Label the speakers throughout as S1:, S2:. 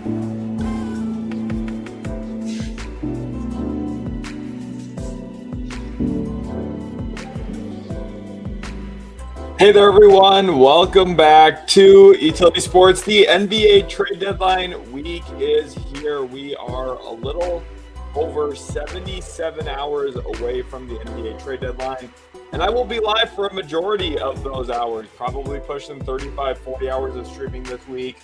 S1: Hey there, everyone. Welcome back to Utility Sports. The NBA trade deadline week is here. We are a little over 77 hours away from the NBA trade deadline, and I will be live for a majority of those hours, probably pushing 35, 40 hours of streaming this week,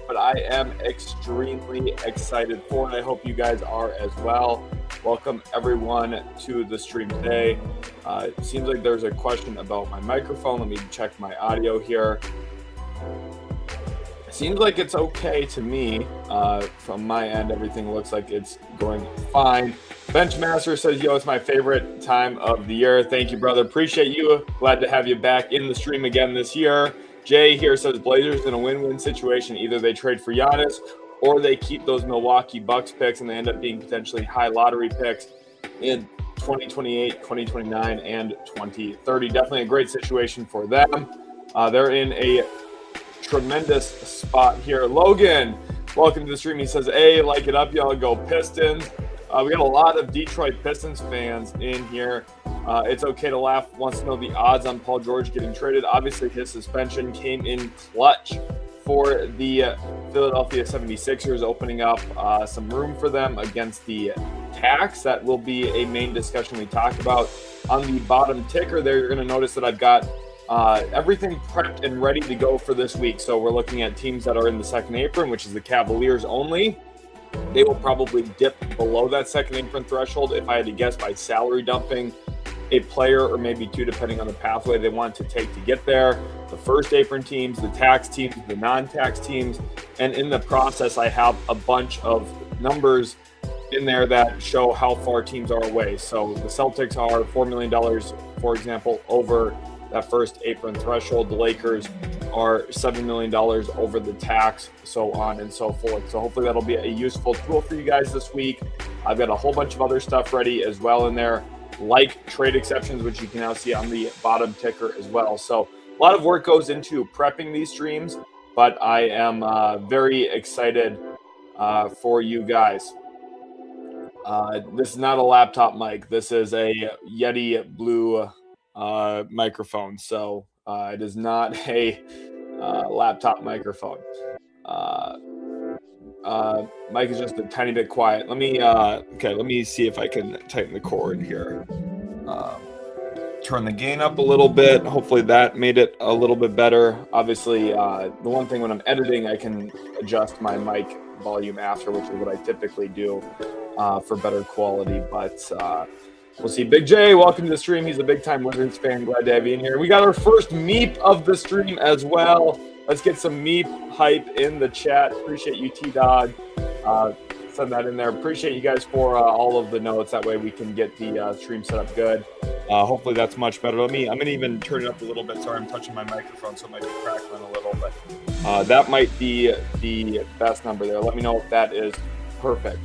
S1: but I am extremely excited for it. I hope you guys are as well. Welcome everyone to the stream today. It seems like there's a question about my microphone. Let me check my audio here. Seems like it's okay to me. From my end, everything looks like it's going fine. Benchmaster says, yo, it's my favorite time of the year. Thank you, brother. Appreciate you. Glad to have you back in the stream again this year. Jay here says, Blazers in a win-win situation. Either they trade for Giannis or they keep those Milwaukee Bucks picks and they end up being potentially high lottery picks in 2028, 2029, and 2030. Definitely a great situation for them. They're in a tremendous spot here. Logan, welcome to the stream. He says, hey, like it up, y'all. Go Pistons. We got a lot of Detroit Pistons fans in here. It's okay to laugh. Wants to know the odds on Paul George getting traded. Obviously, his suspension came in clutch for the Philadelphia 76ers, opening up some room for them against the tax. That will be a main discussion we talk about. On the bottom ticker there, you're going to notice that I've got everything prepped and ready to go for this week. So we're looking at teams that are in the second apron, which is the Cavaliers only. They will probably dip below that second apron threshold, if I had to guess, by salary dumping a player or maybe two, depending on the pathway they want to take to get there. The first apron teams, the tax teams, the non-tax teams, and in the process, I have a bunch of numbers in there that show how far teams are away. So the Celtics are $4 million, for example, over that first apron threshold. The Lakers are $7 million over the tax, so on and so forth. So hopefully that'll be a useful tool for you guys this week. I've got a whole bunch of other stuff ready as well in there, like trade exceptions, which you can now see on the bottom ticker as well. So a lot of work goes into prepping these streams, but I am very excited for you guys. This is not a laptop mic. This is a Yeti Blue microphone. So it is not a laptop microphone. Mike is just a tiny bit quiet. Let me see if I can tighten the cord here. Turn the gain up a little bit. Hopefully that made it a little bit better. Obviously, the one thing when I'm editing, I can adjust my mic volume after, which is what I typically do for better quality. But we'll see. Big J, welcome to the stream. He's a big-time Wizards fan. Glad to have you in here. We got our first Meep of the stream as well. Let's get some Meep hype in the chat. Appreciate you, T-Dog. Send that in there. Appreciate you guys for all of the notes. That way we can get the stream set up good. Hopefully that's much better. I'm going to even turn it up a little bit. Sorry, I'm touching my microphone, so it might be crackling a little. But that might be the best number there. Let me know if that is perfect.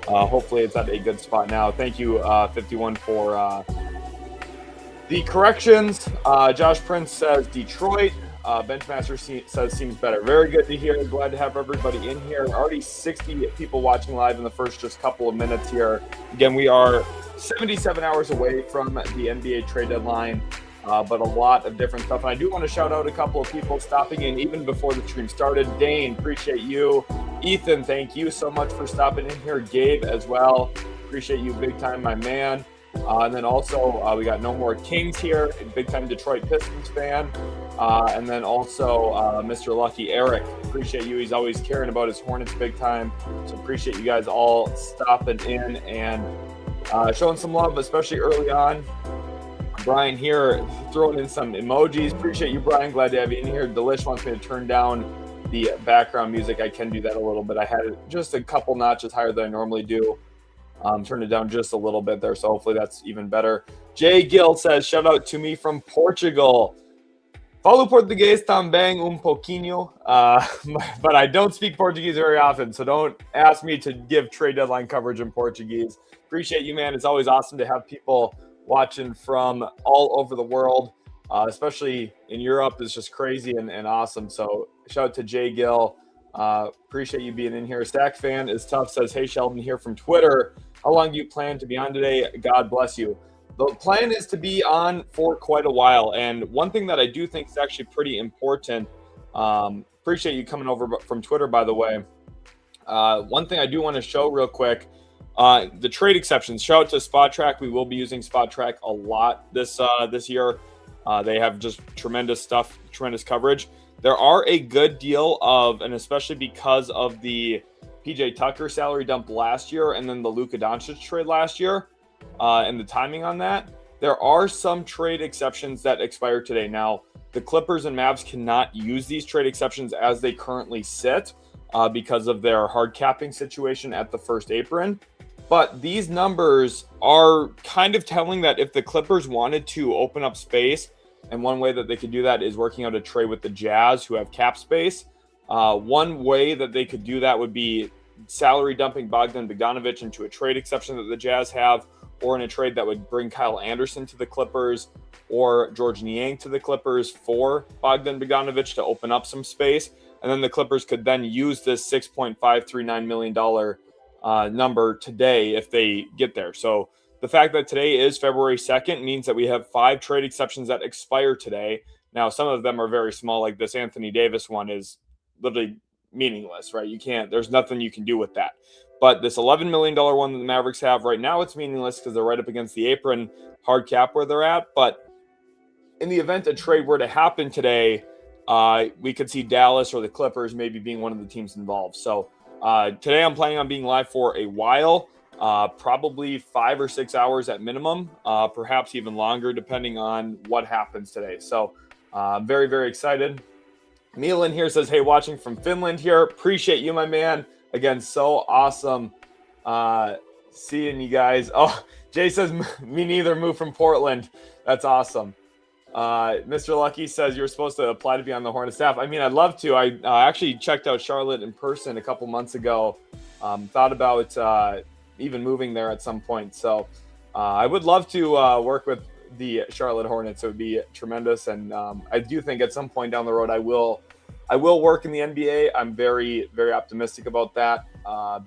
S1: Hopefully it's at a good spot now. Thank you, 51, for the corrections. Josh Prince says Detroit. Benchmaster says seems better. Very good to hear. Glad to have everybody in here. Already 60 people watching live in the first just couple of minutes here. Again, we are 77 hours away from the NBA trade deadline, but a lot of different stuff. And I do want to shout out a couple of people stopping in even before the stream started. Dane, appreciate you. Ethan, thank you so much for stopping in here. Gabe as well. Appreciate you big time, my man. And then also we got No More Kings here, a big time Detroit Pistons fan. And then also Mr. Lucky Eric, appreciate you. He's always caring about his Hornets big time. So appreciate you guys all stopping in and showing some love, especially early on. Brian here throwing in some emojis. Appreciate you, Brian. Glad to have you in here. Delish wants me to turn down the background music. I can do that a little bit. I had it just a couple notches higher than I normally do. Turn it down just a little bit there, so hopefully that's even better. Jay Gill says, shout out to me from Portugal. Falo português também pouquinho, but I don't speak Portuguese very often, so don't ask me to give trade deadline coverage in Portuguese. Appreciate you, man. It's always awesome to have people watching from all over the world, especially in Europe. It's just crazy and awesome. So shout out to Jay Gill. Appreciate you being in here. Sack fan is tough, says, hey, Sheldon here from Twitter. How long do you plan to be on today? God bless you. The plan is to be on for quite a while. And one thing that I do think is actually pretty important, appreciate you coming over from Twitter, by the way. One thing I do want to show real quick, the trade exceptions. Shout out to Spot Track. We will be using Spot Track a lot this year. They have just tremendous stuff, tremendous coverage. There are a good deal of, and especially because of the PJ Tucker salary dump last year and then the Luka Doncic trade last year, and the timing on that, there are some trade exceptions that expire today. Now, the Clippers and Mavs cannot use these trade exceptions as they currently sit because of their hard capping situation at the first apron. But these numbers are kind of telling that if the Clippers wanted to open up space, and one way that they could do that is working out a trade with the Jazz, who have cap space. One way that they could do that would be salary dumping Bogdan Bogdanovic into a trade exception that the Jazz have, or in a trade that would bring Kyle Anderson to the Clippers or George Niang to the Clippers for Bogdan Bogdanovic to open up some space. And then the Clippers could then use this $6.539 million number today if they get there. So the fact that today is February 2nd means that we have 5 trade exceptions that expire today. Now, some of them are very small, like this Anthony Davis one is literally meaningless, right? There's nothing you can do with that. But this $11 million one that the Mavericks have right now, it's meaningless because they're right up against the apron, hard cap where they're at. But in the event a trade were to happen today, we could see Dallas or the Clippers maybe being one of the teams involved. So today I'm planning on being live for a while, probably 5 or 6 hours at minimum, perhaps even longer, depending on what happens today. So I'm very, very excited. Milan here says, hey, watching from Finland here. Appreciate you, my man. Again, so awesome seeing you guys. Oh, Jay says, me neither, move from Portland. That's awesome. Mr. Lucky says you're supposed to apply to be on the Hornets staff. I mean, I'd love to. I actually checked out Charlotte in person a couple months ago. Thought about even moving there at some point. So I would love to work with the Charlotte Hornets. It would be tremendous. And I do think at some point down the road, I will work in the NBA. I'm very, very optimistic about that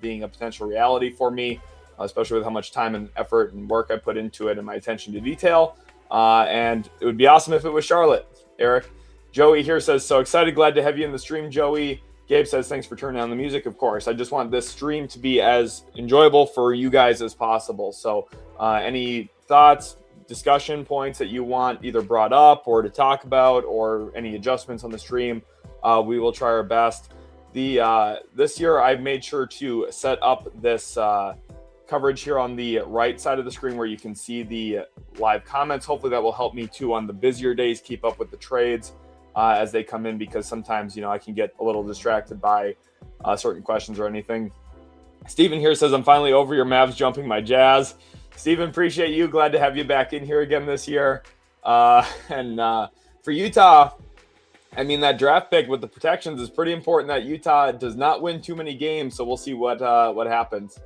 S1: being a potential reality for me, especially with how much time and effort and work I put into it and my attention to detail. And it would be awesome if it was Charlotte, Eric. Joey here says, so excited, glad to have you in the stream, Joey. Gabe says, thanks for turning on the music, of course. I just want this stream to be as enjoyable for you guys as possible. So any thoughts, discussion points that you want either brought up or to talk about or any adjustments on the stream, we will try our best. This year, I've made sure to set up this coverage here on the right side of the screen where you can see the live comments. Hopefully that will help me too on the busier days, keep up with the trades as they come in, because sometimes, I can get a little distracted by certain questions or anything. Steven here says, I'm finally over your Mavs jumping my Jazz. Steven, appreciate you. Glad to have you back in here again this year. And for Utah, I mean, that draft pick with the protections is pretty important that Utah does not win too many games. So we'll see what happens.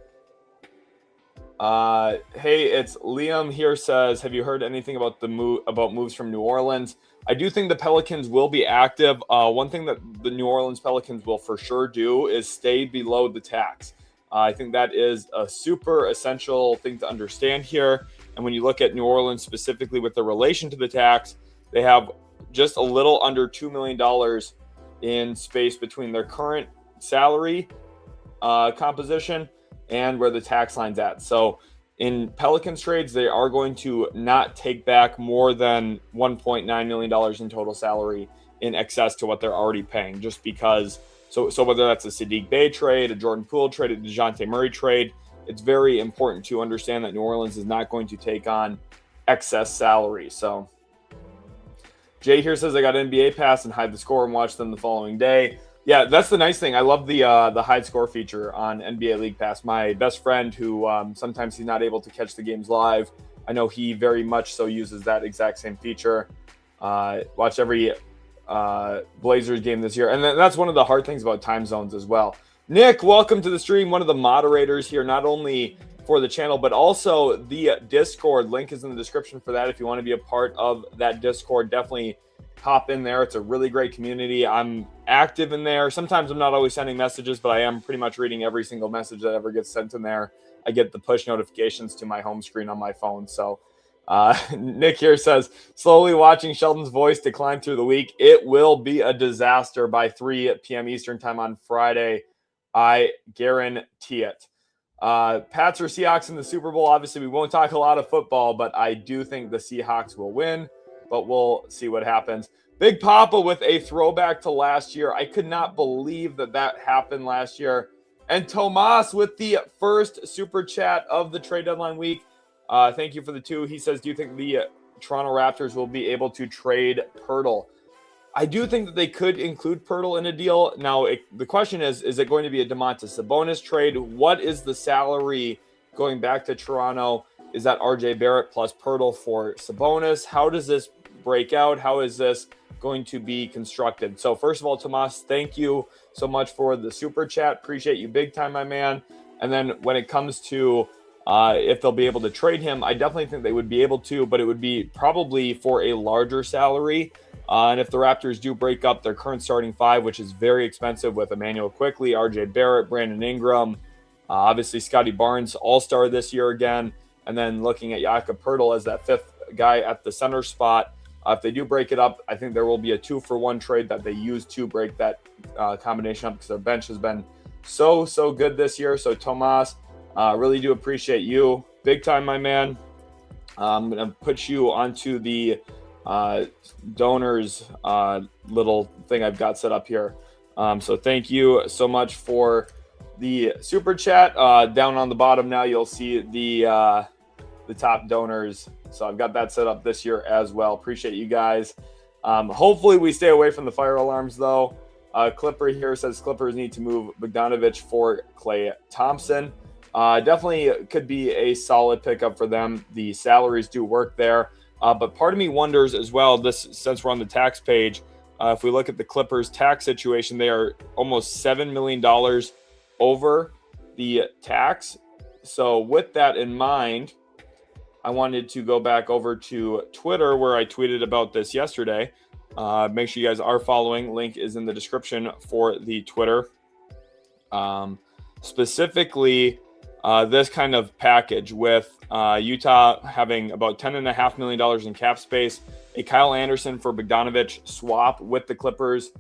S1: Hey, it's Liam here says, have you heard anything about about moves from New Orleans? I do think the Pelicans will be active. One thing that the New Orleans Pelicans will for sure do is stay below the tax. I think that is a super essential thing to understand here. And when you look at New Orleans specifically with the relation to the tax, they have just a little under $2 million in space between their current salary composition and where the tax line's at. So in Pelicans trades, they are going to not take back more than $1.9 million in total salary in excess to what they're already paying, just because. So whether that's a Sadiq Bey trade, a Jordan Poole trade, a DeJounte Murray trade, it's very important to understand that New Orleans is not going to take on excess salary. So Jay here says, I got NBA pass and hide the score and watch them the following day. Yeah, that's the nice thing. I love the hide score feature on NBA League Pass. My best friend, who sometimes he's not able to catch the games live, I know he very much so uses that exact same feature. Watch every Blazers game this year. And that's one of the hard things about time zones as well. Nick, welcome to the stream. One of the moderators here, not only for the channel, but also the Discord. Link is in the description for that. If you want to be a part of that Discord, definitely hop in there. It's a really great community. I'm active in there. Sometimes I'm not always sending messages, but I am pretty much reading every single message that ever gets sent in there. I get the push notifications to my home screen on my phone. So Nick here says, slowly watching Sheldon's voice decline through the week. It will be a disaster by 3 p.m. Eastern time on Friday. I guarantee it. Pats or Seahawks in the Super Bowl. Obviously, we won't talk a lot of football, but I do think the Seahawks will win, but we'll see what happens. Big Papa with a throwback to last year. I could not believe that happened last year. And Tomas with the first super chat of the trade deadline week. Thank you for the 2. He says, do you think the Toronto Raptors will be able to trade Pirtle? I do think that they could include Pirtle in a deal. Now, the question is it going to be a Domantas Sabonis trade? What is the salary going back to Toronto? Is that RJ Barrett plus Pirtle for Sabonis? How does this break out? How is this going to be constructed? So first of all, Tomas, thank you so much for the super chat. Appreciate you big time, my man. And then when it comes to if they'll be able to trade him, I definitely think they would be able to, but it would be probably for a larger salary. And if the Raptors do break up their current starting 5, which is very expensive with Emmanuel Quickley, RJ Barrett, Brandon Ingram, obviously Scotty Barnes, all-star this year again, and then looking at Jakob Pirtle as that 5th guy at the center spot. If they do break it up, I think there will be a 2-for-1 trade that they use to break that combination up because their bench has been so good this year. So Tomas, really do appreciate you. Big time, my man. I'm going to put you onto the donors little thing I've got set up here. So thank you so much for the super chat. Down on the bottom now, you'll see the top donors. So I've got that set up this year as well. Appreciate you guys. Hopefully we stay away from the fire alarms though. Clipper here says Clippers need to move Bogdanovich for Klay Thompson. Definitely could be a solid pickup for them. The salaries do work there. But part of me wonders as well, since we're on the tax page, if we look at the Clippers tax situation, they are almost $7 million over the tax. So with that in mind, I wanted to go back over to Twitter where I tweeted about this yesterday. Make sure you guys are following. Link is in the description for the Twitter. Specifically, this kind of package with Utah having about $10.5 million in cap space, a Kyle Anderson for Bogdanovich swap with the Clippers,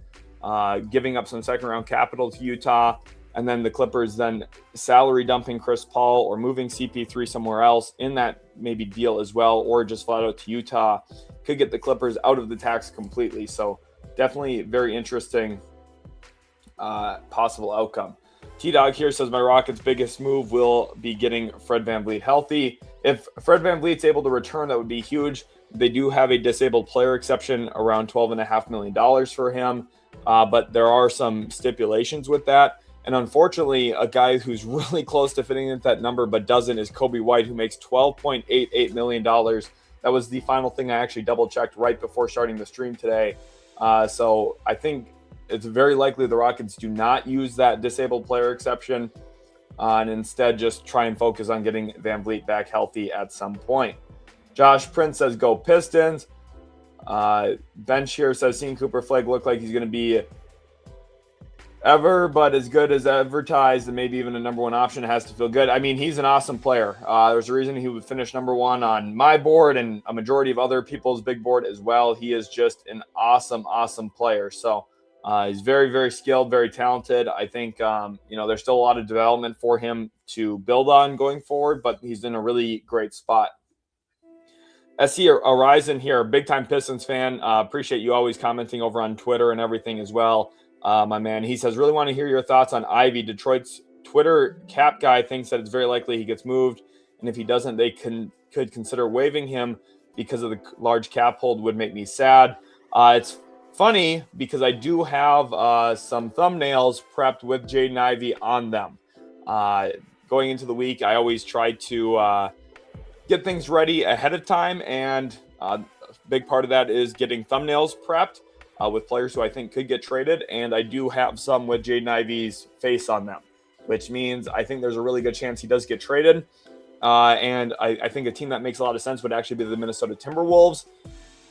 S1: giving up some second-round capital to Utah, and then the Clippers then salary dumping Chris Paul or moving CP3 somewhere else in that maybe deal as well, or just flat out to Utah, could get the Clippers out of the tax completely. So definitely very interesting possible outcome. T-Dog here says my Rockets' biggest move will be getting Fred VanVleet healthy. If Fred VanVleet's able to return, that would be huge. They do have a disabled player exception around $12.5 million for him, but there are some stipulations with that. And unfortunately, a guy who's really close to fitting into that number but doesn't is Kobe White, who makes $12.88 million. That was the final thing I actually double-checked right before starting the stream today. So I think it's very likely the Rockets do not use that disabled player exception and instead just try and focus on getting VanVleet back healthy at some point. Josh Prince says, go Pistons. Bench here says, seeing Cooper Flagg look like he's going to be but as good as advertised and maybe even a number 1 option, it has to feel good. I mean, he's an awesome player. There's a reason he would finish number 1 on my board and a majority of other people's big board as well. He is just an awesome player. So he's very, very skilled, very talented. I think, there's still a lot of development for him to build on going forward, but he's in a really great spot. SC Horizon here, big-time Pistons fan. Appreciate you always commenting over on Twitter and everything as well, my man. He says, really want to hear your thoughts on Ivy. Detroit's Twitter cap guy thinks that it's very likely he gets moved, and if he doesn't, they could consider waiving him because of the large cap hold. Would make me sad. It's funny because I do have some thumbnails prepped with Jaden Ivey on them. Going into the week, I always try to get things ready ahead of time, and a big part of that is getting thumbnails prepped with players who I think could get traded, and I do have some with Jaden Ivey's face on them, which means I think there's a really good chance he does get traded. And I think a team that makes a lot of sense would actually be the Minnesota Timberwolves.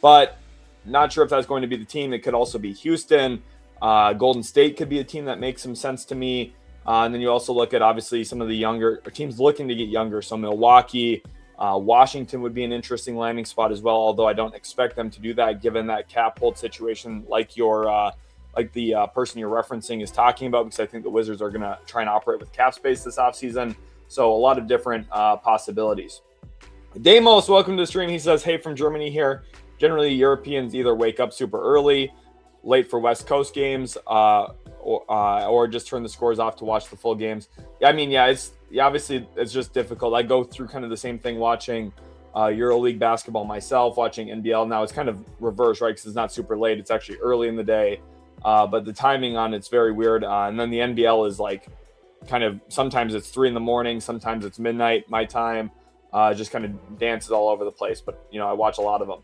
S1: But not sure if that's going to be the team. It could also be Houston. Golden State could be a team that makes some sense to me. And then you also look at, obviously, some of the younger teams looking to get younger. So Milwaukee, Washington would be an interesting landing spot as well, although I don't expect them to do that given that cap hold situation like the person you're referencing is talking about, because I think the Wizards are going to try and operate with cap space this offseason. So a lot of different possibilities. Damos, welcome to the stream. He says, hey, from Germany here. Generally, Europeans either wake up super early, late for West Coast games, or just turn the scores off to watch the full games. Obviously it's just difficult. I go through kind of the same thing watching EuroLeague basketball myself, watching NBL. Now it's kind of reverse, right? Because it's not super late. It's actually early in the day. But the timing on it's very weird. And then the NBL is like kind of, sometimes it's 3 a.m, sometimes it's midnight, my time. Just kind of dances all over the place. But, I watch a lot of them.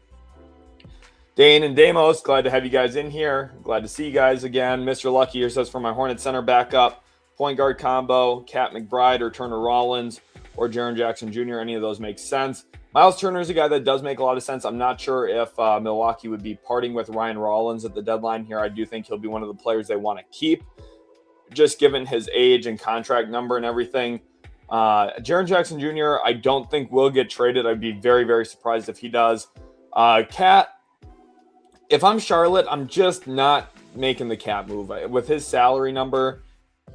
S1: Dane and Damos, glad to have you guys in here. Glad to see you guys again. Mr. Lucky here says, for my Hornets center backup, point guard combo, Cat McBride or Turner Rollins or Jaren Jackson Jr., any of those make sense. Miles Turner is a guy that does make a lot of sense. I'm not sure if Milwaukee would be parting with Ryan Rollins at the deadline here. I do think he'll be one of the players they want to keep, just given his age and contract number and everything. Jaren Jackson Jr., I don't think will get traded. I'd be very, very surprised if he does. Cat, if I'm Charlotte, I'm just not making the Cat move. With his salary number,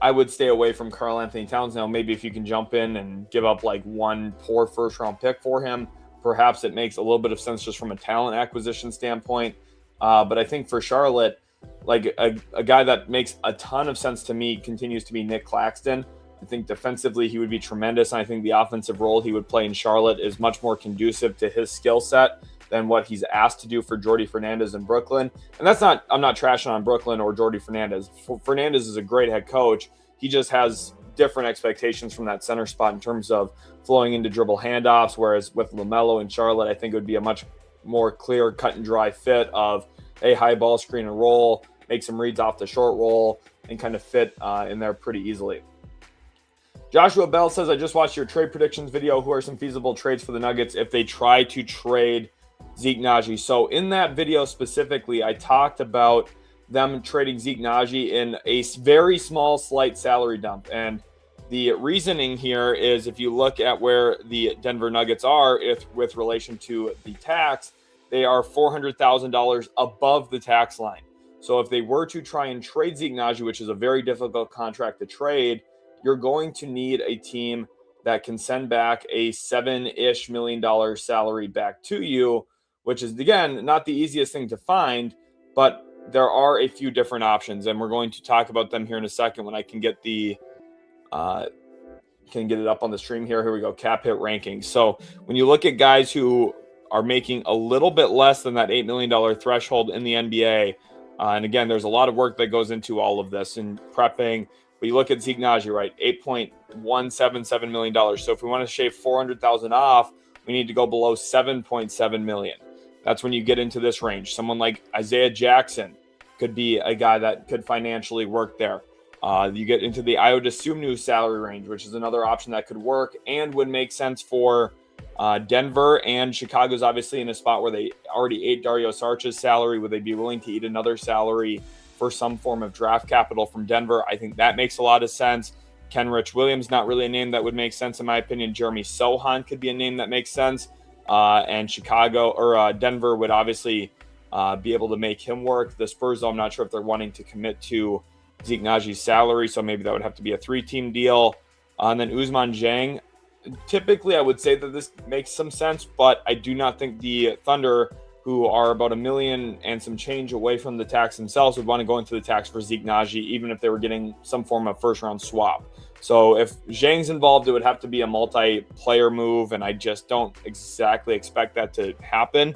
S1: I would stay away from Karl Anthony Towns. Now, maybe if you can jump in and give up like one poor first-round pick for him, perhaps it makes a little bit of sense just from a talent acquisition standpoint. But I think for Charlotte, like a guy that makes a ton of sense to me continues to be Nick Claxton. I think defensively he would be tremendous, and I think the offensive role he would play in Charlotte is much more conducive to his skill set than what he's asked to do for Jordi Fernandez in Brooklyn. And I'm not trashing on Brooklyn or Jordi Fernandez. Fernandez is a great head coach. He just has different expectations from that center spot in terms of flowing into dribble handoffs, whereas with LaMelo in Charlotte, I think it would be a much more clear cut and dry fit of a high ball screen and roll, make some reads off the short roll, and kind of fit in there pretty easily. Joshua Bell says, I just watched your trade predictions video. Who are some feasible trades for the Nuggets if they try to trade Zeke Naji? So in that video specifically, I talked about them trading Zeke Naji in a very small, slight salary dump. And the reasoning here is if you look at where the Denver Nuggets are with relation to the tax, they are $400,000 above the tax line. So if they were to try and trade Zeke Naji, which is a very difficult contract to trade, you're going to need a team that can send back a $7-ish million salary back to you, which is, again, not the easiest thing to find, but there are a few different options, and we're going to talk about them here in a second when I can get it up on the stream here. Here we go, cap hit rankings. So when you look at guys who are making a little bit less than that $8 million threshold in the NBA, and again, there's a lot of work that goes into all of this and prepping. But you look at Zeke Naji, right? $8.177 million. So if we want to shave $400,000 off, we need to go below $7.7 million. That's when you get into this range. Someone like Isaiah Jackson could be a guy that could financially work there. You get into the Ayo Dosunmu salary range, which is another option that could work and would make sense for Denver. And Chicago's obviously in a spot where they already ate Dario Saric's salary. Would they be willing to eat another salary for some form of draft capital from Denver? I think that makes a lot of sense. Kenrich Williams, not really a name that would make sense in my opinion. Jeremy Sohan could be a name that makes sense. And Chicago or Denver would obviously be able to make him work. The Spurs, though, I'm not sure if they're wanting to commit to Zeke Naji's salary, so maybe that would have to be a 3-team deal. And then Ousmane Dieng, typically I would say that this makes some sense, but I do not think the Thunder, who are about $1 million and some change away from the tax themselves, would want to go into the tax for Zeke Naji, even if they were getting some form of first-round swap. So if Zhang's involved, it would have to be a multi-player move, and I just don't exactly expect that to happen.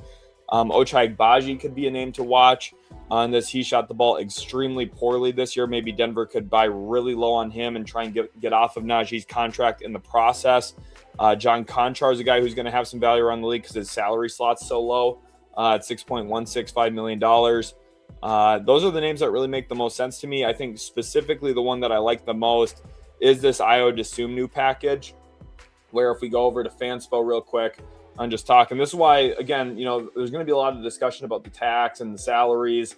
S1: Ochai Agbaji could be a name to watch on this. He shot the ball extremely poorly this year. Maybe Denver could buy really low on him and try and get off of Naji's contract in the process. John Conchar is a guy who's going to have some value around the league because his salary slot's so low at $6.165 million. Those are the names that really make the most sense to me. I think specifically the one that I like the most is this Ayo Dosunmu package. where if we go over to Fanspo real quick and just talk, and this is why, again, there's going to be a lot of discussion about the tax and the salaries.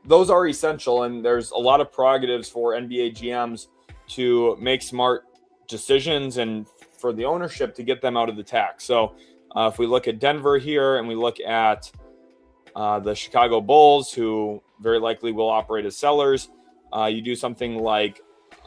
S1: Those are essential, and there's a lot of prerogatives for NBA GMs to make smart decisions and for the ownership to get them out of the tax. So if we look at Denver here and we look at the Chicago Bulls, who very likely will operate as sellers, you do something like,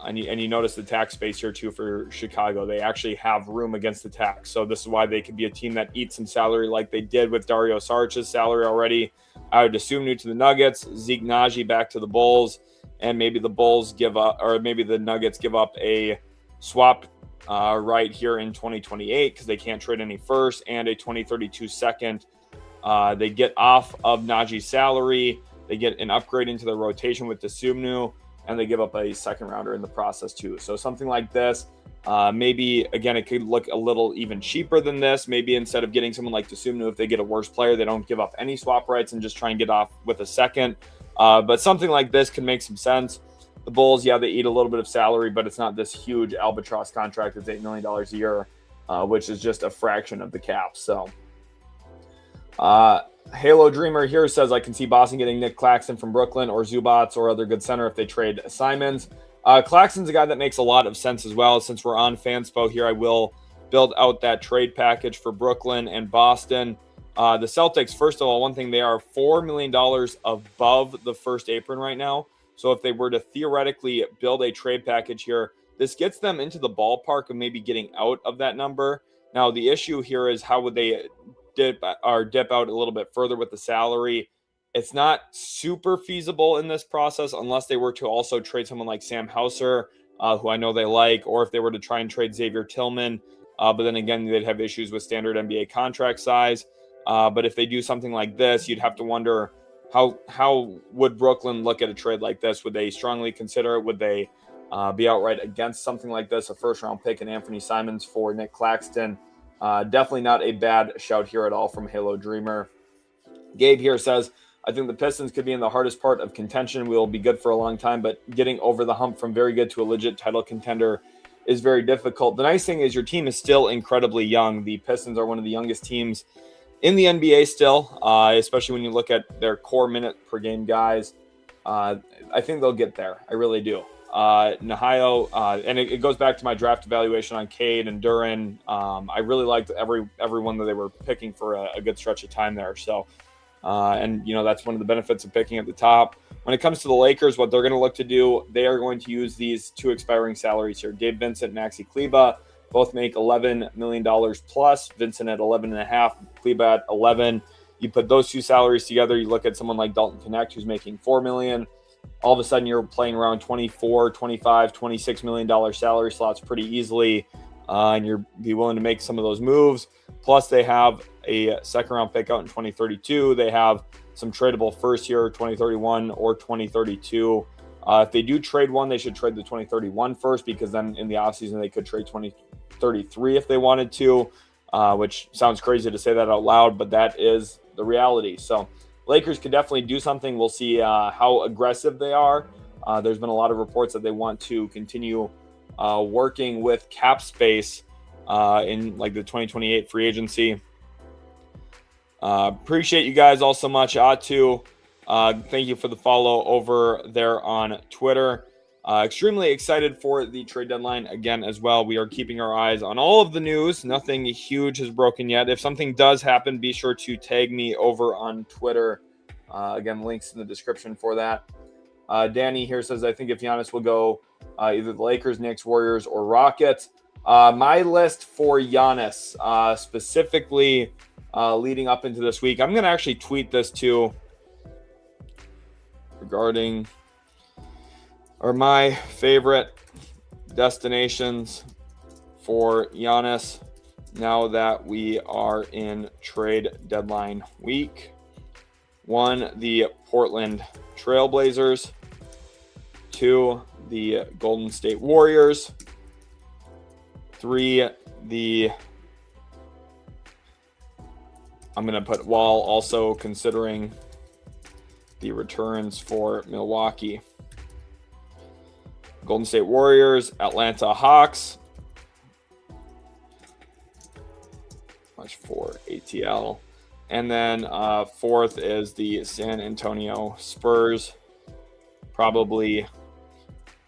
S1: and you notice the tax space here too for Chicago. They actually have room against the tax. So this is why they could be a team that eats some salary like they did with Dario Saric's salary already. I would assume new to the Nuggets, Zeke Naji back to the Bulls, and maybe the Bulls give up, or maybe the Nuggets give up a swap right here in 2028 because they can't trade any first, and a 2032 second. They get off of Naji's salary. They get an upgrade into the rotation with Desumnu, and they give up a second rounder in the process too. So something like this, maybe, again, it could look a little even cheaper than this. Maybe instead of getting someone like Desumnu, if they get a worse player, they don't give up any swap rights and just try and get off with a second. But something like this can make some sense. The Bulls, yeah, they eat a little bit of salary, but it's not this huge albatross contract that's $8 million a year, which is just a fraction of the cap. So Halo Dreamer here says, I can see Boston getting Nick Claxton from Brooklyn or Zubats or other good center if they trade Simons. Claxton's a guy that makes a lot of sense as well. Since we're on Fanspo here, I will build out that trade package for Brooklyn and Boston. The Celtics, first of all, one thing, they are $4 million above the first apron right now. So if they were to theoretically build a trade package here, this gets them into the ballpark of maybe getting out of that number. Now, the issue here is how would they dip out a little bit further with the salary. It's not super feasible in this process unless they were to also trade someone like Sam Hauser, who I know they like, or if they were to try and trade Xavier Tillman. But then again, they'd have issues with standard NBA contract size. But if they do something like this, you'd have to wonder how would Brooklyn look at a trade like this? Would they strongly consider it? Would they be outright against something like this? A first-round pick and Anthony Simons for Nick Claxton. Definitely not a bad shout here at all from Halo Dreamer. Gabe here says, I think the Pistons could be in the hardest part of contention. We will be good for a long time, but getting over the hump from very good to a legit title contender is very difficult. The nice thing is your team is still incredibly young. The Pistons are one of the youngest teams in the NBA still, especially when you look at their core minute per game guys. I think they'll get there. I really do. Nahio, and it goes back to my draft evaluation on Cade and Duran. I really liked everyone that they were picking for a good stretch of time there. So, and that's one of the benefits of picking at the top. When it comes to the Lakers, what they're going to look to do, they are going to use these two expiring salaries here. Dave Vincent, Maxi Kleba, both make $11 million plus. Vincent at 11.5, Kleba at 11. You put those two salaries together, you look at someone like Dalton Knecht, who's making $4 million. All of a sudden, you're playing around 24, 25, $26 million salary slots pretty easily, and you're be willing to make some of those moves. Plus, they have a second-round pick out in 2032. They have some tradable first year, 2031 or 2032. If they do trade one, they should trade the 2031 first, because then in the offseason, they could trade 2033 if they wanted to, which sounds crazy to say that out loud, but that is the reality. So Lakers could definitely do something. We'll see how aggressive they are. There's been a lot of reports that they want to continue working with cap space in like the 2028 free agency. Appreciate you guys all so much. Atu, thank you for the follow over there on Twitter. Extremely excited for the trade deadline again as well. We are keeping our eyes on all of the news. Nothing huge has broken yet. If something does happen, be sure to tag me over on Twitter. Again, links in the description for that. Danny here says, I think if Giannis will go either the Lakers, Knicks, Warriors, or Rockets. My list for Giannis, specifically leading up into this week, I'm going to actually tweet this too regarding my favorite destinations for Giannis now that we are in trade deadline week. 1, the Portland Trailblazers. 2, the Golden State Warriors. 3, I'm going to put while also considering the returns for Milwaukee. Golden State Warriors, Atlanta Hawks, much for ATL. And then fourth is the San Antonio Spurs. Probably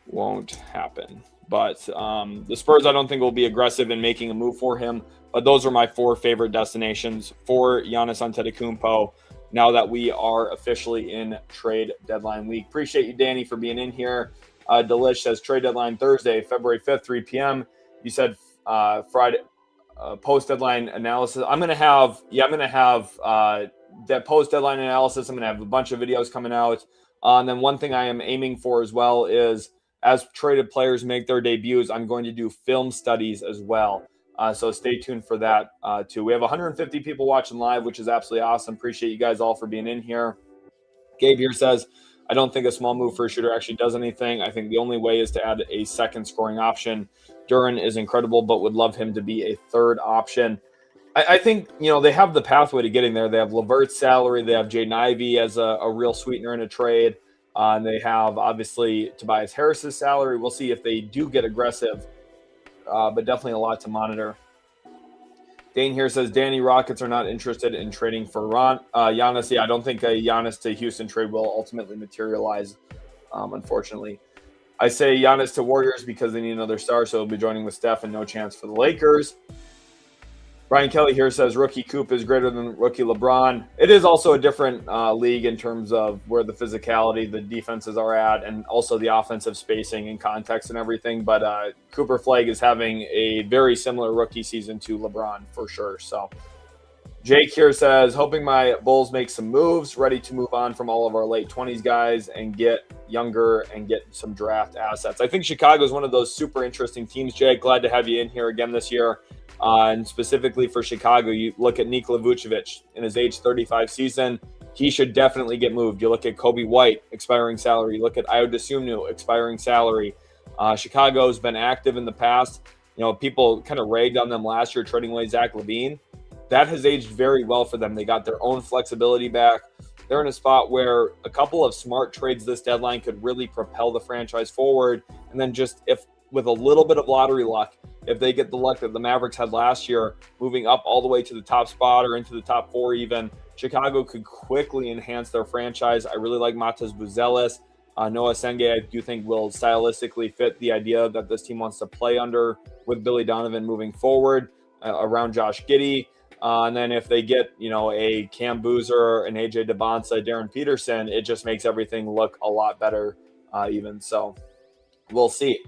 S1: won't happen. But the Spurs, I don't think, will be aggressive in making a move for him. But those are my 4 favorite destinations for Giannis Antetokounmpo now that we are officially in trade deadline week. Appreciate you, Danny, for being in here. Delish says trade deadline Thursday, February 5th, 3 p.m. You said Friday post deadline analysis. I'm going to have that post deadline analysis. I'm going to have a bunch of videos coming out. And then one thing I am aiming for as well is, as traded players make their debuts, I'm going to do film studies as well. So stay tuned for that too. We have 150 people watching live, which is absolutely awesome. Appreciate you guys all for being in here. Gabe here says, I don't think a small move for a shooter actually does anything. I think the only way is to add a second scoring option. Duran is incredible, but would love him to be a third option. I think, they have the pathway to getting there. They have LeVert's salary. They have Jaden Ivey as a real sweetener in a trade. And they have, obviously, Tobias Harris's salary. We'll see if they do get aggressive, but definitely a lot to monitor. Dane here says, Danny, Rockets are not interested in trading for Giannis. Yeah, I don't think a Giannis to Houston trade will ultimately materialize, unfortunately. I say Giannis to Warriors because they need another star, so he'll be joining with Steph and no chance for the Lakers. Brian Kelly here says rookie Coop is greater than rookie LeBron. It is also a different league in terms of where the physicality, the defenses are at, and also the offensive spacing and context and everything. But Cooper Flagg is having a very similar rookie season to LeBron for sure. So Jake here says, hoping my Bulls make some moves, ready to move on from all of our late 20s guys and get younger and get some draft assets. I think Chicago is one of those super interesting teams, Jake. Glad to have you in here again this year. And specifically for Chicago, you look at Nikola Vucevic in his age 35 season. He should definitely get moved. You look at Kobe White, expiring salary. You look at Ayo Dosunmu, expiring salary. Chicago's been active in the past. People kind of ragged on them last year trading away Zach LaVine. That has aged very well for them. They got their own flexibility back. They're in a spot where a couple of smart trades this deadline could really propel the franchise forward. And then just if with a little bit of lottery luck, if they get the luck that the Mavericks had last year, moving up all the way to the top spot or into the top 4 even, Chicago could quickly enhance their franchise. I really like Matas Buzelis. Noah Senge, I do think, will stylistically fit the idea that this team wants to play under with Billy Donovan moving forward around Josh Giddey. And then if they get, a Cam Boozer, an AJ DeBonsa, Darren Peterson, it just makes everything look a lot better even. So we'll see.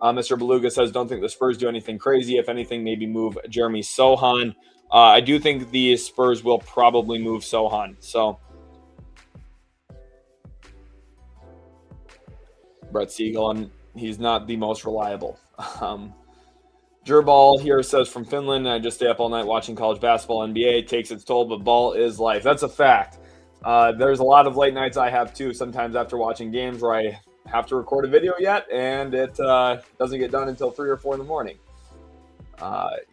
S1: Mr. Beluga says, don't think the Spurs do anything crazy. If anything, maybe move Jeremy Sohan. I do think the Spurs will probably move Sohan. So Brett Siegel, and he's not the most reliable. Jerball here says, from Finland, I just stay up all night watching college basketball. NBA takes its toll, but ball is life. That's a fact. There's a lot of late nights I have too, sometimes after watching games where I have to record a video yet, and it doesn't get done until 3 or 4 in the morning.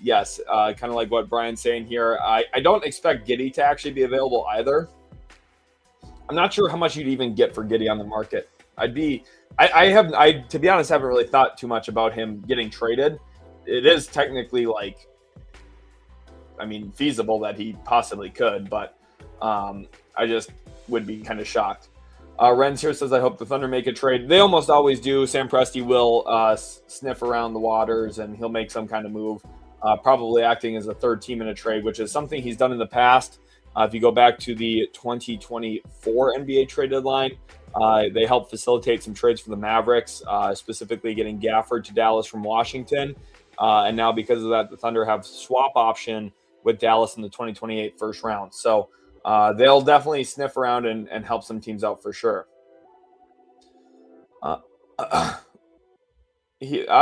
S1: Yes, kind of like what Brian's saying here. I don't expect Giddey to actually be available either. I'm not sure how much you'd even get for Giddey on the market. I to be honest, haven't really thought too much about him getting traded. It is technically feasible that he possibly could, but I just would be kind of shocked. Renz here says, I hope the Thunder make a trade. They almost always do. Sam Presti will sniff around the waters, and he'll make some kind of move, probably acting as a third team in a trade, which is something he's done in the past. If you go back to the 2024 NBA trade deadline, they helped facilitate some trades for the Mavericks, specifically getting Gafford to Dallas from Washington. And now because of that, the Thunder have swap option with Dallas in the 2028 first round. So they'll definitely sniff around and help some teams out for sure. I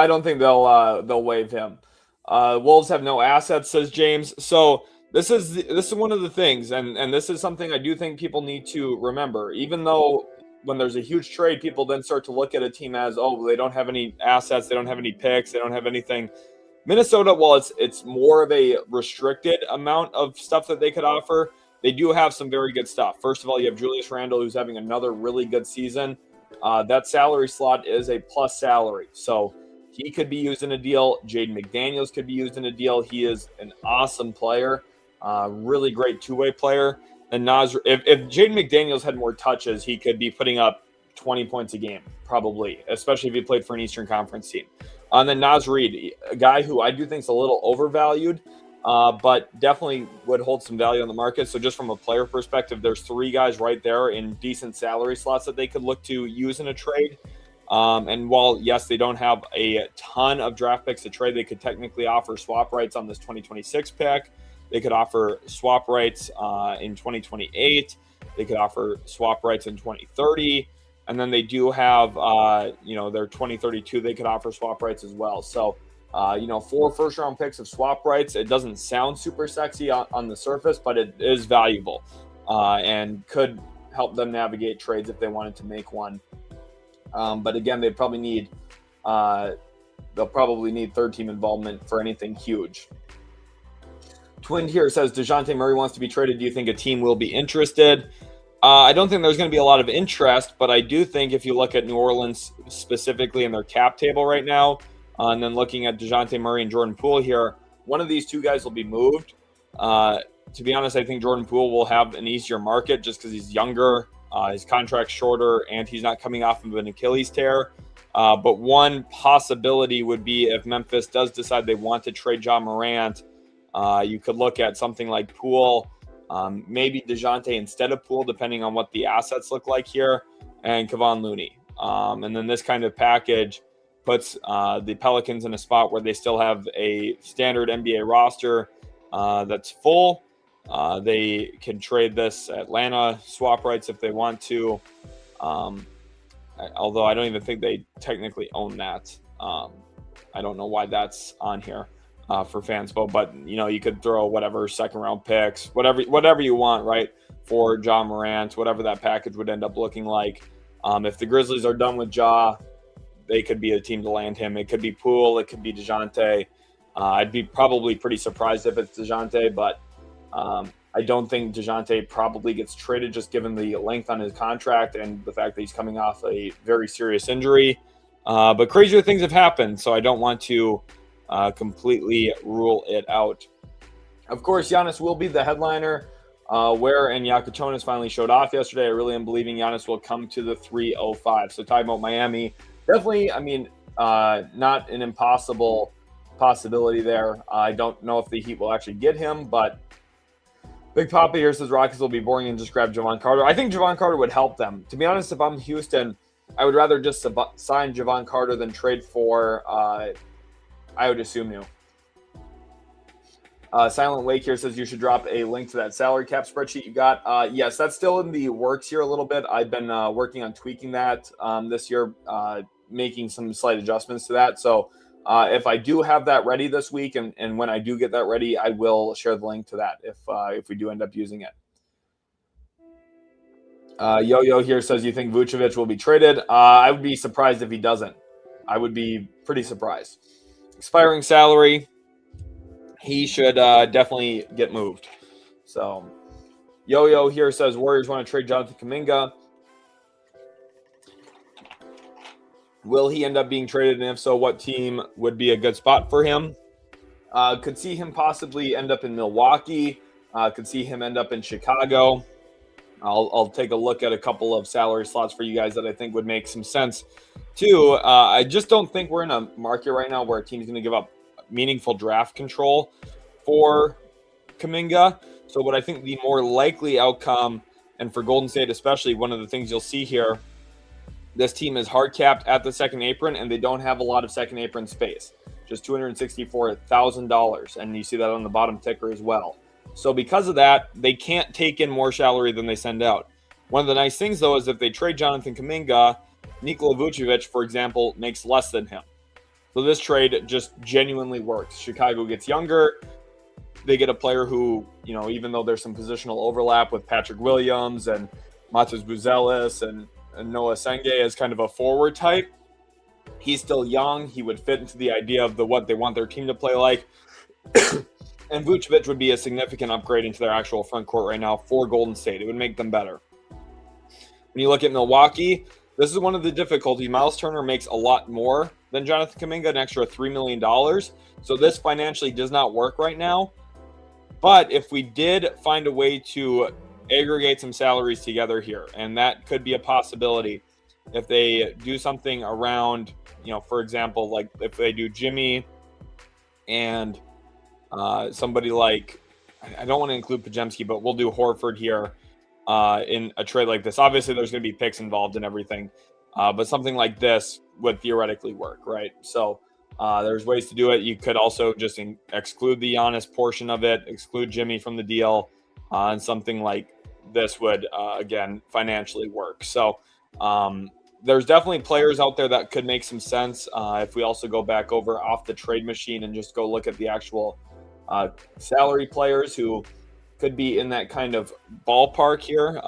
S1: don't think they'll waive him. Wolves have no assets, says James. So this is one of the things, and this is something I do think people need to remember. Even though when there's a huge trade, people then start to look at a team as, oh, they don't have any assets, they don't have any picks, they don't have anything. Minnesota, while it's more of a restricted amount of stuff that they could offer, they do have some very good stuff. First of all, you have Julius Randle, who's having another really good season. That salary slot is a plus salary. So he could be used in a deal. Jaden McDaniels could be used in a deal. He is an awesome player. Really great two-way player. And if Jaden McDaniels had more touches, he could be putting up 20 points a game, probably, especially if he played for an Eastern Conference team. And then Naz Reid, a guy who I do think is a little overvalued, but definitely would hold some value on the market. So just from a player perspective, there's 3 guys right there in decent salary slots that they could look to use in a trade. And while, yes, they don't have a ton of draft picks to trade, they could technically offer swap rights on this 2026 pick. They could offer swap rights in 2028. They could offer swap rights in 2030. And then they do have, their 2032, they could offer swap rights as well. So, 4 first-round picks of swap rights, it doesn't sound super sexy on the surface, but it is valuable and could help them navigate trades if they wanted to make one. But again, they'll probably need third-team involvement for anything huge. Twin here says, DeJounte Murray wants to be traded. Do you think a team will be interested? I don't think there's going to be a lot of interest, but I do think if you look at New Orleans specifically in their cap table right now, and then looking at DeJounte Murray and Jordan Poole here, one of these 2 guys will be moved. To be honest, I think Jordan Poole will have an easier market just because he's younger, his contract's shorter, and he's not coming off of an Achilles tear. But one possibility would be if Memphis does decide they want to trade Ja Morant, you could look at something like Poole, maybe DeJounte instead of Poole, depending on what the assets look like here, and Kevon Looney. And then this kind of package puts the Pelicans in a spot where they still have a standard NBA roster that's full. They can trade this Atlanta swap rights if they want to, although I don't even think they technically own that. I don't know why that's on here. For Fanspo, but you could throw whatever second round picks, whatever you want, right, for Ja Morant, whatever that package would end up looking like. If the Grizzlies are done with Ja, they could be a team to land him. It could be Poole, it could be DeJounte. I'd be probably pretty surprised if it's DeJounte, but I don't think DeJounte probably gets traded just given the length on his contract and the fact that he's coming off a very serious injury. But crazier things have happened, so I don't want to completely rule it out. Of course, Giannis will be the headliner. Ware and Yakuchonis finally showed off yesterday. I really am believing Giannis will come to the 305. So talking about Miami, definitely, not an impossible possibility there. I don't know if the Heat will actually get him, but Big Papa here says Rockets will be boring and just grab Javon Carter. I think Javon Carter would help them. To be honest, if I'm Houston, I would rather just sign Javon Carter than trade for I would assume you. Silent Wake here says you should drop a link to that salary cap spreadsheet you got. Yes, that's still in the works here a little bit. I've been working on tweaking that this year, making some slight adjustments to that. So if I do have that ready this week, and when I do get that ready, I will share the link to that if we do end up using it. Yo-Yo here says you think Vucevic will be traded. I would be surprised if he doesn't. I would be pretty surprised. Expiring salary, he should definitely get moved. So, Yo-Yo here says Warriors want to trade Jonathan Kuminga. Will he end up being traded? And if so, what team would be a good spot for him? Could see him possibly end up in Milwaukee. Could see him end up in Chicago. I'll take a look at a couple of salary slots for you guys that I think would make some sense too. I just don't think we're in a market right now where a team's going to give up meaningful draft control for Kuminga. So what I think the more likely outcome, and for Golden State especially, one of the things you'll see here, this team is hard capped at the second apron and they don't have a lot of second apron space, just $264,000. And you see that on the bottom ticker as well. So because of that, they can't take in more salary than they send out. One of the nice things, though, is if they trade Jonathan Kuminga, Nikola Vucevic, for example, makes less than him. So this trade just genuinely works. Chicago gets younger. They get a player who, even though there's some positional overlap with Patrick Williams and Matas Buzelis and Noah Senge as kind of a forward type, he's still young. He would fit into the idea of what they want their team to play like. And Vucevic would be a significant upgrade into their actual front court right now for Golden State. It would make them better. When you look at Milwaukee, this is one of the difficulties. Miles Turner makes a lot more than Jonathan Kuminga, an extra $3 million. So this financially does not work right now. But if we did find a way to aggregate some salaries together here, and that could be a possibility if they do something around, for example, like if they do Jimmy and somebody like, I don't want to include Podziemski, but we'll do Horford here in a trade like this. Obviously, there's going to be picks involved and everything, but something like this would theoretically work, right? So there's ways to do it. You could also just exclude the Giannis portion of it, exclude Jimmy from the deal, and something like this would, again, financially work. So there's definitely players out there that could make some sense. If we also go back over off the trade machine and just go look at the actual salary players who could be in that kind of ballpark here.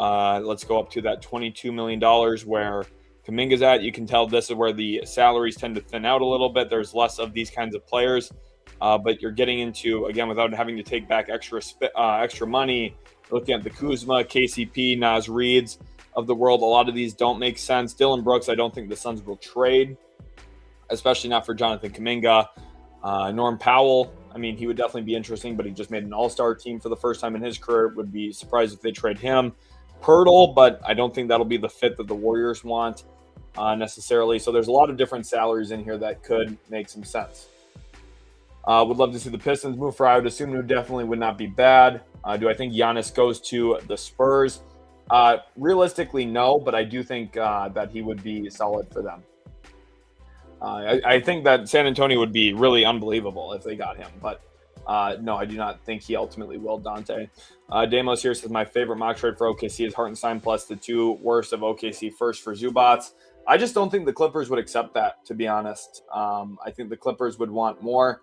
S1: Let's go up to that $22 million where Kuminga's at. You can tell this is where the salaries tend to thin out a little bit. There's less of these kinds of players, but you're getting into, again, without having to take back extra money, looking at the Kuzma, KCP, Naz Reeds of the world. A lot of these don't make sense. Dylan Brooks, I don't think the Suns will trade, especially not for Jonathan Kuminga. Norm Powell, I mean, he would definitely be interesting, but he just made an all-star team for the first time in his career. Would be surprised if they trade him. Pirtle, but I don't think that'll be the fit that the Warriors want necessarily. So there's a lot of different salaries in here that could make some sense. Would love to see the Pistons move for, I would assume, who definitely would not be bad. Do I think Giannis goes to the Spurs? Realistically, no, but I do think that he would be solid for them. I think that San Antonio would be really unbelievable if they got him, but no, I do not think he ultimately will, Dante. Damos here says, my favorite mock trade for OKC is Hartenstein plus the two worst of OKC first for Zubats. I just don't think the Clippers would accept that, to be honest. I think the Clippers would want more.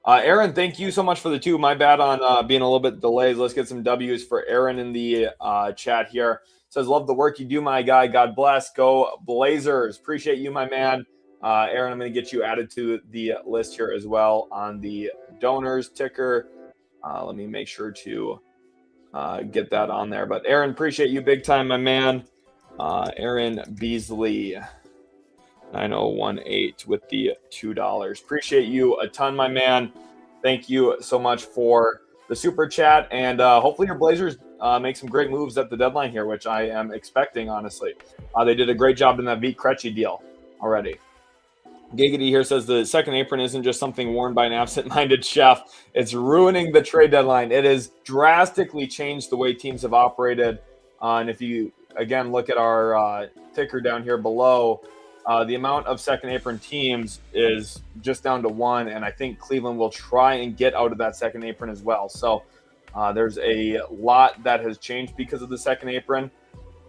S1: Aaron, thank you so much for the two. My bad on being a little bit delayed. Let's get some W's for Aaron in the chat here. Says, love the work you do, my guy. God bless. Go Blazers. Appreciate you, my man. Aaron, I'm going to get you added to the list here as well on the donors ticker. Let me make sure to get that on there. But Aaron, appreciate you big time, my man. Aaron Beasley, 9018 with the $2. Appreciate you a ton, my man. Thank you so much for the super chat. And hopefully your Blazers make some great moves at the deadline here, which I am expecting, honestly. They did a great job in that Vit Krejci deal already. Giggity here says the second apron isn't just something worn by an absent-minded chef. It's ruining the trade deadline. It has drastically changed the way teams have operated. And if you, again, look at our ticker down here below, the amount of second apron teams is just down to one. And I think Cleveland will try and get out of that second apron as well. So there's a lot that has changed because of the second apron.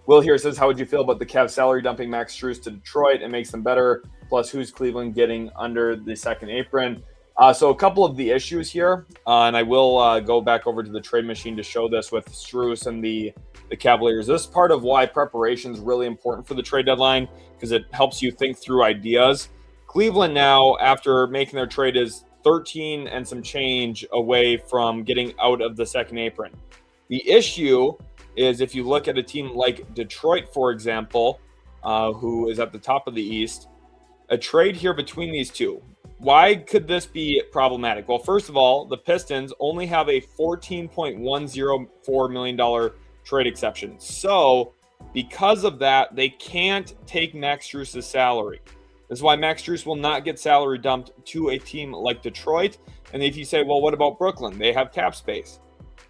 S1: Will here says, how would you feel about the Cavs salary dumping Max Strus to Detroit? It makes them better. Plus, who's Cleveland getting under the second apron? So a couple of the issues here, and I will go back over to the trade machine to show this with Strus and the Cavaliers. This is part of why preparation is really important for the trade deadline, because it helps you think through ideas. Cleveland now, after making their trade, is 13 and some change away from getting out of the second apron. The issue is if you look at a team like Detroit, for example, who is at the top of the East, a trade here between these two. Why could this be problematic? Well, first of all, the Pistons only have a $14.104 million trade exception. So because of that, they can't take Max Strus' salary. This is why Max Strus will not get salary dumped to a team like Detroit. And if you say, well, what about Brooklyn? They have cap space.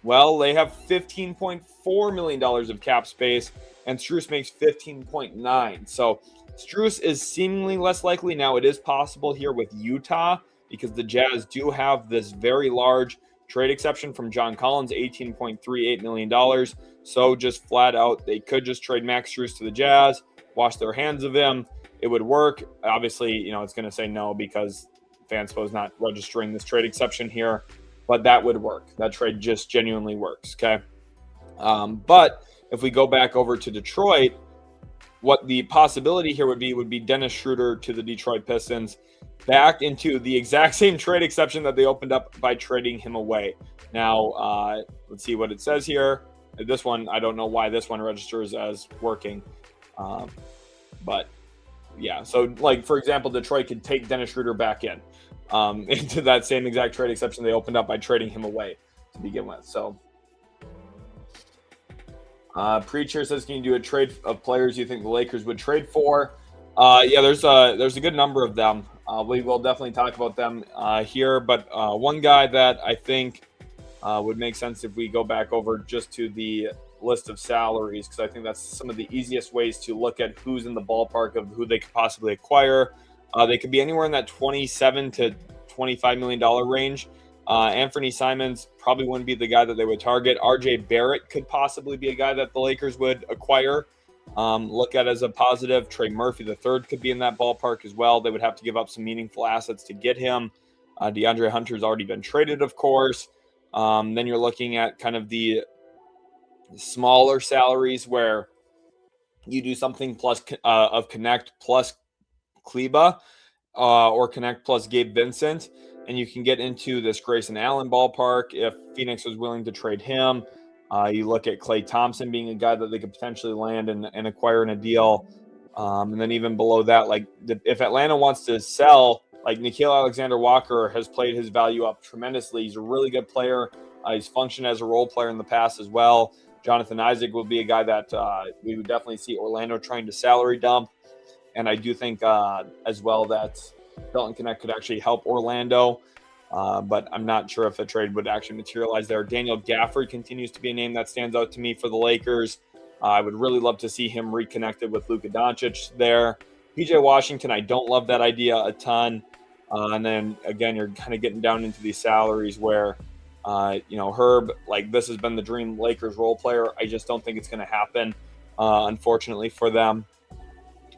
S1: Well, they have $15.4 million of cap space, and Strus makes 15.9. So Strus is seemingly less likely. Now, it is possible here with Utah because the Jazz do have this very large trade exception from John Collins, $18.38 million. So just flat out, they could just trade Max Strus to the Jazz, wash their hands of him. It would work. Obviously, it's going to say no because Fanspo is not registering this trade exception here, but that would work. That trade just genuinely works, okay? But if we go back over to Detroit, what the possibility here would be Dennis Schroder to the Detroit Pistons back into the exact same trade exception that they opened up by trading him away. Now, let's see what it says here. This one, I don't know why this one registers as working. But yeah, so like, for example, Detroit could take Dennis Schroder back in into that same exact trade exception they opened up by trading him away. to begin with. So Preacher says, can you do a trade of players you think the Lakers would trade for? Yeah, there's a good number of them. We will definitely talk about them here, but one guy that I think would make sense if we go back over just to the list of salaries, because I think that's some of the easiest ways to look at who's in the ballpark of who they could possibly acquire. They could be anywhere in that $27 to $25 million range. Anthony Simons probably wouldn't be the guy that they would target. RJ Barrett could possibly be a guy that the Lakers would acquire, look at as a positive. Trey Murphy III could be in that ballpark as well. They would have to give up some meaningful assets to get him. DeAndre Hunter's already been traded, of course. Then you're looking at kind of the smaller salaries where you do something plus of Connect plus Kleba or Connect plus Gabe Vincent, and you can get into this Grayson Allen ballpark if Phoenix was willing to trade him. You look at Klay Thompson being a guy that they could potentially land and acquire in a deal. And then even below that, like if Atlanta wants to sell, like Nickeil Alexander-Walker has played his value up tremendously. He's a really good player. He's functioned as a role player in the past as well. Jonathan Isaac will be a guy that we would definitely see Orlando trying to salary dump. And I do think as well that Dalton Connect could actually help Orlando. But I'm not sure if a trade would actually materialize there. Daniel Gafford continues to be a name that stands out to me for the Lakers. I would really love to see him reconnected with Luka Doncic there. PJ Washington, I don't love that idea a ton. And then, again, you're kind of getting down into these salaries where, Herb, like this has been the dream Lakers role player. I just don't think it's going to happen, unfortunately, for them.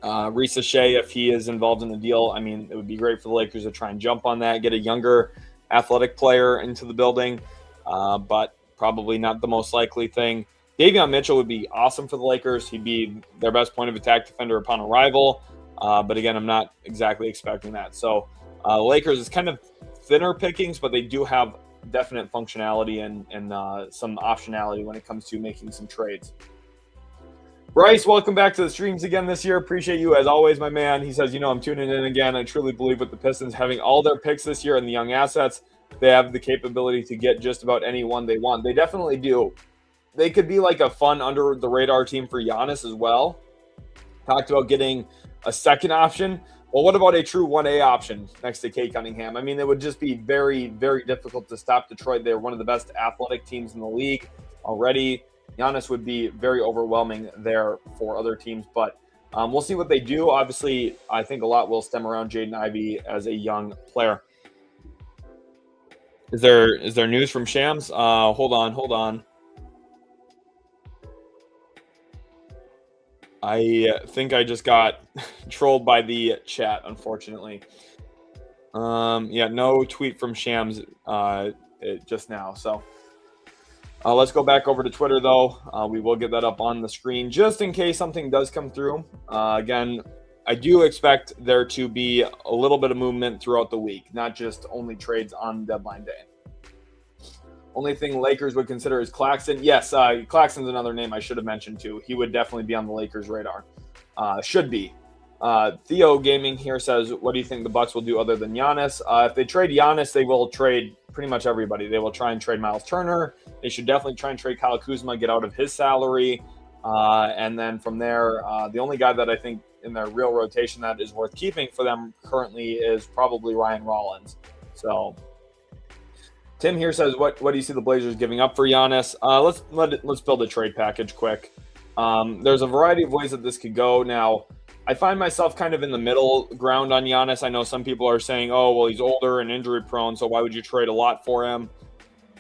S1: Risa Shea, if he is involved in the deal, I mean, it would be great for the Lakers to try and jump on that, get a younger athletic player into the building, but probably not the most likely thing. Davion Mitchell would be awesome for the Lakers. He'd be their best point of attack defender upon arrival. But again, I'm not exactly expecting that. So the Lakers is kind of thinner pickings, but they do have definite functionality and some optionality when it comes to making some trades. Bryce, welcome back to the streams again this year. Appreciate you as always, my man. He says, I'm tuning in again. I truly believe with the Pistons having all their picks this year and the young assets, they have the capability to get just about anyone they want. They definitely do. They could be like a fun under the radar team for Giannis as well. Talked about getting a second option. Well, what about a true 1A option next to Kate Cunningham? I mean, it would just be very, very difficult to stop Detroit. They're one of the best athletic teams in the league already. Giannis would be very overwhelming there for other teams, but we'll see what they do. Obviously, I think a lot will stem around Jaden Ivey as a young player. Is there news from Shams? Hold on. I think I just got trolled by the chat, unfortunately. Yeah, no tweet from Shams just now, so. Let's go back over to Twitter, though. We will get that up on the screen just in case something does come through. Again, I do expect there to be a little bit of movement throughout the week, not just only trades on deadline day. Only thing Lakers would consider is Claxton. Yes, Claxton's another name I should have mentioned, too. He would definitely be on the Lakers' radar. Should be. Theo Gaming here says, what do you think the Bucks will do other than Giannis? If they trade Giannis, they will trade pretty much everybody. They will try and trade Miles Turner. They should definitely try and trade Kyle Kuzma, get out of his salary. And then from there, the only guy that I think in their real rotation that is worth keeping for them currently is probably Ryan Rollins. So Tim here says, what do you see the Blazers giving up for Giannis? Let's build a trade package quick. There's a variety of ways that this could go. Now, I find myself kind of in the middle ground on Giannis. I know some people are saying, oh, well, he's older and injury prone, so why would you trade a lot for him?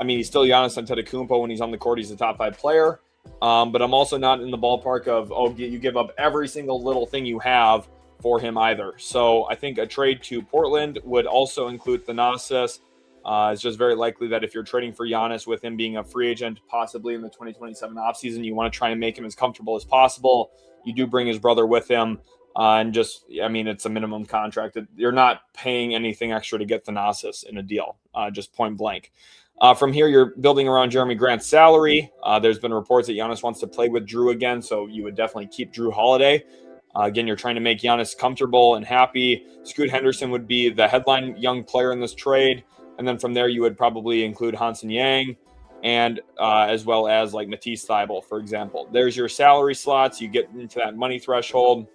S1: I mean, he's still Giannis Antetokounmpo. When he's on the court, he's a top 5 player. But I'm also not in the ballpark of, you give up every single little thing you have for him either. So I think a trade to Portland would also include Thanasis. It's just very likely that if you're trading for Giannis with him being a free agent, possibly in the 2027 offseason, you want to try and make him as comfortable as possible. You do bring his brother with him. It's a minimum contract. You're not paying anything extra to get Thanasis in a deal, just point blank. From here, you're building around Jeremy Grant's salary. There's been reports that Giannis wants to play with Drew again, so you would definitely keep Drew Holiday. Again, you're trying to make Giannis comfortable and happy. Scoot Henderson would be the headline young player in this trade. And then from there, you would probably include Hansen Yang. and as well as like Matisse Thybulle, for example. There's your salary slots. You get into that money threshold.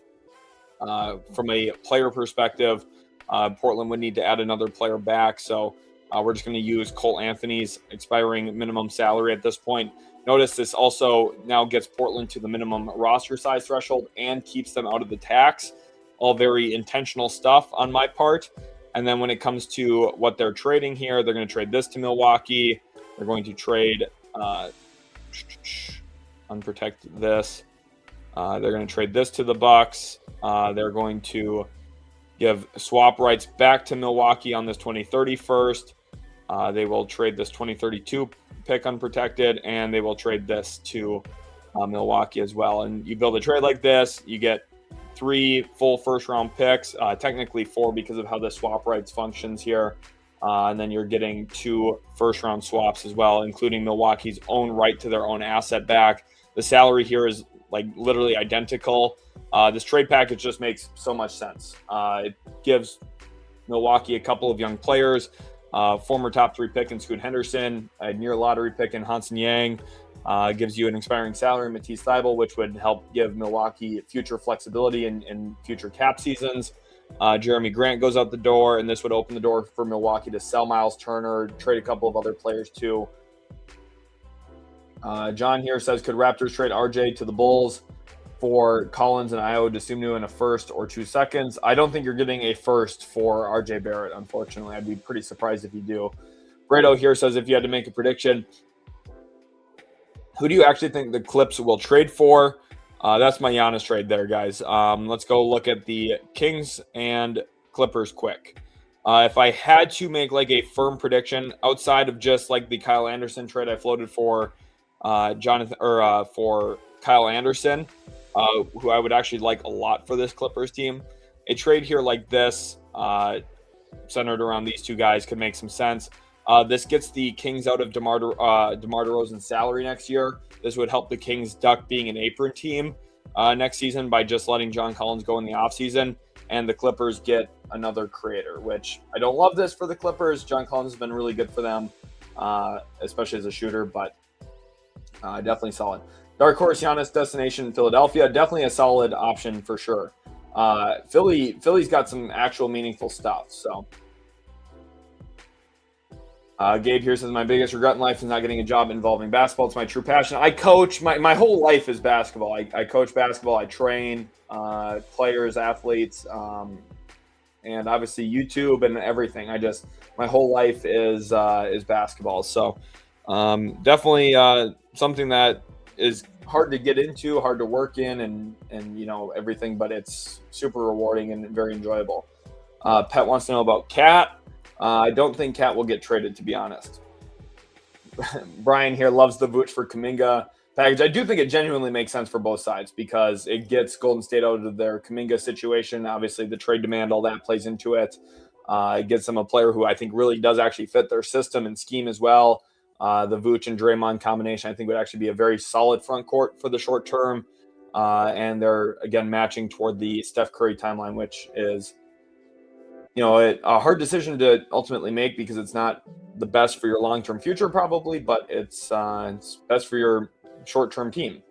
S1: From a player perspective, Portland would need to add another player back. So we're just going to use Cole Anthony's expiring minimum salary at this point. Notice this also now gets Portland to the minimum roster size threshold and keeps them out of the tax. All very intentional stuff on my part. And then when it comes to what they're trading here, they're going to trade this to Milwaukee. They're going to trade unprotect this. They're going to trade this to the Bucks. They're going to give swap rights back to Milwaukee on this 2030 first. They will trade this 2032 pick unprotected, and they will trade this to Milwaukee as well. And you build a trade like this, you get 3 full first-round picks, technically 4 because of how the swap rights functions here. And then you're getting 2 first-round swaps as well, including Milwaukee's own right to their own asset back. The salary here is like literally identical. This trade package just makes so much sense. It gives Milwaukee a couple of young players, former top 3 pick in Scoot Henderson, a near lottery pick in Hansen Yang. Gives you an expiring salary, Matisse Thybulle, which would help give Milwaukee future flexibility in future cap seasons. Jeremy Grant goes out the door, and this would open the door for Milwaukee to sell Miles Turner, trade a couple of other players too. John here says, could Raptors trade RJ to the Bulls for Collins and Ayo Dosunmu in a first or 2 seconds? I don't think you're getting a first for RJ Barrett, unfortunately. I'd be pretty surprised if you do. Brado here says, if you had to make a prediction, who do you actually think the Clips will trade for? That's my Giannis trade there, guys. Let's go look at the Kings and Clippers quick. If I had to make like a firm prediction outside of just like the Kyle Anderson trade I floated for for Kyle Anderson, who I would actually like a lot for this Clippers team, a trade here like this, centered around these 2 guys, could make some sense. This gets the Kings out of DeMar DeRozan's salary next year. This would help the Kings duck being an apron team next season by just letting John Collins go in the offseason. And the Clippers get another creator, which I don't love this for the Clippers. John Collins has been really good for them, especially as a shooter, but definitely solid. Dark Horse Giannis destination Philadelphia, definitely a solid option for sure. Philly's got some actual meaningful stuff, so. Gabe here says, my biggest regret in life is not getting a job involving basketball. It's my true passion. I coach. My whole life is basketball. I coach basketball. I train players, athletes, and obviously YouTube and everything. My whole life is basketball. So definitely something that is hard to get into, hard to work in, and you know everything, but it's super rewarding and very enjoyable. Pet wants to know about Cat. I don't think Cat will get traded, to be honest. Brian here loves the Vooch for Kuminga package. I do think it genuinely makes sense for both sides because it gets Golden State out of their Kuminga situation. Obviously, the trade demand, all that plays into it. It gets them a player who I think really does actually fit their system and scheme as well. The Vooch and Draymond combination, I think, would actually be a very solid front court for the short term. And they're, again, matching toward the Steph Curry timeline, which is a hard decision to ultimately make because it's not the best for your long-term future probably, but it's best for your short-term team.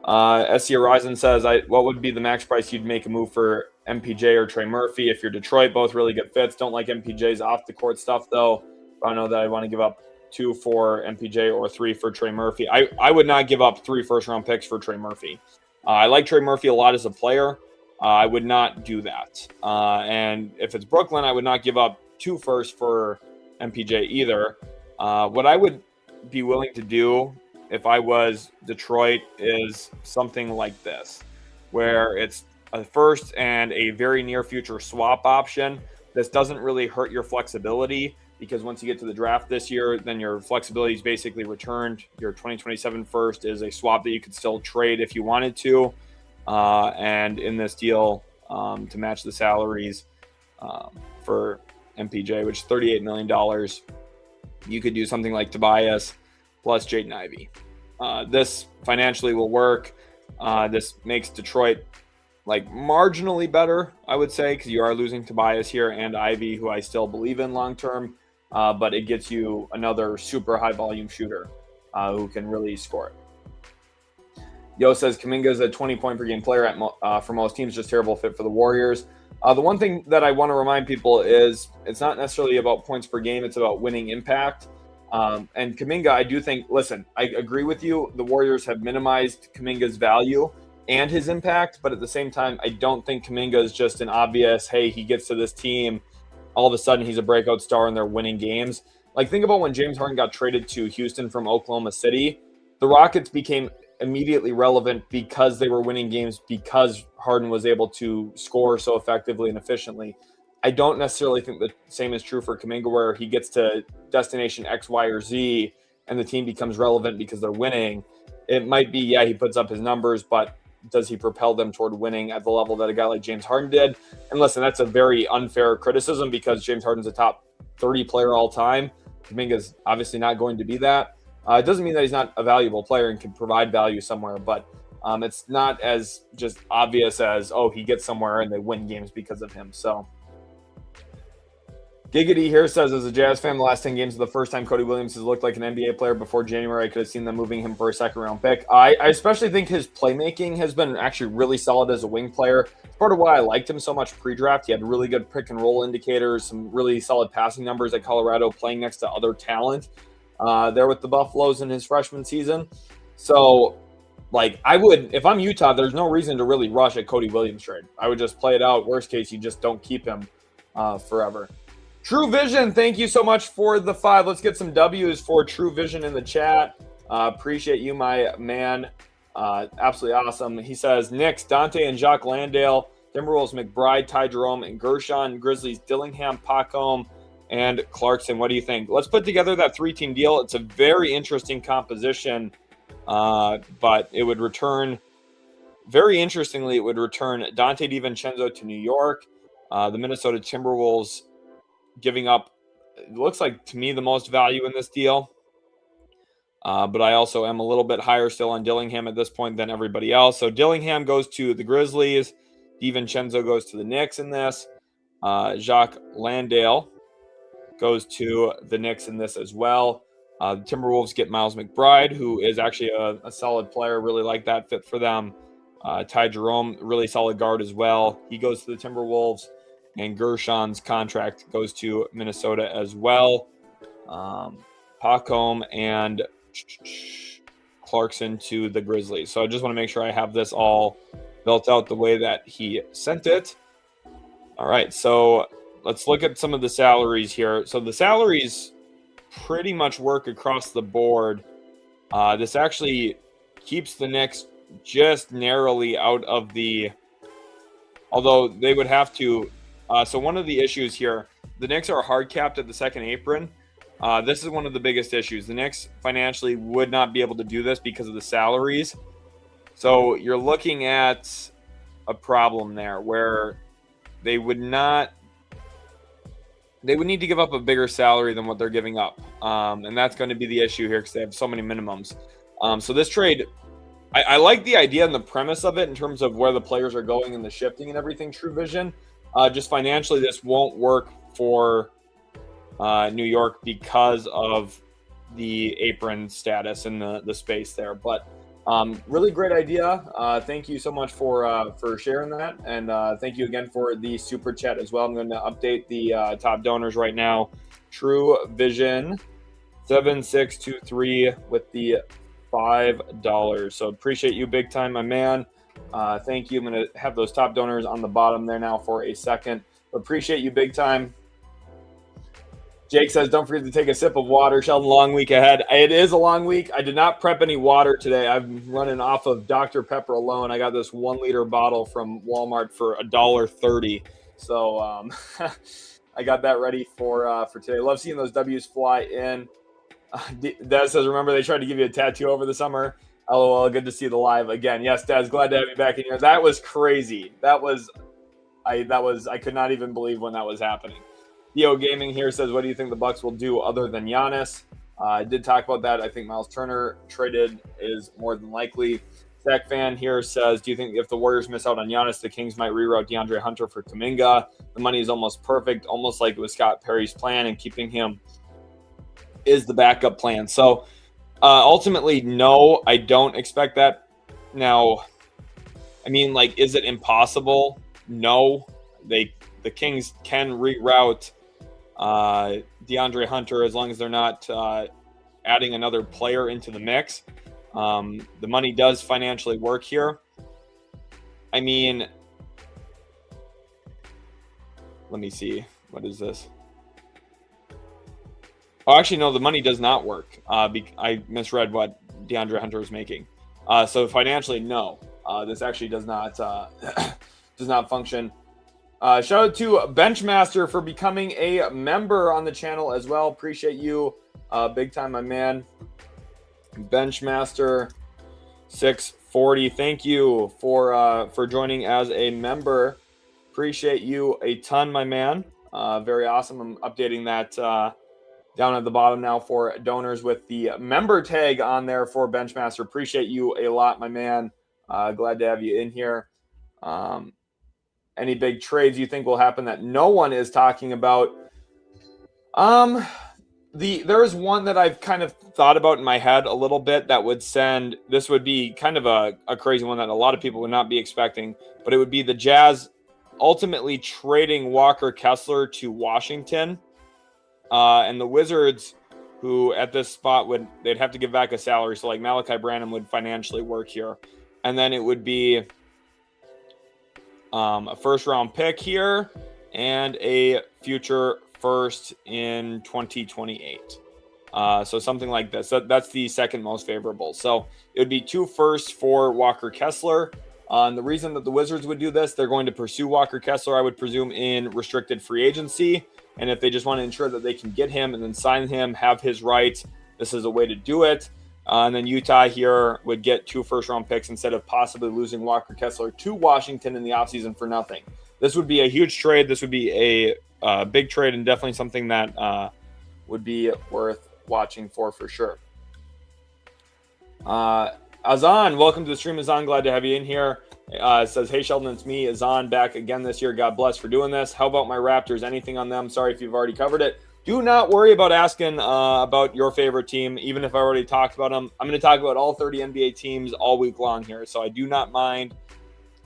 S1: SC Horizon says, what would be the max price you'd make a move for MPJ or Trey Murphy if you're Detroit? Both really good fits. Don't like MPJ's off-the-court stuff, though. I don't know that I want to give up 2 for MPJ or 3 for Trey Murphy. I would not give up 3 first-round picks for Trey Murphy. I like Trey Murphy a lot as a player. I would not do that. And if it's Brooklyn, I would not give up 2 firsts for MPJ either. What I would be willing to do if I was Detroit is something like this, where it's a first and a very near future swap option. This doesn't really hurt your flexibility because once you get to the draft this year, then your flexibility is basically returned. Your 2027 first is a swap that you could still trade if you wanted to. And in this deal, to match the salaries for MPJ, which is $38 million, you could do something like Tobias plus Jaden Ivey. This financially will work. This makes Detroit like marginally better, I would say, because you are losing Tobias here and Ivey, who I still believe in long term. But it gets you another super high volume shooter. who can really score it. Yo says Kuminga is a 20-point-per-game player for most teams, just terrible fit for the Warriors. The one thing that I want to remind people is it's not necessarily about points per game. It's about winning impact. And Kuminga, I do think, listen, I agree with you. The Warriors have minimized Kuminga's value and his impact. But at the same time, I don't think Kuminga is just an obvious, hey, he gets to this team, all of a sudden he's a breakout star and they're winning games. Like, think about when James Harden got traded to Houston from Oklahoma City. The Rockets became immediately relevant because they were winning games because Harden was able to score so effectively and efficiently. I don't necessarily think the same is true for Kuminga, where he gets to destination X, Y, or Z and the team becomes relevant because they're winning. It might be, yeah, he puts up his numbers, but does he propel them toward winning at the level that a guy like James Harden did? And listen, that's a very unfair criticism because James Harden's a top 30 player all time. Kuminga's obviously not going to be that. It doesn't mean that he's not a valuable player and can provide value somewhere, but it's not as just obvious as, oh, he gets somewhere and they win games because of him. So Giggity here says, as a Jazz fan, the last 10 games are the first time Cody Williams has looked like an NBA player. Before January, I could have seen them moving him for a second-round pick. I especially think his playmaking has been actually really solid as a wing player. It's part of why I liked him so much pre-draft. He had really good pick-and-roll indicators, some really solid passing numbers at Colorado, playing next to other talent there with the Buffaloes in his freshman season. So, like, I would, if I'm Utah, there's no reason to really rush a Cody Williams trade. I would just play it out. Worst case, you just don't keep him forever. True Vision, thank you so much for the 5. Let's get some W's for True Vision in the chat. Appreciate you, my man. Absolutely awesome. He says, Knicks, Dante and Jacques Landale, Timberwolves, McBride, Ty Jerome, and Gershon, Grizzlies, Dillingham, Pacom, and Clarkson. What do you think? Let's put together that 3-team deal. It's a very interesting composition, but it would return, very interestingly, it would return Dante DiVincenzo to New York, the Minnesota Timberwolves giving up, it looks like to me, the most value in this deal. But I also am a little bit higher still on Dillingham at this point than everybody else. So Dillingham goes to the Grizzlies. DiVincenzo goes to the Knicks in this. Jacques Landale goes to the Knicks in this as well. The Timberwolves get Miles McBride, who is actually a solid player. Really like that fit for them. Ty Jerome, really solid guard as well. He goes to the Timberwolves. And Gershon's contract goes to Minnesota as well. Pacom and Clarkson to the Grizzlies. So I just want to make sure I have this all built out the way that he sent it. All right, so let's look at some of the salaries here. So the salaries pretty much work across the board. This actually keeps the Knicks just narrowly out of the, although they would have to. So one of the issues here, the Knicks are hard capped at the second apron. This is one of the biggest issues. The Knicks financially would not be able to do this because of the salaries. So you're looking at a problem there where they would need to give up a bigger salary than what they're giving up. And that's going to be the issue here because they have so many minimums. So this trade, I like the idea and the premise of it in terms of where the players are going and the shifting and everything, True Vision. Just financially, this won't work for New York because of the apron status and the space there. But really great idea. Thank you so much for sharing that. And thank you again for the super chat as well. I'm going to update the top donors right now. True Vision 7623 with the $5. So appreciate you big time, my man. Thank you. I'm going to have those top donors on the bottom there now for a second. Appreciate you big time. Jake says, don't forget to take a sip of water. Sheldon, long week ahead. It is a long week. I did not prep any water today. I'm running off of Dr. Pepper alone. I got this 1 liter bottle from Walmart for $1.30. So I got that ready for today. Love seeing those W's fly in. Dez says, remember they tried to give you a tattoo over the summer? LOL, good to see the live again. Yes, Daz, glad to have you back in here. That was crazy. I could not even believe when that was happening. Theo Gaming here says, what do you think the Bucks will do other than Giannis? I did talk about that. I think Miles Turner traded is more than likely. Zach Fan here says, do you think if the Warriors miss out on Giannis, the Kings might reroute DeAndre Hunter for Kuminga? The money is almost perfect, almost like it was Scott Perry's plan, and keeping him is the backup plan. So Ultimately, no, I don't expect that. Now, I mean, like, is it impossible? No. The Kings can reroute DeAndre Hunter as long as they're not adding another player into the mix. The money does financially work here. I mean, let me see. What is this? Oh, actually, no, the money does not work. I misread what DeAndre Hunter was making. So financially, no. This actually does not does not function. Shout out to Benchmaster for becoming a member on the channel as well. Appreciate you big time, my man. Benchmaster 640. Thank you for joining as a member. Appreciate you a ton, my man. Very awesome. I'm updating that down at the bottom now for donors with the member tag on there for Benchmaster. Appreciate you a lot, my man. Glad to have you in here. Any big trades you think will happen that no one is talking about? There is one that I've kind of thought about in my head a little bit that would send, this would be kind of a crazy one that a lot of people would not be expecting, but it would be the Jazz ultimately trading Walker Kessler to Washington. And the Wizards, who at this spot they'd have to give back a salary. So like Malachi Branham would financially work here. And then it would be a first round pick here and a future first in 2028. So something like this. That's the second most favorable. So it would be 2 firsts for Walker Kessler. And the reason that the Wizards would do this, they're going to pursue Walker Kessler, I would presume, in restricted free agency. And if they just want to ensure that they can get him and then sign him, have his rights, this is a way to do it. And then Utah here would get 2 first-round picks instead of possibly losing Walker Kessler to Washington in the offseason for nothing. This would be a huge trade. This would be a big trade and definitely something that would be worth watching for sure. Azan, welcome to the stream, Azan. Glad to have you in here. It says, hey, Sheldon, it's me, Azan, back again this year. God bless for doing this. How about my Raptors? Anything on them? Sorry if you've already covered it. Do not worry about asking about your favorite team, even if I already talked about them. I'm going to talk about all 30 NBA teams all week long here, so I do not mind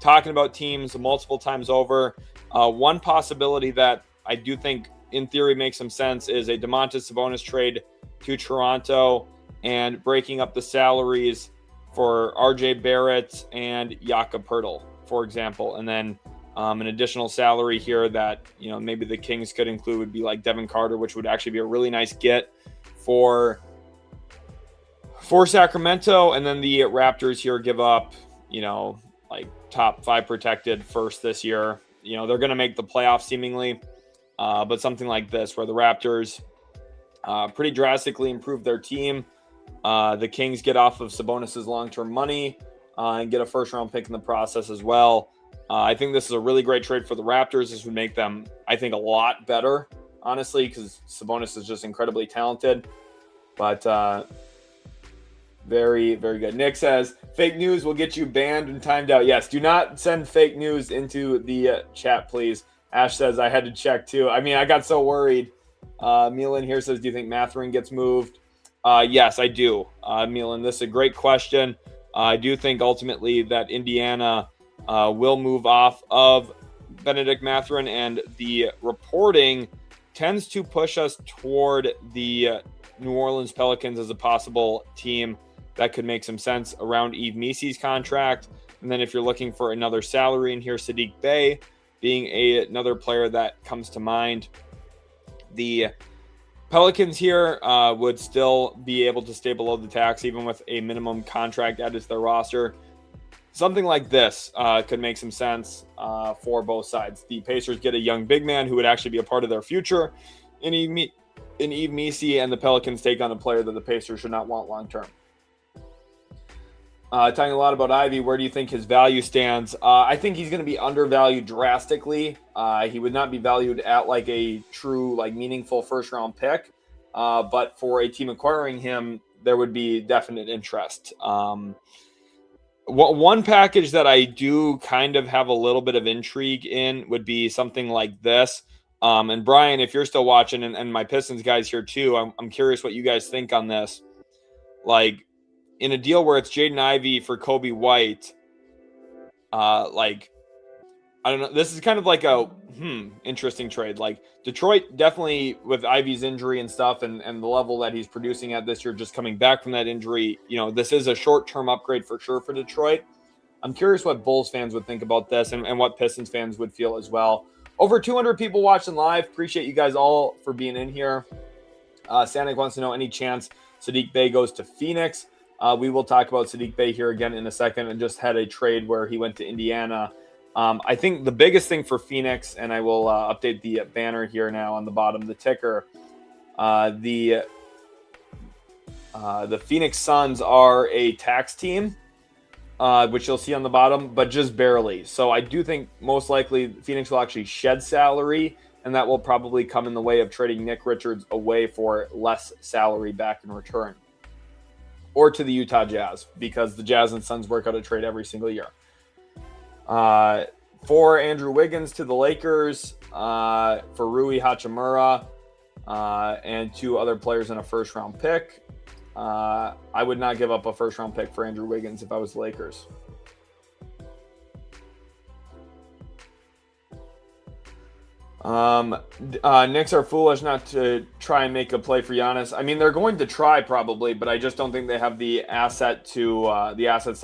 S1: talking about teams multiple times over. One possibility that I do think, in theory, makes some sense is a Domantas Sabonis trade to Toronto and breaking up the salaries for RJ Barrett and Jakob Poeltl, for example. And then an additional salary here that, maybe the Kings could include would be like Devin Carter, which would actually be a really nice get for Sacramento. And then the Raptors here give up, like top 5 protected first this year. They're going to make the playoffs seemingly. But something like this where the Raptors pretty drastically improve their team. The Kings get off of Sabonis' long-term money and get a first-round pick in the process as well. I think this is a really great trade for the Raptors. This would make them, I think, a lot better, honestly, because Sabonis is just incredibly talented. But very, very good. Nick says, fake news will get you banned and timed out. Yes, do not send fake news into the chat, please. Ash says, I had to check, too. I mean, I got so worried. Milan here says, do you think Mathurin gets moved? Yes, I do. Milan, this is a great question. I do think ultimately that Indiana will move off of Benedict Mathurin, and the reporting tends to push us toward the New Orleans Pelicans as a possible team that could make some sense around Yves Missy's contract. And then if you're looking for another salary in here, Sadiq Bey being another player that comes to mind. The Pelicans here would still be able to stay below the tax, even with a minimum contract added to their roster. Something like this could make some sense for both sides. The Pacers get a young big man who would actually be a part of their future in Yves Missy, and the Pelicans take on a player that the Pacers should not want long-term. Talking a lot about Ivy, where do you think his value stands? I think he's going to be undervalued drastically. He would not be valued at like a true, like meaningful first-round pick. But for a team acquiring him, there would be definite interest. One package that I do kind of have a little bit of intrigue in would be something like this. And Brian, if you're still watching, and my Pistons guys here too, I'm curious what you guys think on this. like in a deal where it's Jaden Ivey for Kobe White, like, I don't know. This is kind of like a interesting trade. Like Detroit definitely with Ivey's injury and stuff and the level that he's producing at this year, just coming back from that injury, this is a short-term upgrade for sure for Detroit. I'm curious what Bulls fans would think about this and what Pistons fans would feel as well. Over 200 people watching live. Appreciate you guys all for being in here. Sanic wants to know any chance Saddiq Bey goes to Phoenix. We will talk about Saddiq Bey here again in a second, and just had a trade where he went to Indiana. I think the biggest thing for Phoenix, and I will update the banner here now on the bottom of the ticker, the Phoenix Suns are a tax team, which you'll see on the bottom, but just barely. So I do think most likely Phoenix will actually shed salary, and that will probably come in the way of trading Nick Richards away for less salary back in return, or to the Utah Jazz, because the Jazz and Suns work out a trade every single year. For Andrew Wiggins to the Lakers, for Rui Hachimura, and 2 other players in a first-round pick. I would not give up a first-round pick for Andrew Wiggins if I was the Lakers. Knicks are foolish not to try and make a play for Giannis. I mean, they're going to try probably, but I just don't think they have the assets to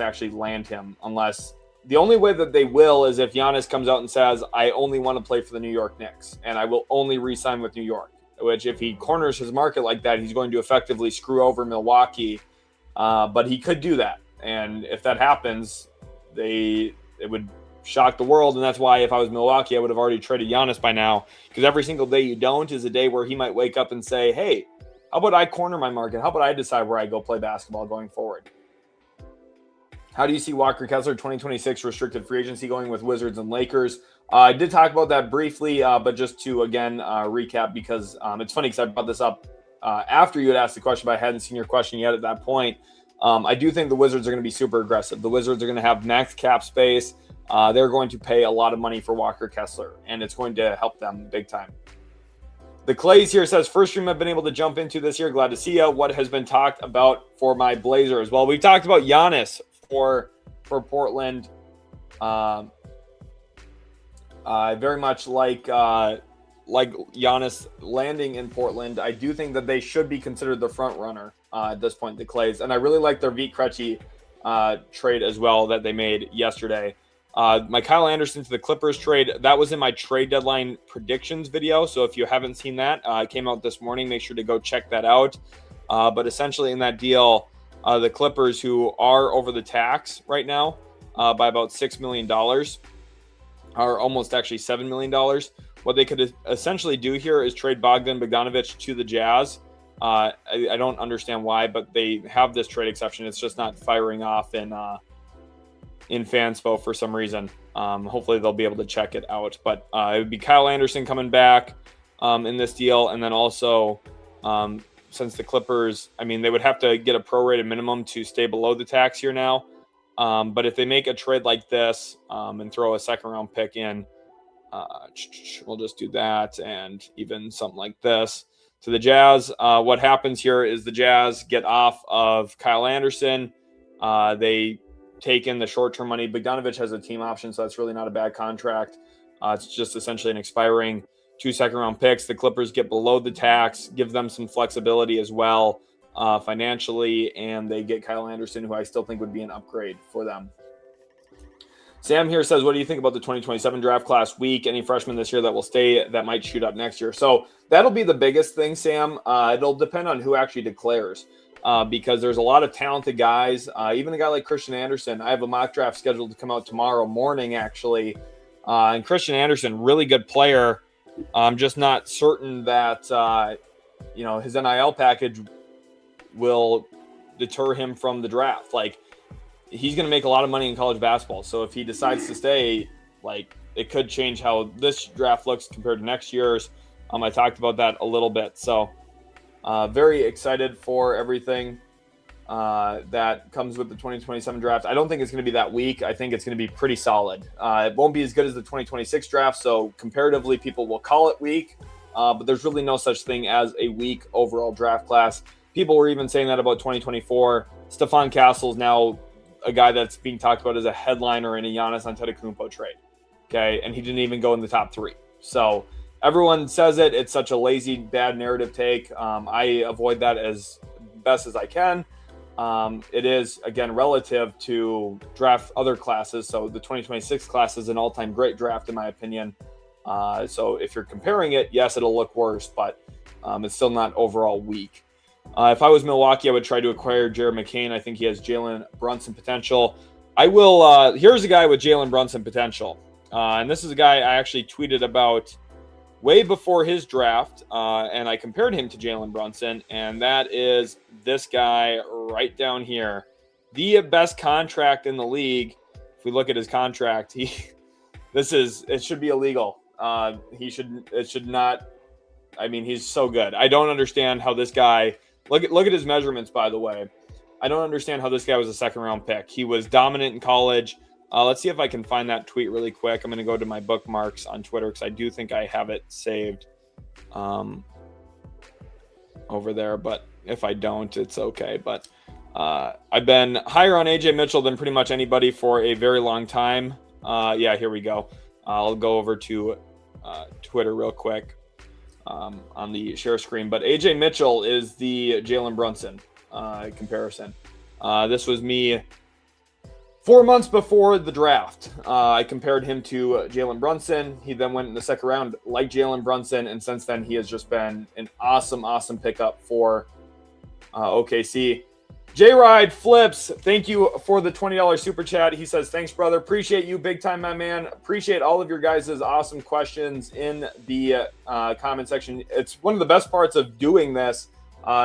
S1: actually land him, unless the only way that they will is if Giannis comes out and says, I only want to play for the New York Knicks and I will only re-sign with New York, which if he corners his market like that, he's going to effectively screw over Milwaukee. But he could do that. And if that happens, it would shock the world. And that's why if I was Milwaukee, I would have already traded Giannis by now, because every single day you don't is a day where he might wake up and say, hey, how about I corner my market? How about I decide where I go play basketball going forward? How do you see Walker Kessler 2026 restricted free agency going with Wizards and Lakers? I did talk about that briefly, but just to, again, recap, because it's funny because I brought this up after you had asked the question, but I hadn't seen your question yet at that point. I do think the Wizards are going to be super aggressive. The Wizards are going to have max cap space. They're going to pay a lot of money for Walker Kessler, and it's going to help them big time. The Clays here says, first stream I've been able to jump into this year. Glad to see you. What has been talked about for my Blazers? Well, we talked about Giannis for Portland. Very much like Giannis landing in Portland. I do think that they should be considered the front runner at this point, the Clays. And I really like their Vit Krejci trade as well that they made yesterday. My Kyle Anderson to the Clippers trade, that was in my trade deadline predictions video. So if you haven't seen that, it came out this morning. Make sure to go check that out. But essentially in that deal, the Clippers, who are over the tax right now by about $6 million, are almost actually $7 million. What they could essentially do here is trade Bogdanovic to the Jazz. I don't understand why, but they have this trade exception. It's just not firing off in Fanspo for some reason. Hopefully they'll be able to check it out. But it would be Kyle Anderson coming back in this deal, and then also since the Clippers, I mean, they would have to get a prorated minimum to stay below the tax here now. But if they make a trade like this and throw a second-round pick in, we'll just do that, and even something like this to the Jazz. What happens here is the Jazz get off of Kyle Anderson. They take in the short-term money. Bogdanovic has a team option, so that's really not a bad contract. It's just essentially an expiring 2 second-round picks. The Clippers get below the tax, give them some flexibility as well financially, and they get Kyle Anderson, who I still think would be an upgrade for them. Sam here says, what do you think about the 2027 draft class week? Any freshmen this year that will stay that might shoot up next year? So that'll be the biggest thing, Sam. It'll depend on who actually declares because there's a lot of talented guys. Even a guy like Christian Anderson. I have a mock draft scheduled to come out tomorrow morning, actually. And Christian Anderson, really good player. I'm just not certain that, his NIL package will deter him from the draft. Like, he's going to make a lot of money in college basketball. So if he decides to stay, it could change how this draft looks compared to next year's. I talked about that a little bit. So very excited for everything that comes with the 2027 draft. I don't think it's going to be that weak. I think it's going to be pretty solid. It won't be as good as the 2026 draft. So comparatively, people will call it weak. But there's really no such thing as a weak overall draft class. people were even saying that about 2024. Stephon Castle's now a guy that's being talked about as a headliner in a Giannis Antetokounmpo trade. Okay, and he didn't even go in the top 3. So everyone says it. It's such a lazy, bad narrative take. I avoid that as best as I can. It is, again, relative to draft other classes. So the 2026 class is an all-time great draft, in my opinion. So if you're comparing it, yes, it'll look worse, but it's still not overall weak. If I was Milwaukee, I would try to acquire Jared McCain. I think he has Jalen Brunson potential. I will. Here's a guy with Jalen Brunson potential. And this is a guy I actually tweeted about way before his draft, and I compared him to Jalen Brunson, and that is this guy right down here. The best contract in the league. If we look at his contract, it should be illegal. It should not. I mean, he's so good. I don't understand how this guy, look at his measurements, by the way. I don't understand how this guy was a second-round pick. He was dominant in college. Let's see if I can find that tweet really quick. I'm going to go to my bookmarks on Twitter because I do think I have it saved over there. But if I don't, it's okay. But I've been higher on AJ Mitchell than pretty much anybody for a very long time. Yeah, here we go. I'll go over to Twitter real quick on the share screen. But AJ Mitchell is the Jalen Brunson comparison. This was me 4 months before the draft. I compared him to Jalen Brunson. He then went in the second round like Jalen Brunson, and since then he has just been an awesome pickup for OKC. J-Ride Flips, thank you for the $20 super chat. He says, thanks, brother. Appreciate you big time, my man. Appreciate all of your guys' awesome questions in the comment section. It's one of the best parts of doing this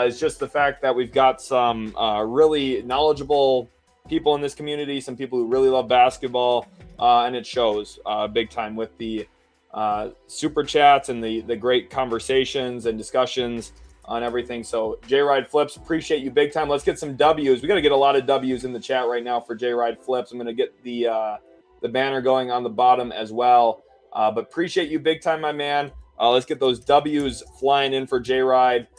S1: is just the fact that we've got some really knowledgeable people in this community, some people who really love basketball, and it shows big time with the super chats and the great conversations and discussions on everything. So J-Ride Flips, appreciate you big time. Let's get some W's. We got to get a lot of W's in the chat right now for J-Ride Flips. I'm going to get the banner going on the bottom as well. But appreciate you big time, my man. Let's get those W's flying in for J-Ride.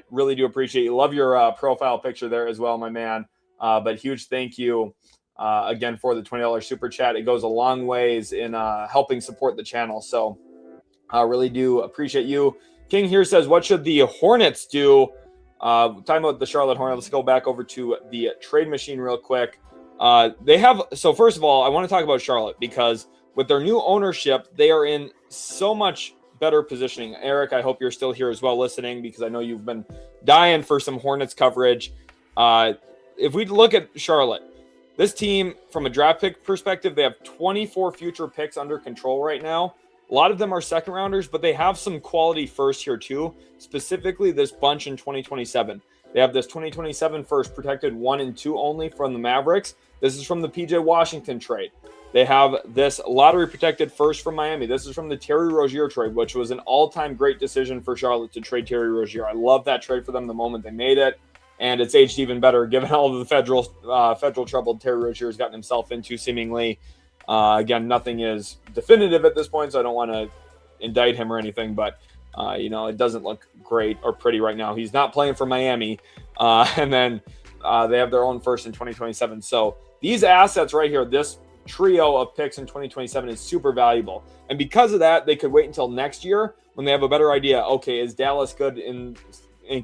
S1: Really do appreciate you. Love your profile picture there as well, my man. But huge thank you again for the $20 super chat. It goes a long ways in helping support the channel. So I really do appreciate you. King here says, what should the Hornets do? Talking about the Charlotte Hornets, let's go back over to the trade machine real quick. So first of all, I want to talk about Charlotte because with their new ownership, they are in so much better positioning. Eric, I hope you're still here as well listening because I know you've been dying for some Hornets coverage. If we look at Charlotte, this team, from a draft pick perspective, they have 24 future picks under control right now. A lot of them are second rounders, but they have some quality first here too, specifically this bunch in 2027. They have this 2027 first protected 1 and 2 only from the Mavericks. This is from the PJ Washington trade. They have this lottery protected first from Miami. This is from the Terry Rozier trade, which was an all-time great decision for Charlotte to trade Terry Rozier. I love that trade for them the moment they made it. And it's aged even better given all of the federal trouble Terry Rozier has gotten himself into seemingly. Again, nothing is definitive at this point, so I don't want to indict him or anything, but, it doesn't look great or pretty right now. He's not playing for Miami, and then they have their own first in 2027. So these assets right here, this trio of picks in 2027 is super valuable. And because of that, they could wait until next year when they have a better idea. Okay, is Dallas good in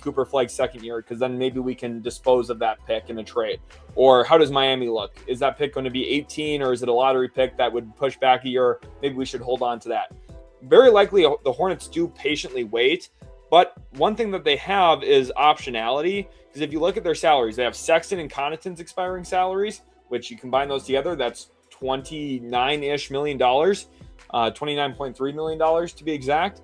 S1: Cooper Flagg's second year? Because then maybe we can dispose of that pick in a trade. Or how does Miami look? Is that pick going to be 18 or is it a lottery pick that would push back a year? Maybe we should hold on to that. Very likely the Hornets do patiently wait. But one thing that they have is optionality. Because if you look at their salaries, they have Sexton and Connaughton's expiring salaries, which you combine those together, that's $29-ish million, $29.3 million to be exact.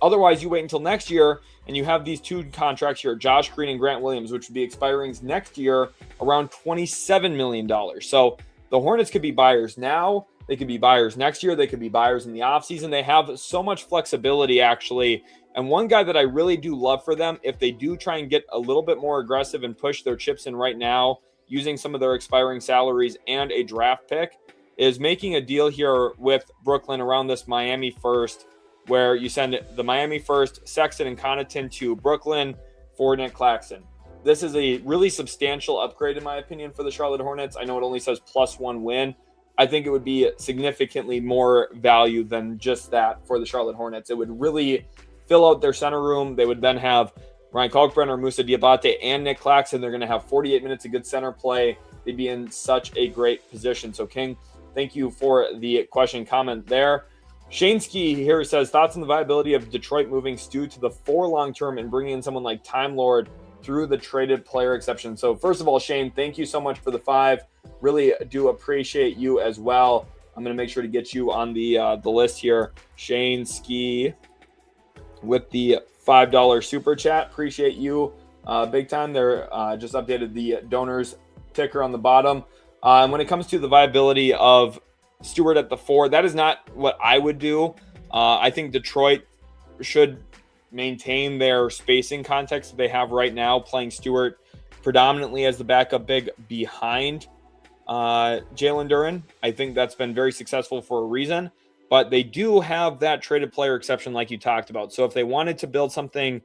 S1: Otherwise, you wait until next year and you have these two contracts here, Josh Green and Grant Williams, which would be expiring next year around $27 million. So the Hornets could be buyers now. They could be buyers next year. They could be buyers in the offseason. They have so much flexibility, actually. And one guy that I really do love for them, if they do try and get a little bit more aggressive and push their chips in right now, using some of their expiring salaries and a draft pick, is making a deal here with Brooklyn around this Miami first, where you send the Miami first, Sexton and Connaughton to Brooklyn for Nick Claxton. This is a really substantial upgrade, in my opinion, for the Charlotte Hornets. I know it only says +1 win. I think it would be significantly more value than just that for the Charlotte Hornets. It would really fill out their center room. They would then have Ryan Kalkbrenner, Moussa Diabate, and Nick Claxton. They're going to have 48 minutes of good center play. They'd be in such a great position. So, King, thank you for the question comment there. Shaneski here says, thoughts on the viability of Detroit moving Stu to the 4 long-term and bringing in someone like Time Lord through the traded player exception. So first of all, Shane, thank you so much for the 5. Really do appreciate you as well. I'm going to make sure to get you on the list here. Shane Ski with the $5 super chat. Appreciate you big time there. Just updated the donors ticker on the bottom. And when it comes to the viability of Stewart at the 4, that is not what I would do. I think Detroit should maintain their spacing context that they have right now, playing Stewart predominantly as the backup big behind Jalen Duren. I think that's been very successful for a reason, but they do have that traded player exception like you talked about. So if they wanted to build something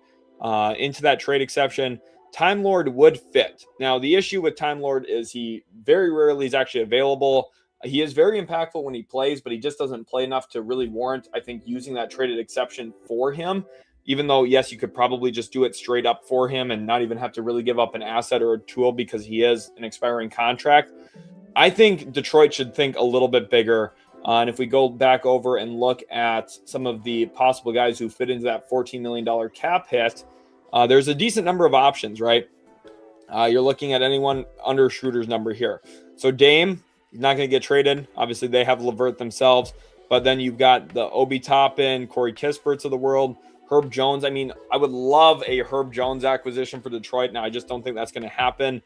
S1: into that trade exception, Time Lord would fit. Now, the issue with Time Lord is he very rarely is actually available. He is very impactful when he plays, but he just doesn't play enough to really warrant, I think, using that traded exception for him. Even though, yes, you could probably just do it straight up for him and not even have to really give up an asset or a tool because he is an expiring contract. I think Detroit should think a little bit bigger. And if we go back over and look at some of the possible guys who fit into that $14 million cap hit, there's a decent number of options, right? You're looking at anyone under Schroeder's number here. So Dame, he's not going to get traded. Obviously, they have LeVert themselves. But then you've got the Obi Toppin, Corey Kisperts of the world, Herb Jones. I mean, I would love a Herb Jones acquisition for Detroit. Now, I just don't think that's going to happen.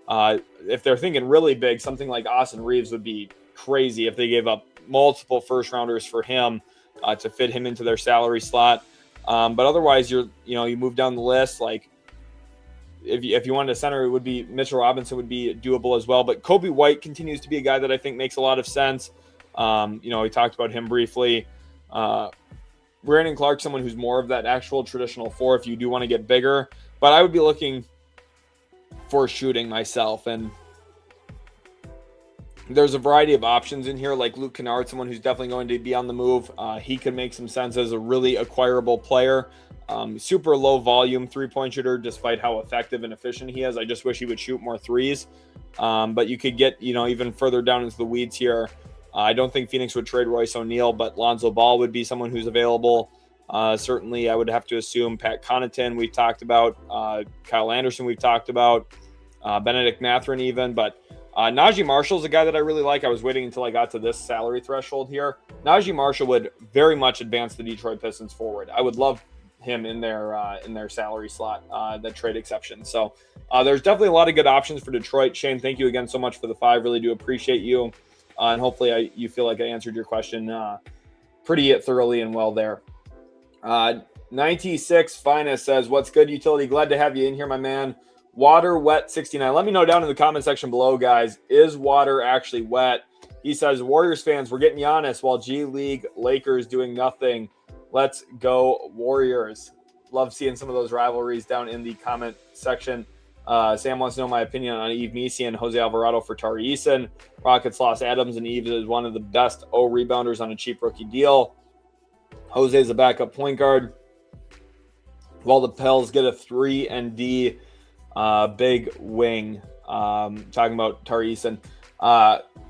S1: If they're thinking really big, something like Austin Reeves would be crazy if they gave up multiple first-rounders for him to fit him into their salary slot. But otherwise, you move down the list. Like, if you wanted a center, it would be Mitchell Robinson would be doable as well. But Kobe White continues to be a guy that I think makes a lot of sense. We talked about him briefly. Brandon Clark, someone who's more of that actual traditional 4 if you do want to get bigger. But I would be looking for shooting myself. And there's a variety of options in here, like Luke Kennard, someone who's definitely going to be on the move. He could make some sense as a really acquirable player. Super low volume 3-point shooter, despite how effective and efficient he is. I just wish he would shoot more threes. But you could get, even further down into the weeds here. I don't think Phoenix would trade Royce O'Neal, but Lonzo Ball would be someone who's available. Certainly, I would have to assume Pat Connaughton we've talked about. Kyle Anderson we've talked about. Benedict Mathurin even. But Najee Marshall's a guy that I really like. I was waiting until I got to this salary threshold here. Najee Marshall would very much advance the Detroit Pistons forward. I would love him in their salary slot, the trade exception. So there's definitely a lot of good options for Detroit. Shane, thank you again so much for the 5. Really do appreciate you. And hopefully you feel like I answered your question pretty thoroughly and well there. 96 Finest says, what's good, Utility? Glad to have you in here, my man. Water wet 69. Let me know down in the comment section below, guys. Is water actually wet? He says, Warriors fans, we're getting Giannis while G League Lakers doing nothing. Let's go Warriors. Love seeing some of those rivalries down in the comment section. Sam wants to know my opinion on Yves Messi and Jose Alvarado for Tari Eason. Rockets lost Adams, and Yves is one of the best rebounders on a cheap rookie deal. Jose is a backup point guard. While the Pels get a 3-and-D big wing. Talking about Tari Eason.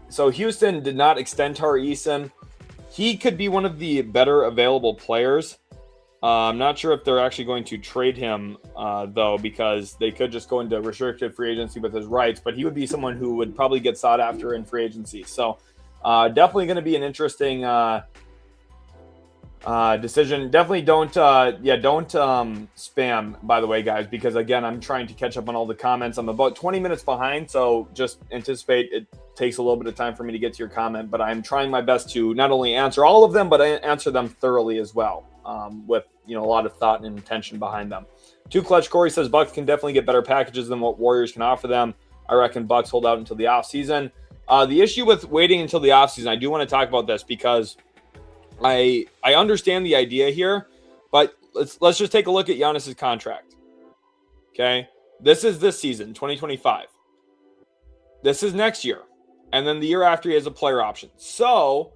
S1: So Houston did not extend Tari Eason. He could be one of the better available players. I'm not sure if they're actually going to trade him, though, because they could just go into restricted free agency with his rights. But he would be someone who would probably get sought after in free agency. So definitely going to be an interesting decision. Definitely don't spam, by the way, guys, because, again, I'm trying to catch up on all the comments. I'm about 20 minutes behind, so just anticipate it takes a little bit of time for me to get to your comment. But I'm trying my best to not only answer all of them, but answer them thoroughly as well. With a lot of thought and intention behind them. Too Clutch Corey says Bucks can definitely get better packages than what Warriors can offer them. I reckon Bucks hold out until the offseason. The issue with waiting until the offseason, I do want to talk about this because I understand the idea here, but let's just take a look at Giannis's contract. Okay. This is this season, 2025. This is next year. And then the year after, he has a player option. So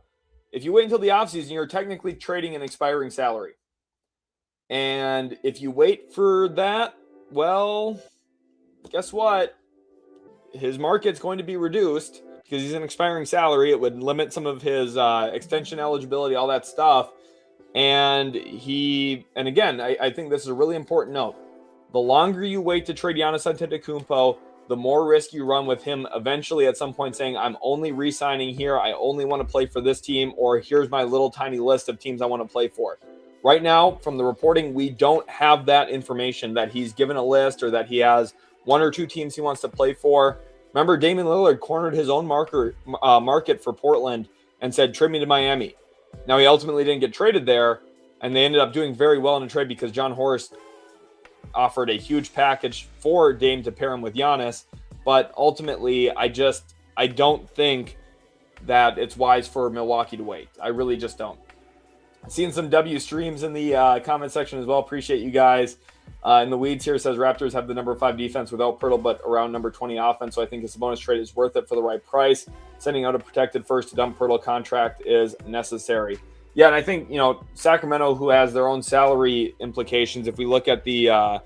S1: if you wait until the offseason, you're technically trading an expiring salary. And if you wait for that, well, guess what? His market's going to be reduced because he's an expiring salary. It would limit some of his extension eligibility, all that stuff. And again, I think this is a really important note. The longer you wait to trade Giannis Antetokounmpo, the more risk you run with him eventually at some point saying, I'm only re-signing here. I only want to play for this team, or here's my little tiny list of teams I want to play for. Right now, from the reporting, we don't have that information that he's given a list or that he has one or two teams he wants to play for. Remember, Damian Lillard cornered his own market for Portland and said, trade me to Miami. Now, he ultimately didn't get traded there, and they ended up doing very well in a trade because John Horst offered a huge package for Dame to pair him with Giannis. But ultimately, I don't think that it's wise for Milwaukee to wait. I really just don't. Seeing some W streams in the comment section as well. Appreciate you guys. In the weeds here says Raptors have the number 5 defense without Pirtle, but around number 20 offense. So I think a Sabonis trade is worth it for the right price. Sending out a protected first to dump Pirtle contract is necessary. Yeah, and I think, Sacramento, who has their own salary implications, if we look at the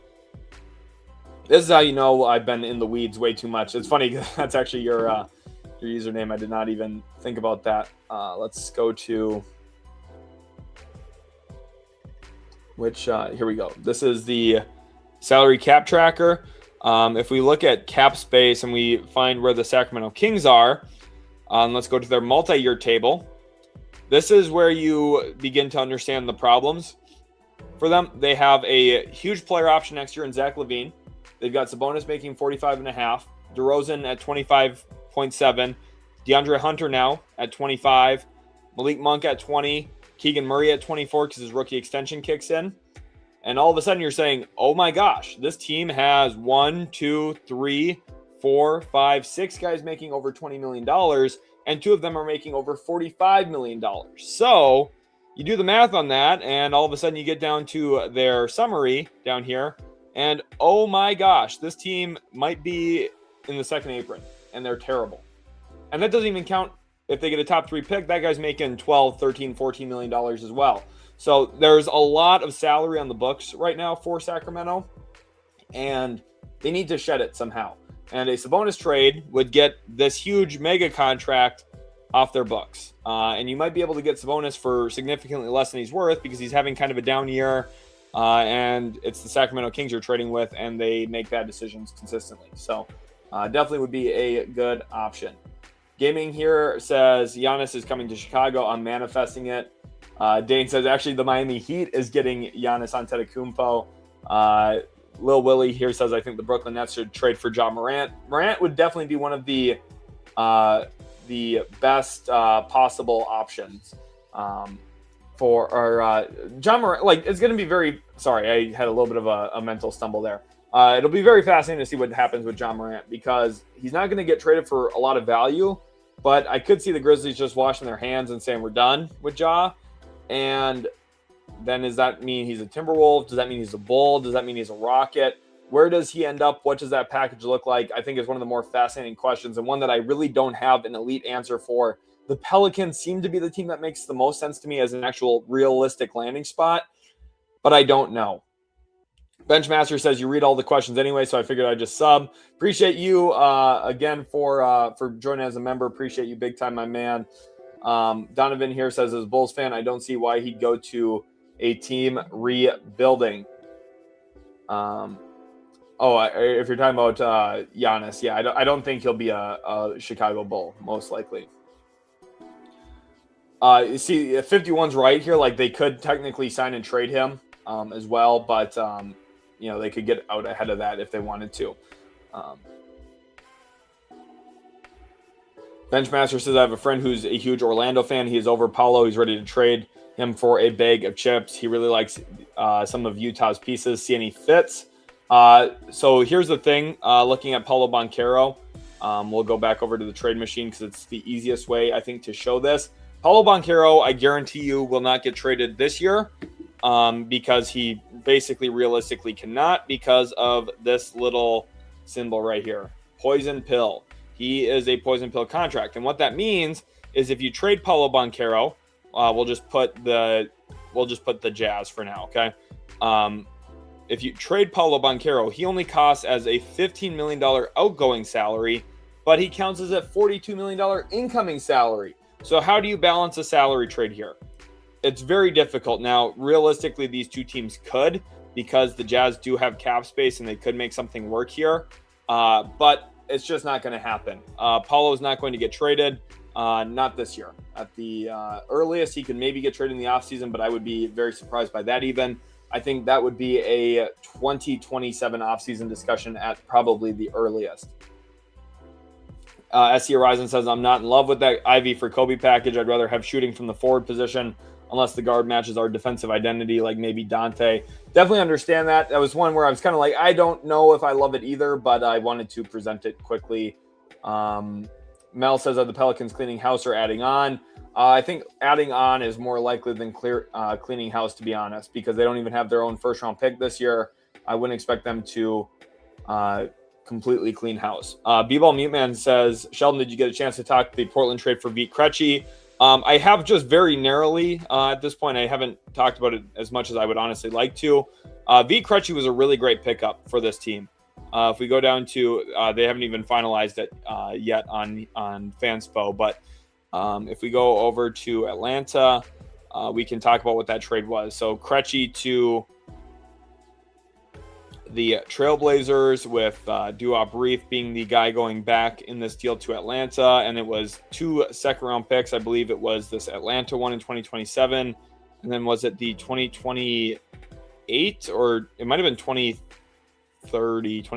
S1: this is how you know I've been in the weeds way too much. It's funny, that's actually your username. I did not even think about that. Let's go to here we go. This is the salary cap tracker. If we look at cap space and we find where the Sacramento Kings are, let's go to their multi-year table. This is where you begin to understand the problems for them. They have a huge player option next year in Zach LaVine. They've got Sabonis making $45.5, DeRozan at 25.7, DeAndre Hunter now at 25, Malik Monk at 20, Keegan Murray at 24 because his rookie extension kicks in. And all of a sudden you're saying, oh my gosh, this team has 1, 2, 3, 4, 5, 6 guys making over $20 million, and 2 of them are making over $45 million. So you do the math on that, and all of a sudden you get down to their summary down here, and oh my gosh, this team might be in the second apron, and they're terrible. And that doesn't even count if they get a top 3 pick. That guy's making $12, $13, $14 million as well. So there's a lot of salary on the books right now for Sacramento, and they need to shed it somehow. And a Sabonis trade would get this huge mega contract off their books. And you might be able to get Sabonis for significantly less than he's worth because he's having kind of a down year. And it's the Sacramento Kings you're trading with, and they make bad decisions consistently. So definitely would be a good option. Gaming here says Giannis is coming to Chicago. I'm manifesting it. Dane says actually the Miami Heat is getting Giannis Antetokounmpo. Lil Willie here says I think the Brooklyn Nets should trade for Ja Morant. Morant would definitely be one of the best possible options for Ja Morant. Like, it's going to be very. Sorry, I had a little bit of a mental stumble there. It'll be very fascinating to see what happens with Ja Morant because he's not going to get traded for a lot of value. But I could see the Grizzlies just washing their hands and saying we're done with Ja. And then does that mean he's a Timberwolf? Does that mean he's a Bull? Does that mean he's a Rocket? Where does he end up? What does that package look like? I think is one of the more fascinating questions and one that I really don't have an elite answer for. The Pelicans seem to be the team that makes the most sense to me as an actual realistic landing spot, but I don't know. Benchmaster says you read all the questions anyway, so I figured I'd just sub. Appreciate you again for joining as a member. Appreciate you big time, my man. Donovan here says, as a Bulls fan, I don't see why he'd go to a team rebuilding. If you're talking about Giannis, yeah, I don't think he'll be a Chicago Bull, most likely. You see, 51's right here. Like, they could technically sign and trade him as well, but they could get out ahead of that if they wanted to. Benchmaster says, I have a friend who's a huge Orlando fan. He is over Paolo. He's ready to trade him for a bag of chips. He really likes some of Utah's pieces. See any fits? So here's the thing. Looking at Paolo Banchero, we'll go back over to the trade machine because it's the easiest way, I think, to show this. Paolo Banchero, I guarantee you, will not get traded this year. because he basically realistically cannot because of this little symbol right here. Poison pill. He is a poison pill contract. And what that means is if you trade Paolo Banchero, we'll just put the Jazz for now, okay? If you trade Paolo Banchero, he only costs as a $15 million outgoing salary, but he counts as a $42 million incoming salary. So how do you balance a salary trade here? It's very difficult. Now, realistically, these two teams could, because the Jazz do have cap space and they could make something work here. But it's just not going to happen. Paulo is not going to get traded, not this year. At the earliest, he could maybe get traded in the offseason, but I would be very surprised by that even. I think that would be a 2027 offseason discussion at probably the earliest. SC Horizon says, I'm not in love with that Ivy for Kobe package. I'd rather have shooting from the forward position unless the guard matches our defensive identity, like maybe Dante. Definitely understand that. That was one where I was kind of like, I don't know if I love it either, but I wanted to present it quickly. Mel says, are the Pelicans cleaning house or adding on? I think adding on is more likely than cleaning house, to be honest, because they don't even have their own first-round pick this year. I wouldn't expect them to completely clean house. B-Ball Mute Man says, Sheldon, did you get a chance to talk the Portland trade for Vit Krejci? I have just very narrowly at this point. I haven't talked about it as much as I would honestly like to. Vit Krejci was a really great pickup for this team. If we go down to, they haven't even finalized it yet on Fanspo, but if we go over to Atlanta, we can talk about what that trade was. So Krejci to the Trailblazers with Duop Reath being the guy going back in this deal to Atlanta. And it was 2 second-round picks. I believe it was this Atlanta one in 2027. And then was it the 2028 or it might have been 2030?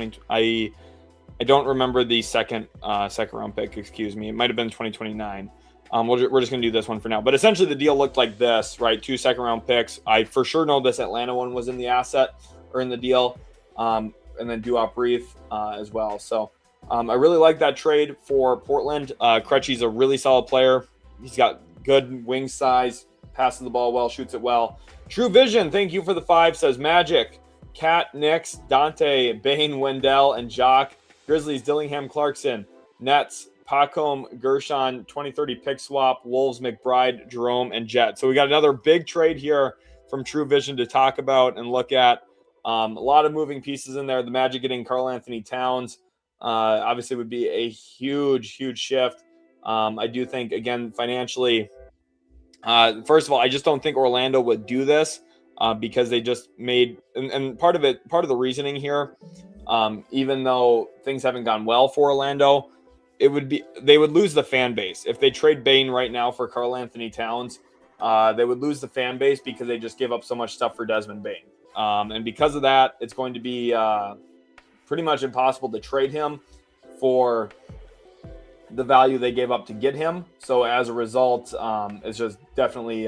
S1: I don't remember the second-round pick, excuse me. It might have been 2029. We're just going to do this one for now. But essentially the deal looked like this, right? 2 second-round picks. I for sure know this Atlanta one was in the asset or in the deal. And then Duop Reath as well. So I really like that trade for Portland. Krejci's a really solid player. He's got good wing size, passes the ball well, shoots it well. True Vision, thank you for the 5, says Magic, Cat, Knicks, Dante, Bane, Wendell, and Jock. Grizzlies, Dillingham, Clarkson. Nets, Pacom, Gershon, 2030 pick swap. Wolves, McBride, Jerome, and Jet. So we got another big trade here from True Vision to talk about and look at. A lot of moving pieces in there. The Magic getting Karl Anthony Towns obviously would be a huge, huge shift. I do think, again, financially, first of all, I just don't think Orlando would do this because they just made, and part of the reasoning here, even though things haven't gone well for Orlando, they would lose the fan base. If they trade Bane right now for Karl Anthony Towns, they would lose the fan base because they just give up so much stuff for Desmond Bane. And because of that, it's going to be pretty much impossible to trade him for the value they gave up to get him. So as a result, it's just definitely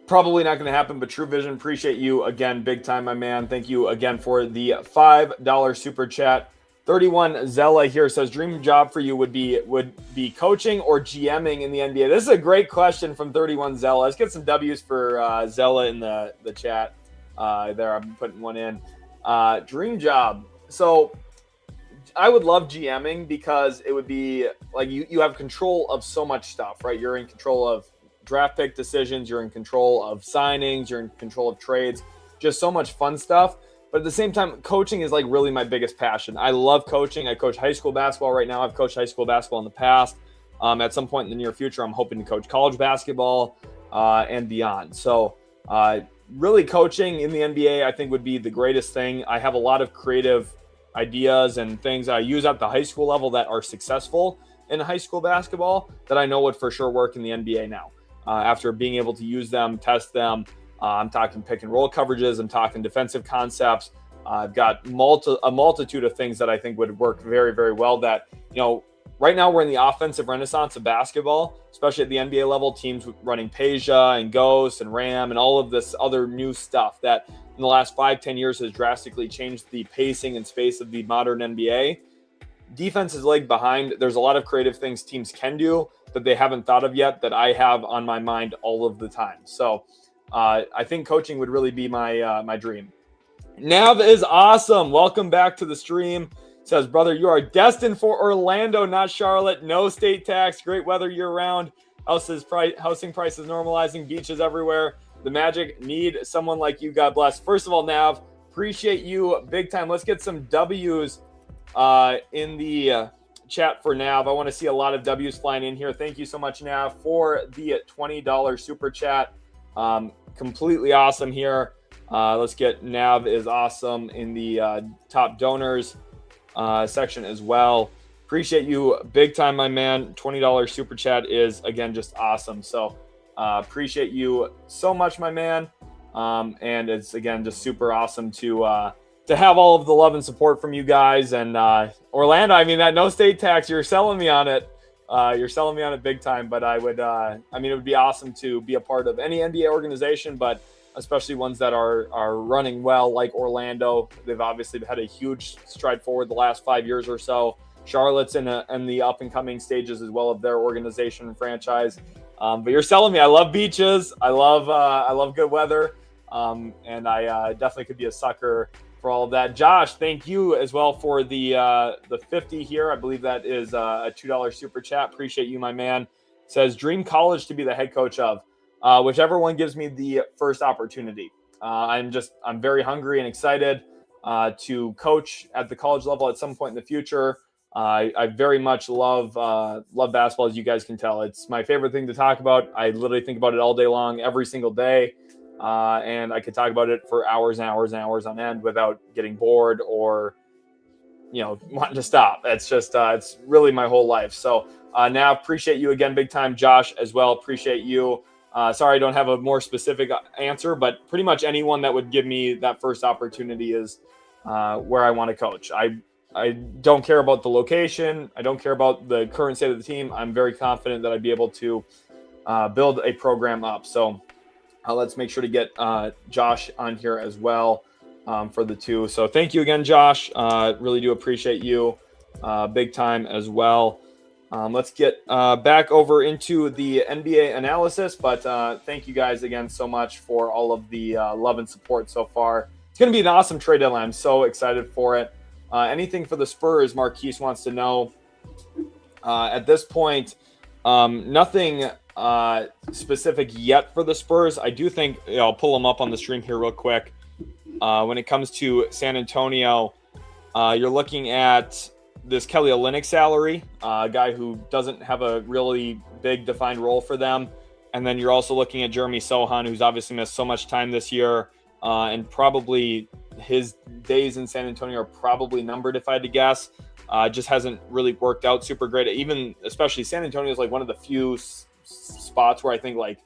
S1: probably not going to happen. But True Vision, appreciate you again, big time, my man. Thank you again for the $5 super chat. 31 Zella here says, dream job for you would be coaching or GMing in the NBA? This is a great question from 31 Zella. Let's get some W's for Zella in the chat there. I'm putting one in. Dream job. So I would love GMing because it would be like you have control of so much stuff, right? You're in control of draft pick decisions. You're in control of signings. You're in control of trades. Just so much fun stuff. But at the same time, coaching is like really my biggest passion. I love coaching. I coach high school basketball right now. I've coached high school basketball in the past. At some point in the near future, I'm hoping to coach college basketball and beyond. So really coaching in the NBA, I think would be the greatest thing. I have a lot of creative ideas and things I use at the high school level that are successful in high school basketball that I know would for sure work in the NBA now. After being able to use them, test them, I'm talking pick and roll coverages. I'm talking defensive concepts. I've got a multitude of things that I think would work very, very well that, right now we're in the offensive renaissance of basketball, especially at the NBA level, teams running Peja and Ghost and Ram and all of this other new stuff that in the last 5-10 years has drastically changed the pacing and space of the modern NBA. Defense is lagged behind. There's a lot of creative things teams can do. that they haven't thought of yet that I have on my mind all of the time. So I think coaching would really be my dream. Nav is awesome. Welcome back to the stream. Says, brother, you are destined for Orlando, not Charlotte. No state tax. Great weather year-round. Housing prices normalizing. Beaches everywhere. The Magic need someone like you. God bless. First of all, Nav, appreciate you big time. Let's get some W's in the chat for Nav. I want to see a lot of W's flying in here. Thank you so much, Nav, for the $20 super chat. Completely awesome here. Let's get Nav is awesome in the top donors section as well. Appreciate you big time, my man. $20 super chat is, again, just awesome. So appreciate you so much, my man. And it's, again, just super awesome to have all of the love and support from you guys. And Orlando, I mean, that no state tax, you're selling me on it. You're selling me on it big time. But it would be awesome to be a part of any NBA organization, but especially ones that are running well, like Orlando. They've obviously had a huge stride forward the last 5 years or so. Charlotte's in the up-and-coming stages as well of their organization and franchise. But you're selling me. I love beaches. I love good weather. And I definitely could be a sucker for all of that. Josh, thank you as well for the 50 here. I believe that is a $2 super chat. Appreciate you, my man. Says, dream college to be the head coach of. Whichever one gives me the first opportunity. I'm very hungry and excited to coach at the college level at some point in the future. I very much love basketball, as you guys can tell. It's my favorite thing to talk about. I literally think about it all day long, every single day. And I could talk about it for hours and hours and hours on end without getting bored or, wanting to stop. It's just, it's really my whole life. So now appreciate you again, big time. Josh as well. Appreciate you. Sorry, I don't have a more specific answer, but pretty much anyone that would give me that first opportunity is where I want to coach. I don't care about the location. I don't care about the current state of the team. I'm very confident that I'd be able to build a program up. So let's make sure to get Josh on here as well for the two. So thank you again, Josh. Really do appreciate you big time as well. Let's get back over into the NBA analysis, but thank you guys again so much for all of the love and support so far. It's going to be an awesome trade deadline. I'm so excited for it. Anything for the Spurs, Marquise wants to know. At this point, nothing specific yet for the Spurs. I do think I'll pull them up on the stream here real quick. When it comes to San Antonio, you're looking at this Kelly Olynyk salary, a guy who doesn't have a really big defined role for them. And then you're also looking at Jeremy Sohan, who's obviously missed so much time this year, and probably his days in San Antonio are probably numbered, if I had to guess. Just hasn't really worked out super great. Even, especially San Antonio is like one of the few spots where I think like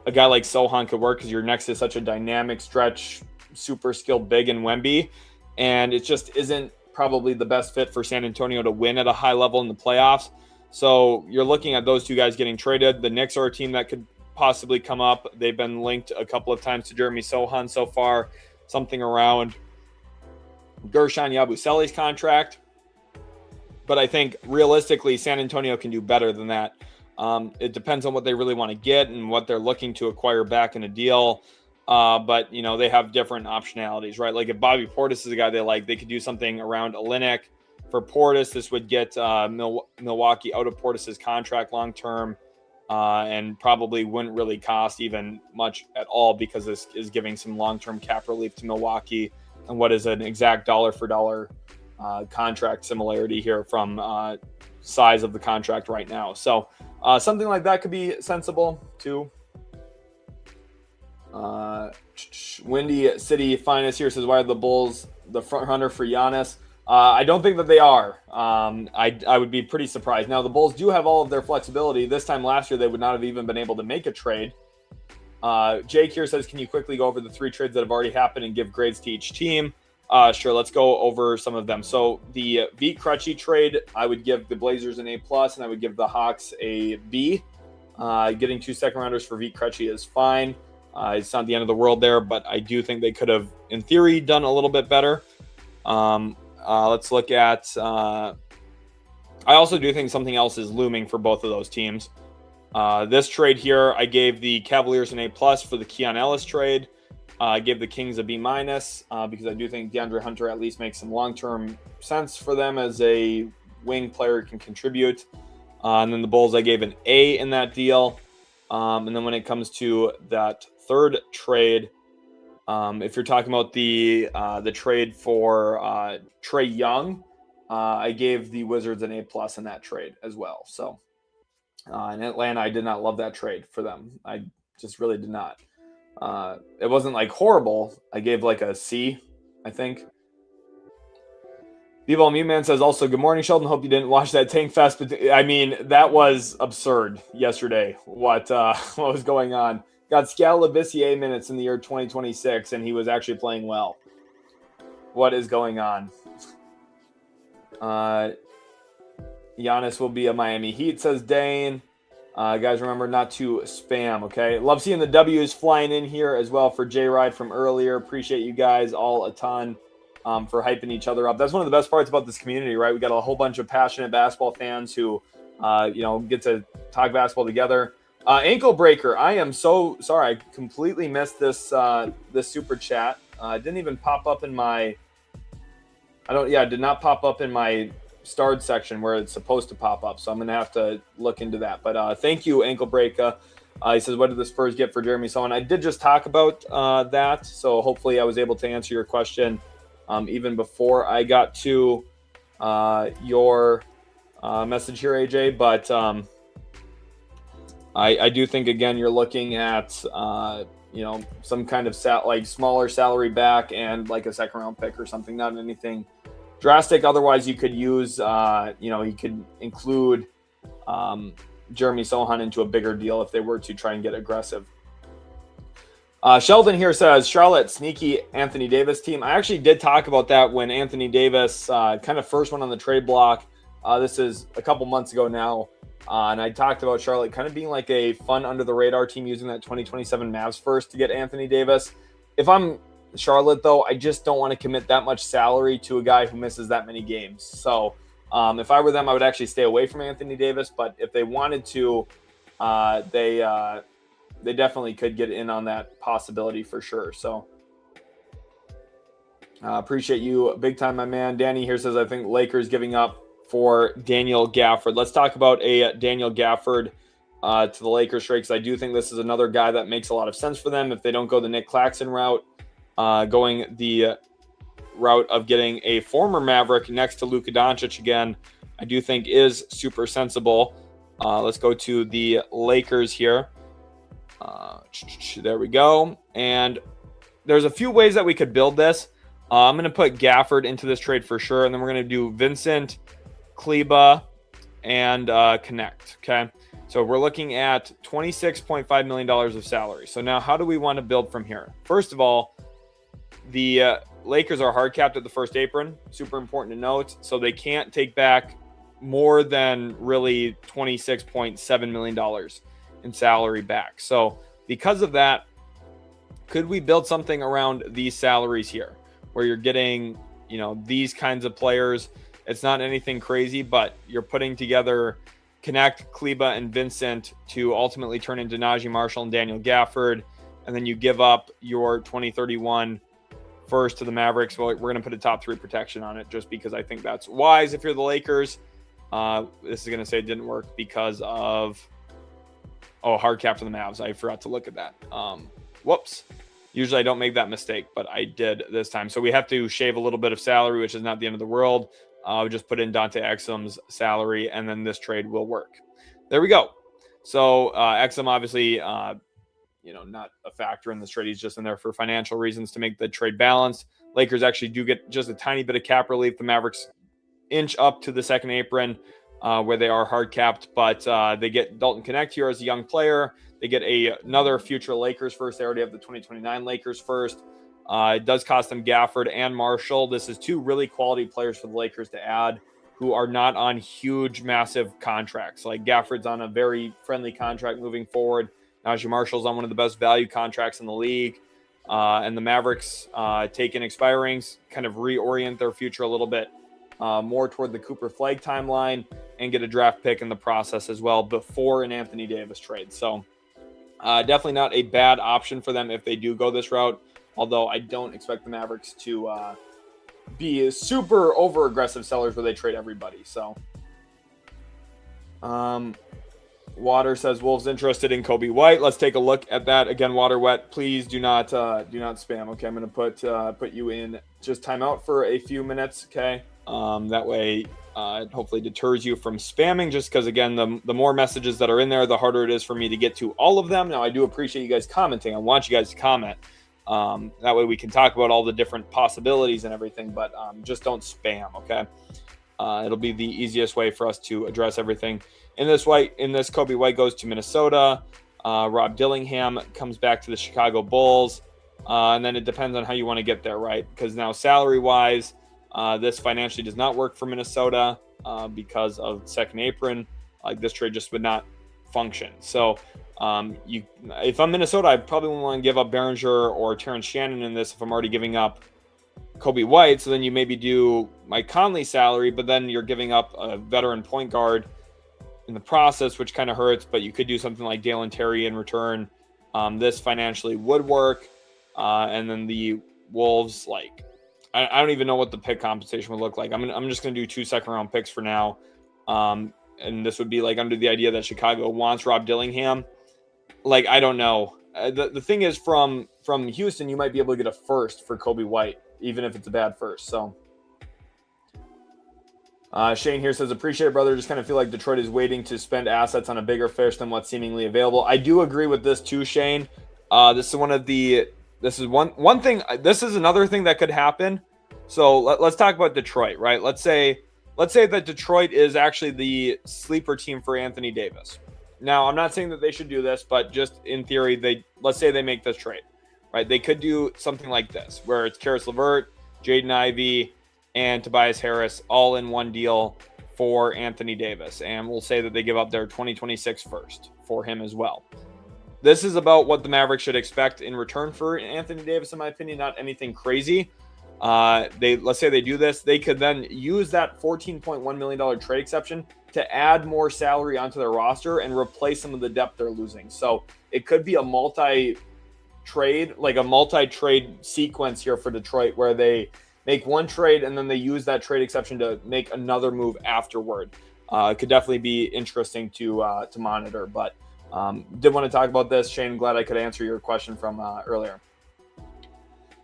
S1: a guy like Sohan could work, because you're next to such a dynamic stretch, super skilled big in Wemby. And it just isn't probably the best fit for San Antonio to win at a high level in the playoffs. So you're looking at those two guys getting traded. The Knicks are a team that could possibly come up. They've been linked a couple of times to Jeremy Sohan so far, something around Gershon Yabusele's contract. But I think realistically, San Antonio can do better than that. It depends on what they really want to get and what they're looking to acquire back in a deal. But, they have different optionalities, right? Like if Bobby Portis is a guy they like, they could do something around Olynyk. For Portis, this would get Milwaukee out of Portis's contract long-term and probably wouldn't really cost even much at all, because this is giving some long-term cap relief to Milwaukee and what is an exact dollar-for-dollar contract similarity here from size of the contract right now. So something like that could be sensible too. Windy City Finest here says, why are the Bulls the front runner for Giannis? I don't think that they are. I would be pretty surprised. Now, the Bulls do have all of their flexibility. This time last year, they would not have even been able to make a trade. Jake here says, can you quickly go over the 3 trades that have already happened and give grades to each team? Sure, let's go over some of them. So the Vit Krejci trade, I would give the Blazers an A+, and I would give the Hawks a B. Getting 2 second rounders for Vit Krejci is fine. It's not the end of the world there, but I do think they could have, in theory, done a little bit better. Let's look at I also do think something else is looming for both of those teams. This trade here, I gave the Cavaliers an A+ for the Keon Ellis trade. I gave the Kings a B- because I do think DeAndre Hunter at least makes some long-term sense for them as a wing player can contribute. And then the Bulls, I gave an A in that deal. And then when it comes to that third trade, if you're talking about the trade for Trae Young, I gave the Wizards an A+ in that trade as well. So in Atlanta, I did not love that trade for them. I just really did not. It wasn't like horrible. I gave like a C, I think. B-Ball Mew Man says also, good morning, Sheldon. Hope you didn't watch that Tank Fest. But I mean, that was absurd yesterday. What was going on? Got Scalabissier minutes in the year 2026, and he was actually playing well. What is going on? Giannis will be a Miami Heat, says Dane. Guys, remember not to spam, okay? Love seeing the W's flying in here as well for J-Ride from earlier. Appreciate you guys all a ton for hyping each other up. That's one of the best parts about this community, right? We got a whole bunch of passionate basketball fans who, get to talk basketball together. Ankle breaker. I am so sorry. I completely missed this this super chat. It didn't even pop up in my. It did not pop up in my starred section where it's supposed to pop up. So I'm gonna have to look into that. But thank you, Ankle breaker. He says, "What did the Spurs get for Jeremy Sohan?" I did just talk about that. So hopefully I was able to answer your question even before I got to your message here, AJ. But I do think, again, you're looking at, some kind of smaller salary back and like a second round pick or something, not anything drastic. Otherwise, you could use, you could include Jeremy Sohan into a bigger deal if they were to try and get aggressive. Sheldon here says, Charlotte, sneaky Anthony Davis team. I actually did talk about that when Anthony Davis kind of first went on the trade block. This is a couple months ago now. And I talked about Charlotte kind of being like a fun under-the-radar team using that 2027 Mavs first to get Anthony Davis. If I'm Charlotte, though, I just don't want to commit that much salary to a guy who misses that many games. So if I were them, I would actually stay away from Anthony Davis. But if they wanted to, they definitely could get in on that possibility for sure. So appreciate you big time, my man. Danny here says, I think Lakers giving up for Daniel Gafford. Let's talk about a Daniel Gafford to the Lakers trade, because I do think this is another guy that makes a lot of sense for them if they don't go the Nick Claxton route, going the route of getting a former Maverick next to Luka Doncic again, I do think is super sensible. Let's go to the Lakers here. There we go. And there's a few ways that we could build this. I'm going to put Gafford into this trade for sure, and then we're going to do Vincent, Kleba, and Connect. Okay, so we're looking at $26.5 million of salary. So now how do we want to build from here? First of all, the Lakers are hard capped at the first apron. Super important to note. So they can't take back more than really $26.7 million in salary back. So because of that, could we build something around these salaries here where you're getting, these kinds of players? It's not anything crazy, but you're putting together Connect, Kleba, and Vincent to ultimately turn into Najee Marshall and Daniel Gafford. And then you give up your 2031 first to the Mavericks. Well, we're going to put a top 3 protection on it just because I think that's wise if you're the Lakers. This is going to say it didn't work because of, hard cap for the Mavs. I forgot to look at that. Whoops. Usually I don't make that mistake, but I did this time. So we have to shave a little bit of salary, which is not the end of the world. We just put in Dante Exum's salary, and then this trade will work. There we go. So Exum, obviously, not a factor in this trade. He's just in there for financial reasons to make the trade balanced. Lakers actually do get just a tiny bit of cap relief. The Mavericks inch up to the second apron where they are hard capped, but they get Dalton Connect here as a young player. They get another future Lakers first. They already have the 2029 Lakers first. It does cost them Gafford and Marshall. This is 2 really quality players for the Lakers to add who are not on huge, massive contracts. Like Gafford's on a very friendly contract moving forward. Najee Marshall's on one of the best value contracts in the league. And the Mavericks take in expirings, kind of reorient their future a little bit more toward the Cooper Flagg timeline and get a draft pick in the process as well before an Anthony Davis trade. So definitely not a bad option for them if they do go this route, although I don't expect the Mavericks to be super over-aggressive sellers where they trade everybody. So Water says Wolves interested in Kobe White. Let's take a look at that. Again, Water Wet, please do not spam. Okay, I'm going to put you in just timeout for a few minutes, okay? That way it hopefully deters you from spamming, just because, again, the more messages that are in there, the harder it is for me to get to all of them. Now, I do appreciate you guys commenting. I want you guys to comment. That way we can talk about all the different possibilities and everything, but just don't spam, okay? It'll be the easiest way for us to address everything. In this, Kobe White goes to Minnesota. Rob Dillingham comes back to the Chicago Bulls. And then it depends on how you want to get there, right? Because now salary-wise, this financially does not work for Minnesota because of second apron. Like, this trade just would not function. So if I'm Minnesota, I probably wouldn't want to give up Behringer or Terrence Shannon in this if I'm already giving up Kobe White. So then you maybe do Mike Conley's salary, but then you're giving up a veteran point guard in the process, which kind of hurts. But you could do something like Dalen Terry in return. This financially would work. And then the Wolves, like, I don't even know what the pick compensation would look like. I'm just going to do 2 second-round picks for now. And this would be like under the idea that Chicago wants Rob Dillingham. Like, I don't know. The thing is, from Houston, you might be able to get a first for Kobe White, even if it's a bad first. So Shane here says, appreciate it, brother. Just kind of feel like Detroit is waiting to spend assets on a bigger fish than what's seemingly available. I do agree with this too, Shane. This is one thing. This is another thing that could happen. So let's talk about Detroit, right? Let's say that Detroit is actually the sleeper team for Anthony Davis. Now, I'm not saying that they should do this, but just in theory, let's say they make this trade, right? They could do something like this, where it's Karis LeVert, Jaden Ivey, and Tobias Harris all in one deal for Anthony Davis. And we'll say that they give up their 2026 first for him as well. This is about what the Mavericks should expect in return for Anthony Davis, in my opinion, not anything crazy. Let's say they do this, they could then use that $14.1 million trade exception to add more salary onto their roster and replace some of the depth they're losing. So it could be a multi-trade sequence here for Detroit, where they make one trade and then they use that trade exception to make another move afterward. It could definitely be interesting to monitor, but did want to talk about this. Shane, glad I could answer your question from earlier.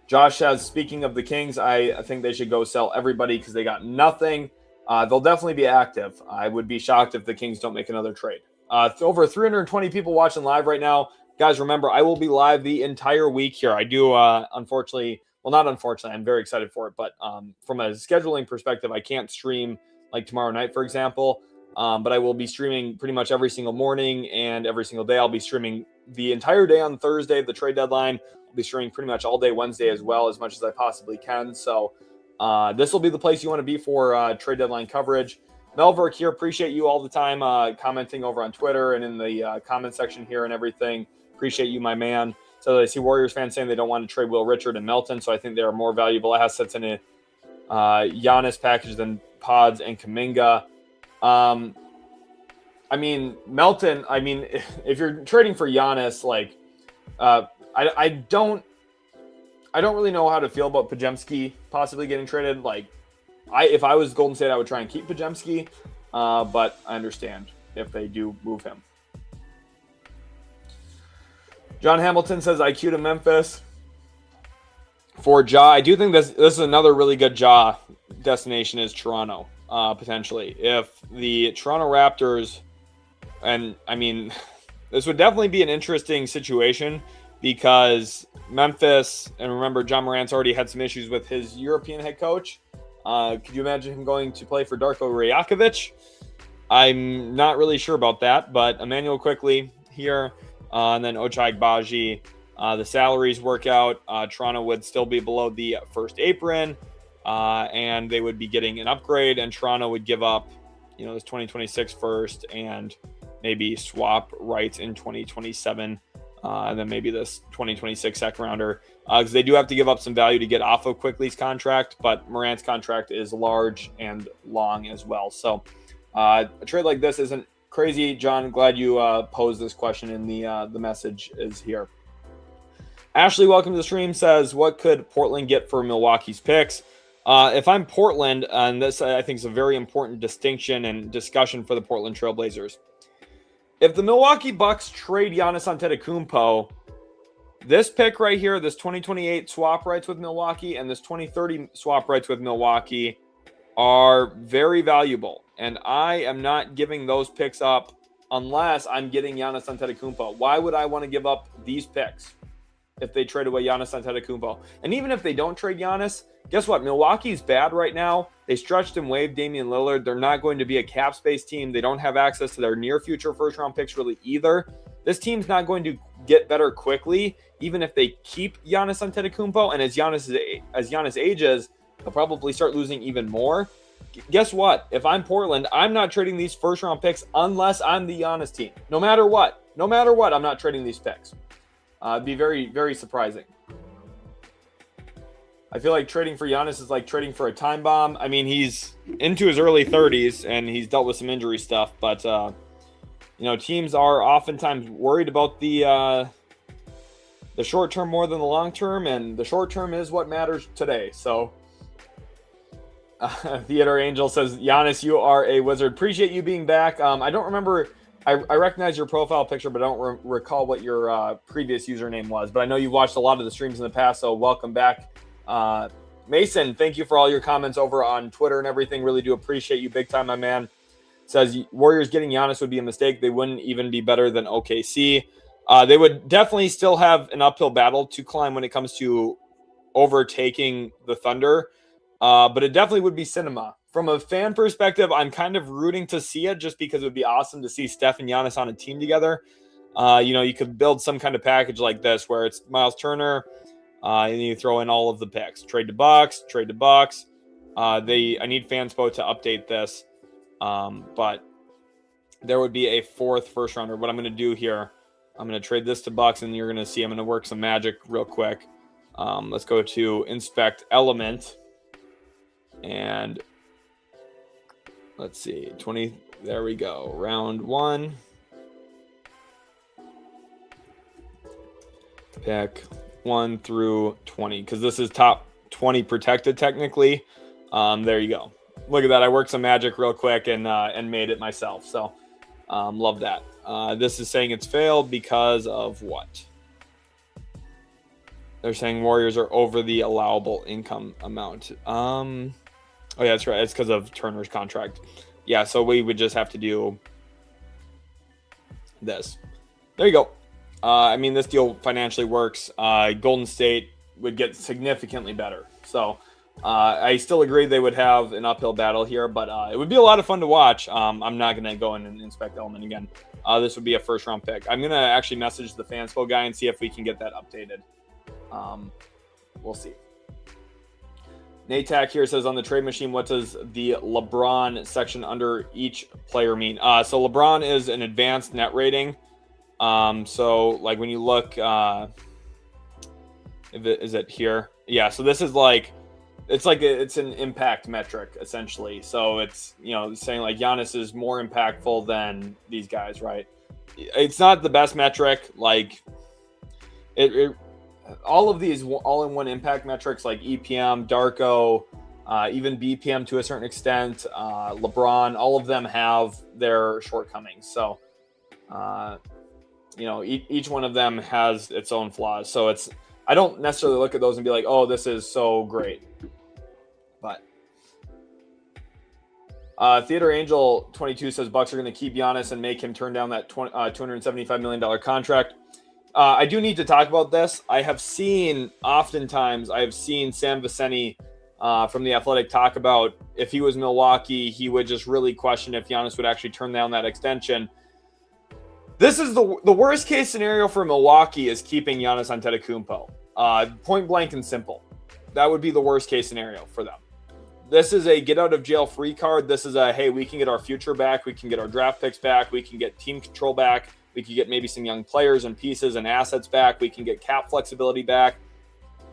S1: Josh says, speaking of the Kings, I think they should go sell everybody because they got nothing. They'll definitely be active. I would be shocked if the Kings don't make another trade. Over 320 people watching live right now. Guys, remember, I will be live the entire week here. I do, unfortunately, well, not unfortunately, I'm very excited for it, but from a scheduling perspective, I can't stream like tomorrow night, for example. But I will be streaming pretty much every single morning and every single day. I'll be streaming the entire day on Thursday, the trade deadline. I'll be streaming pretty much all day Wednesday as well, as much as I possibly can. So this will be the place you want to be for trade deadline coverage. Melverk here, appreciate you all the time commenting over on Twitter and in the comment section here and everything. Appreciate you, my man. So I see Warriors fans saying they don't want to trade Will Richard and Melton, so I think they are more valuable assets in a Giannis package than Pods and Kuminga. I mean, Melton, if you're trading for Giannis, like, I don't really know how to feel about Podziemski possibly getting traded. Like, if I was Golden State, I would try and keep Podziemski, but I understand if they do move him. John Hamilton says IQ to Memphis for Ja. I do think this is another really good Ja destination is Toronto. Potentially, if the Toronto Raptors, and I mean, this would definitely be an interesting situation because Memphis, and remember, John Morant's already had some issues with his European head coach. Could you imagine him going to play for Darko Rajakovic? I'm not really sure about that, but Emmanuel Quickley here, and then Ochai Agbaji. The salaries work out. Toronto would still be below the first apron. And they would be getting an upgrade, and Toronto would give up, this 2026 first and maybe swap rights in 2027 and then maybe this 2026 second rounder, because they do have to give up some value to get off of Quickly's contract, but Morant's contract is large and long as well. So a trade like this isn't crazy. John, glad you posed this question in the message is here. Ashley, welcome to the stream, says, what could Portland get for Milwaukee's picks? If I'm Portland, and this I think is a very important distinction and discussion for the Portland Trailblazers. If the Milwaukee Bucks trade Giannis Antetokounmpo, this pick right here, this 2028 swap rights with Milwaukee and this 2030 swap rights with Milwaukee are very valuable. And I am not giving those picks up unless I'm getting Giannis Antetokounmpo. Why would I want to give up these picks if they trade away Giannis Antetokounmpo? And even if they don't trade Giannis, guess what? Milwaukee's bad right now. They stretched and waived Damian Lillard. They're not going to be a cap space team. They don't have access to their near future first round picks really either. This team's not going to get better quickly, even if they keep Giannis Antetokounmpo. And as Giannis ages, they'll probably start losing even more. Guess what? If I'm Portland, I'm not trading these first round picks unless I'm the Giannis team. No matter what, I'm not trading these picks. It'd be very, very surprising. I feel like trading for Giannis is like trading for a time bomb. I mean, he's into his early 30s and he's dealt with some injury stuff, but teams are oftentimes worried about the short term more than the long term, and the short term is what matters today. So, Theater Angel says, Giannis, you are a wizard. Appreciate you being back. I don't remember. I recognize your profile picture, but I don't recall what your previous username was. But I know you've watched a lot of the streams in the past, so welcome back. Mason, thank you for all your comments over on Twitter and everything. Really do appreciate you big time, my man. Says Warriors getting Giannis would be a mistake. They wouldn't even be better than OKC. They would definitely still have an uphill battle to climb when it comes to overtaking the Thunder. But it definitely would be cinema. From a fan perspective, I'm kind of rooting to see it just because it would be awesome to see Steph and Giannis on a team together. You could build some kind of package like this where it's Miles Turner, and you throw in all of the picks. Trade to Bucks. I need Fanspo to update this. But there would be a fourth first rounder. What I'm going to do here, I'm going to trade this to Bucks, and you're going to see I'm going to work some magic real quick. Let's go to Inspect Element. And let's see, 20. There we go. Round 1. Pick 1 through 20, because this is top 20 protected technically. There you go. Look at that. I worked some magic real quick and made it myself. So love that. This is saying it's failed because of what? They're saying Warriors are over the allowable income amount. Oh, yeah, that's right. It's because of Turner's contract. Yeah, so we would just have to do this. There you go. This deal financially works. Golden State would get significantly better. So I still agree they would have an uphill battle here, but it would be a lot of fun to watch. I'm not going to go in and inspect Element again. This would be a first-round pick. I'm going to actually message the Fanspo guy and see if we can get that updated. We'll see. Natak here says, on the trade machine, what does the LeBron section under each player mean? So LeBron is an advanced net rating. So like when you look, is it here? Yeah. So this is like, it's an impact metric essentially. So it's, saying like Giannis is more impactful than these guys, right? It's not the best metric. Like all of these all-in-one impact metrics like EPM, Darko, even BPM to a certain extent, LeBron, all of them have their shortcomings. So, each one of them has its own flaws. So I don't necessarily look at those and be like, oh, this is so great. But Theater Angel 22 says Bucks are going to keep Giannis and make him turn down that $275 million contract. I do need to talk about this. I have seen Sam Viceni from The Athletic talk about if he was Milwaukee, he would just really question if Giannis would actually turn down that extension. This is the worst case scenario for Milwaukee is keeping Giannis Antetokounmpo. Point blank and simple. That would be the worst case scenario for them. This is a get out of jail free card. This is a, hey, we can get our future back. We can get our draft picks back. We can get team control back. We could get maybe some young players and pieces and assets back. We can get cap flexibility back.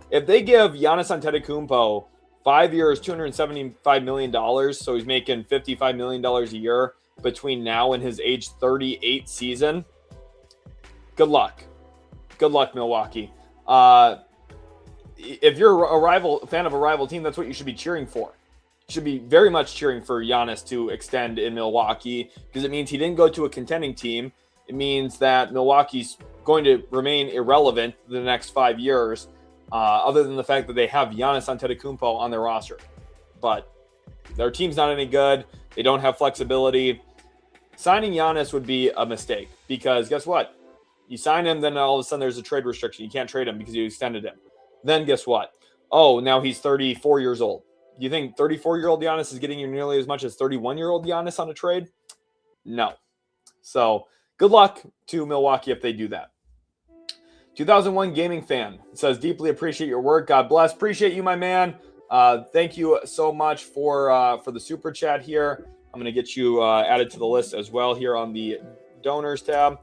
S1: If they give Giannis Antetokounmpo 5 years, $275 million, so he's making $55 million a year between now and his age 38 season, good luck. Good luck, Milwaukee. If you're a fan of a rival team, that's what you should be cheering for. You should be very much cheering for Giannis to extend in Milwaukee because it means he didn't go to a contending team. It means that Milwaukee's going to remain irrelevant the next 5 years, other than the fact that they have Giannis Antetokounmpo on their roster. But their team's not any good. They don't have flexibility. Signing Giannis would be a mistake because guess what? You sign him, then all of a sudden there's a trade restriction. You can't trade him because you extended him. Then guess what? Oh, now he's 34 years old. Do you think 34-year-old Giannis is getting you nearly as much as 31-year-old Giannis on a trade? No. So good luck to Milwaukee if they do that. 2001 Gaming Fan says, deeply appreciate your work. God bless. Appreciate you, my man. Thank you so much for the super chat here. I'm going to get you added to the list as well here on the donors tab.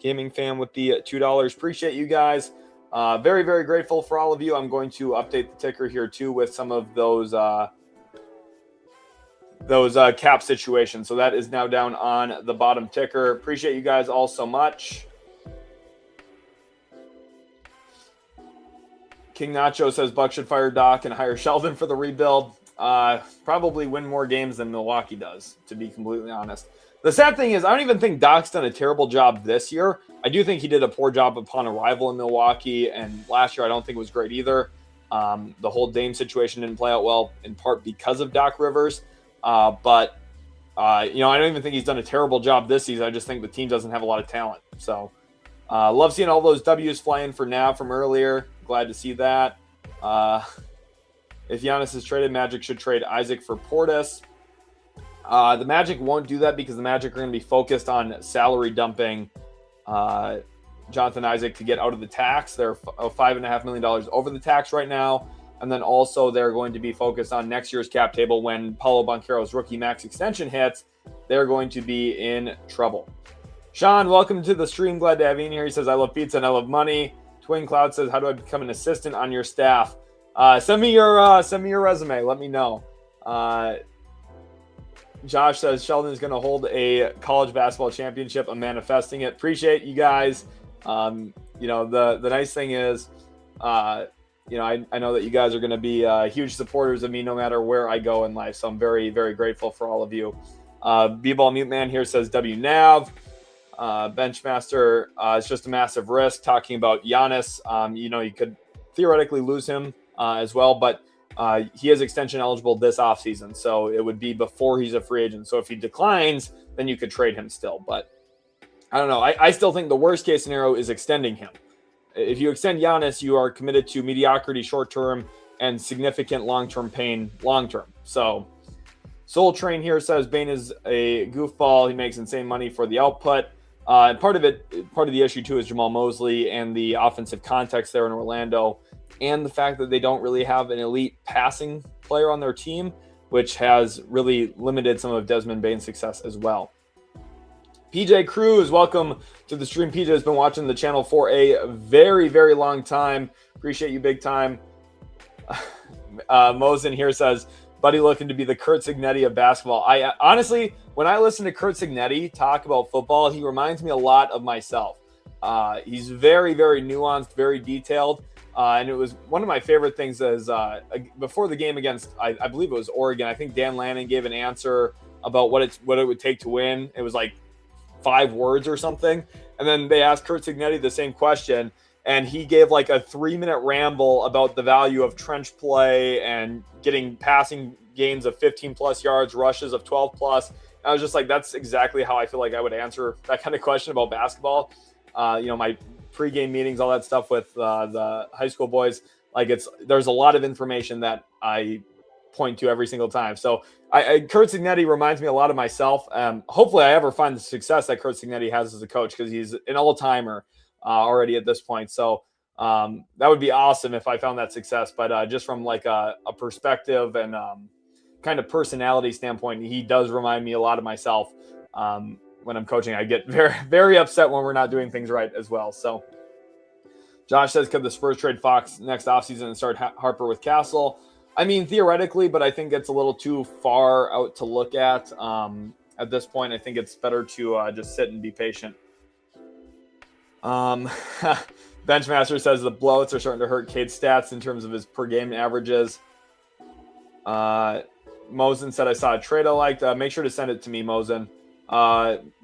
S1: Gaming Fan with the $2. Appreciate you guys. Very, very grateful for all of you. I'm going to update the ticker here too with some of those cap situations. So that is now down on the bottom ticker. Appreciate you guys all so much. King Nacho says Bucks should fire Doc and hire Sheldon for the rebuild. Probably win more games than Milwaukee does, to be completely honest. The sad thing is, I don't even think Doc's done a terrible job this year. I do think he did a poor job upon arrival in Milwaukee, and last year I don't think it was great either. The whole Dame situation didn't play out well, in part because of Doc Rivers. But I don't even think he's done a terrible job this season. I just think the team doesn't have a lot of talent. So, love seeing all those W's flying for Nav from earlier. Glad to see that. If Giannis is traded, Magic should trade Isaac for Portis. The Magic won't do that because the Magic are going to be focused on salary dumping Jonathan Isaac to get out of the tax. They're $5.5 million over the tax right now. And then also they're going to be focused on next year's cap table when Paolo Banchero's rookie max extension hits. They're going to be in trouble. Sean, welcome to the stream. Glad to have you in here. He says, I love pizza and I love money. Twin Cloud says, how do I become an assistant on your staff? Send me your resume. Let me know. Josh says Sheldon is going to hold a college basketball championship. I'm manifesting it. Appreciate you guys. The nice thing is, I know that you guys are going to be huge supporters of me no matter where I go in life. So I'm very, very grateful for all of you. B-Ball Mute Man here says WNAV. Benchmaster, it's just a massive risk. Talking about Giannis, you could theoretically lose him as well, but he is extension eligible this offseason, so it would be before he's a free agent. So if he declines, then you could trade him still. But I don't know. I still think the worst case scenario is extending him. If you extend Giannis, you are committed to mediocrity short term and significant long-term pain long term. So Soul Train here says Bane is a goofball. He makes insane money for the output. And part of the issue too is Jamal Mosley and the offensive context there in Orlando, and the fact that they don't really have an elite passing player on their team, which has really limited some of Desmond Bane's success as well. PJ Cruz, welcome to the stream. PJ has been watching the channel for a very, very long time. Appreciate you big time. Mosen here says, Buddy looking to be the Kurt Signetti of basketball. I honestly, when I listen to Kurt Signetti talk about football, he reminds me a lot of myself. He's very, very nuanced, very detailed. And it was one of my favorite things is before the game against, I believe it was Oregon. I think Dan Lannon gave an answer about what it would take to win. It was like 5 words or something. And then they asked Kurt Signetti the same question, and he gave like a 3-minute ramble about the value of trench play and getting passing gains of 15 plus yards, rushes of 12 plus. And I was just like, that's exactly how I feel like I would answer that kind of question about basketball. My pregame meetings, all that stuff with the high school boys, there's a lot of information that I point to every single time. So Kurt Signetti reminds me a lot of myself. Hopefully I ever find the success that Kurt Signetti has as a coach, because he's an all-timer already at this point. So that would be awesome if I found that success. But just from like a perspective and kind of personality standpoint, he does remind me a lot of myself. when I'm coaching, I get very, very upset when we're not doing things right as well. So Josh says, could the Spurs trade Fox next offseason and start Harper with Castle? I mean, theoretically, but I think it's a little too far out to look at. At this point, I think it's better to just sit and be patient. Benchmaster says the blowouts are starting to hurt Cade's stats in terms of his per game averages. Mosen said, I saw a trade I liked. Make sure to send it to me, Mosen.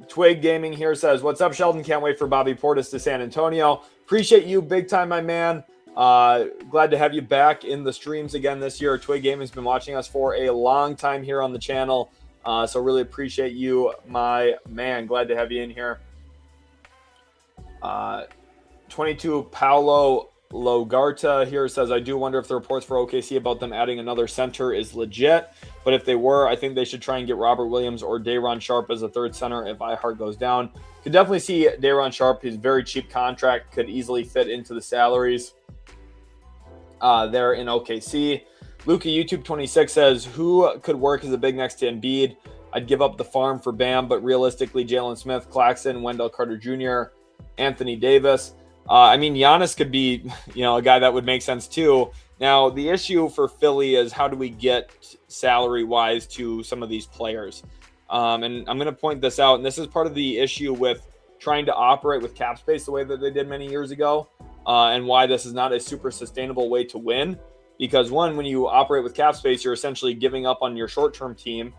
S1: Twig Gaming here says, what's up, Sheldon? Can't wait for Bobby Portis to San Antonio. Appreciate you big time, my man. Glad to have you back in the streams again this year. Twig Gaming has been watching us for a long time here on the channel. So really appreciate you, my man. Glad to have you in here. 22 Paolo Logarta here says, I do wonder if the reports for OKC about them adding another center is legit, but if they were, I think they should try and get Robert Williams or Day'Ron Sharpe as a third center if iHeart goes down. Could definitely see Day'Ron Sharpe. His very cheap contract could easily fit into the salaries there in OKC. Luca YouTube 26 says, who could work as a big next to Embiid? I'd give up the farm for Bam, but realistically, Jalen Smith, Claxton, Wendell Carter Jr., Anthony Davis. I mean, Giannis could be, a guy that would make sense too. Now, the issue for Philly is how do we get salary-wise to some of these players? And I'm going to point this out, and this is part of the issue with trying to operate with cap space the way that they did many years ago, and why this is not a super sustainable way to win. Because one, when you operate with cap space, you're essentially giving up on your short-term team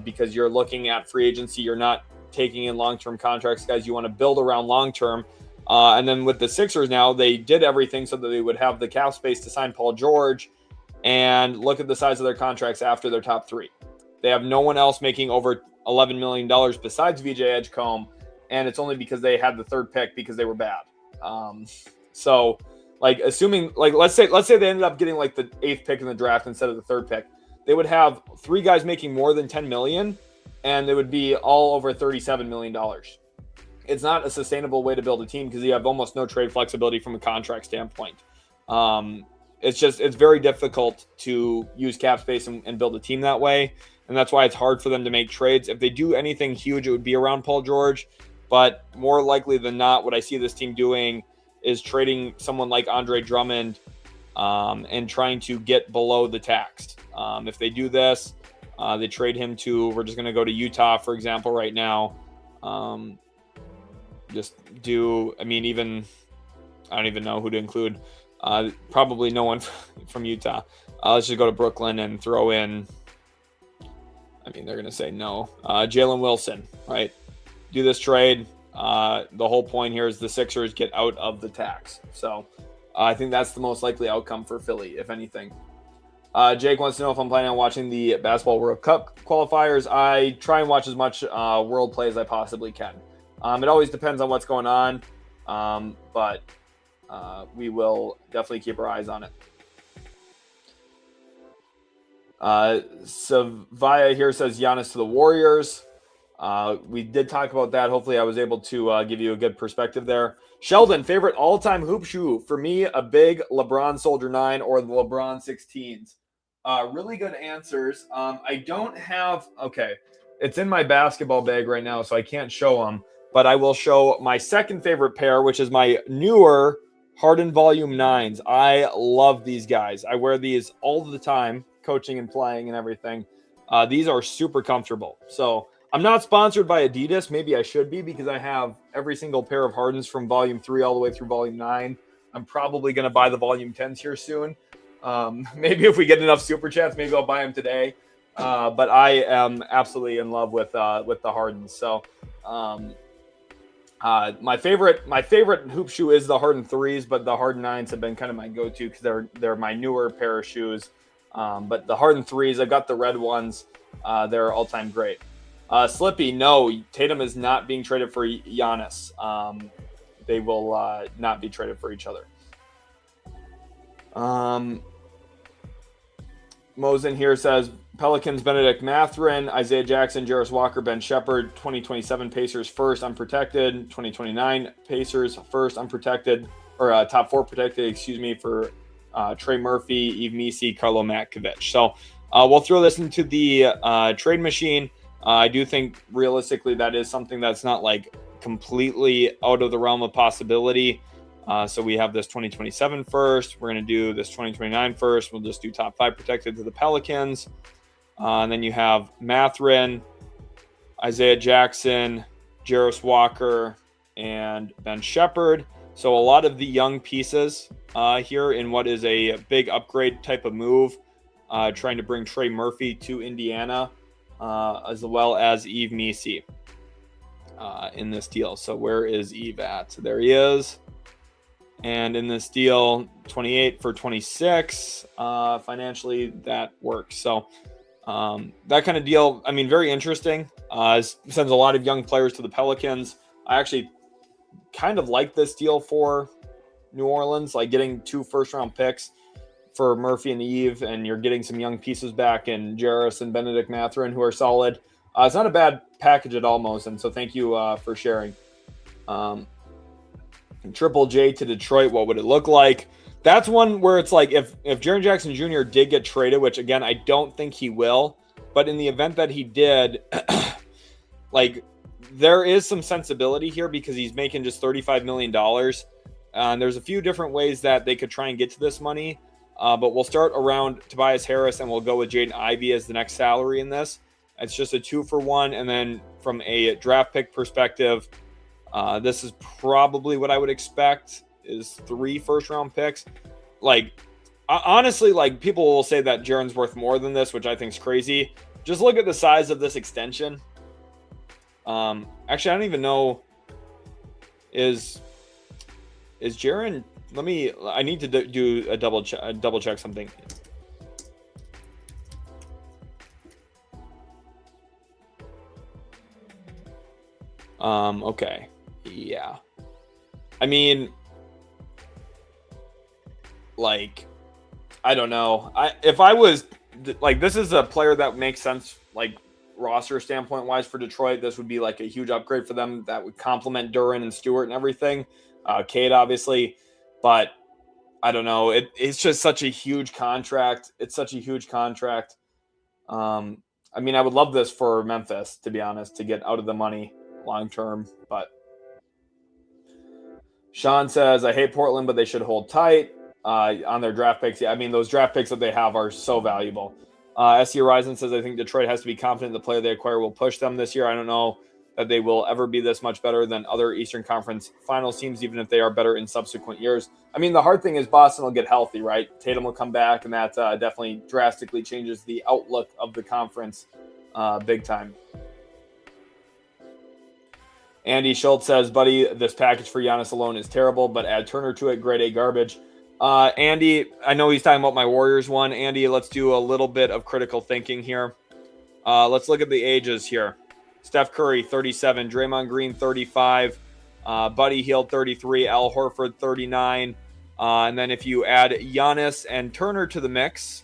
S1: because you're looking at free agency. You're not taking in long-term contracts, guys. You want to build around long-term. And then with the Sixers now, they did everything so that they would have the cap space to sign Paul George, and look at the size of their contracts after their top three. They have no one else making over $11 million besides VJ Edgecombe, and it's only because they had the third pick because they were bad. So like assuming, like let's say they ended up getting like the 8th pick in the draft instead of the 3rd pick, they would have 3 guys making more than $10 million, and they would be all over $37 million. It's not a sustainable way to build a team because you have almost no trade flexibility from a contract standpoint. It's very difficult to use cap space and build a team that way. And that's why it's hard for them to make trades. If they do anything huge, it would be around Paul George. But more likely than not, what I see this team doing is trading someone like Andre Drummond and trying to get below the tax. If they do this, they trade him to, we're just going to go to Utah, for example, right now. I don't even know who to include. Probably no one from Utah. Let's just go to Brooklyn and throw in, they're going to say no. Jalen Wilson, right? Do this trade. The whole point here is the Sixers get out of the tax. So I think that's the most likely outcome for Philly, if anything. Jake wants to know if I'm planning on watching the Basketball World Cup qualifiers. I try and watch as much world play as I possibly can. It always depends on what's going on, but we will definitely keep our eyes on it. Savaya here says Giannis to the Warriors. We did talk about that. Hopefully I was able to give you a good perspective there. Sheldon, favorite all-time hoop shoe? For me, a big LeBron Soldier 9 or the LeBron 16s. Really good answers. I don't have... Okay, it's in my basketball bag right now, so I can't show them. But I will show my second favorite pair, which is my newer Harden Volume 9s. I love these guys. I wear these all the time, coaching and playing and everything. These are super comfortable. So I'm not sponsored by Adidas. Maybe I should be because I have every single pair of Hardens from Volume 3 all the way through Volume 9. I'm probably going to buy the Volume 10s here soon. Maybe if we get enough Super Chats, maybe I'll buy them today. But I am absolutely in love with the Hardens. So my favorite hoop shoe is the Harden 3s, but the Harden 9s have been kind of my go-to because they're my newer pair of shoes. But the Harden 3s, I've got the red ones. They're all-time great. Slippy, no, Tatum is not being traded for Giannis. They will not be traded for each other. Mosen here says Pelicans, Benedict Mathurin, Isaiah Jackson, Jarris Walker, Ben Shepherd, 2027 Pacers first, unprotected, 2029 Pacers first, unprotected, or top 4 protected, for Trey Murphy, Yves Missi, Carlo Matkovic. So we'll throw this into the trade machine. I do think realistically that is something that's not like completely out of the realm of possibility. So we have this 2027 first. We're going to do this 2029 first. We'll just do top 5 protected to the Pelicans. And then you have Mathurin, Isaiah Jackson, Jarris Walker, and Ben Shepherd. So a lot of the young pieces here in what is a big upgrade type of move, trying to bring Trey Murphy to Indiana, as well as Yves Missi in this deal. So where is Yves at? There he is. And in this deal, 28 for 26, financially that works. So that kind of deal, I mean, very interesting. Sends a lot of young players to the Pelicans. I actually kind of like this deal for New Orleans, like getting 2 first-round picks for Murphy and Yves, and you're getting some young pieces back in Jarris and Benedict Mathurin who are solid. It's not a bad package at all, Mosen, so thank you for sharing. Triple J to Detroit, what would it look like? That's one where it's like if Jaren Jackson Jr. did get traded, which again, I don't think he will, but in the event that he did, like there is some sensibility here because he's making just $35 million. And there's a few different ways that they could try and get to this money. But we'll start around Tobias Harris and we'll go with Jaden Ivey as the next salary in this. It's just a 2-for-1. And then from a draft pick perspective, this is probably what I would expect is 3 first-round picks. Like, honestly, like people will say that Jaren's worth more than this, which I think is crazy. Just look at the size of this extension. Actually, I don't even know. Is Jaren? I need to do a double check something. Okay. Yeah. I mean, like, I don't know. If I was like, this is a player that makes sense, like roster standpoint wise for Detroit. This would be like a huge upgrade for them that would complement Duren and Stewart and everything. Cade, obviously, but I don't know. It's just such a huge contract. It's such a huge contract. I mean, I would love this for Memphis, to be honest, to get out of the money long term, but Sean says, I hate Portland, but they should hold tight on their draft picks. Yeah, I mean, those draft picks that they have are so valuable. SC Horizon says, I think Detroit has to be confident the player they acquire will push them this year. I don't know that they will ever be this much better than other Eastern Conference Finals teams, even if they are better in subsequent years. I mean, the hard thing is Boston will get healthy, right? Tatum will come back, and that definitely drastically changes the outlook of the conference big time. Andy Schultz says, buddy, this package for Giannis alone is terrible, but add Turner to it, grade A garbage. Andy, I know he's talking about my Warriors one. Andy, let's do a little bit of critical thinking here. Let's look at the ages here. Steph Curry, 37. Draymond Green, 35. Buddy Hield, 33. Al Horford, 39. And then if you add Giannis and Turner to the mix,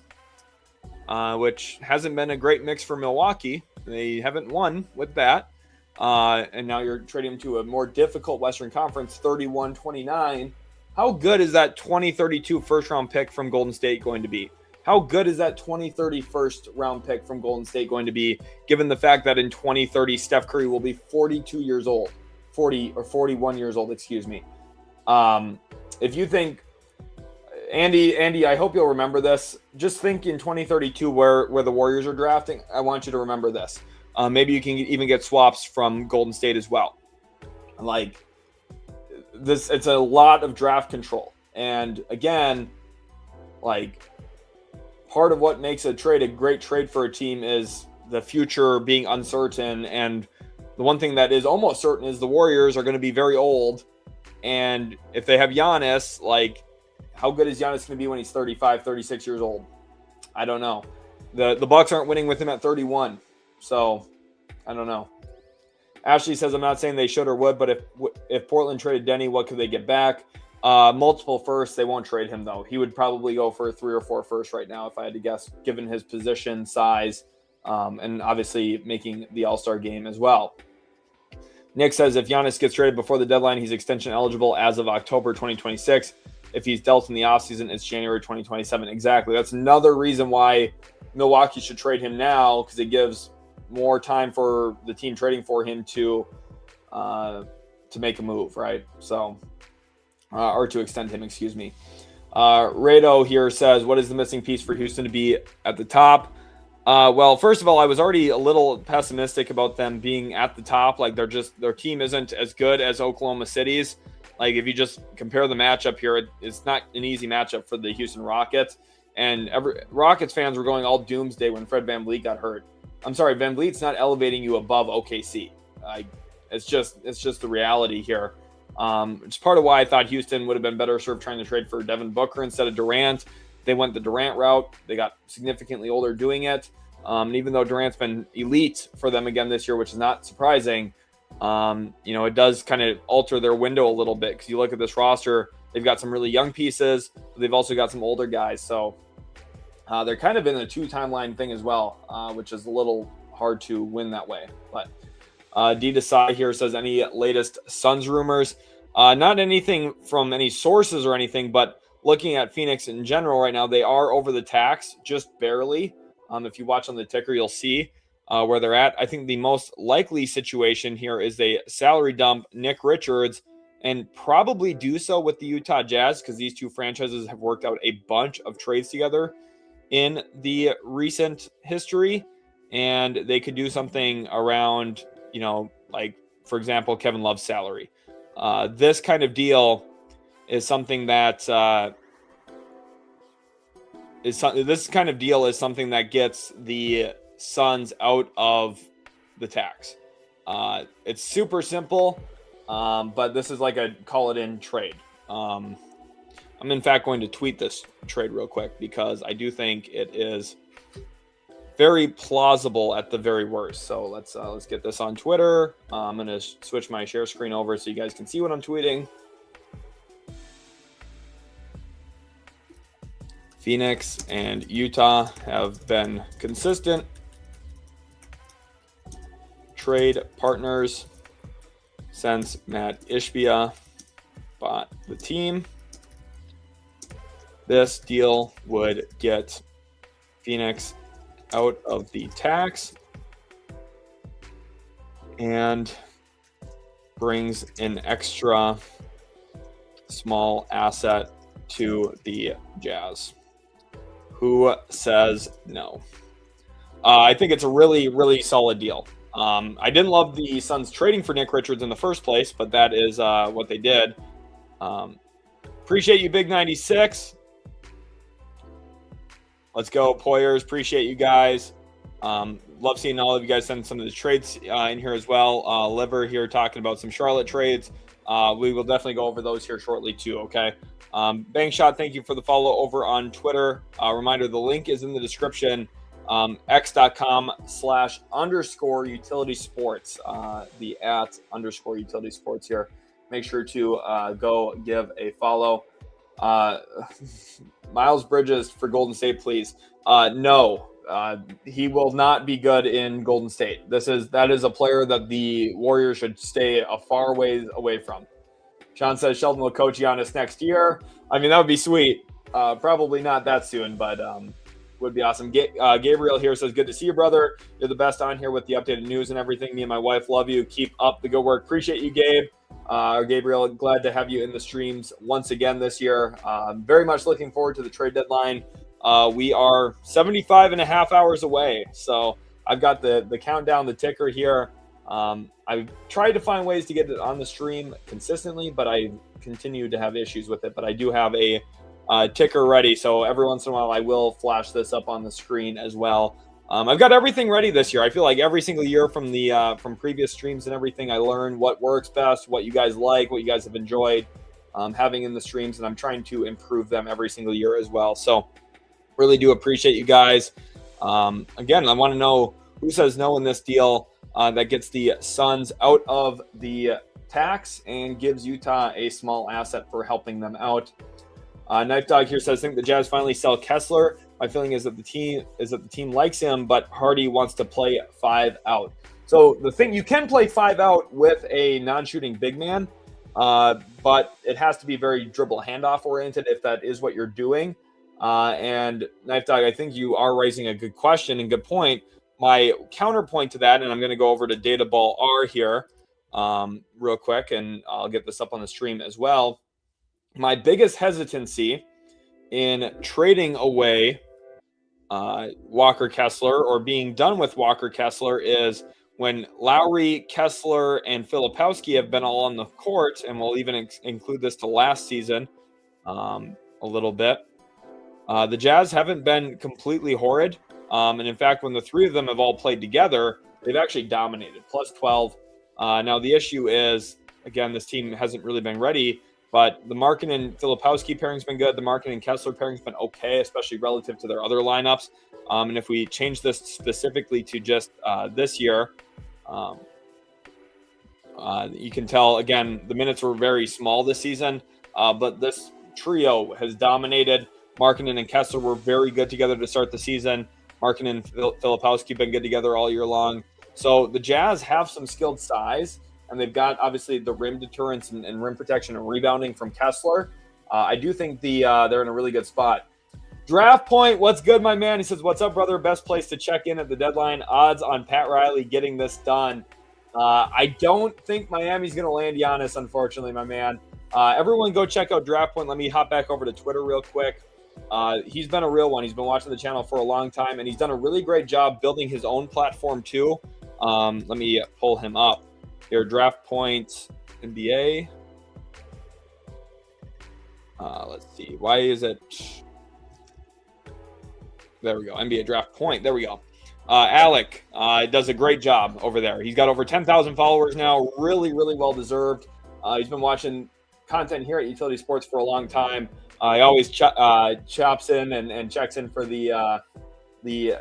S1: which hasn't been a great mix for Milwaukee. They haven't won with that. And now you're trading him to a more difficult Western Conference, 31-29. How good is that 2032 first-round pick from Golden State going to be? How good is that 2030 first-round pick from Golden State going to be, given the fact that in 2030, Steph Curry will be 42 years old, 40 or 41 years old, excuse me. If you think, Andy, I hope you'll remember this. Just think in 2032 where the Warriors are drafting. I want you to remember this. Maybe you can even get swaps from Golden State as well. Like this, it's a lot of draft control. And again, like part of what makes a trade a great trade for a team is the future being uncertain. And the one thing that is almost certain is the Warriors are going to be very old. And if they have Giannis, like how good is Giannis going to be when he's 35, 36 years old? I don't know. The Bucks aren't winning with him at 31. So, I don't know. Ashley says, I'm not saying they should or would, but if Portland traded Denny, what could they get back? Multiple firsts. They won't trade him, though. He would probably go for 3 or 4 firsts right now, if I had to guess, given his position, size, and obviously making the All-Star game as well. Nick says, if Giannis gets traded before the deadline, he's extension eligible as of October 2026. If he's dealt in the offseason, it's January 2027. Exactly. That's another reason why Milwaukee should trade him now, because it gives more time for the team trading for him to make a move, right? So, or to extend him, excuse me. Rado here says, what is the missing piece for Houston to be at the top? Well, first of all, I was already a little pessimistic about them being at the top. Like, their team isn't as good as Oklahoma City's. Like, if you just compare the matchup here, it's not an easy matchup for the Houston Rockets. And Rockets fans were going all doomsday when Fred VanVleet got hurt. I'm sorry, VanVleet's not elevating you above OKC. It's just the reality here. It's part of why I thought Houston would have been better served trying to trade for Devin Booker instead of Durant. They went the Durant route. They got significantly older doing it. And even though Durant's been elite for them again this year, which is not surprising, it does kind of alter their window a little bit, because you look at this roster, they've got some really young pieces, but they've also got some older guys. So they're kind of in a 2-timeline thing as well, which is a little hard to win that way. But D Desai here says, any latest Suns rumors? Not anything from any sources or anything, but looking at Phoenix in general right now, they are over the tax, just barely. If you watch on the ticker, you'll see where they're at. I think the most likely situation here is they salary dump Nick Richards, and probably do so with the Utah Jazz, because these two franchises have worked out a bunch of trades together in the recent history, and they could do something around, like, for example, Kevin Love's salary. This kind of deal is something that gets the Suns out of the tax. It's super simple, but this is like a call it in trade. I'm in fact going to tweet this trade real quick, because I do think it is very plausible at the very worst. So let's get this on Twitter. I'm going to switch my share screen over so you guys can see what I'm tweeting. Phoenix and Utah have been consistent trade partners since Matt Ishbia bought the team. This deal would get Phoenix out of the tax and brings an extra small asset to the Jazz. Who says no? I think it's a really, really solid deal. I didn't love the Suns trading for Nick Richards in the first place, but that is what they did. Appreciate you, Big 96. Let's go, Poyers. Appreciate you guys. Love seeing all of you guys send some of the trades in here as well. Liver here talking about some Charlotte trades. We will definitely go over those here shortly too, okay? Bang Shot, thank you for the follow over on Twitter. Reminder, the link is in the description. x.com/_utility sports. The @_utility sports here. Make sure to go give a follow. Miles Bridges for Golden State, please. No, he will not be good in Golden State. That is a player that the Warriors should stay a far ways away from. Sean says Sheldon will coach Giannis next year. I mean, that would be sweet. Probably not that soon, but would be awesome. Gabriel here says, good to see you, brother. You're the best on here with the updated news and everything. Me and my wife love you. Keep up the good work. Appreciate you, Gabe. Gabriel, glad to have you in the streams once again this year. Very much looking forward to the trade deadline. We are 75 and a half hours away. So I've got the countdown, the ticker here. I've tried to find ways to get it on the stream consistently, but I continue to have issues with it. But I do have a ticker ready, so every once in a while I will flash this up on the screen as well. I've got everything ready this year. I feel like every single year from previous streams and everything, I learn what works best, what you guys like, what you guys have enjoyed having in the streams, and I'm trying to improve them every single year as well. So really do appreciate you guys. Again, I want to know who says no in this deal. That gets the Suns out of the tax and gives Utah a small asset for helping them out. Knife Dog here says, I think the Jazz finally sell Kessler. My feeling is that the team likes him, but Hardy wants to play 5 out. So the thing, you can play 5 out with a non-shooting big man, but it has to be very dribble handoff oriented if that is what you're doing. And Knife Dog, I think you are raising a good question and good point. my counterpoint to that, and I'm going to go over to Data Ball R here real quick, and I'll get this up on the stream as well. My biggest hesitancy in trading away Walker Kessler or being done with Walker Kessler is when Lowry, Kessler, and Filipowski have been all on the court, and we'll even include this to last season a little bit. The Jazz haven't been completely horrid. And in fact, when the three of them have all played together, they've actually dominated, plus 12. Now, the issue is, again, this team hasn't really been ready, but the Markin and Filipowski pairing's been good. The Markin and Kessler pairing's been okay, especially relative to their other lineups. And if we change this specifically to just this year, you can tell, again, the minutes were very small this season, but this trio has dominated. Markkanen and Kessler were very good together to start the season. Markkanen and Filipowski have been good together all year long. So the Jazz have some skilled size, and they've got, obviously, the rim deterrence and rim protection and rebounding from Kessler. I do think they're in a really good spot. Draft Point, what's good, my man? He says, what's up, brother? Best place to check in at the deadline. Odds on Pat Riley getting this done. I don't think Miami's going to land Giannis, unfortunately, my man. Everyone go check out Draft Point. Let me hop back over to Twitter real quick. He's been a real one. He's been watching the channel for a long time, and he's done a really great job building his own platform, too. Let me pull him up. Here, Draft Point NBA. Let's see. Why is it... There we go. NBA Draft Point. There we go. Alec does a great job over there. He's got over 10,000 followers now. Really, really well deserved. He's been watching content here at Utility Sports for a long time. He always chops in and checks in for the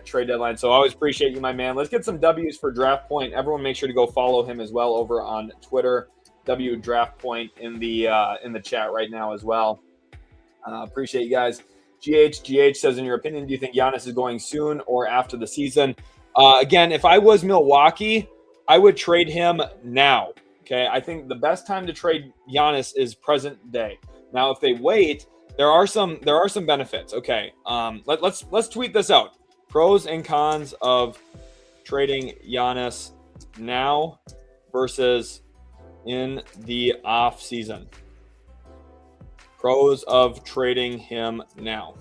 S1: trade deadline. So I always appreciate you, my man. Let's get some W's for Draft Point. Everyone make sure to go follow him as well over on Twitter. W Draft Point in the chat right now as well. Appreciate you guys. GH says, in your opinion, do you think Giannis is going soon or after the season? Again, if I was Milwaukee, I would trade him now. Okay, I think the best time to trade Giannis is present day. Now, if they wait, there are some benefits. Okay, let's tweet this out. Pros and cons of trading Giannis now versus in the off season. Pros of trading him now.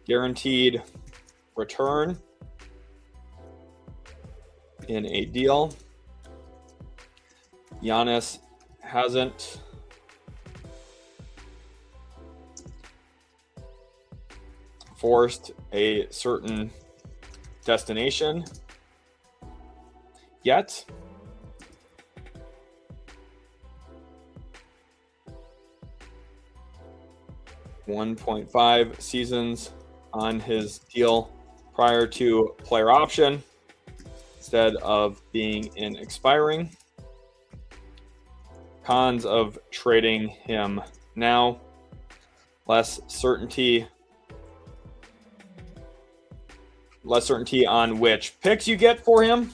S1: Guaranteed return in a deal. Giannis hasn't forced a certain destination yet. $1.5 seasons on his deal prior to player option instead of being in expiring. Cons of trading him now. Less certainty on which picks you get for him.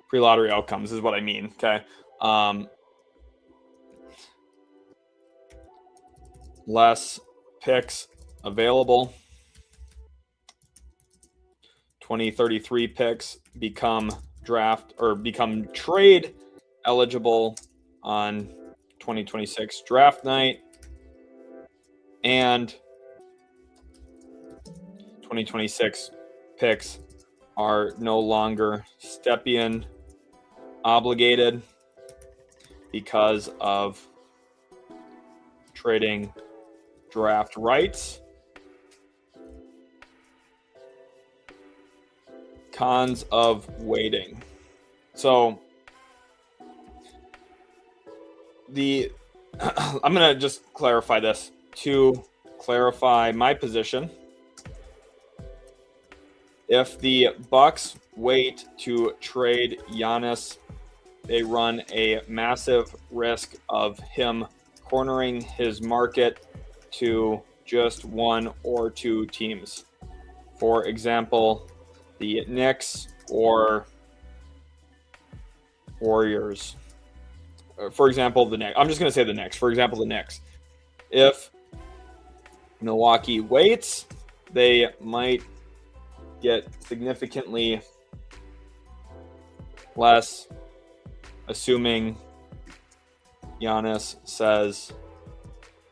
S1: Pre-lottery outcomes is what I mean. Okay. Less picks available. 2033 picks become trade eligible on 2026 draft night, and 2026 picks are no longer Stepien obligated because of trading draft rights. Cons of waiting. So I'm going to just clarify this to clarify my position. If the Bucks wait to trade Giannis, they run a massive risk of him cornering his market to just one or two teams. For example, the Knicks or Warriors. for example, the Knicks. I'm just going to say the Knicks. For example, the Knicks. If Milwaukee waits, they might get significantly less, assuming Giannis says,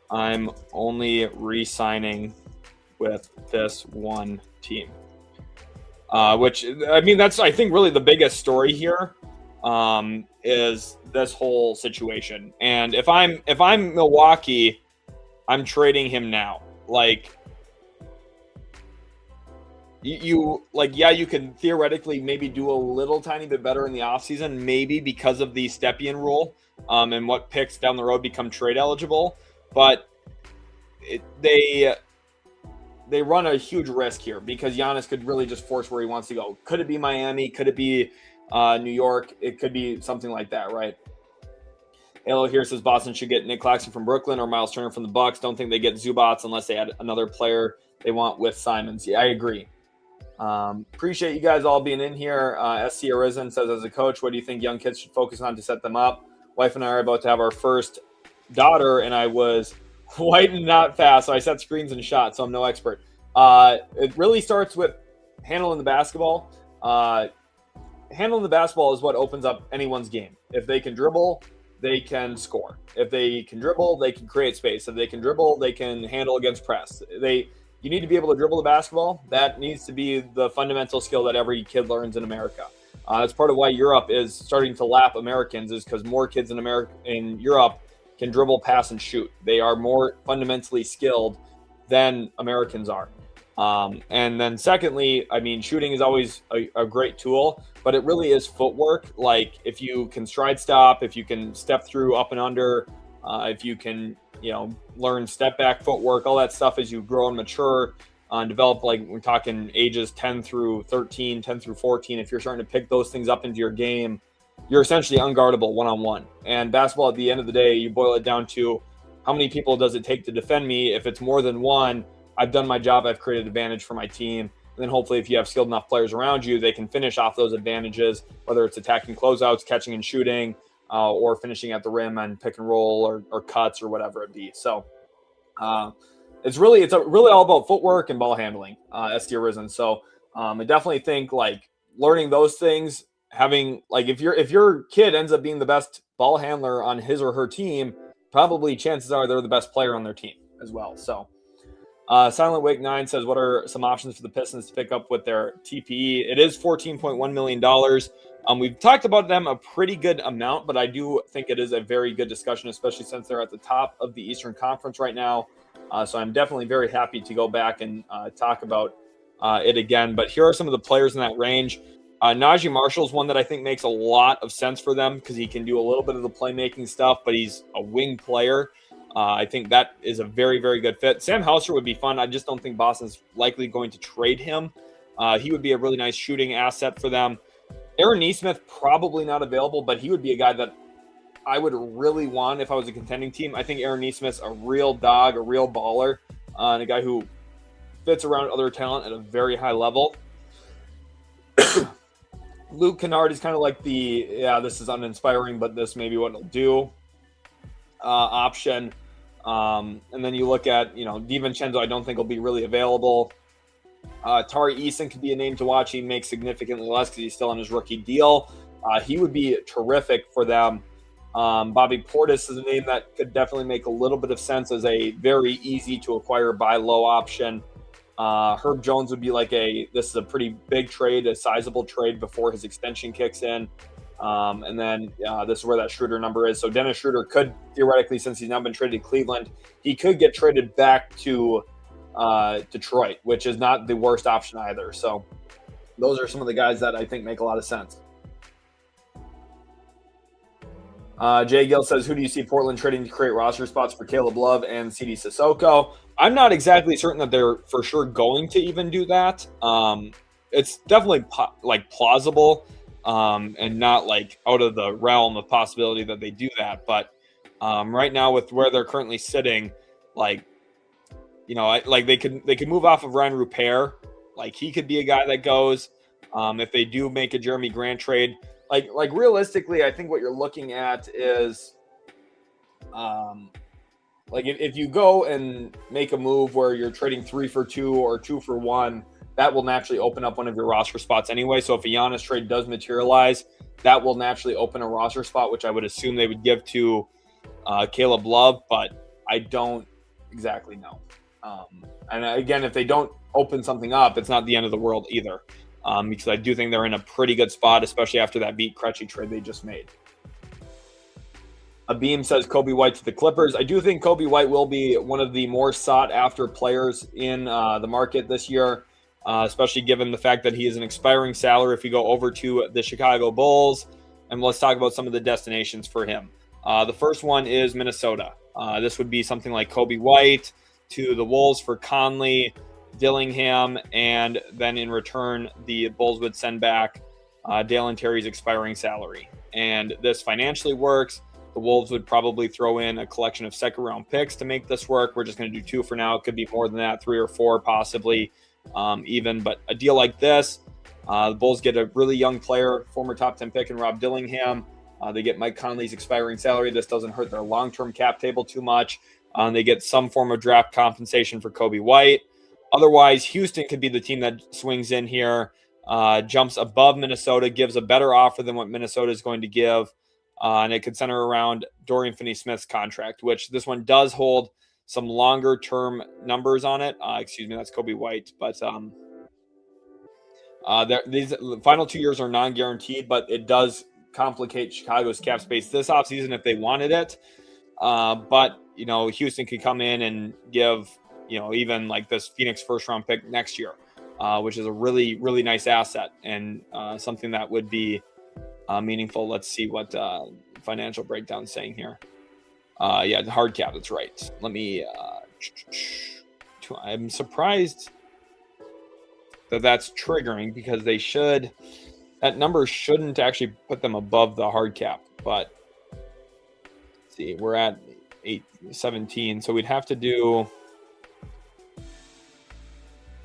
S1: I'm only re-signing with this one team. Which, I mean, that's, I think, really the biggest story here, is this whole situation. And if I'm Milwaukee, I'm trading him now. Like, you can theoretically maybe do a little tiny bit better in the offseason, maybe because of the Stepien rule, and what picks down the road become trade eligible. But they run a huge risk here because Giannis could really just force where he wants to go. Could it be Miami? Could it be New York? It could be something like that, right? Halo here says Boston should get Nick Claxton from Brooklyn or Miles Turner from the Bucks. Don't think they get Zubats unless they add another player they want with Simons. Yeah, I agree. Appreciate you guys all being in here. SC Arisen says, as a coach, what do you think young kids should focus on to set them up? Wife and I are about to have our first daughter, and I was white and not fast, so I set screens and shot, so I'm no expert. It really starts with handling the basketball. Handling the basketball is what opens up anyone's game. If they can dribble, they can score. If they can dribble, they can create space. If they can dribble, they can handle against press. You need to be able to dribble the basketball. That needs to be the fundamental skill that every kid learns in America. That's part of why Europe is starting to lap Americans, is because more kids in Europe can dribble, pass, and shoot. They are more fundamentally skilled than Americans are. And then secondly, I mean, shooting is always a great tool, but it really is footwork. Like, if you can stride stop, if you can step through up and under, if you can, learn step back footwork, all that stuff as you grow and mature and develop, like we're talking ages 10 through 13, 10 through 14. If you're starting to pick those things up into your game, you're essentially unguardable one-on-one. And basketball, at the end of the day, you boil it down to how many people does it take to defend me? If it's more than one, I've done my job. I've created advantage for my team. And then hopefully if you have skilled enough players around you, they can finish off those advantages, whether it's attacking closeouts, catching and shooting, or finishing at the rim and pick and roll or cuts or whatever it be. So it's really all about footwork and ball handling, SD Arisen. So I definitely think like learning those things, having like if your kid ends up being the best ball handler on his or her team, probably chances are they're the best player on their team as well. So Silent Wake 9 says, what are some options for the Pistons to pick up with their TPE? It is $14.1 million. We've talked about them a pretty good amount, but I do think it is a very good discussion, especially since they're at the top of the Eastern Conference right now. So I'm definitely very happy to go back and talk about it again. But here are some of the players in that range. Najee Marshall's one that I think makes a lot of sense for them because he can do a little bit of the playmaking stuff, but he's a wing player. I think that is a very, very good fit. Sam Hauser would be fun. I just don't think Boston's likely going to trade him. He would be a really nice shooting asset for them. Aaron Nesmith, probably not available, but he would be a guy that I would really want if I was a contending team. I think Aaron Nesmith's a real dog, a real baller, and a guy who fits around other talent at a very high level. Luke Kennard is kind of like this is uninspiring, but this may be what it'll do option. And then you look at, DiVincenzo, I don't think will be really available. Tari Eason could be a name to watch. He makes significantly less because he's still on his rookie deal. He would be terrific for them. Bobby Portis is a name that could definitely make a little bit of sense as a very easy to acquire buy low option. Herb Jones would be this is a pretty big trade, a sizable trade before his extension kicks in. And then this is where that Schroder number is. So Dennis Schroder could theoretically, since he's now been traded to Cleveland, he could get traded back to Detroit, which is not the worst option either. So those are some of the guys that I think make a lot of sense. Jay Gill says, who do you see Portland trading to create roster spots for Caleb Love and CD Sissoko? I'm not exactly certain that they're for sure going to even do that. It's definitely plausible and not out of the realm of possibility that they do that. But right now with where they're currently sitting, they could move off of Ryan Rupert. He could be a guy that goes if they do make a Jeremy Grant trade. Realistically, I think what you're looking at is Like if you go and make a move where you're trading 3 for 2 or 2 for 1, that will naturally open up one of your roster spots anyway. So if a Giannis trade does materialize, that will naturally open a roster spot, which I would assume they would give to Caleb Love, but I don't exactly know. And again, if they don't open something up, it's not the end of the world either, because I do think they're in a pretty good spot, especially after that Vit Krejci trade they just made. Abeem says Kobe White to the Clippers. I do think Kobe White will be one of the more sought-after players in the market this year, especially given the fact that he is an expiring salary if you go over to the Chicago Bulls. And let's talk about some of the destinations for him. The first one is Minnesota. This would be something like Kobe White to the Wolves for Conley, Dillingham, and then in return, the Bulls would send back Dalen Terry's expiring salary. And this financially works. The Wolves would probably throw in a collection of second-round picks to make this work. We're just going to do 2 for now. It could be more than that, 3 or 4 possibly even. But a deal like this, the Bulls get a really young player, former top 10 pick in Rob Dillingham. They get Mike Conley's expiring salary. This doesn't hurt their long-term cap table too much. They get some form of draft compensation for Kobe White. Otherwise, Houston could be the team that swings in here, jumps above Minnesota, gives a better offer than what Minnesota is going to give. And it could center around Dorian Finney-Smith's contract, which this one does hold some longer-term numbers on it. Excuse me, that's Kobe White. But these final 2 years are non-guaranteed, but it does complicate Chicago's cap space this offseason if they wanted it. But, Houston could come in and give, even like this Phoenix first-round pick next year, which is a really, really nice asset and something that would be meaningful. Let's see what financial breakdown is saying here. The hard cap. That's right. Let me. I'm surprised that that's triggering because that number shouldn't actually put them above the hard cap. But let's see, we're at 817, so we'd have to do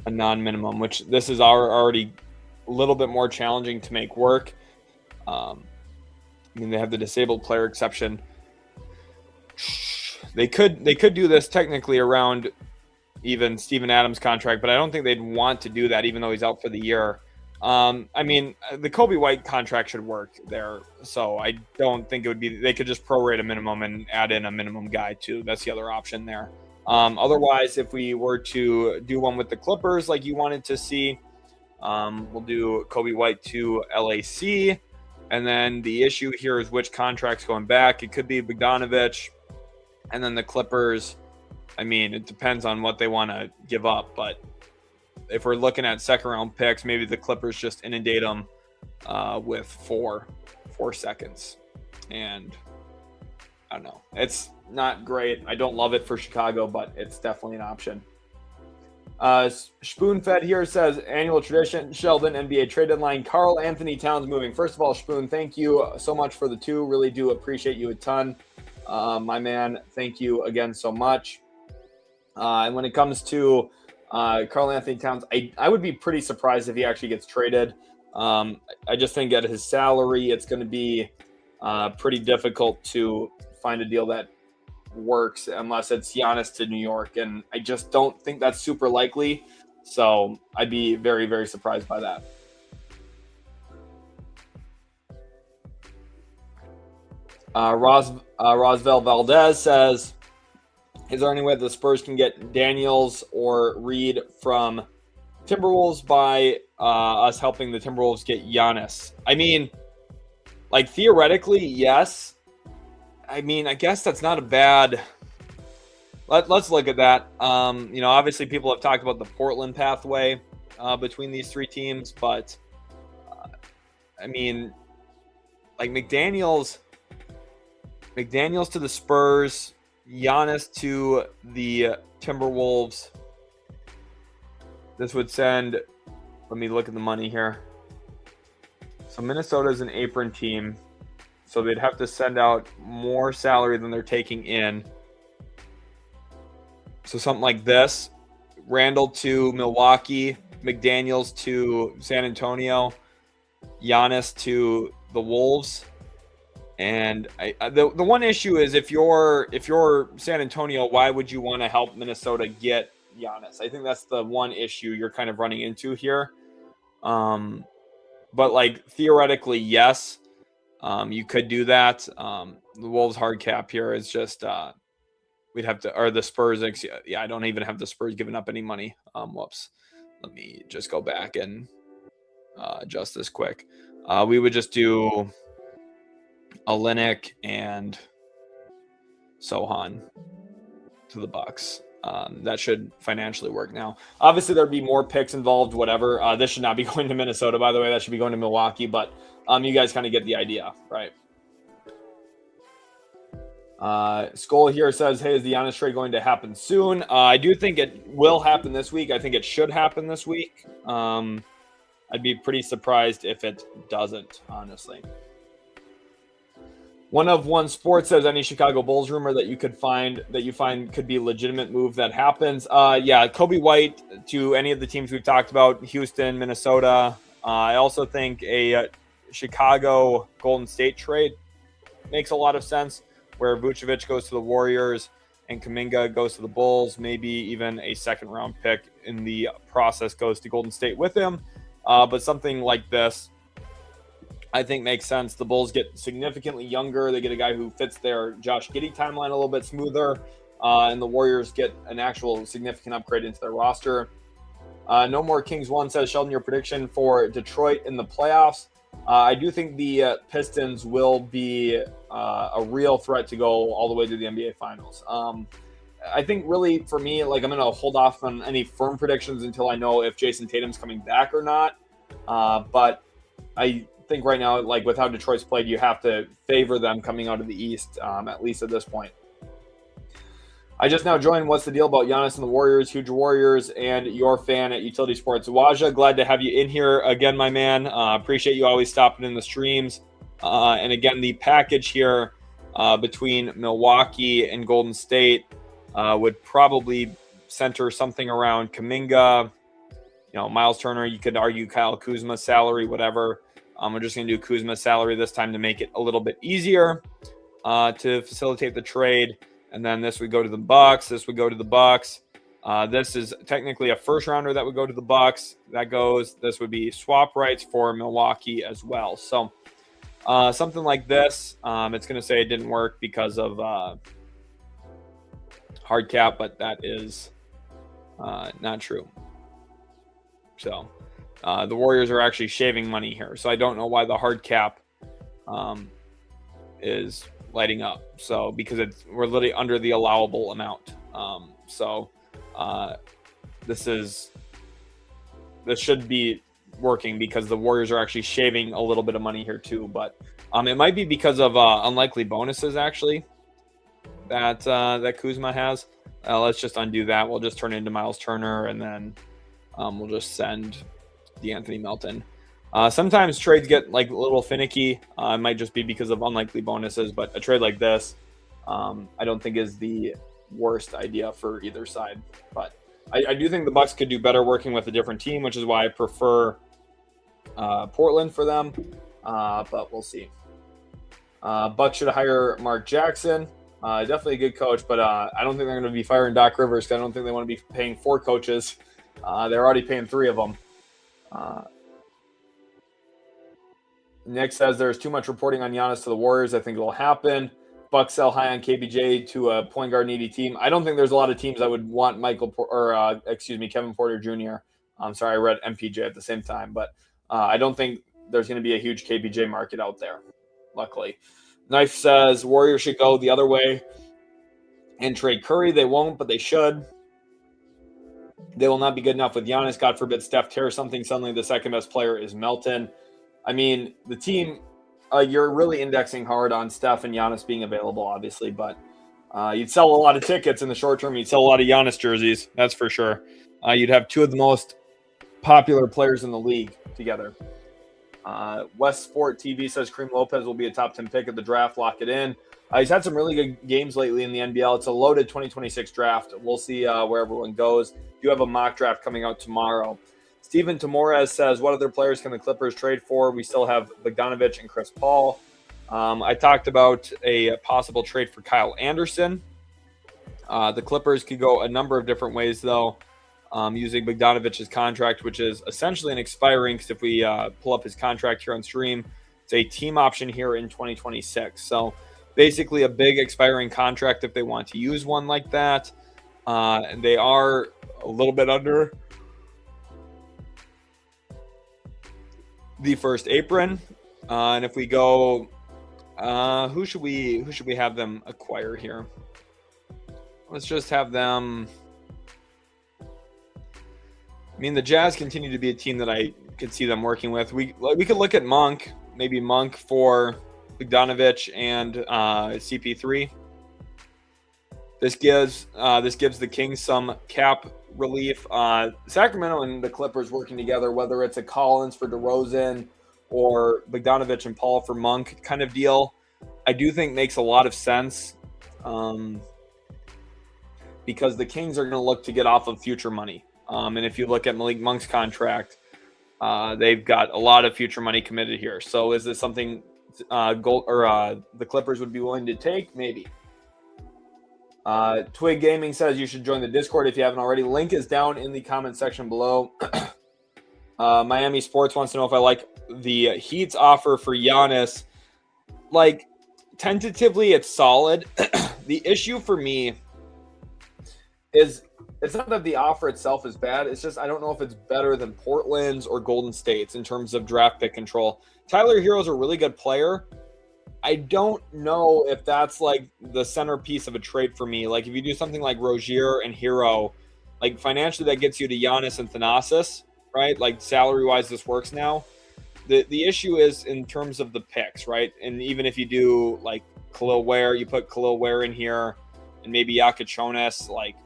S1: a non-minimum, which this is already a little bit more challenging to make work. They have the disabled player exception. They could do this technically around even Steven Adams' contract, but I don't think they'd want to do that, even though he's out for the year. The Kobe White contract should work there, so I don't think it would be. They could just prorate a minimum and add in a minimum guy too. That's the other option there. Otherwise, if we were to do one with the Clippers, like you wanted to see, we'll do Kobe White to LAC. And then the issue here is which contract's going back. It could be Bogdanovich. And then the Clippers, it depends on what they want to give up. But if we're looking at second-round picks, maybe the Clippers just inundate them with 4 seconds. And I don't know. It's not great. I don't love it for Chicago, but it's definitely an option. Spoonfed here says annual tradition, Sheldon, NBA trade deadline, Karl Anthony Towns moving. First of all, Spoon, thank you so much for the 2. Really do appreciate you a ton. My man, thank you again so much. And when it comes to Karl Anthony Towns, I would be pretty surprised if he actually gets traded. I just think at his salary, it's going to be pretty difficult to find a deal that works unless it's Giannis to New York, and I just don't think that's super likely. So I'd be very, very surprised by that. Roswell Valdez says, is there any way the Spurs can get Daniels or Reed from Timberwolves by us helping the Timberwolves get Giannis? Theoretically, yes. I guess that's not a bad. Let's look at that. Obviously people have talked about the Portland pathway between these 3 teams, but McDaniels to the Spurs, Giannis to the Timberwolves. This would send. Let me look at the money here. So Minnesota is an apron team. So they'd have to send out more salary than they're taking in. So something like this. Randall to Milwaukee, McDaniels to San Antonio, Giannis to the Wolves. And the one issue is if you're San Antonio, why would you want to help Minnesota get Giannis? I think that's the one issue you're kind of running into here. But like theoretically, yes, you could do that. The Wolves hard cap here is just we'd have to, or the Spurs. Yeah, I don't even have the Spurs giving up any money. Whoops. Let me just go back and adjust this quick. We would just do Olynyk and Sohan to the Bucks. That should financially work now. Obviously, there'd be more picks involved, whatever. This should not be going to Minnesota, by the way. That should be going to Milwaukee, but you guys kind of get the idea, right? Skull here says, hey, is the Giannis trade going to happen soon? I do think it will happen this week. I think it should happen this week. I'd be pretty surprised if it doesn't, honestly. One of One Sports says, any Chicago Bulls rumor that you find could be a legitimate move that happens. Yeah, Kobe White to any of the teams we've talked about, Houston, Minnesota. I also think a Chicago Golden State trade makes a lot of sense, where Vucevic goes to the Warriors and Kuminga goes to the Bulls. Maybe even a second-round pick in the process goes to Golden State with him. But something like this, I think, makes sense. The Bulls get significantly younger. They get a guy who fits their Josh Giddey timeline a little bit smoother. And the Warriors get an actual significant upgrade into their roster. No More Kings 1 says, Sheldon, your prediction for Detroit in the playoffs. I do think the Pistons will be a real threat to go all the way to the NBA Finals. I think really for me, like, I'm going to hold off on any firm predictions until I know if Jason Tatum's coming back or not. But I think right now, like with how Detroit's played, you have to favor them coming out of the East, at least at this point. I just now joined. What's the deal about Giannis and the Warriors? Huge Warriors and your fan at Utility Sports. Waja, glad to have you in here again, my man. Appreciate you always stopping in the streams. And again, the package here between Milwaukee and Golden State would probably center something around Kuminga, Miles Turner. You could argue Kyle Kuzma's salary, whatever. We're just going to do Kuzma's salary this time to make it a little bit easier to facilitate the trade. And then this would go to the Bucks. This would go to the Bucks. This is technically a first rounder that would go to the Bucks. This would be swap rights for Milwaukee as well. So something like this. It's going to say it didn't work because of hard cap, but that is not true. So the Warriors are actually shaving money here. So I don't know why the hard cap is lighting up. So because we're literally under the allowable amount. This should be working because the Warriors are actually shaving a little bit of money here too. But it might be because of unlikely bonuses actually that Kuzma has. Let's just undo that. We'll just turn it into Miles Turner, and then we'll just send DeAnthony Melton. Sometimes trades get like a little finicky. It might just be because of unlikely bonuses, but a trade like this, I don't think is the worst idea for either side. But I do think the Bucks could do better working with a different team, which is why I prefer Portland for them. But we'll see. Bucks should hire Mark Jackson. Definitely a good coach, but I don't think they're going to be firing Doc Rivers because I don't think they want to be paying 4 coaches. They're already paying 3 of them. Nick says there's too much reporting on Giannis to the Warriors. I think it will happen. Bucks sell high on KBJ to a point guard needy team. I don't think there's a lot of teams that would want Kevin Porter Jr. I'm sorry, I read MPJ at the same time, but I don't think there's going to be a huge KBJ market out there, luckily. Knife says Warriors should go the other way and trade Curry. They won't, but they should. They will not be good enough with Giannis. God forbid Steph tears something. Suddenly the second best player is Melton. I mean, the team, you're really indexing hard on Steph and Giannis being available, obviously, but you'd sell a lot of tickets in the short term. You'd sell a lot of Giannis jerseys, that's for sure. You'd have 2 of the most popular players in the league together. West Sport TV says Kareem Lopez will be a top 10 pick at the draft. Lock it in. He's had some really good games lately in the NBL. It's a loaded 2026 draft. We'll see where everyone goes. You have a mock draft coming out tomorrow. Steven Tamores says, what other players can the Clippers trade for? We still have Bogdanovich and Chris Paul. I talked about a possible trade for Kyle Anderson. The Clippers could go a number of different ways, though, using Bogdanovich's contract, which is essentially an expiring, because if we pull up his contract here on stream, it's a team option here in 2026. So basically a big expiring contract if they want to use one like that. And they are a little bit under the first apron. And if we go, who should we have them acquire here? Let's just have them. I mean, the Jazz continue to be a team that I could see them working with. We could look at Monk, maybe Monk for Bogdanovich and CP3. This gives the Kings some cap relief. Sacramento and the Clippers working together, whether it's a Collins for DeRozan or Bogdanovich and Paul for Monk kind of deal, I do think makes a lot of sense, because the Kings are going to look to get off of future money. And if you look at Malik Monk's contract, they've got a lot of future money committed here. So is this something the Clippers would be willing to take? Maybe. Twig Gaming says you should join the Discord if you haven't already. Link is down in the comment section below. Miami Sports wants to know if I like the Heat's offer for Giannis. Like, tentatively, it's solid. The issue for me is it's not that the offer itself is bad. It's just I don't know if it's better than Portland's or Golden State's in terms of draft pick control. Tyler Hero's a really good player. I don't know if that's like the centerpiece of a trade for me. Like if you do something like Rozier and Hero, like financially that gets you to Giannis and Thanasis, right? Like salary-wise, this works now. The issue is in terms of the picks, right? And even if you do like Khalil Ware, you put Khalil Ware in here and maybe Yakachonis, like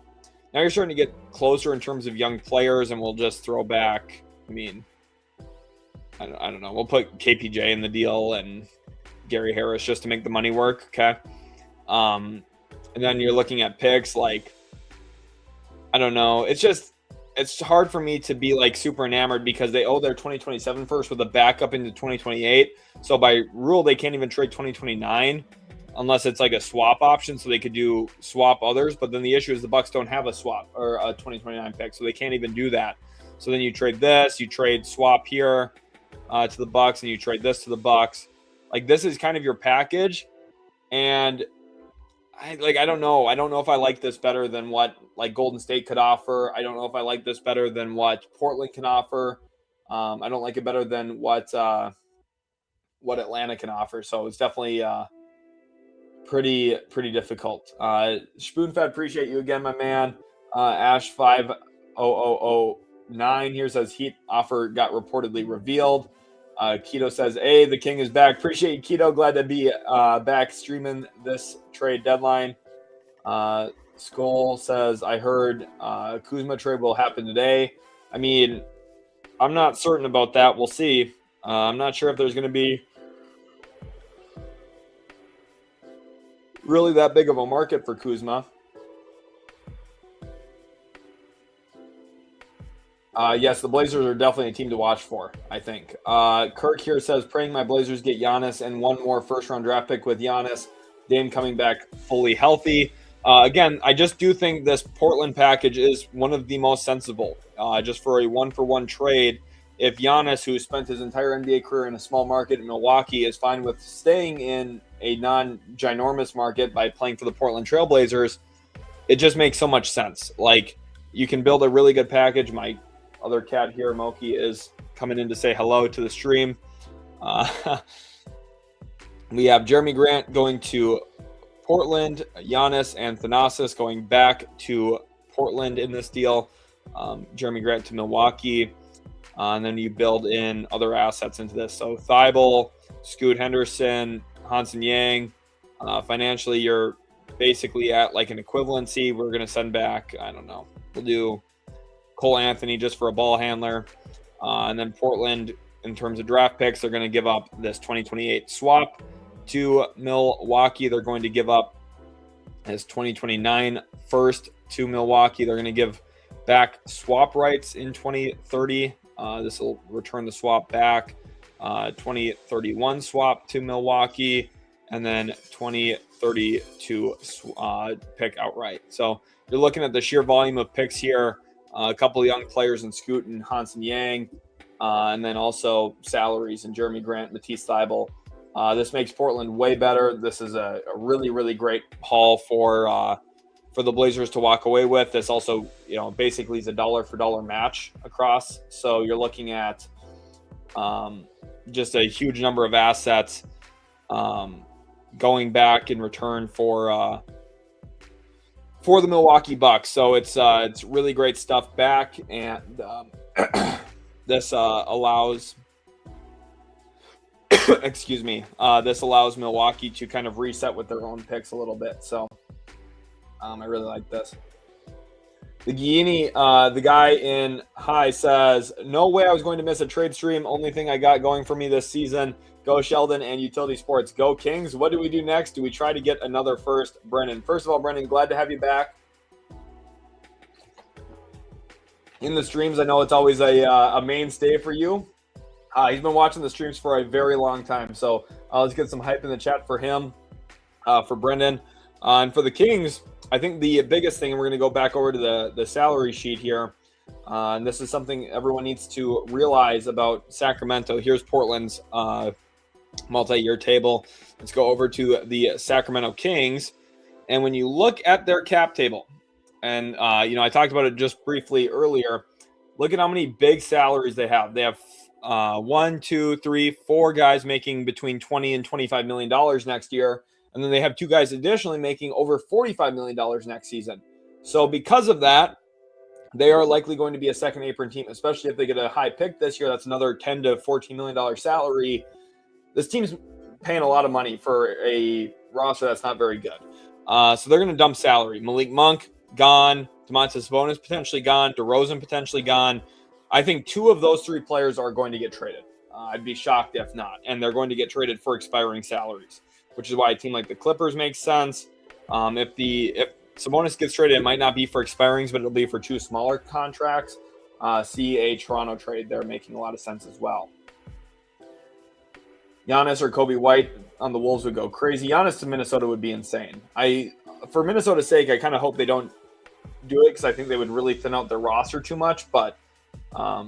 S1: now you're starting to get closer in terms of young players, and we'll just throw back. I mean, I don't know. We'll put KPJ in the deal and Gary Harris just to make the money work, okay? And then you're looking at picks like, I don't know. It's hard for me to be like super enamored because they owe their 2027 first with a backup into 2028. So by rule, they can't even trade 2029 unless it's like a swap option, so they could do swap others. But then the issue is the Bucks don't have a swap or a 2029 pick, so they can't even do that. So then you trade this, you trade swap here to the Bucks, and you trade this to the Bucks. Like this is kind of your package, and I don't know. I don't know if I like this better than what like Golden State could offer. I don't know if I like this better than what Portland can offer. I don't like it better than what Atlanta can offer. So it's definitely pretty difficult. Spoonfed, appreciate you again, my man. Ash 50009 here says Heat offer got reportedly revealed. Keto says, hey, the King is back. Appreciate you, Keto. Glad to be back streaming this trade deadline. Skull says, I heard Kuzma trade will happen today. I mean, I'm not certain about that. We'll see. I'm not sure if there's going to be really that big of a market for Kuzma. Yes, the Blazers are definitely a team to watch for, I think. Kirk here says, praying my Blazers get Giannis and one more first-round draft pick with Giannis. Dame coming back fully healthy. Again, I just do think this Portland package is one of the most sensible. Just for a one-for-one trade, if Giannis, who spent his entire NBA career in a small market in Milwaukee, is fine with staying in a non-ginormous market by playing for the Portland Trailblazers, it just makes so much sense. Like, you can build a really good package. My other cat here, Moki, is coming in to say hello to the stream. We have Jeremy Grant going to Portland, Giannis and Thanasis going back to Portland in this deal. Jeremy Grant to Milwaukee. And then you build in other assets into this. So Thibault, Scoot Henderson, Hansen Yang. Financially, you're basically at like an equivalency. We're going to send back, I don't know, we'll do Cole Anthony just for a ball handler. And then Portland, in terms of draft picks, they're going to give up this 2028 swap to Milwaukee. They're going to give up his 2029 first to Milwaukee. They're going to give back swap rights in 2030. This will return the swap back. 2031 swap to Milwaukee, and then 2032 pick outright. So you're looking at the sheer volume of picks here. A couple of young players in Scoot and Hansen Yang, and then also salaries in Jeremy Grant, Matisse Thybulle. This makes Portland way better. This is a really, really great haul for the Blazers to walk away with. This also, basically is a dollar for dollar match across. So you're looking at just a huge number of assets going back in return for the Milwaukee Bucks. So it's really great stuff back, and this allows this allows Milwaukee to kind of reset with their own picks a little bit. So I really like this. The Guini, the guy in high says, no way I was going to miss a trade stream. Only thing I got going for me this season. Go Sheldon and Utility Sports. Go Kings. What do we do next? Do we try to get another first? Brennan. First of all, Brennan, glad to have you back in the streams. I know it's always a mainstay for you. He's been watching the streams for a very long time. So let's get some hype in the chat for him, for Brendan. And for the Kings, I think the biggest thing, and we're going to go back over to the salary sheet here, and this is something everyone needs to realize about Sacramento. Here's Portland's multi-year table. Let's go over to the Sacramento Kings. And when you look at their cap table, and I talked about it just briefly earlier, look at how many big salaries they have. They have 4 guys making between $20 and $25 million next year. And then they have 2 guys additionally making over $45 million next season. So because of that, they are likely going to be a second apron team, especially if they get a high pick this year. That's another $10 to $14 million salary. This team's paying a lot of money for a roster that's not very good. So they're going to dump salary. Malik Monk, gone. Domantas Sabonis, potentially gone. DeRozan, potentially gone. I think 2 of those 3 players are going to get traded. I'd be shocked if not. And they're going to get traded for expiring salaries, which is why a team like the Clippers makes sense. If Sabonis gets traded, it might not be for expirings, but it'll be for 2 smaller contracts. See a Toronto trade there making a lot of sense as well. Giannis or Kobe White on the Wolves would go crazy. Giannis to Minnesota would be insane. For Minnesota's sake, I kind of hope they don't do it because I think they would really thin out their roster too much. But a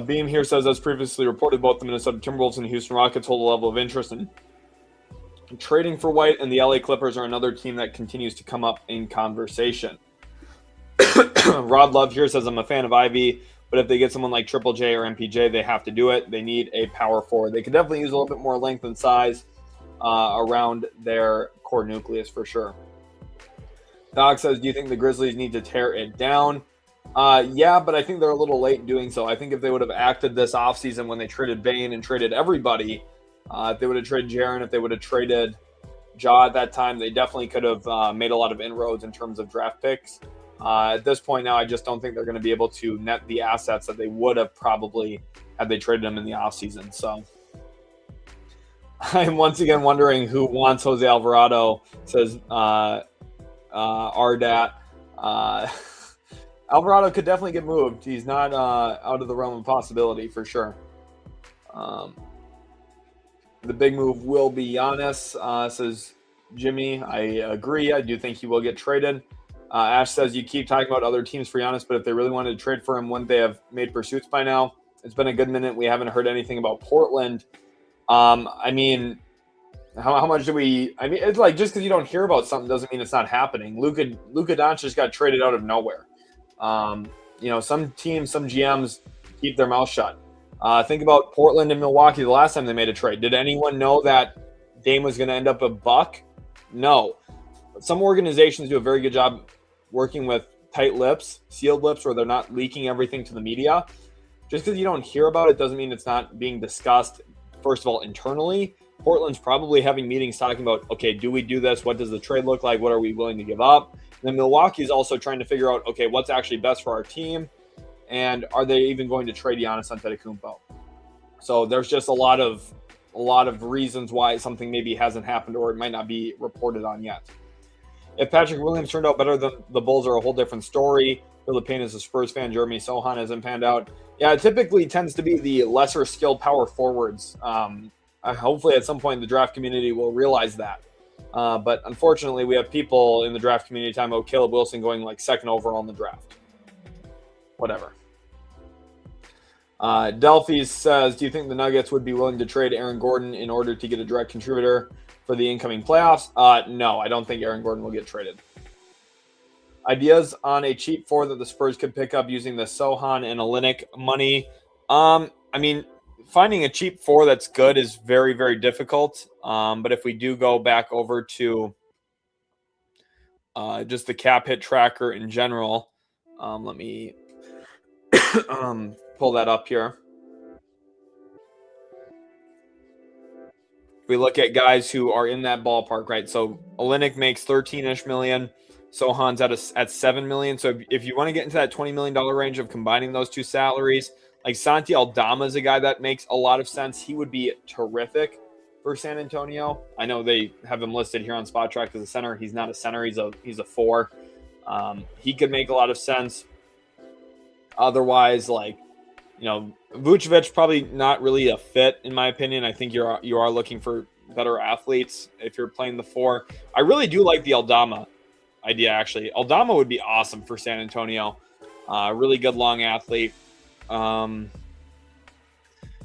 S1: beam here says, as previously reported, both the Minnesota Timberwolves and the Houston Rockets hold a level of interest in trading for White, and the LA Clippers are another team that continues to come up in conversation. Rod Love here says, I'm a fan of Ivy, but if they get someone like Triple J or MPJ, they have to do it. They need a power forward. They could definitely use a little bit more length and size around their core nucleus for sure. Doc says, do you think the Grizzlies need to tear it down? Yeah, but I think they're a little late in doing so. I think if they would have acted this offseason when they traded Bane and traded everybody, if they would have traded Jaren, if they would have traded Ja at that time, they definitely could have made a lot of inroads in terms of draft picks. At this point now, I just don't think they're going to be able to net the assets that they would have probably had they traded them in the offseason. So I'm once again wondering who wants Jose Alvarado, says Ardat. Alvarado could definitely get moved. He's not out of the realm of possibility for sure. The big move will be Giannis, says Jimmy. I agree. I do think he will get traded. Ash says, you keep talking about other teams for Giannis, but if they really wanted to trade for him, wouldn't they have made pursuits by now? It's been a good minute. We haven't heard anything about Portland. I mean, how much do we – I mean, it's like just because you don't hear about something doesn't mean it's not happening. Luka Doncic got traded out of nowhere. Some teams, some GMs keep their mouth shut. Think about Portland and Milwaukee the last time they made a trade. Did anyone know that Dame was going to end up a Buck? No. Some organizations do a very good job working with tight lips, sealed lips, where they're not leaking everything to the media. Just because you don't hear about it doesn't mean it's not being discussed, first of all, internally. Portland's probably having meetings talking about, okay, do we do this? What does the trade look like? What are we willing to give up? And then Milwaukee is also trying to figure out, okay, what's actually best for our team? And are they even going to trade Giannis Antetokounmpo? So there's just a lot of reasons why something maybe hasn't happened or it might not be reported on yet. If Patrick Williams turned out better than the Bulls are a whole different story. Philippine is a Spurs fan. Jeremy Sohan hasn't panned out. Yeah, it typically tends to be the lesser skilled power forwards. Hopefully at some point the draft community will realize that. But unfortunately, we have people in the draft community talking about Caleb Wilson going like second overall in the draft. Whatever. Delphi says, do you think the Nuggets would be willing to trade Aaron Gordon in order to get a direct contributor for the incoming playoffs? No, I don't think Aaron Gordon will get traded. Ideas on a cheap four that the Spurs could pick up using the Sohan and Olynyk money. I mean, finding a cheap four that's good is very, very difficult. But if we do go back over to just the cap hit tracker in general, let me pull that up here. We look at guys who are in that ballpark, right? So Olynyk makes 13-ish million. Sohan's at 7 million. So if you want to get into that $20 million range of combining those two salaries, like Santi Aldama is a guy that makes a lot of sense. He would be terrific for San Antonio. I know they have him listed here on Spot Track as a center. He's not a center. He's a four. He could make a lot of sense. Otherwise, like, Vucevic probably not really a fit in my opinion. I think you are looking for better athletes if you're playing the four. I really do like the Aldama idea, actually. Aldama would be awesome for San Antonio. Really good long athlete.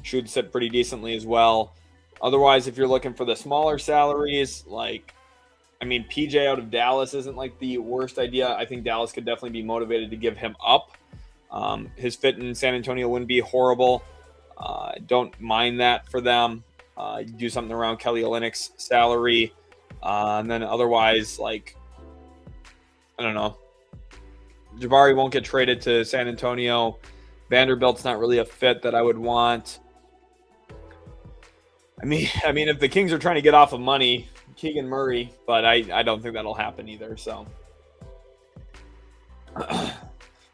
S1: Should sit pretty decently as well. Otherwise, if you're looking for the smaller salaries, PJ out of Dallas isn't like the worst idea. I think Dallas could definitely be motivated to give him up. His fit in San Antonio wouldn't be horrible. Don't mind that for them. Do something around Kelly Olynyk's salary. And then otherwise, I don't know. Jabari won't get traded to San Antonio. Vanderbilt's not really a fit that I would want. I mean, if the Kings are trying to get off of money, Keegan Murray, but I don't think that'll happen either. So,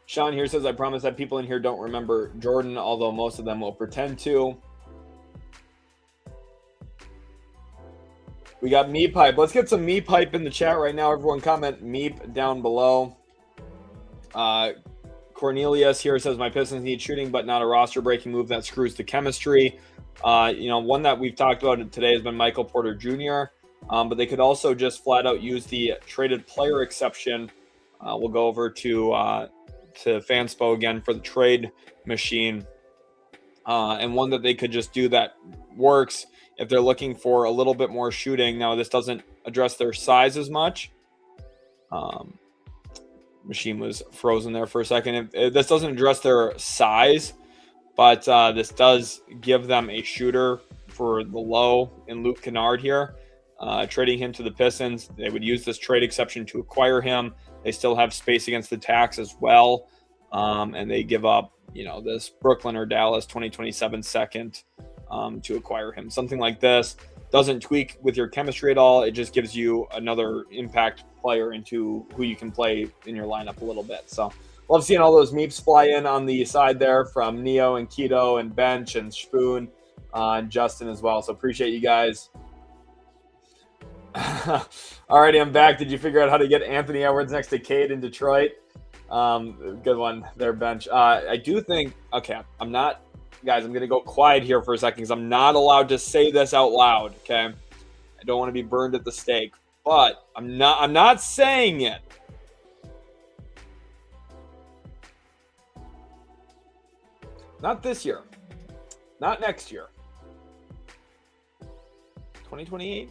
S1: Sean here says, I promise that people in here don't remember Jordan, although most of them will pretend to. We got Meep Hype. Let's get some Meep Hype in the chat right now. Everyone comment Meep down below. Cornelius here says, my Pistons need shooting, but not a roster-breaking move that screws the chemistry. One that we've talked about today has been Michael Porter Jr., but they could also just flat out use the traded player exception. We'll go over to Fanspo again for the trade machine. And one that they could just do that works if they're looking for a little bit more shooting. Now, this doesn't address their size as much. Machine was frozen there for a second. This doesn't address their size, but this does give them a shooter for the low in Luke Kennard here. Trading him to the Pistons, they would use this trade exception to acquire him. They still have space against the tax as well. And they give up, this Brooklyn or Dallas 2027 second to acquire him. Something like this doesn't tweak with your chemistry at all. It just gives you another impact player into who you can play in your lineup a little bit. So love seeing all those meeps fly in on the side there from Neo and Keto and Bench and Spoon and Justin as well. So appreciate you guys. Alrighty, I'm back. Did you figure out how to get Anthony Edwards next to Cade in Detroit? Good one there, Bench. I do think, okay, I'm not, guys, I'm going to go quiet here for a second because I'm not allowed to say this out loud, okay? I don't want to be burned at the stake, but I'm not saying it. Not this year. Not next year. 2028?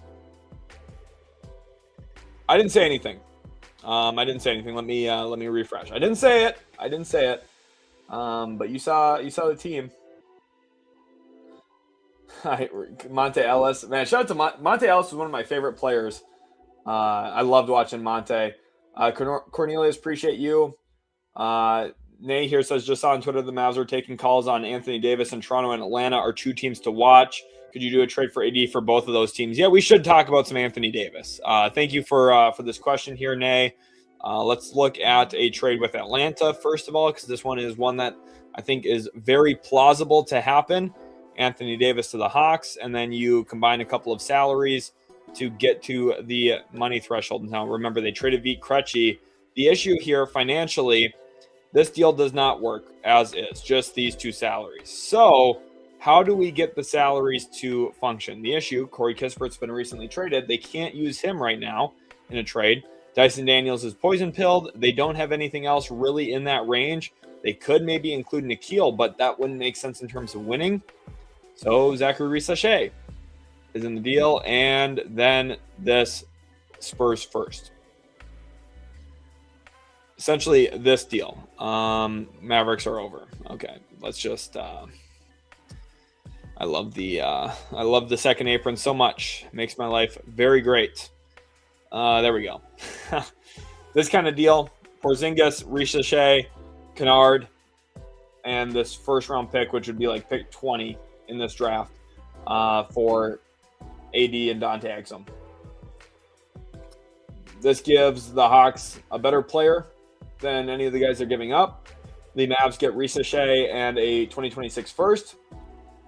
S1: I didn't say anything. Let me refresh. I didn't say it. But you saw the team. Monte Ellis. Man, shout out to Monte Ellis was one of my favorite players. I loved watching Monte. Cornelius, appreciate you. Nay here says, just saw on Twitter the Mavs are taking calls on Anthony Davis, and Toronto and Atlanta are two teams to watch. Could you do a trade for AD for both of those teams? Yeah, we should talk about some Anthony Davis. Thank you for this question here, Nay. Let's look at a trade with Atlanta, first of all, because this one is one that I think is very plausible to happen. Anthony Davis to the Hawks, and then you combine a couple of salaries to get to the money threshold. Now, remember, they traded Vit Krejci. The issue here financially, this deal does not work as is, just these two salaries. So how do we get the salaries to function? The issue, Corey Kispert's been recently traded. They can't use him right now in a trade. Dyson Daniels is poison pilled. They don't have anything else really in that range. They could maybe include Nikhil, but that wouldn't make sense in terms of winning. So Zachary Reese-Shea is in the deal, and then this Spurs first. Essentially, this deal. Mavericks are over. Okay, let's just. I love the second apron so much. It makes my life very great. There we go. This kind of deal: Porzingis, Reese-Shea, Kennard, and this first round pick, which would be like pick 20 in this draft, for AD and Dante Exum. This gives the Hawks a better player than any of the guys they're giving up. The Mavs get Reese-Shea and a 2026 first.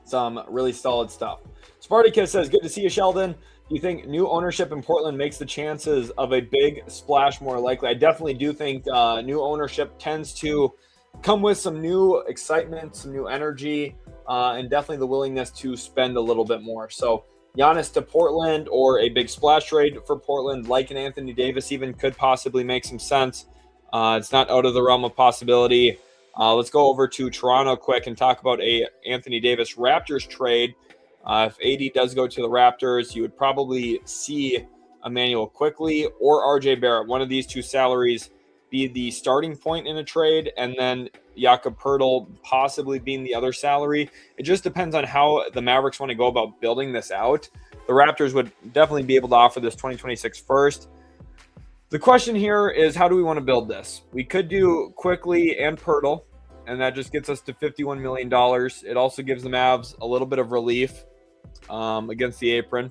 S1: Some really solid stuff. Spartacus says, good to see you, Sheldon. Do you think new ownership in Portland makes the chances of a big splash more likely? I definitely do think new ownership tends to come with some new excitement, some new energy, and definitely the willingness to spend a little bit more. So Giannis to Portland, or a big splash trade for Portland, like an Anthony Davis even, could possibly make some sense. It's not out of the realm of possibility. Let's go over to Toronto quick and talk about a Anthony Davis Raptors trade. If AD does go to the Raptors, you would probably see Emmanuel Quickley or RJ Barrett, one of these two salaries, be the starting point in a trade, and then Jakob Poeltl possibly being the other salary. It just depends on how the Mavericks want to go about building this out. The Raptors would definitely be able to offer this 2026 first. The question here is, how do we want to build this? We could do Quickley and Poeltl, and that just gets us to $51 million. It also gives the Mavs a little bit of relief against the apron.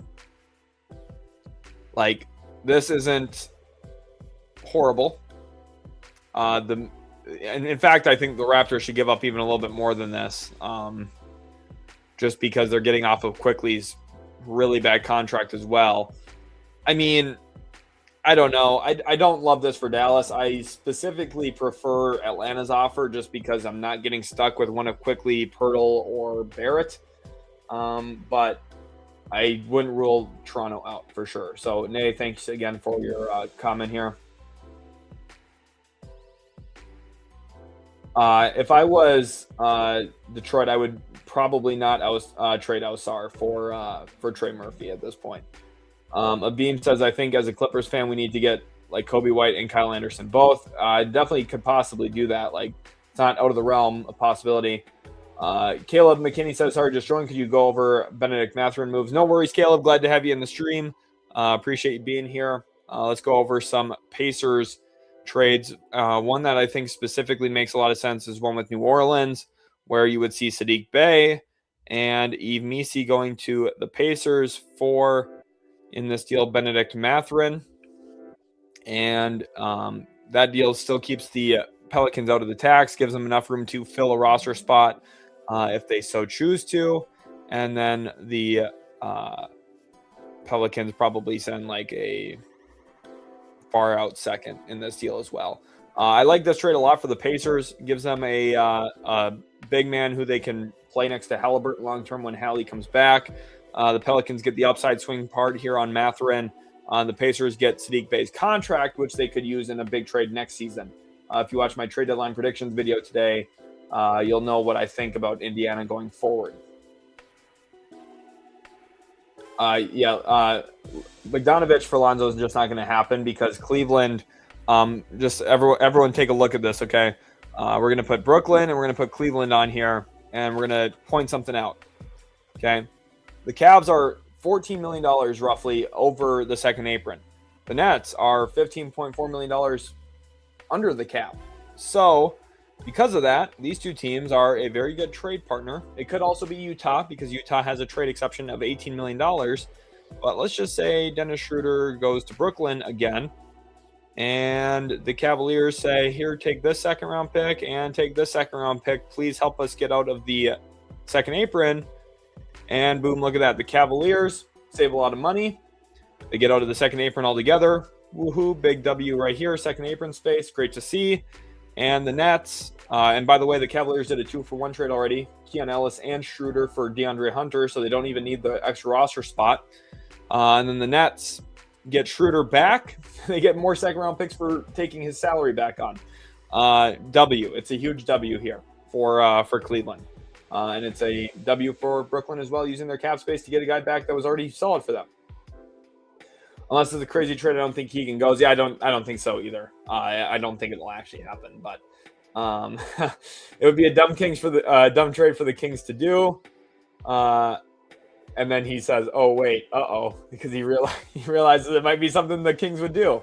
S1: Like, this isn't horrible. And in fact, I think the Raptors should give up even a little bit more than this, just because they're getting off of Quickley's really bad contract as well. I mean, I don't know. I don't love this for Dallas. I specifically prefer Atlanta's offer just because I'm not getting stuck with one of Quickley, Poeltl, or Barrett. But I wouldn't rule Toronto out for sure. So, Nay, thanks again for your comment here. If I was Detroit, I would probably not trade Ausar for Trey Murphy at this point. Abim says, I think as a Clippers fan, we need to get like Kobe White and Kyle Anderson both. I definitely could possibly do that. Like, it's not out of the realm of possibility. Caleb McKinney says, sorry, just joined. Could you go over Benedict Mathurin moves? No worries, Caleb. Glad to have you in the stream. Appreciate you being here. Let's go over some Pacers trades. One that I think specifically makes a lot of sense is one with New Orleans, where you would see Sadiq Bey and Yves Missi going to the Pacers for, in this deal, Benedict Mathurin. And that deal still keeps the Pelicans out of the tax, gives them enough room to fill a roster spot if they so choose to. And then the Pelicans probably send like a far out second in this deal as well. I like this trade a lot for the Pacers. Gives them a big man who they can play next to Halliburton long-term when Hallie comes back. The Pelicans get the upside swing part here on Mathurin. The Pacers get Sadiq Bey's contract, which they could use in a big trade next season. If you watch my trade deadline predictions video today, you'll know what I think about Indiana going forward. Bogdanovich for Lonzo is just not going to happen because Cleveland, just everyone take a look at this, okay? We're going to put Brooklyn and we're going to put Cleveland on here, and we're going to point something out, okay? The Cavs are $14 million roughly over the second apron. The Nets are $15.4 million under the cap. So because of that, these two teams are a very good trade partner. It could also be Utah because Utah has a trade exception of $18 million. But let's just say Dennis Schroder goes to Brooklyn again, and the Cavaliers say, here, take this second round pick and take this second round pick. Please help us get out of the second apron. And boom, look at that. The Cavaliers save a lot of money. They get out of the second apron altogether. Woohoo, big W right here, second apron space. Great to see. And the Nets, and by the way, the Cavaliers did a 2-for-1 trade already. Keon, Ellis, and Schroder for DeAndre Hunter, so they don't even need the extra roster spot. And then the Nets get Schroder back. They get more second-round picks for taking his salary back on. W. It's a huge W here for Cleveland. And it's a W for Brooklyn as well, using their cap space to get a guy back that was already solid for them. Unless it's a crazy trade, I don't think Keegan goes. Yeah, I don't think so either. I don't think it'll actually happen, but it would be a dumb dumb trade for the Kings to do. And then he says, "Oh wait, because he realizes it might be something the Kings would do."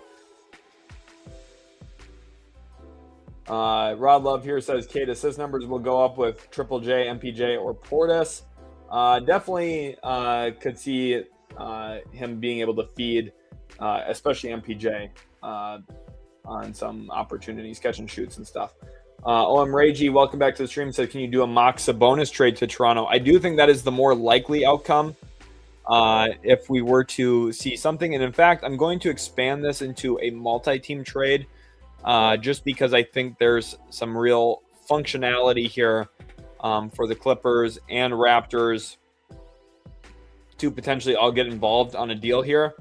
S1: Rod Love here says Kate assist numbers will go up with Triple J, MPJ, or Portis. Definitely could see him being able to feed, especially MPJ, on some opportunities, catch and shoots and stuff. OM Ragey, welcome back to the stream. Said, can you do a mock Sabonis trade to Toronto? I do think that is the more likely outcome if we were to see something. And in fact, I'm going to expand this into a multi-team trade just because I think there's some real functionality here for the Clippers and Raptors to potentially all get involved on a deal here.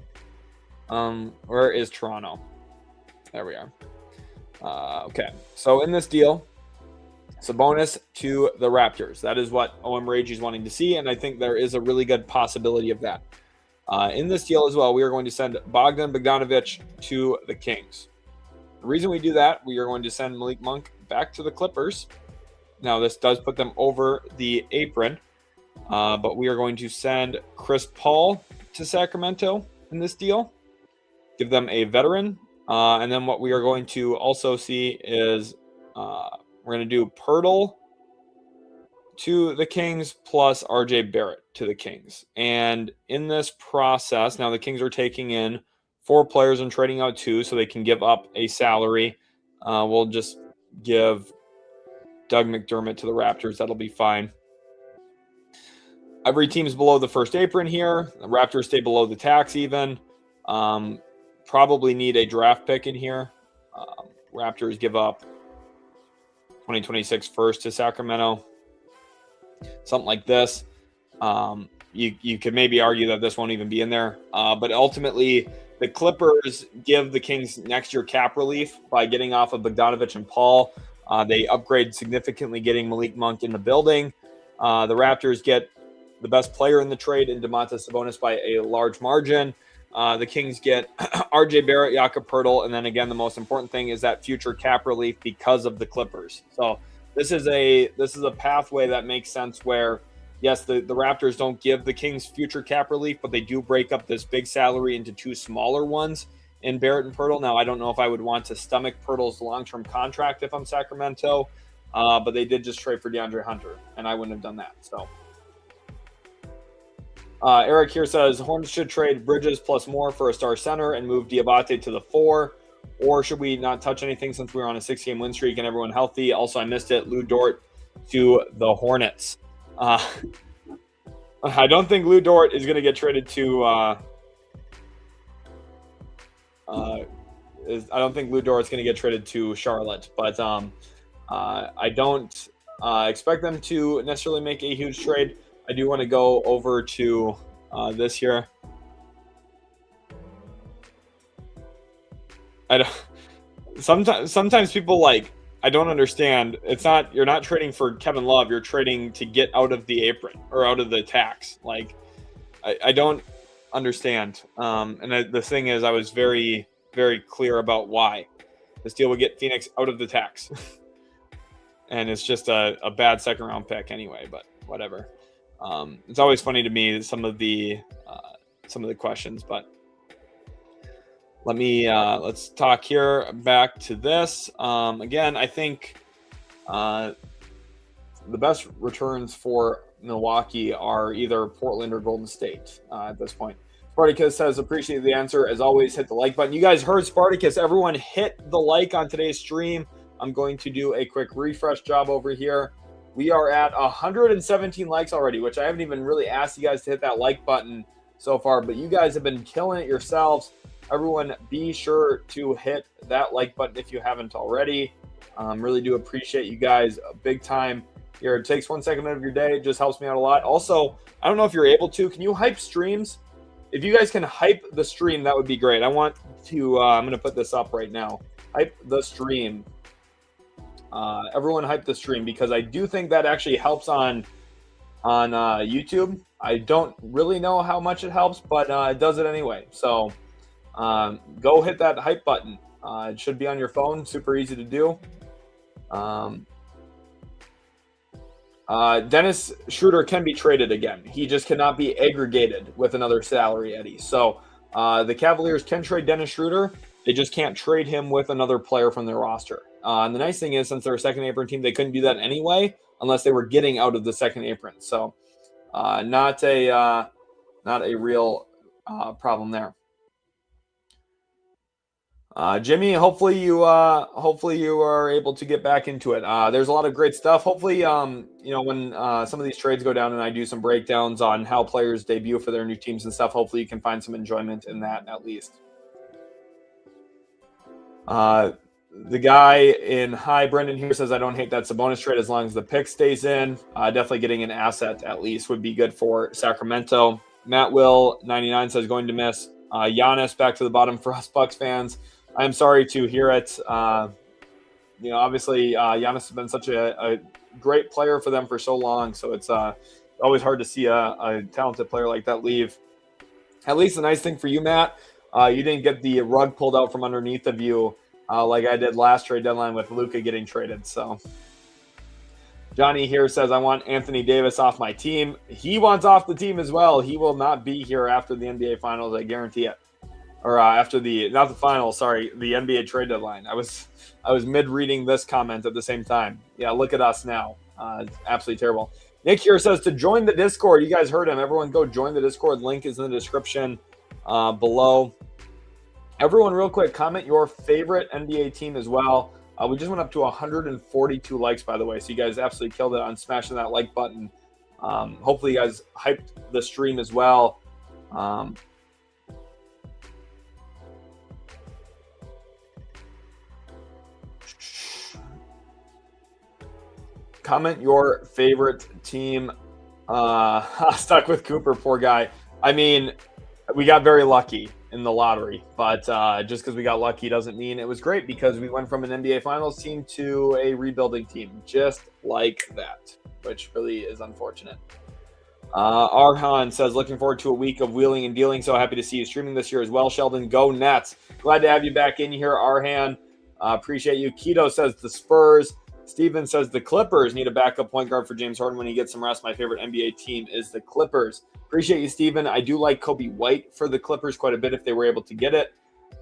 S1: Where is Toronto? There we are. Okay, so in this deal, Sabonis to the Raptors. That is what OM Rage is wanting to see, and I think there is a really good possibility of that. In this deal as well, we are going to send Bogdan Bogdanovic to the Kings. The reason we do that, we are going to send Malik Monk back to the Clippers. Now, this does put them over the apron, but we are going to send Chris Paul to Sacramento in this deal, give them a veteran. And then what we are going to also see is we're going to do Pirtle to the Kings plus RJ Barrett to the Kings. And in this process, now the Kings are taking in 4 players and trading out 2 so they can give up a salary. We'll just give Doug McDermott to the Raptors. That'll be fine. Every team's below the first apron here. The Raptors stay below the tax even. Probably need a draft pick in here. Raptors give up 2026 first to Sacramento. Something like this. You could maybe argue that this won't even be in there. But ultimately, the Clippers give the Kings next year cap relief by getting off of Bogdanovic and Paul. They upgrade significantly, getting Malik Monk in the building. The Raptors get the best player in the trade in Domantas Sabonis by a large margin. The Kings get RJ Barrett, Jakob Poeltl, and then again, the most important thing is that future cap relief because of the Clippers. So this is a pathway that makes sense where, yes, the Raptors don't give the Kings future cap relief, but they do break up this big salary into 2 smaller ones in Barrett and Poeltl. Now, I don't know if I would want to stomach Poeltl's long-term contract if I'm Sacramento, but they did just trade for DeAndre Hunter, and I wouldn't have done that. So. Eric here says Hornets should trade Bridges plus more for a star center and move Diabate to the 4, or should we not touch anything since we're on a 6-game win streak and everyone healthy? Also, I missed it. Lou Dort to the Hornets. I don't think Lou Dort is going to get traded to. I don't think Lou Dort's going to get traded to Charlotte, but I don't expect them to necessarily make a huge trade. I do want to go over to this here. Sometimes people I don't understand. You're not trading for Kevin Love. You're trading to get out of the apron or out of the tax. I don't understand. And the thing is, I was very, very clear about why this deal would get Phoenix out of the tax. And it's just a bad second round pick anyway, but whatever. It's always funny to me some of the questions, but let's talk here back to this. Again, I think the best returns for Milwaukee are either Portland or Golden State at this point. Spartacus says, appreciate the answer. As always, hit the like button. You guys heard Spartacus. Everyone hit the like on today's stream. I'm going to do a quick refresh job over here. We are at 117 likes already, which I haven't even really asked you guys to hit that like button so far, but you guys have been killing it yourselves. Everyone, be sure to hit that like button if you haven't already. Really do appreciate you guys big time here. It takes 1 second out of your day. It just helps me out a lot. Also, I don't know if you're able to. Can you hype streams? If you guys can hype the stream, that would be great. I want to, I'm going to put this up right now. Hype the stream. Everyone hype the stream, because I do think that actually helps on YouTube. I don't really know how much it helps, but it does it anyway. So go hit that hype button. It should be on your phone. Super easy to do. Dennis Schroder can be traded again. He just cannot be aggregated with another salary, Eddie. So the Cavaliers can trade Dennis Schroder. They just can't trade him with another player from their roster. And the nice thing is, since they're a second apron team, they couldn't do that anyway unless they were getting out of the second apron. So not a real problem there. Jimmy, hopefully you are able to get back into it. There's a lot of great stuff. Hopefully, when some of these trades go down and I do some breakdowns on how players debut for their new teams and stuff, hopefully you can find some enjoyment in that at least. The guy in Hi Brendan here says, I don't hate that Sabonis trade as long as the pick stays in. Definitely getting an asset at least would be good for Sacramento. Matt Will 99 says, going to miss Giannis back to the bottom for us Bucks fans. I'm sorry to hear it. Obviously Giannis has been such a great player for them for so long, so it's always hard to see a talented player like that leave. At least the nice thing for you, Matt, you didn't get the rug pulled out from underneath of you like I did last trade deadline with Luka getting traded. So Johnny here says, I want Anthony Davis off my team. He wants off the team as well. He will not be here after the NBA Finals, I guarantee it. Or after not the finals, sorry, the NBA trade deadline. I was mid-reading this comment at the same time. Yeah, look at us now. Absolutely terrible. Nick here says to join the Discord. You guys heard him. Everyone go join the Discord. Link is in the description below. Everyone, real quick, comment your favorite NBA team as well. We just went up to 142 likes, by the way, so you guys absolutely killed it on smashing that like button. Hopefully you guys hyped the stream as well. Comment your favorite team. Stuck with Cooper, poor guy. I mean, we got very lucky in the lottery, but just because we got lucky doesn't mean it was great, because we went from an NBA Finals team to a rebuilding team, just like that, which really is unfortunate. Arhan says, looking forward to a week of wheeling and dealing. So happy to see you streaming this year as well, Sheldon. Go Nets. Glad to have you back in here, Arhan. Appreciate you. Keto says the Spurs. Steven says the Clippers need a backup point guard for James Harden when he gets some rest. My favorite NBA team is the Clippers. Appreciate you, Steven. I do like Kobe White for the Clippers quite a bit if they were able to get it.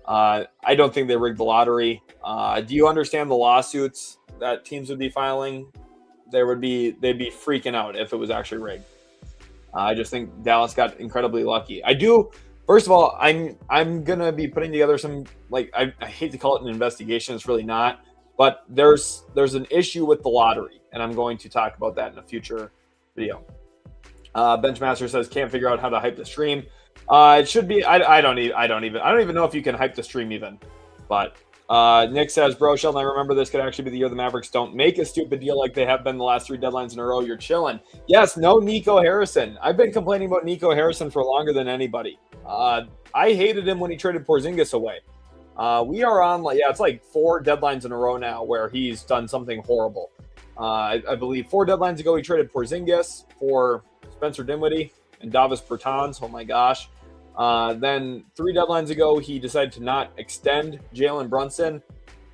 S1: I don't think they rigged the lottery. Do you understand the lawsuits that teams would be filing? They'd be freaking out if it was actually rigged. I just think Dallas got incredibly lucky. I do. First of all, I'm gonna be putting together some, like, I hate to call it an investigation. It's really not. But there's an issue with the lottery, and I'm going to talk about that in a future video. Benchmaster says can't figure out how to hype the stream. It should be. I don't even know if you can hype the stream even. But Nick says, bro, Sheldon, I remember this could actually be the year the Mavericks don't make a stupid deal like they have been the last 3 deadlines in a row. You're chilling. Yes, no Nico Harrison. I've been complaining about Nico Harrison for longer than anybody. I hated him when he traded Porzingis away. We are on, it's like 4 deadlines in a row now where he's done something horrible. I believe 4 deadlines ago he traded Porzingis for Spencer Dinwiddie and Davis Bertans. Oh my gosh. Then 3 deadlines ago he decided to not extend Jalen Brunson.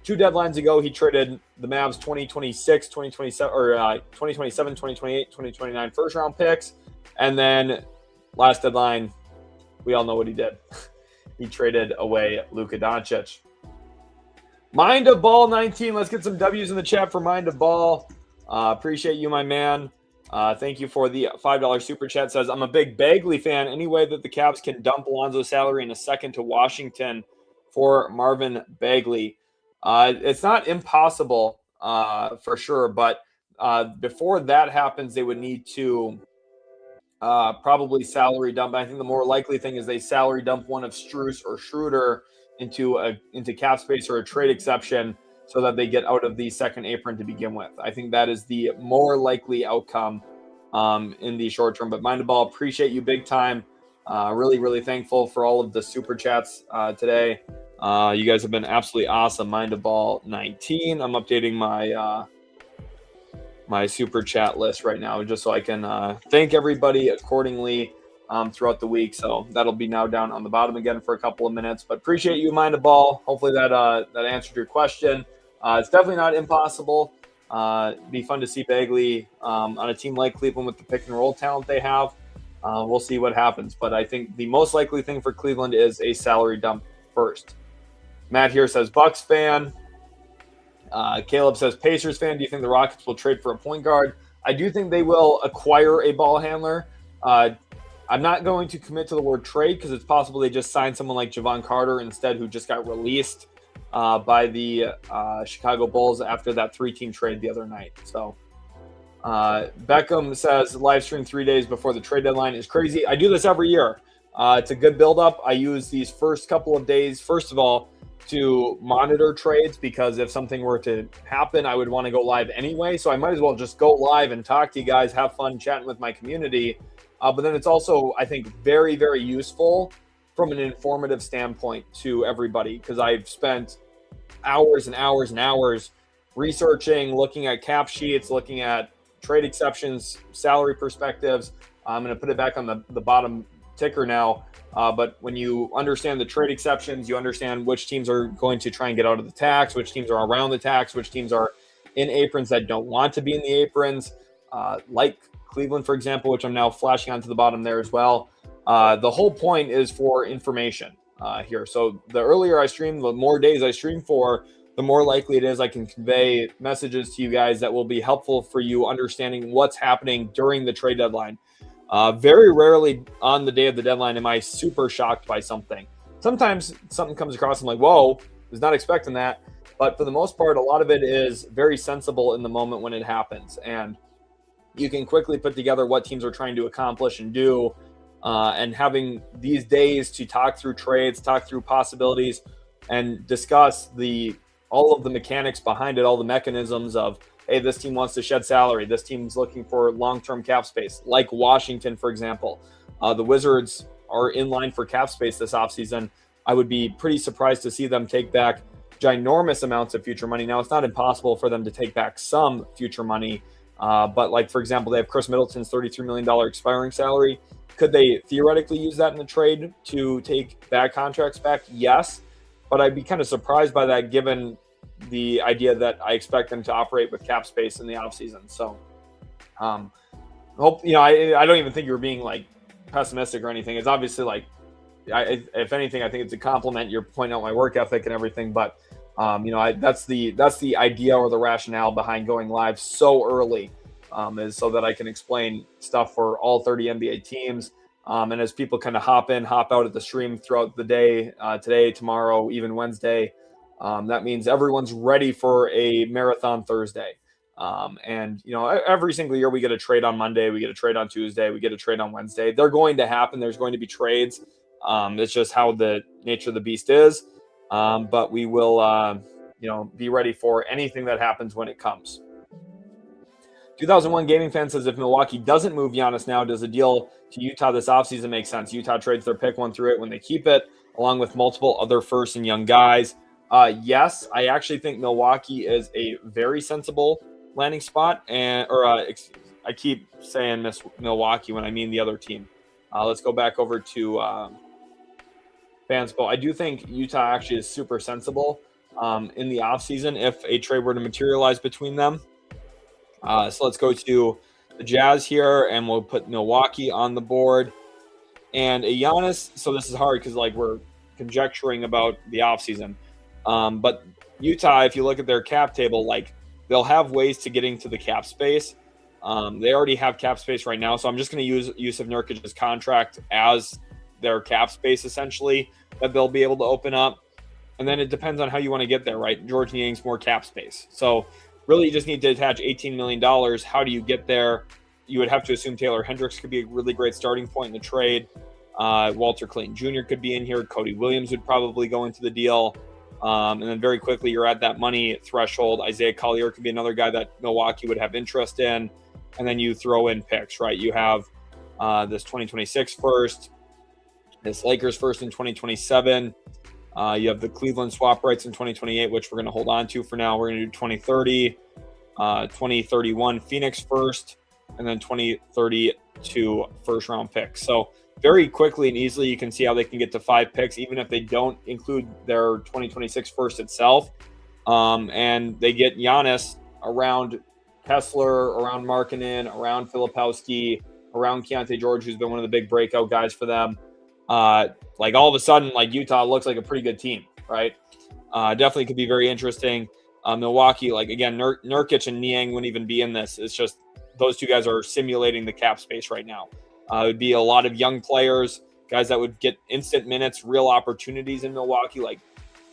S1: 2 deadlines ago he traded the Mavs 2026, 2027, or 2027, 2028, 2029 first round picks. And then last deadline, we all know what he did. He traded away Luka Doncic. Mind of Ball 19. Let's get some W's in the chat for Mind of Ball. Appreciate you, my man. Thank you for the $5 super chat. Says, I'm a big Bagley fan. Any way that the Cavs can dump Lonzo's salary in a second to Washington for Marvin Bagley. It's not impossible for sure, but before that happens, they would need to probably salary dump. I think the more likely thing is they salary dump one of Strus or Schroder into cap space or a trade exception so that they get out of the second apron to begin with. I think that is the more likely outcome in the short term. But Mindball, appreciate you big time. Really, really thankful for all of the super chats today. You guys have been absolutely awesome. Mindball 19. I'm updating my my super chat list right now just so I can thank everybody accordingly throughout the week. So that'll be now down on the bottom again for a couple of minutes. But appreciate you, Mindball. Hopefully that answered your question. It's definitely not impossible. Be fun to see Bagley on a team like Cleveland with the pick and roll talent they have. We'll see what happens. But I think the most likely thing for Cleveland is a salary dump first. Matt here says Bucks fan. Caleb says Pacers fan. Do you think the Rockets will trade for a point guard? I do think they will acquire a ball handler. I'm not going to commit to the word trade because it's possible they just signed someone like Javon Carter instead, who just got released by the Chicago Bulls after that 3-team trade the other night. So Beckham says live stream 3 days before the trade deadline is crazy. I do this every year. It's a good build-up. I use these first couple of days, first of all, to monitor trades because if something were to happen, I would want to go live anyway. So I might as well just go live and talk to you guys, have fun chatting with my community. But then it's also, I think, very, very useful from an informative standpoint to everybody because I've spent hours and hours and hours researching, looking at cap sheets, looking at trade exceptions, salary perspectives. I'm going to put it back on the bottom ticker now. But when you understand the trade exceptions, you understand which teams are going to try and get out of the tax, which teams are around the tax, which teams are in aprons that don't want to be in the aprons, like Cleveland, for example, which I'm now flashing onto the bottom there as well. The whole point is for information here. So the earlier I stream, the more days I stream for, the more likely it is I can convey messages to you guys that will be helpful for you understanding what's happening during the trade deadline. Very rarely on the day of the deadline am I super shocked by something. Sometimes something comes across, I'm like, whoa, was not expecting that. But for the most part, a lot of it is very sensible in the moment when it happens. And you can quickly put together what teams are trying to accomplish and do. And having these days to talk through trades, talk through possibilities, and discuss all of the mechanics behind it, all the mechanisms of, hey, this team wants to shed salary. This team's looking for long-term cap space, like Washington, for example. The Wizards are in line for cap space this offseason. I would be pretty surprised to see them take back ginormous amounts of future money. Now, it's not impossible for them to take back some future money. But like, for example, they have Chris Middleton's $33 million expiring salary. Could they theoretically use that in the trade to take bad contracts back? Yes. But I'd be kind of surprised by that given the idea that I expect them to operate with cap space in the offseason. So I don't even think you're being like pessimistic or anything. It's obviously like, if anything, I think it's a compliment. You're pointing out my work ethic and everything, but that's the idea or the rationale behind going live so early, is so that I can explain stuff for all 30 NBA teams. And as people kind of hop in, hop out of the stream throughout the day, today, tomorrow, even Wednesday, that means everyone's ready for a marathon Thursday. And every single year we get a trade on Monday, we get a trade on Tuesday, we get a trade on Wednesday. They're going to happen. There's going to be trades. It's just how the nature of the beast is. But we will, be ready for anything that happens when it comes. 2001 Gaming Fan says, if Milwaukee doesn't move Giannis now, does a deal to Utah this offseason make sense? Utah trades their pick 1 through 8 when they keep it, along with multiple other first and young guys. Yes, I actually think Milwaukee is a very sensible landing spot. I keep saying Milwaukee when I mean the other team. Let's go back over to Fanspo. I do think Utah actually is super sensible in the offseason if a trade were to materialize between them. So let's go to the Jazz here, and we'll put Milwaukee on the board. And a Giannis, so this is hard because we're conjecturing about the offseason. But Utah, if you look at their cap table, they'll have ways to getting to the cap space. They already have cap space right now, so I'm just going to use Jusuf Nurkic's contract as their cap space, essentially, that they'll be able to open up. And then it depends on how you want to get there, right? George Niang's more cap space. So really you just need to attach $18 million. How do you get there? you would have to assume Taylor Hendricks could be a really great starting point in the trade. Walter Clayton Jr. could be in here. Cody Williams would probably go into the deal. And then very quickly, you're at that money threshold. Isaiah Collier could be another guy that Milwaukee would have interest in. And then you throw in picks, right? You have this 2026 first, this Lakers first in 2027. You have the Cleveland swap rights in 2028, which we're going to hold on to for now. We're going to do 2030, 2031 Phoenix first, and then 2032 first round picks. So very quickly and easily, you can see how they can get to 5 picks, even if they don't include their 2026 first itself. And they get Giannis around Kessler, around Markkanen, around Filipowski, around Keontae George, who's been one of the big breakout guys for them. Like all of a sudden, like Utah looks like a pretty good team, right? Definitely could be very interesting. Milwaukee, like again, Nurkic and Niang wouldn't even be in this. It's just those two guys are simulating the cap space right now. It would be a lot of young players, guys that would get instant minutes, real opportunities in Milwaukee, like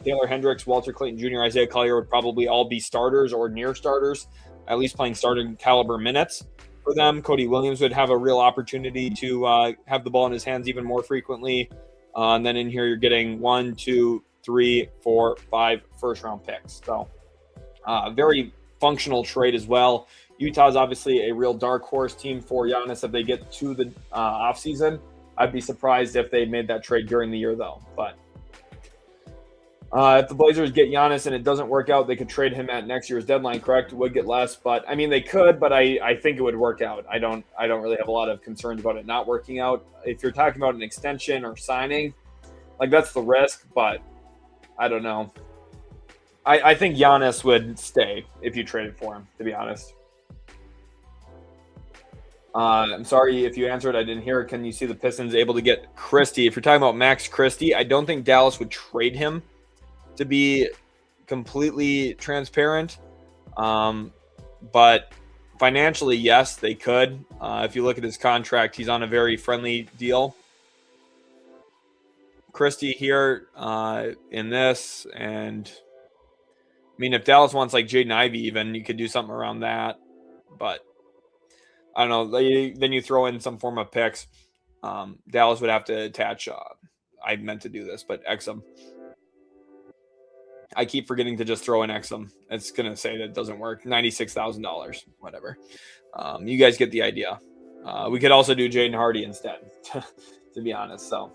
S1: Taylor Hendricks, Walter Clayton Jr., Isaiah Collier would probably all be starters or near starters, at least playing starting caliber minutes for them. Cody Williams would have a real opportunity to have the ball in his hands even more frequently. And then in here, you're getting 1, 2, 3, 4, 5 first-round picks. So very functional trade as well. Utah is obviously a real dark horse team for Giannis if they get to the offseason. I'd be surprised if they made that trade during the year, though. But if the Blazers get Giannis and it doesn't work out, they could trade him at next year's deadline, correct? It would get less, but I mean, they could, but I think it would work out. I don't really have a lot of concerns about it not working out. If you're talking about an extension or signing, like that's the risk, but I don't know. I think Giannis would stay if you traded for him, to be honest. I'm sorry if you answered. I didn't hear it. Can you see the Pistons able to get Christie? If you're talking about Max Christie, I don't think Dallas would trade him, to be completely transparent. But financially, yes, they could. If you look at his contract, he's on a very friendly deal. Christie here in this. And I mean, if Dallas wants like Jaden Ivey even, you could do something around that. But I don't know. Then you throw in some form of picks. Dallas would have to attach. I meant to do this, but Exum. I keep forgetting to just throw in Exum. It's going to say that it doesn't work. $96,000, whatever. You guys get the idea. We could also do Jaden Hardy instead, to be honest. So,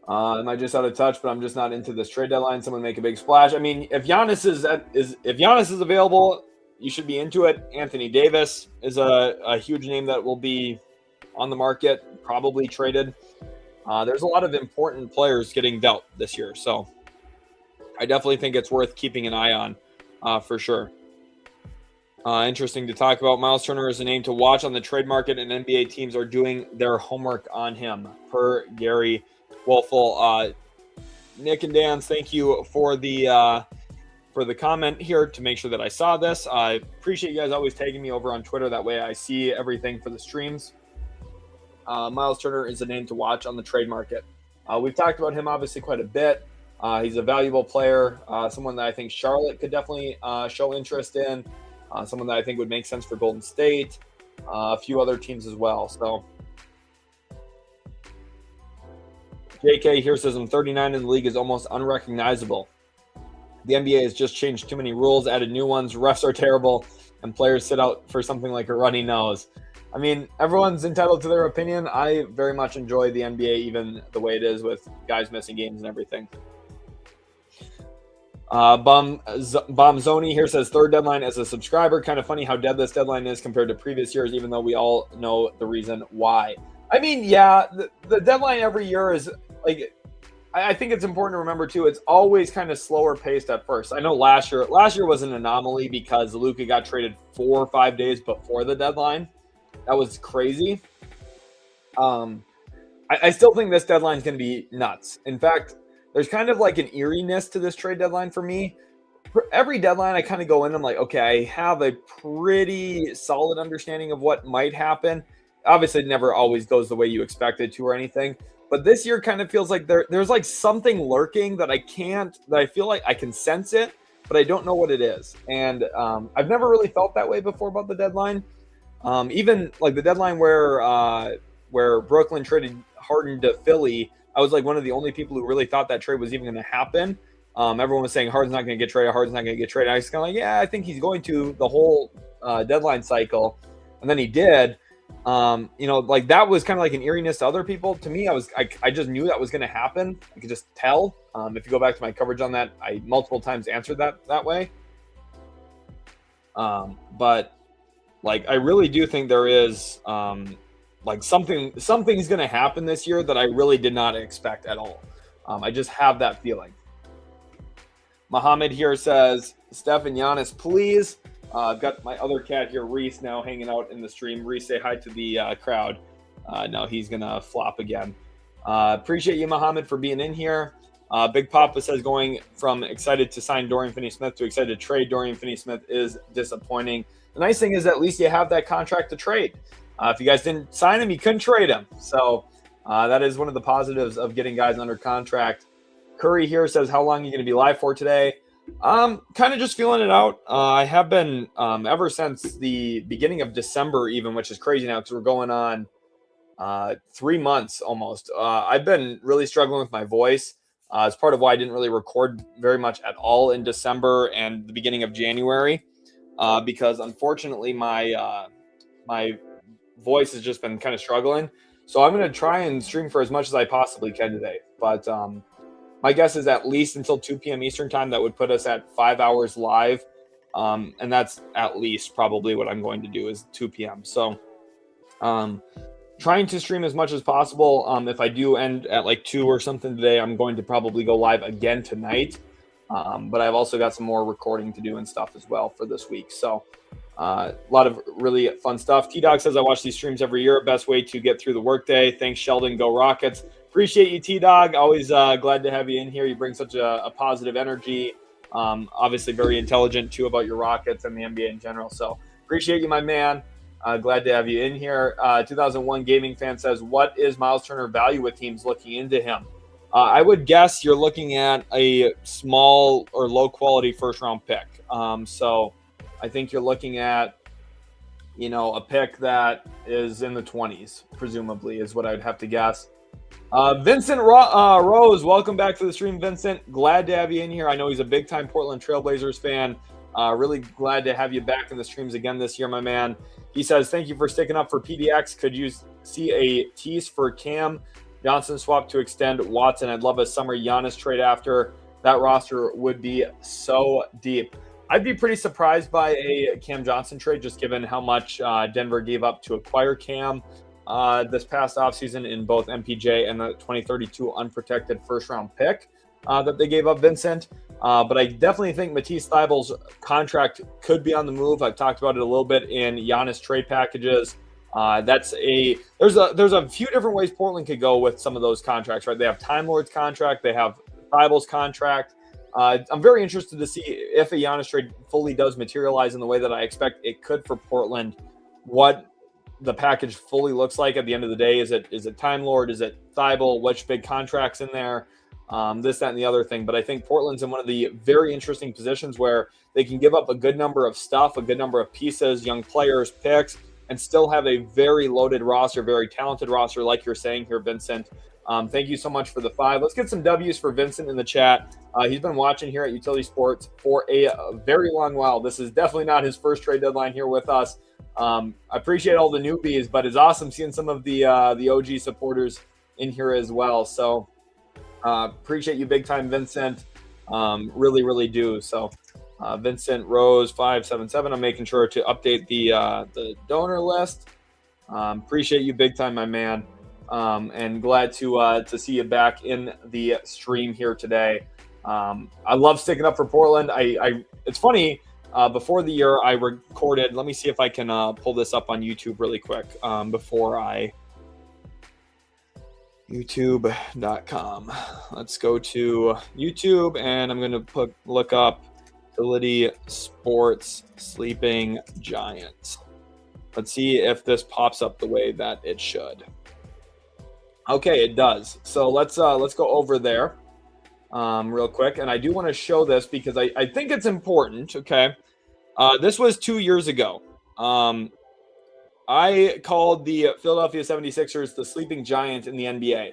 S1: am I just out of touch? But I'm just not into this trade deadline. Someone make a big splash. I mean, if Giannis is available, you should be into it. Anthony Davis is a huge name that will be on the market, probably traded. There's a lot of important players getting dealt this year, so I definitely think it's worth keeping an eye on for sure. Interesting to talk about. Miles Turner is a name to watch on the trade market, and NBA teams are doing their homework on him, per Gary Wolfel. Nick and Dan, thank you for the comment here to make sure that I saw this. I appreciate you guys always tagging me over on Twitter. That way I see everything for the streams. Miles Turner is a name to watch on the trade market. We've talked about him obviously quite a bit. He's a valuable player, someone that I think Charlotte could definitely show interest in, someone that I think would make sense for Golden State, a few other teams as well. So JK here says, I'm 39 in the league is almost unrecognizable. The NBA has just changed too many rules, added new ones. Refs are terrible, and players sit out for something like a runny nose. I mean, everyone's entitled to their opinion. I very much enjoy the NBA, even the way it is with guys missing games and everything. Bombzoni here says, third deadline as a subscriber. Kind of funny how dead this deadline is compared to previous years, even though we all know the reason why. I mean, yeah, the deadline every year is like, I think it's important to remember too, it's always kind of slower paced at first. I know last year was an anomaly because Luka got traded 4 or 5 days before the deadline. That was crazy. I still think this deadline is going to be nuts. In fact, there's kind of like an eeriness to this trade deadline for me. For every deadline, I kind of go in, I'm like, okay, I have a pretty solid understanding of what might happen. Obviously, it never always goes the way you expect it to or anything. But this year kind of feels like there's like something lurking that I feel like I can sense it, but I don't know what it is. And I've never really felt that way before about the deadline. Even like the deadline where Brooklyn traded Harden to Philly, I was like one of the only people who really thought that trade was even going to happen. Everyone was saying Harden's not going to get traded. Harden's not going to get traded. I was kind of like, yeah, I think he's going to the whole deadline cycle, and then he did. Like that was kind of like an eeriness to other people. To me, I just knew that was going to happen. I could just tell. If you go back to my coverage on that, I multiple times answered that way. But like I really do think there is like something's going to happen this year that I really did not expect at all. I just have that feeling. Muhammad here says, Steph and Giannis, please. I've got my other cat here, Reese, now hanging out in the stream. Reese, say hi to the crowd. No, he's going to flop again. Appreciate you, Muhammad, for being in here. Big Papa says going from excited to sign Dorian Finney-Smith to excited to trade Dorian Finney-Smith is disappointing. The nice thing is at least you have that contract to trade. If you guys didn't sign him, you couldn't trade him. So that is one of the positives of getting guys under contract. Curry here says, how long are you going to be live for today? Kind of just feeling it out. I have been ever since the beginning of December even, which is crazy now because we're going on 3 months almost. I've been really struggling with my voice. It's part of why I didn't really record very much at all in December and the beginning of January because unfortunately my voice has just been kind of struggling. So I'm going to try and stream for as much as I possibly can today. But my guess is at least until 2 p.m. Eastern time, that would put us at 5 hours live. And that's at least probably what I'm going to do is 2 p.m. So trying to stream as much as possible. If I do end at like 2 or something today, I'm going to probably go live again tonight. But I've also got some more recording to do and stuff as well for this week. So a lot of really fun stuff. T-Dog says, I watch these streams every year. Best way to get through the workday. Thanks, Sheldon. Go Rockets. Appreciate you, T-Dog. Always glad to have you in here. You bring such a positive energy. Obviously very intelligent, too, about your Rockets and the NBA in general. So appreciate you, my man. Glad to have you in here. 2001 Gaming Fan says, what is Miles Turner value with teams looking into him? I would guess you're looking at a small or low-quality first-round pick. So I think you're looking at, a pick that is in the 20s, presumably, is what I'd have to guess. Vincent Rose, welcome back to the stream, Vincent. Glad to have you in here. I know he's a big-time Portland Trailblazers fan. Really glad to have you back in the streams again this year, my man. He says, thank you for sticking up for PDX. Could you see a tease for Cam Johnson swap to extend Watson? I'd love a summer Giannis trade after. That roster would be so deep. I'd be pretty surprised by a Cam Johnson trade, just given how much Denver gave up to acquire Cam this past offseason in both MPJ and the 2032 unprotected first-round pick that they gave up, Vincent. But I definitely think Matisse Thybulle's contract could be on the move. I've talked about it a little bit in Giannis trade packages. There's a few different ways Portland could go with some of those contracts, right? They have Time Lord's contract. They have Thybulle's contract. I'm very interested to see if a Giannis trade fully does materialize in the way that I expect it could for Portland, what the package fully looks like at the end of the day. Is it Time Lord? Is it Thybulle? Which big contracts in there? This, that, and the other thing. But I think Portland's in one of the very interesting positions where they can give up a good number of stuff, a good number of pieces, young players, picks, and still have a very loaded roster, very talented roster, like you're saying here, Vincent. Thank you so much for the 5. Let's get some W's for Vincent in the chat. He's been watching here at Utility Sports for a very long while. This is definitely not his first trade deadline here with us. I appreciate all the newbies, but it's awesome seeing some of the OG supporters in here as well. So appreciate you big time, Vincent. Really, really do. So Vincent Rose 577. I'm making sure to update the donor list. Appreciate you big time, my man. And glad to see you back in the stream here today. I love sticking up for Portland. It's funny. Before the year, I recorded. Let me see if I can pull this up on YouTube really quick before I. YouTube.com. Let's go to YouTube, and I'm going to look up Utility Sports Sleeping Giants. Let's see if this pops up the way that it should. Okay, it does. So let's go over there real quick, and I do want to show this because I think it's important. Okay, this was 2 years ago. I called the Philadelphia 76ers the sleeping giant in the NBA.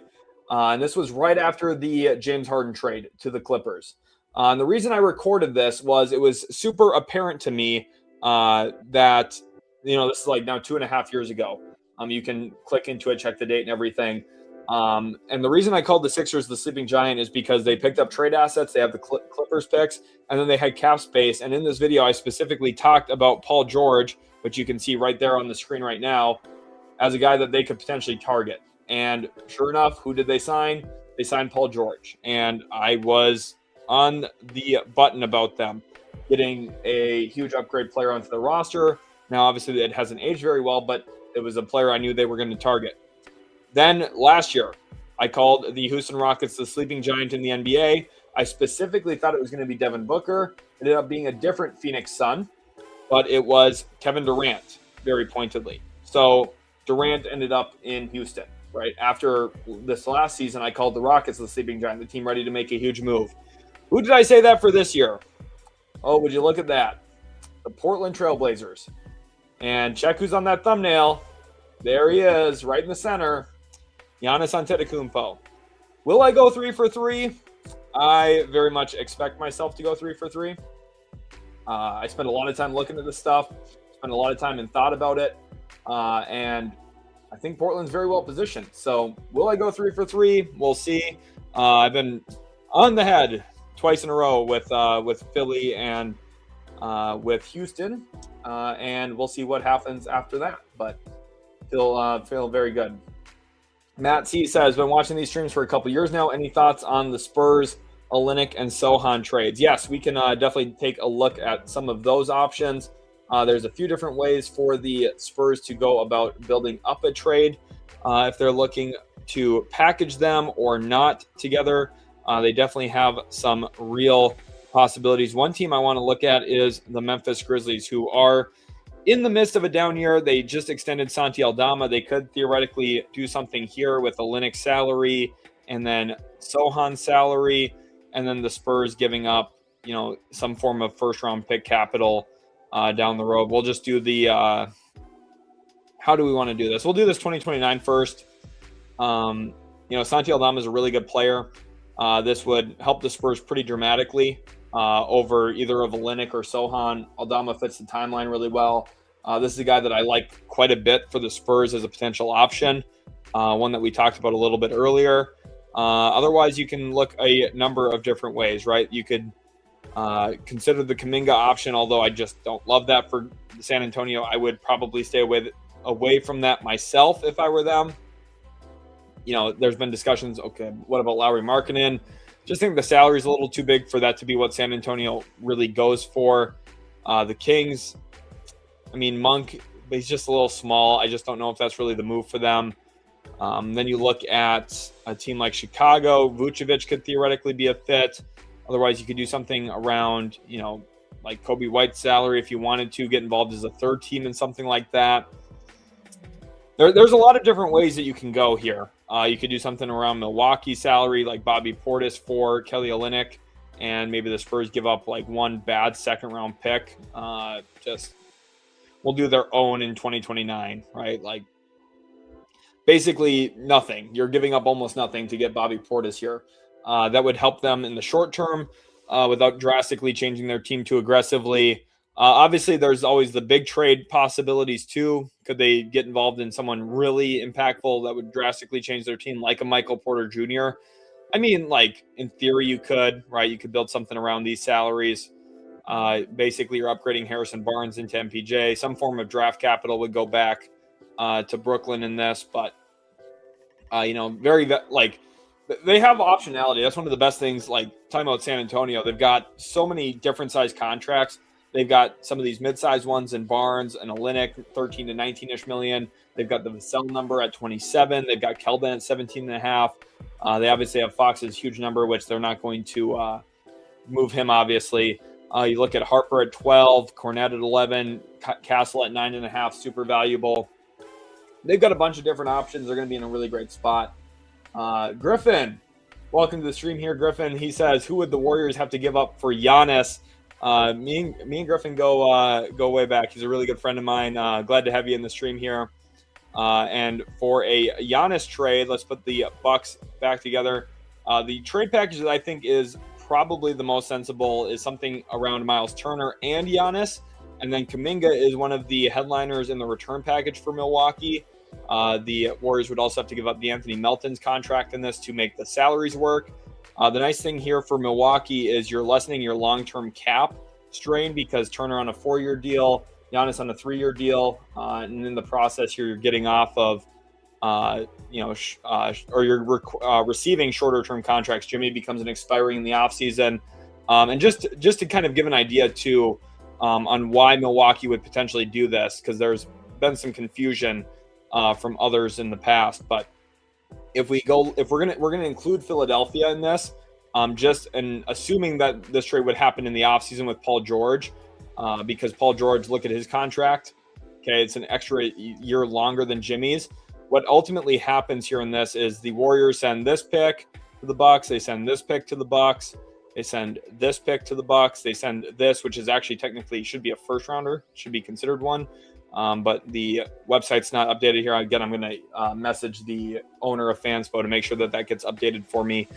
S1: And this was right after the James Harden trade to the Clippers. And the reason I recorded this was it was super apparent to me that, this is like now 2.5 years ago. You can click into it, check the date and everything. And the reason I called the Sixers the sleeping giant is because they picked up trade assets. They have the Clippers picks, and then they had cap space. And in this video, I specifically talked about Paul George, which you can see right there on the screen right now, as a guy that they could potentially target. And sure enough, who did they sign? They signed Paul George. And I was on the button about them getting a huge upgrade player onto the roster. Now, obviously, it hasn't aged very well, but it was a player I knew they were going to target. Then last year, I called the Houston Rockets the sleeping giant in the NBA. I specifically thought it was going to be Devin Booker. It ended up being a different Phoenix Sun, but it was Kevin Durant, very pointedly. So Durant ended up in Houston, right? After this last season, I called the Rockets the sleeping giant, the team ready to make a huge move. Who did I say that for this year? Oh, would you look at that? The Portland Trailblazers. And check who's on that thumbnail. There he is, right in the center. Giannis Antetokounmpo. Will I go 3 for 3? I very much expect myself to go 3 for 3. I spent a lot of time looking at this stuff, spent a lot of time and thought about it, and I think Portland's very well positioned. So will I go 3 for 3? We'll see. I've been on the head twice in a row with Philly and with Houston, and we'll see what happens after that. But feel very good. Matt C says, been watching these streams for a couple years now. Any thoughts on the Spurs, Olynyk, and Sohan trades? Yes, we can definitely take a look at some of those options. There's a few different ways for the Spurs to go about building up a trade. If they're looking to package them or not together, they definitely have some real possibilities. One team I want to look at is the Memphis Grizzlies, who are in the midst of a down year. They just extended Santi Aldama. They could theoretically do something here with Olynyk's salary and then Sohan's salary, and then the Spurs giving up, some form of first-round pick capital down the road. We'll just do the how do we want to do this? We'll do this 2029 first. Santi Aldama is a really good player. This would help the Spurs pretty dramatically over either of Olynyk or Sohan. Aldama fits the timeline really well. This is a guy that I like quite a bit for the Spurs as a potential option, one that we talked about a little bit earlier. Otherwise, you can look a number of different ways, right? You could consider the Kuminga option, although I just don't love that for San Antonio. I would probably stay away from that myself if I were them. There's been discussions, okay, what about Lauri Markkanen? Just think the salary is a little too big for that to be what San Antonio really goes for. The Kings, Monk, he's just a little small. I just don't know if that's really the move for them. Then you look at a team like Chicago. Vucevic could theoretically be a fit. Otherwise, you could do something around, like Kobe White's salary if you wanted to get involved as a third team in something like that. There's a lot of different ways that you can go here. You could do something around Milwaukee's salary, like Bobby Portis for Kelly Olynyk, and maybe the Spurs give up like one bad second-round pick. We'll do their own in 2029, right? Like basically nothing. You're giving up almost nothing to get Bobby Portis here. That would help them in the short term without drastically changing their team too aggressively. Obviously, there's always the big trade possibilities too. Could they get involved in someone really impactful that would drastically change their team, like a Michael Porter Jr.? In theory, you could, right? You could build something around these salaries. Basically, you're upgrading Harrison Barnes into MPJ. Some form of draft capital would go back to Brooklyn in this, but they have optionality. That's one of the best things. Like talking about San Antonio, they've got so many different size contracts. They've got some of these mid-sized ones in Barnes and Olynyk, 13 to 19-ish million. They've got the Vassell number at 27. They've got Keldon at 17.5. They obviously have Fox's huge number, which they're not going to move him, obviously. You look at Harper at 12, Cornette at 11, Castle at 9.5, super valuable. They've got a bunch of different options. They're going to be in a really great spot. Griffin, welcome to the stream here, Griffin. He says, who would the Warriors have to give up for Giannis? Me and Griffin go way back. He's a really good friend of mine. Glad to have you in the stream here. And for a Giannis trade, let's put the Bucks back together. The trade package that I think is probably the most sensible is something around Miles Turner and Giannis. And then Kuminga is one of the headliners in the return package for Milwaukee. The Warriors would also have to give up the Anthony Melton's contract in this to make the salaries work. The nice thing here for Milwaukee is you're lessening your long-term cap strain because Turner on a 4-year deal, Giannis on a 3-year deal, and in the process here you're getting off of, or you're receiving shorter-term contracts. Jimmy becomes an expiring in the offseason. And just to kind of give an idea too on why Milwaukee would potentially do this, because there's been some confusion from others in the past, but if we're gonna include Philadelphia in this, assuming that this trade would happen in the offseason with Paul George, because Paul George, look at his contract. Okay, it's an extra year longer than Jimmy's. What ultimately happens here in this is the Warriors send this pick to the Bucks, they send this pick to the Bucks, they send this pick to the Bucks, they send this, which is actually technically should be a first rounder, should be considered one. But the website's not updated here. Again, I'm going to message the owner of Fanspo to make sure that gets updated for me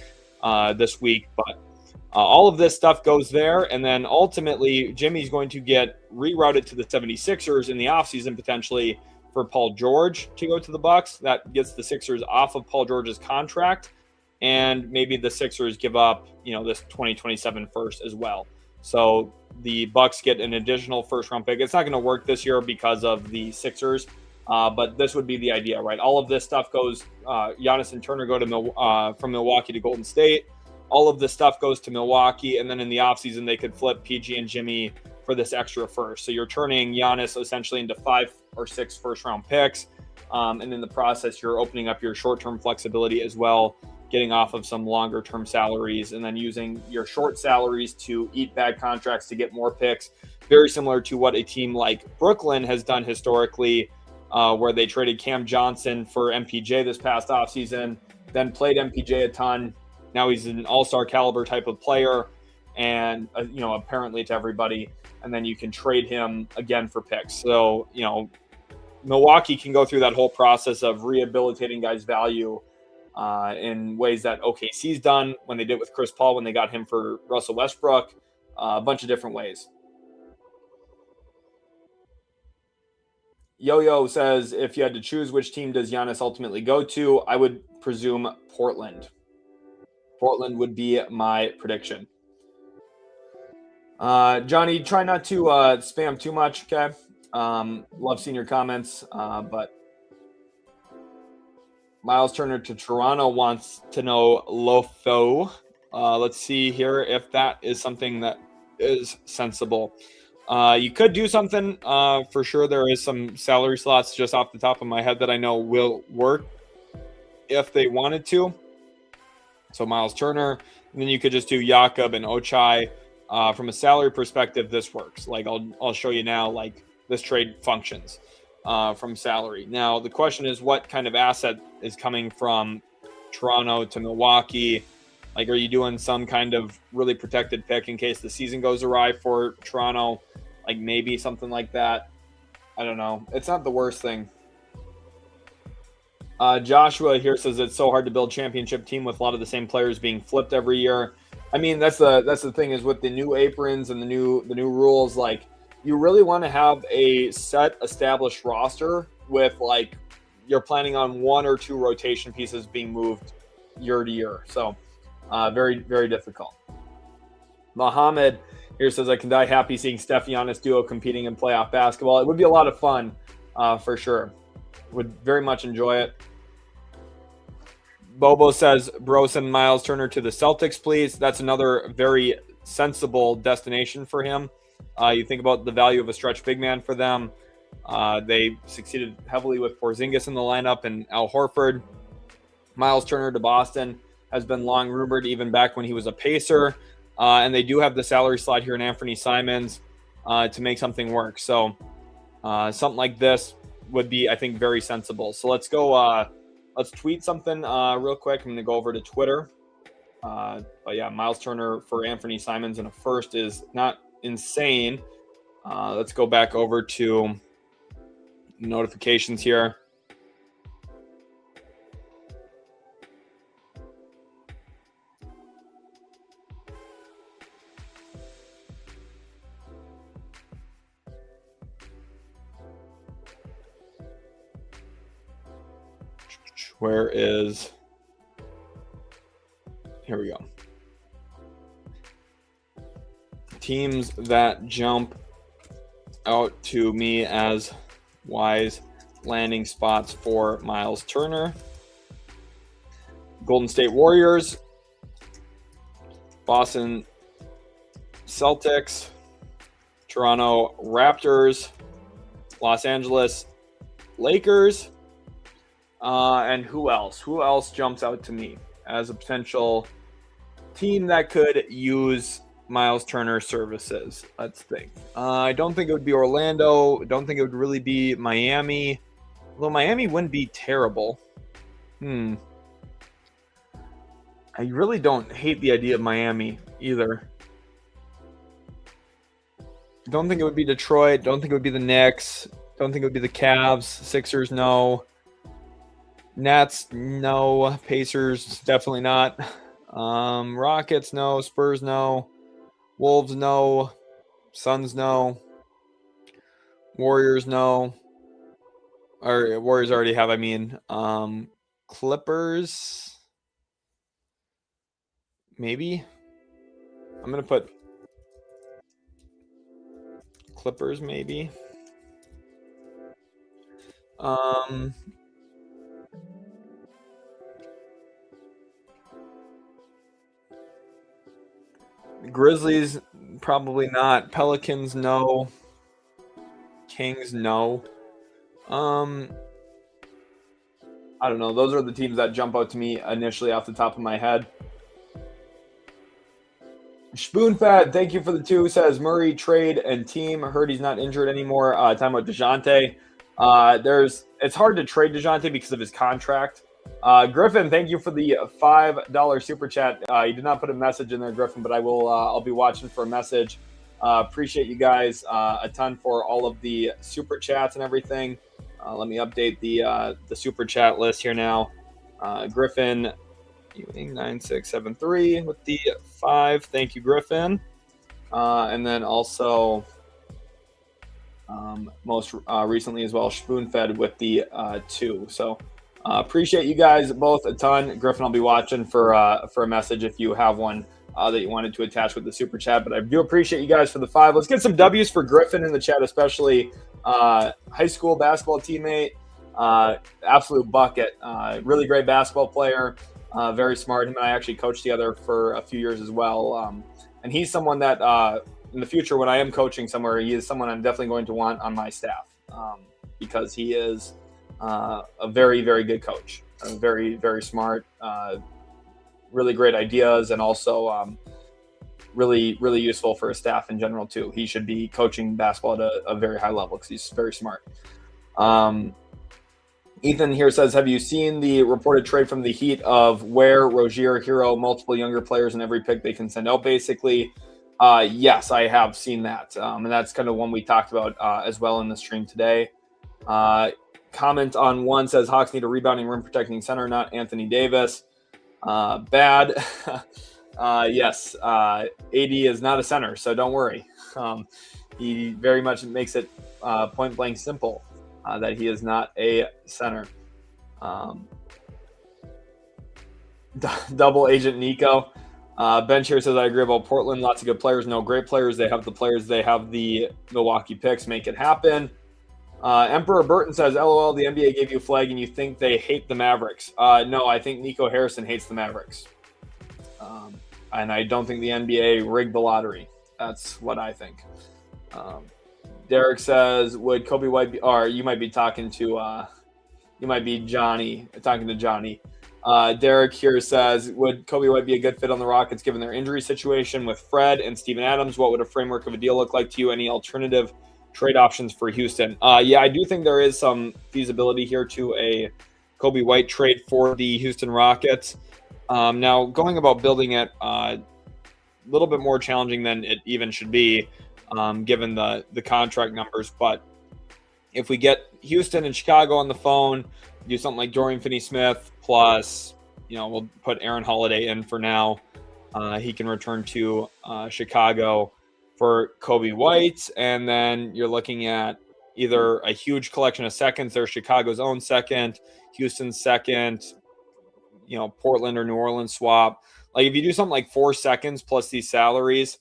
S1: this week. But all of this stuff goes there. And then ultimately, Jimmy's going to get rerouted to the 76ers in the offseason potentially for Paul George to go to the Bucks. That gets the Sixers off of Paul George's contract. And maybe the Sixers give up, this 2027 first as well. So the Bucks get an additional first-round pick. It's not going to work this year because of the Sixers, but this would be the idea, right? All of this stuff goes. Giannis and Turner go to from Milwaukee to Golden State. All of this stuff goes to Milwaukee, and then in the offseason, they could flip PG and Jimmy for this extra first. So you're turning Giannis essentially into 5 or 6 first-round picks, and in the process, you're opening up your short-term flexibility as well, getting off of some longer term salaries and then using your short salaries to eat bad contracts to get more picks. Very similar to what a team like Brooklyn has done historically, where they traded Cam Johnson for MPJ this past offseason, then played MPJ a ton. Now he's an all-star caliber type of player and, apparently to everybody. And then you can trade him again for picks. So, Milwaukee can go through that whole process of rehabilitating guys' value in ways that OKC's done when they did with Chris Paul, when they got him for Russell Westbrook, a bunch of different ways. Yo-Yo says, if you had to choose, which team does Giannis ultimately go to? I would presume Portland. Portland would be my prediction. Johnny, try not to spam too much, okay? Love seeing your comments, but Miles Turner to Toronto wants to know Lofo. Let's see here if that is something that is sensible. You could do something for sure. There is some salary slots just off the top of my head that I know will work if they wanted to. So Miles Turner, and then you could just do Jakob and Ochai. From a salary perspective, this works. Like I'll show you now, like this trade functions from salary. Now the question is, what kind of asset is coming from Toronto to Milwaukee? Like, are you doing some kind of really protected pick in case the season goes awry for Toronto? Like maybe something like that. I don't know. It's not the worst thing. Joshua here says it's so hard to build championship team with a lot of the same players being flipped every year. I mean, that's the thing is with the new aprons and the new rules, like you really want to have a set established roster with like you're planning on 1 or 2 rotation pieces being moved year to year. So very, very difficult. Mohammed here says, I can die happy seeing Steph Giannis duo competing in playoff basketball. It would be a lot of fun for sure. Would very much enjoy it. Bobo says, bro, send Miles Turner to the Celtics, please. That's another very sensible destination for him. You think about the value of a stretch big man for them. They succeeded heavily with Porzingis in the lineup and Al Horford. Miles Turner to Boston has been long rumored even back when he was a Pacer. And they do have the salary slot here in Anthony Simons to make something work. So something like this would be, I think, very sensible. So let's go. Let's tweet something real quick. I'm going to go over to Twitter. But yeah, Miles Turner for Anthony Simons in a first is not insane. Let's go back over to notifications here. Where is, here we go. Teams that jump out to me as wise landing spots for Miles Turner. Golden State Warriors, Boston Celtics, Toronto Raptors, Los Angeles Lakers, and who else? Who else jumps out to me as a potential team that could use Miles Turner services? Let's think. I don't think it would be Orlando. Don't think it would really be Miami. Although Miami wouldn't be terrible. I really don't hate the idea of Miami either. Don't think it would be Detroit. Don't think it would be the Knicks. Don't think it would be the Cavs. Sixers, no. Nets, no. Pacers, definitely not. Rockets, no. Spurs, no. Wolves, no. Suns, no. Warriors, no. Or Warriors already have, Clippers, maybe. I'm going to put Clippers, maybe. Grizzlies, probably not. Pelicans, no. Kings, no. I don't know. Those are the teams that jump out to me initially off the top of my head. Spoonfed, thank you for the 2. Says Murray, trade, and team. Heard he's not injured anymore. Talking about DeJounte. It's hard to trade DeJounte because of his contract. Griffin, thank you for the $5 super chat. You did not put a message in there, Griffin, but I will. I'll be watching for a message. Appreciate you guys a ton for all of the super chats and everything. Let me update the super chat list here now. Griffin 9673 with the 5. Thank you, Griffin. And then also most recently as well, Spoonfed with the 2. So appreciate you guys both a ton. Griffin, I'll be watching for a message if you have one that you wanted to attach with the super chat. But I do appreciate you guys for the 5. Let's get some W's for Griffin in the chat, especially high school basketball teammate, absolute bucket, really great basketball player, very smart. Him and I actually coached together for a few years as well. And he's someone that in the future, when I am coaching somewhere, he is someone I'm definitely going to want on my staff because he is a very, very good coach, very, very smart, really great ideas, and also really, really useful for his staff in general too. He should be coaching basketball at a very high level because he's very smart. Ethan here says, have you seen the reported trade from the Heat of Ware, Rozier, Hero, multiple younger players in every pick they can send out, basically? Yes, I have seen that. And that's kind of one we talked about as well in the stream today. Comment on one says, Hawks need a rebounding, rim protecting center, not Anthony Davis. Bad. Yes, AD is not a center, so don't worry. He very much makes it point blank simple that he is not a center. Double Agent Nico. Bench here says, I agree about Portland. Lots of good players, no great players. They have the players. They have the Milwaukee picks. Make it happen. Emperor Burton says, LOL, the NBA gave you a flag and you think they hate the Mavericks. No, I think Nico Harrison hates the Mavericks. And I don't think the NBA rigged the lottery. That's what I think. Derek says, would Kobe White be, or you might be talking to, you might be Johnny, talking to Johnny. Derek here says, would Kobe White be a good fit on the Rockets given their injury situation with Fred and Steven Adams? What would a framework of a deal look like to you? Any alternative trade options for Houston? Yeah, I do think there is some feasibility here to a Kobe White trade for the Houston Rockets. Now, going about building it, little bit more challenging than it even should be, given the contract numbers. But if we get Houston and Chicago on the phone, do something like Dorian Finney-Smith plus, we'll put Aaron Holiday in for now. He can return to Chicago for Kobe White, and then you're looking at either a huge collection of seconds or Chicago's own second, Houston's second, Portland or New Orleans swap. Like if you do something like 4 seconds plus these salaries,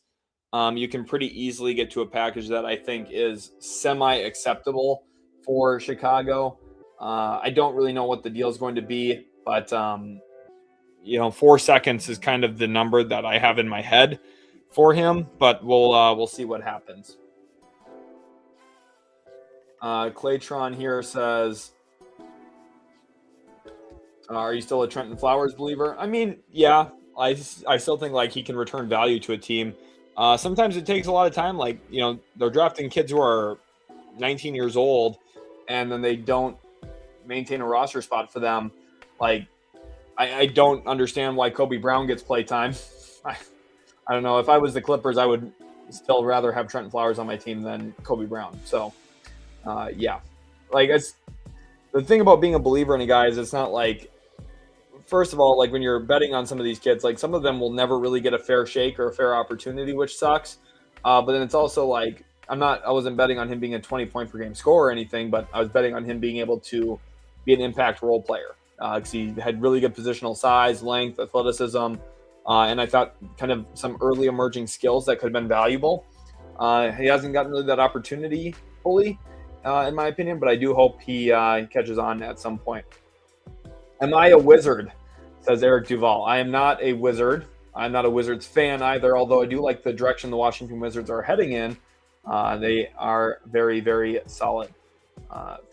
S1: you can pretty easily get to a package that I think is semi-acceptable for Chicago. I don't really know what the deal is going to be, but 4 seconds is kind of the number that I have in my head for him. But we'll see what happens. Claytron here says, are you still a Trenton Flowers believer? I mean, yeah, I still think like he can return value to a team. Sometimes it takes a lot of time. Like, they're drafting kids who are 19 years old and then they don't maintain a roster spot for them. Like, I don't understand why Kobe Brown gets play time. I don't know. If I was the Clippers, I would still rather have Trenton Flowers on my team than Kobe Brown. So, yeah. Like, it's the thing about being a believer in a guy is it's not like, first of all, like when you're betting on some of these kids, like some of them will never really get a fair shake or a fair opportunity, which sucks. But then it's also like, I wasn't betting on him being a 20-point per game scorer or anything, but I was betting on him being able to be an impact role player. Because he had really good positional size, length, athleticism, and I thought kind of some early emerging skills that could have been valuable. He hasn't gotten really that opportunity fully, in my opinion, but I do hope he catches on at some point. Am I a wizard? Says Eric Duval. I am not a wizard. I'm not a Wizards fan either, although I do like the direction the Washington Wizards are heading in. They are very, very solid.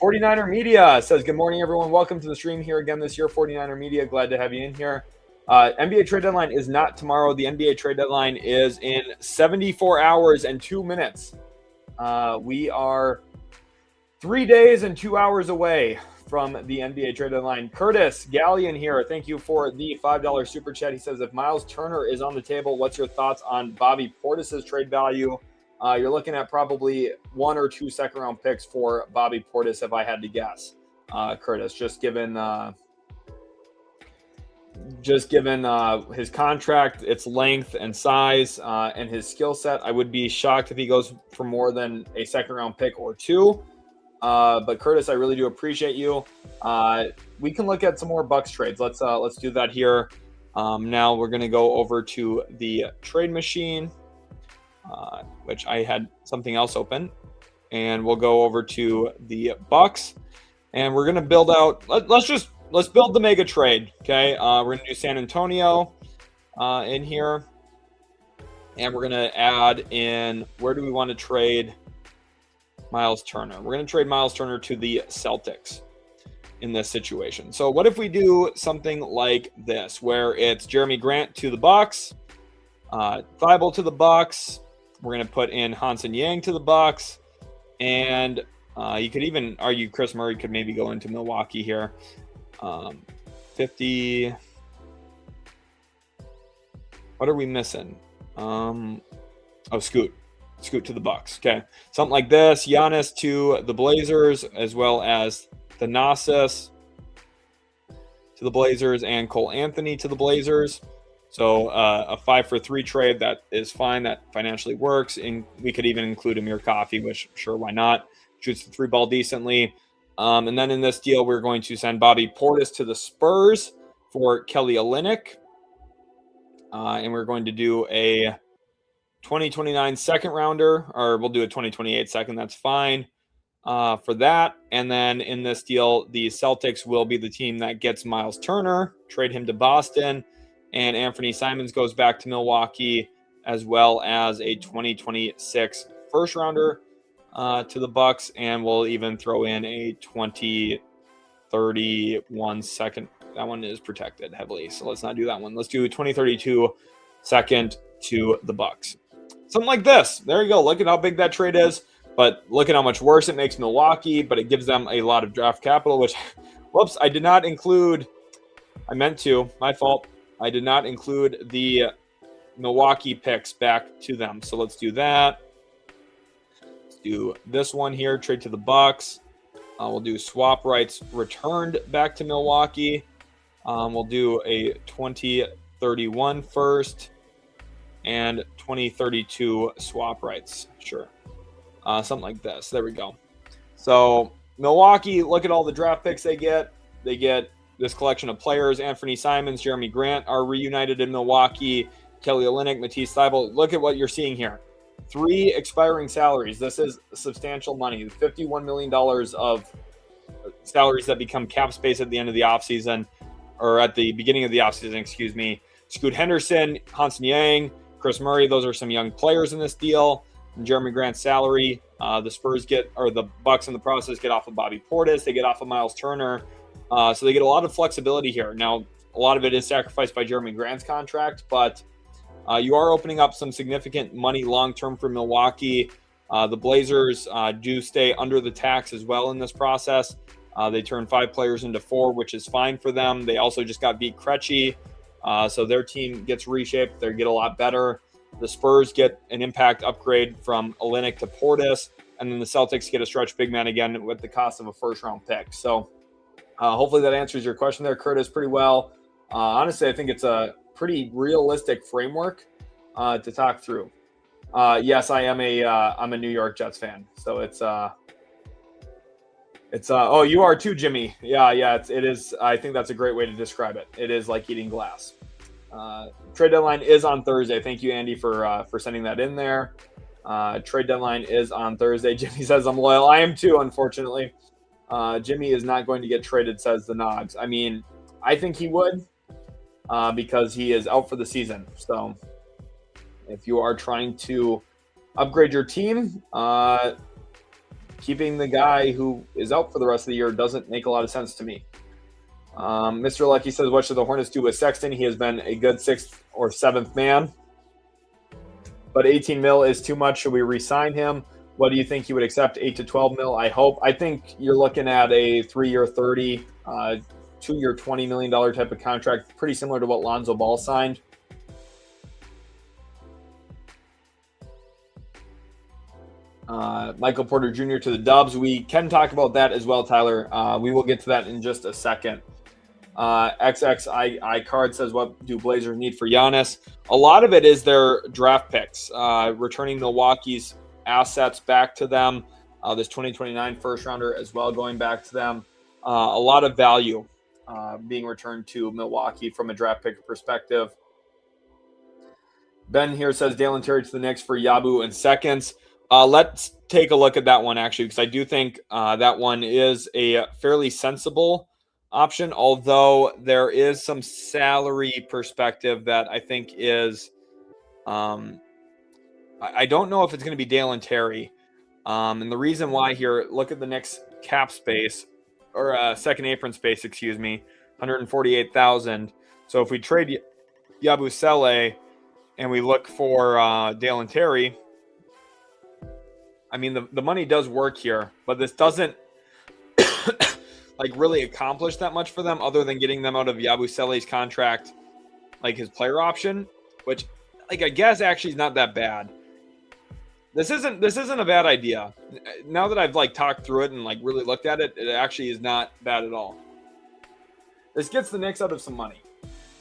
S1: 49er Media says, good morning, everyone. Welcome to the stream here again this year. 49er Media, glad to have you in here. NBA trade deadline is not tomorrow. The NBA trade deadline is in 74 hours and 2 minutes. We are 3 days and 2 hours away from the NBA trade deadline. Curtis Gallion here. Thank you for the $5 super chat. He says, if Miles Turner is on the table, what's your thoughts on Bobby Portis's trade value? You're looking at probably 1 or 2 second-round picks for Bobby Portis, if I had to guess, Curtis. Just given his contract, its length and size, and his skill set, I would be shocked if he goes for more than a second-round pick or 2. But Curtis, I really do appreciate you. We can look at some more Bucks trades. Let's do that here. Now we're going to go over to the trade machine. Which I had something else open, and we'll go over to the Bucks, and we're gonna build out. Let's build the mega trade. Okay, we're gonna do San Antonio in here, and we're gonna add in. Where do we want to trade Miles Turner? We're gonna trade Miles Turner to the Celtics in this situation. So what if we do something like this, where it's Jeremy Grant to the Bucks, Thibault to the Bucks. We're going to put in Hansen Yang to the Bucks, and you could even argue Chris Murray could maybe go into Milwaukee here. 50. What are we missing? Scoot to the Bucks. Okay, something like this. Giannis to the Blazers, as well as Thanasis to the Blazers and Cole Anthony to the Blazers. So a 5-for-3 trade, that is fine. That financially works. And we could even include Amir Coffey, which sure, why not? Shoots the 3 ball decently. And then in this deal, we're going to send Bobby Portis to the Spurs for Kelly Olynyk. And we're going to do a 2029 second rounder, or we'll do a 2028 second. That's fine for that. And then in this deal, the Celtics will be the team that gets Miles Turner, trade him to Boston. And Anthony Simons goes back to Milwaukee, as well as a 2026 first rounder to the Bucks, and we'll even throw in a 2031 second. That one is protected heavily, so let's not do that one. Let's do a 2032 second to the Bucks. Something like this. There you go. Look at how big that trade is, but look at how much worse it makes Milwaukee, but it gives them a lot of draft capital, which, whoops, I did not include. I meant to. My fault. I did not include the Milwaukee picks back to them. So let's do that. Let's do this one here, trade to the Bucks. We'll do swap rights returned back to Milwaukee. We'll do a 2031 first and 2032 swap rights. Sure. Something like this. There we go. So Milwaukee, look at all the draft picks they get. They get this collection of players. Anthony Simons, Jeremy Grant are reunited in Milwaukee. Kelly Olynyk, Matisse Thybulle. Look at what you're seeing here. 3 expiring salaries. This is substantial money. $51 million of salaries that become cap space at the end of the offseason, or at the beginning of the offseason, excuse me. Scoot Henderson, Hanson Yang, Chris Murray. Those are some young players in this deal. And Jeremy Grant's salary. The Spurs get, or the Bucks in the process, get off of Bobby Portis. They get off of Miles Turner. So they get a lot of flexibility here. Now, a lot of it is sacrificed by Jeremy Grant's contract, but you are opening up some significant money long-term for Milwaukee. The Blazers do stay under the tax as well in this process. They turn 5 players into 4, which is fine for them. They also just got Vit Krejci, so their team gets reshaped. They get a lot better. The Spurs get an impact upgrade from Olynyk to Portis, and then the Celtics get a stretch big man again with the cost of a first-round pick. So hopefully that answers your question there, Curtis, pretty well. Honestly, I think it's a pretty realistic framework to talk through. Yes, I am I'm a New York Jets fan, so it's oh, you are too, Jimmy. Yeah, it is. I think that's a great way to describe it. It is like eating glass. Trade deadline is on Thursday. Thank you, Andy, for sending that in there. Trade deadline is on Thursday. Jimmy says I'm loyal. I am too, unfortunately. Jimmy is not going to get traded, says the Nogs. I mean, I think he would because he is out for the season. So if you are trying to upgrade your team, keeping the guy who is out for the rest of the year doesn't make a lot of sense to me. Mr. Lucky says, what should the Hornets do with Sexton? He has been a good 6th or 7th man. But 18 mil is too much. Should we re-sign him? What do you think he would accept? 8 to 12 mil, I hope. I think you're looking at a 3-year 30, 2-year $20 million type of contract, pretty similar to what Lonzo Ball signed. Michael Porter Jr. to the Dubs. We can talk about that as well, Tyler. We will get to that in just a second. XXI card says, what do Blazers need for Giannis? A lot of it is their draft picks, returning Milwaukee's assets back to them. This 2029 first rounder as well going back to them. A lot of value being returned to Milwaukee from a draft pick perspective. Ben here says Dalen Terry to the Knicks for Yabu and seconds. Let's take a look at that one, actually, because I do think that one is a fairly sensible option, although there is some salary perspective that I think is I don't know if it's going to be Dalen Terry. And the reason why here, look at the Knicks cap space, or second apron space, excuse me, 148,000. So if we trade Yabusele and we look for Dalen Terry, I mean, the money does work here, but this doesn't like really accomplish that much for them other than getting them out of Yabusele's contract, like his player option, which like I guess actually is not that bad. This isn't a bad idea. Now that I've like talked through it and like really looked at it, it actually is not bad at all. This gets the Knicks out of some money,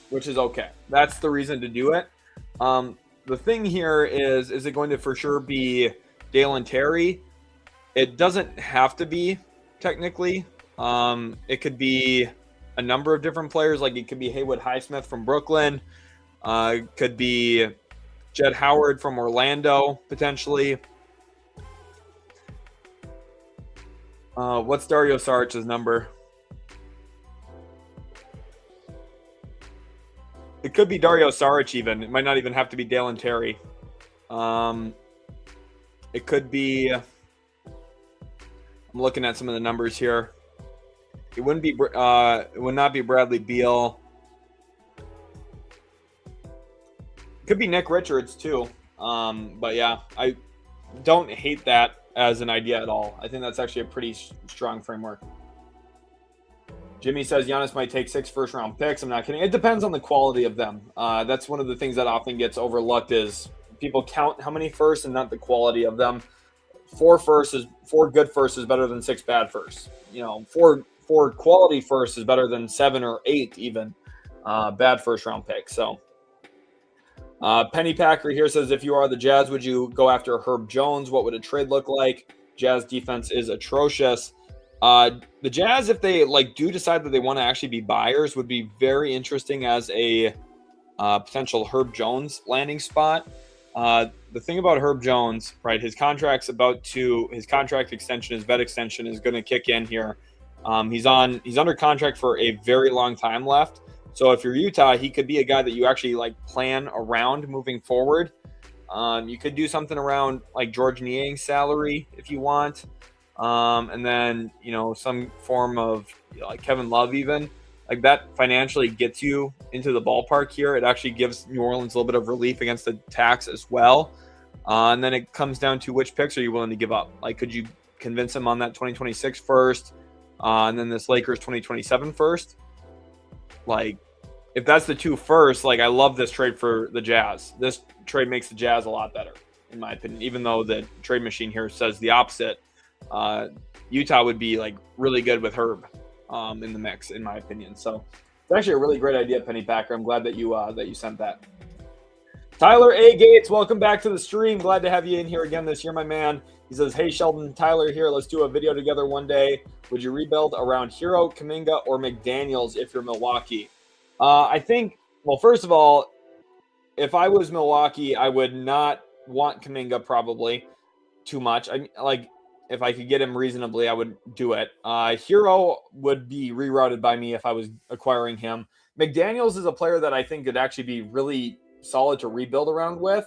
S1: which is okay. That's the reason to do it. The thing here is it going to for sure be Dalen Terry? It doesn't have to be technically. It could be a number of different players. Like it could be Haywood Highsmith from Brooklyn. Could be Jed Howard from Orlando, potentially. What's Dario Saric's number? It could be Dario Saric even. It might not even have to be Dalen Terry. It could be... I'm looking at some of the numbers here. It wouldn't be. It would not be Bradley Beal. It could be Nick Richards too. But yeah, I don't hate that as an idea at all. I think that's actually a pretty strong framework. Jimmy says Giannis might take 6 first-round picks. I'm not kidding. It depends on the quality of them. That's one of the things that often gets overlooked is people count how many firsts and not the quality of them. 4 good firsts is better than 6 bad firsts. 4 quality firsts is better than 7 or 8 even bad first-round picks. So Penny Packer here says, if you are the Jazz, would you go after Herb Jones? What would a trade look like? Jazz defense is atrocious. The Jazz, if they do decide that they want to actually be buyers, would be very interesting as a potential Herb Jones landing spot. The thing about Herb Jones, right? His contract extension, his vet extension is going to kick in here. He's under contract for a very long time left. So if you're Utah, he could be a guy that you actually plan around moving forward. You could do something around George Niang's salary if you want. And then, some form of Kevin Love even. That financially gets you into the ballpark here. It actually gives New Orleans a little bit of relief against the tax as well. And then it comes down to which picks are you willing to give up? Could you convince him on that 2026 first, and then this Lakers 2027 first? If that's the 2 first, I love this trade for the Jazz. This trade makes the Jazz a lot better, in my opinion, even though the trade machine here says the opposite. Utah would be really good with Herb in the mix, in my opinion. So it's actually a really great idea, Penny Packer. I'm glad that you sent that. Tyler A. Gates, welcome back to the stream. Glad to have you in here again this year, my man. He says, hey, Sheldon, Tyler here. Let's do a video together one day. Would you rebuild around Hero, Kuminga, or McDaniels if you're Milwaukee? I think, well, first of all, if I was Milwaukee, I would not want Kuminga probably too much. If I could get him reasonably, I would do it. Hero would be rerouted by me if I was acquiring him. McDaniels is a player that I think could actually be really solid to rebuild around with.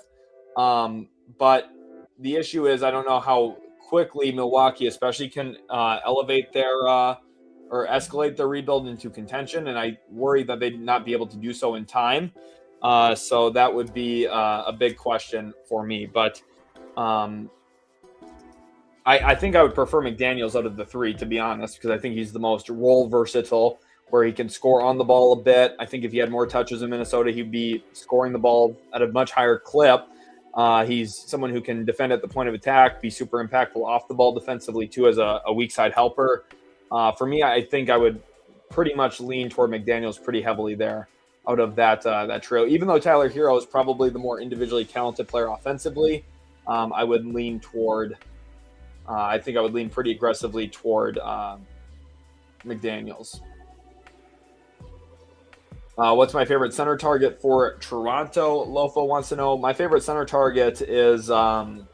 S1: But the issue is I don't know how quickly Milwaukee especially can elevate their or escalate their rebuild into contention. And I worry that they'd not be able to do so in time. So that would be a big question for me. But I think I would prefer McDaniels out of the 3, to be honest, because I think he's the most role versatile, where he can score on the ball a bit. I think if he had more touches in Minnesota, he'd be scoring the ball at a much higher clip. He's someone who can defend at the point of attack, be super impactful off the ball defensively too, as a weak side helper. For me, I think I would pretty much lean toward McDaniels pretty heavily there out of that trio. Even though Tyler Hero is probably the more individually talented player offensively, I would lean toward. I think I would lean pretty aggressively toward McDaniels. What's my favorite center target for Toronto? Lofo wants to know. My favorite center target is Sabonis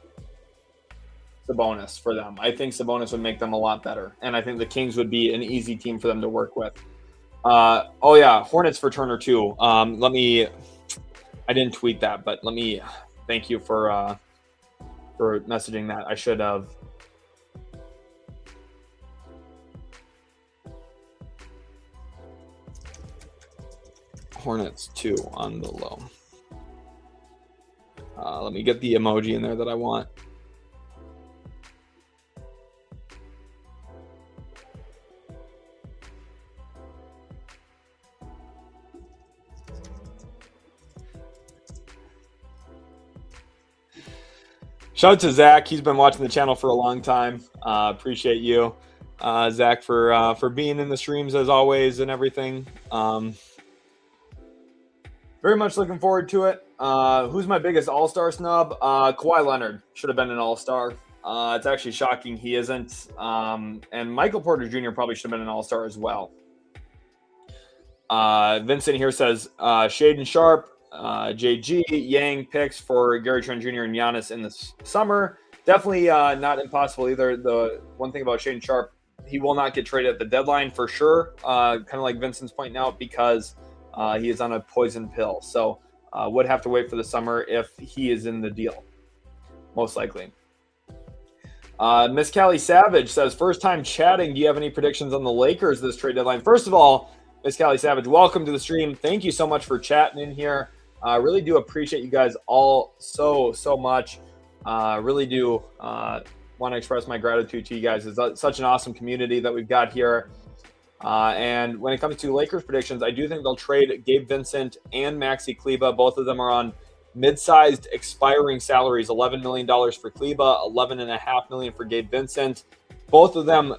S1: for them. I think Sabonis would make them a lot better. And I think the Kings would be an easy team for them to work with. Hornets for Turner too. I didn't tweet that, but let me thank you for messaging that. I should have. Hornets 2 on the low. Let me get the emoji in there that I want. Shout out to Zach. He's been watching the channel for a long time. Appreciate you, Zach, for being in the streams as always and everything. Very much looking forward to it. Who's my biggest all-star snub? Kawhi Leonard should have been an all-star. It's actually shocking he isn't. And Michael Porter Jr. probably should have been an all-star as well. Vincent here says Shaden Sharp, JG, Yang picks for Gary Trent Jr. and Giannis in the summer. Definitely not impossible either. The one thing about Shaden Sharp, he will not get traded at the deadline for sure. Kind of like Vincent's pointing out, because he is on a poison pill. So would have to wait for the summer if he is in the deal, most likely. Miss Callie Savage says, first time chatting. Do you have any predictions on the Lakers this trade deadline? First of all, Miss Callie Savage, welcome to the stream. Thank you so much for chatting in here. I really do appreciate you guys all so much. Really do want to express my gratitude to you guys. It's such an awesome community that we've got here. And when it comes to Lakers predictions, I do think they'll trade Gabe Vincent and Maxi Kleber. Both of them are on mid-sized expiring salaries, $11 million for Kleber, $11.5 million for Gabe Vincent. Both of them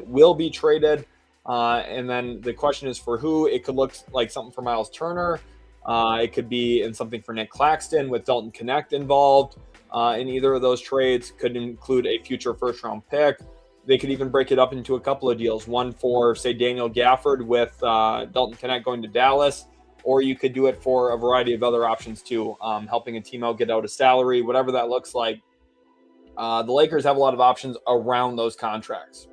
S1: will be traded. And then the question is for who. It could look like something for Miles Turner. It could be in something for Nick Claxton with Dalton Knecht involved. In either of those trades could include a future first-round pick. They could even break it up into a couple of deals. One for, say, Daniel Gafford with Dalton Knecht going to Dallas, or you could do it for a variety of other options too, helping a team out get out of salary, whatever that looks like. The Lakers have a lot of options around those contracts.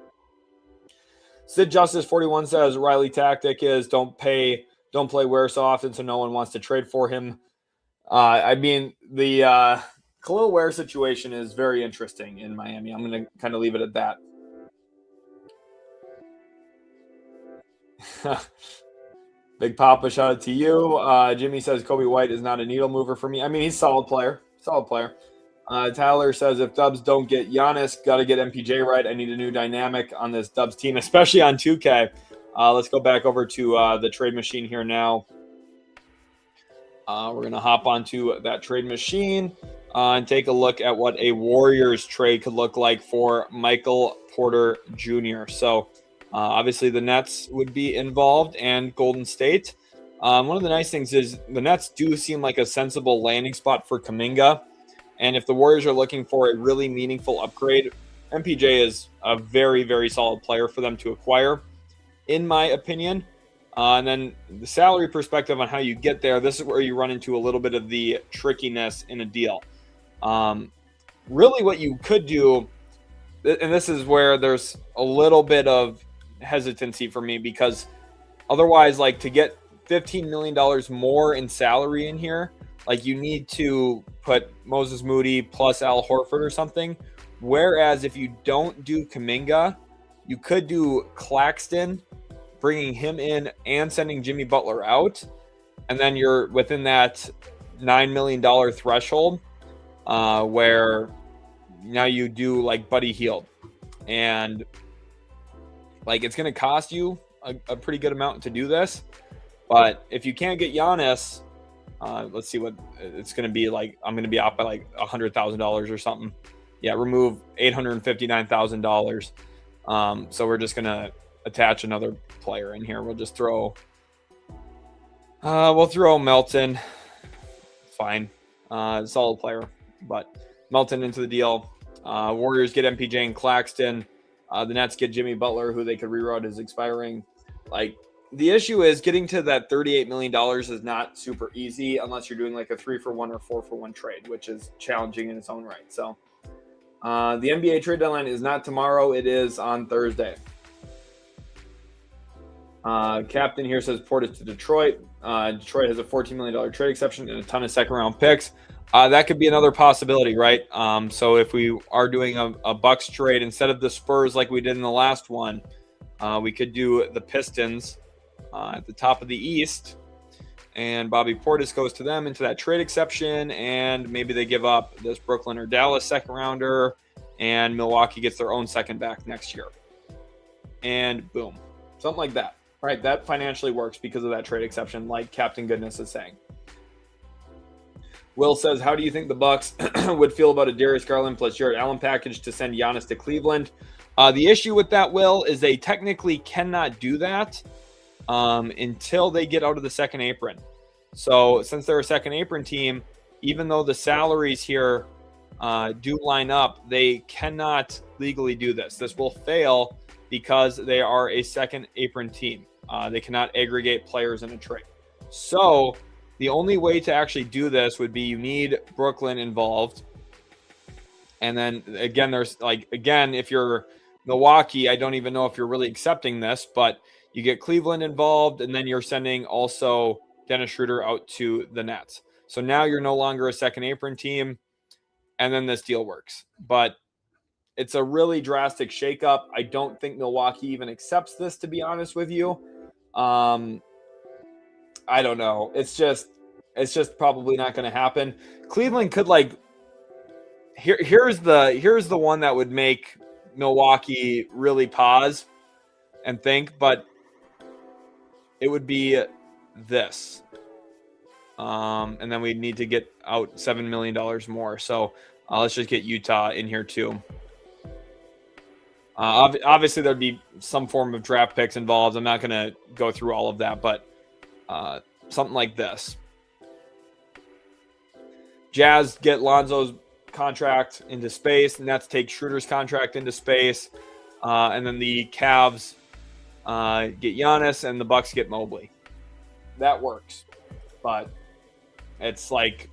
S1: Sid Justice 41 says Riley tactic is don't play Ware so often so no one wants to trade for him. I mean, the Khalil Ware situation is very interesting in Miami. I'm going to kind of leave it at that. Big Papa, shout out to you. Jimmy says Kobe White is not a needle mover for me. I mean, he's a solid player. Tyler says if Dubs don't get Giannis, got to get MPJ right. I need a new dynamic on this Dubs team, especially on 2K. Let's go back over to the trade machine here now. We're going to hop onto that trade machine and take a look at what a Warriors trade could look like for Michael Porter Jr. So obviously the Nets would be involved and Golden State. One of the nice things is the Nets do seem like a sensible landing spot for Kuminga. And if the Warriors are looking for a really meaningful upgrade, MPJ is a very, very solid player for them to acquire, in my opinion. And then the salary perspective on how you get there, this is where you run into a little bit of the trickiness in a deal. Really what you could do, and this is where there's a little bit of hesitancy for me, because otherwise, like, to get $15 million more in salary in here, like, you need to put Moses Moody plus Al Horford or something. Whereas if you don't do Kuminga, you could do Claxton, bringing him in and sending Jimmy Butler out. And then you're within that $9 million threshold where now you do like Buddy Hield. And like, it's going to cost you a pretty good amount to do this. But if you can't get Giannis, let's see what it's going to be like. I'm going to be out by like $100,000 or something. Yeah, remove $859,000. So we're just going to attach another player in here. We'll just throw Melton. Fine. Solid player, but Melton into the deal. Warriors get MPJ and Claxton. The Nets get Jimmy Butler, who they could reroute as expiring. Like, the issue is getting to that $38 million is not super easy unless you're doing like a 3-for-1 or 4-for-1 trade, which is challenging in its own right. So the NBA trade deadline is not tomorrow. It is on Thursday. Captain here says Portis to Detroit. Detroit has a $14 million trade exception and a ton of second-round picks. That could be another possibility, right? So if we are doing a Bucks trade, instead of the Spurs like we did in the last one, we could do the Pistons at the top of the East, and Bobby Portis goes to them into that trade exception, and maybe they give up this Brooklyn or Dallas second-rounder, and Milwaukee gets their own second back next year. And boom. Something like that. Right, that financially works because of that trade exception, like Captain Goodness is saying. Will says, how do you think the Bucks would feel about a Darius Garland plus Jarrett Allen package to send Giannis to Cleveland? The issue with that, Will, is they technically cannot do that until they get out of the second apron. So since they're a second apron team, even though the salaries here do line up, they cannot legally do this. This will fail because they are a second apron team. They cannot aggregate players in a trade. So the only way to actually do this would be you need Brooklyn involved. And then again, if you're Milwaukee, I don't even know if you're really accepting this, but you get Cleveland involved, and then you're sending also Dennis Schroder out to the Nets. So now you're no longer a second apron team, and then this deal works. But it's a really drastic shakeup. I don't think Milwaukee even accepts this, to be honest with you. I don't know. It's just probably not going to happen. Cleveland could here's the one that would make Milwaukee really pause and think. But it would be this. And then we need to get out $7 million more. So let's just get Utah in here too. Obviously, there'd be some form of draft picks involved. I'm not going to go through all of that, but something like this. Jazz get Lonzo's contract into space. Nets take Schroeder's contract into space. And then the Cavs get Giannis, and the Bucks get Mobley. That works. But it's like,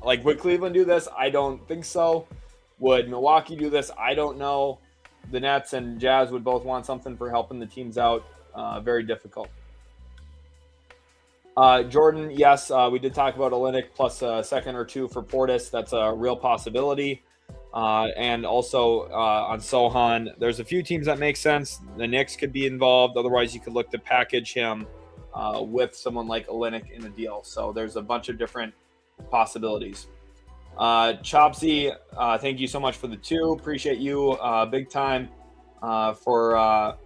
S1: would Cleveland do this? I don't think so. Would Milwaukee do this? I don't know. The Nets and Jazz would both want something for helping the teams out. Very difficult. Jordan, yes, we did talk about Olynyk plus a second or two for Portis. That's a real possibility. And also on Sohan, there's a few teams that make sense. The Knicks could be involved. Otherwise, you could look to package him with someone like Olynyk in a deal. So there's a bunch of different possibilities. Chopsy, thank you so much for the 2. Appreciate you big time for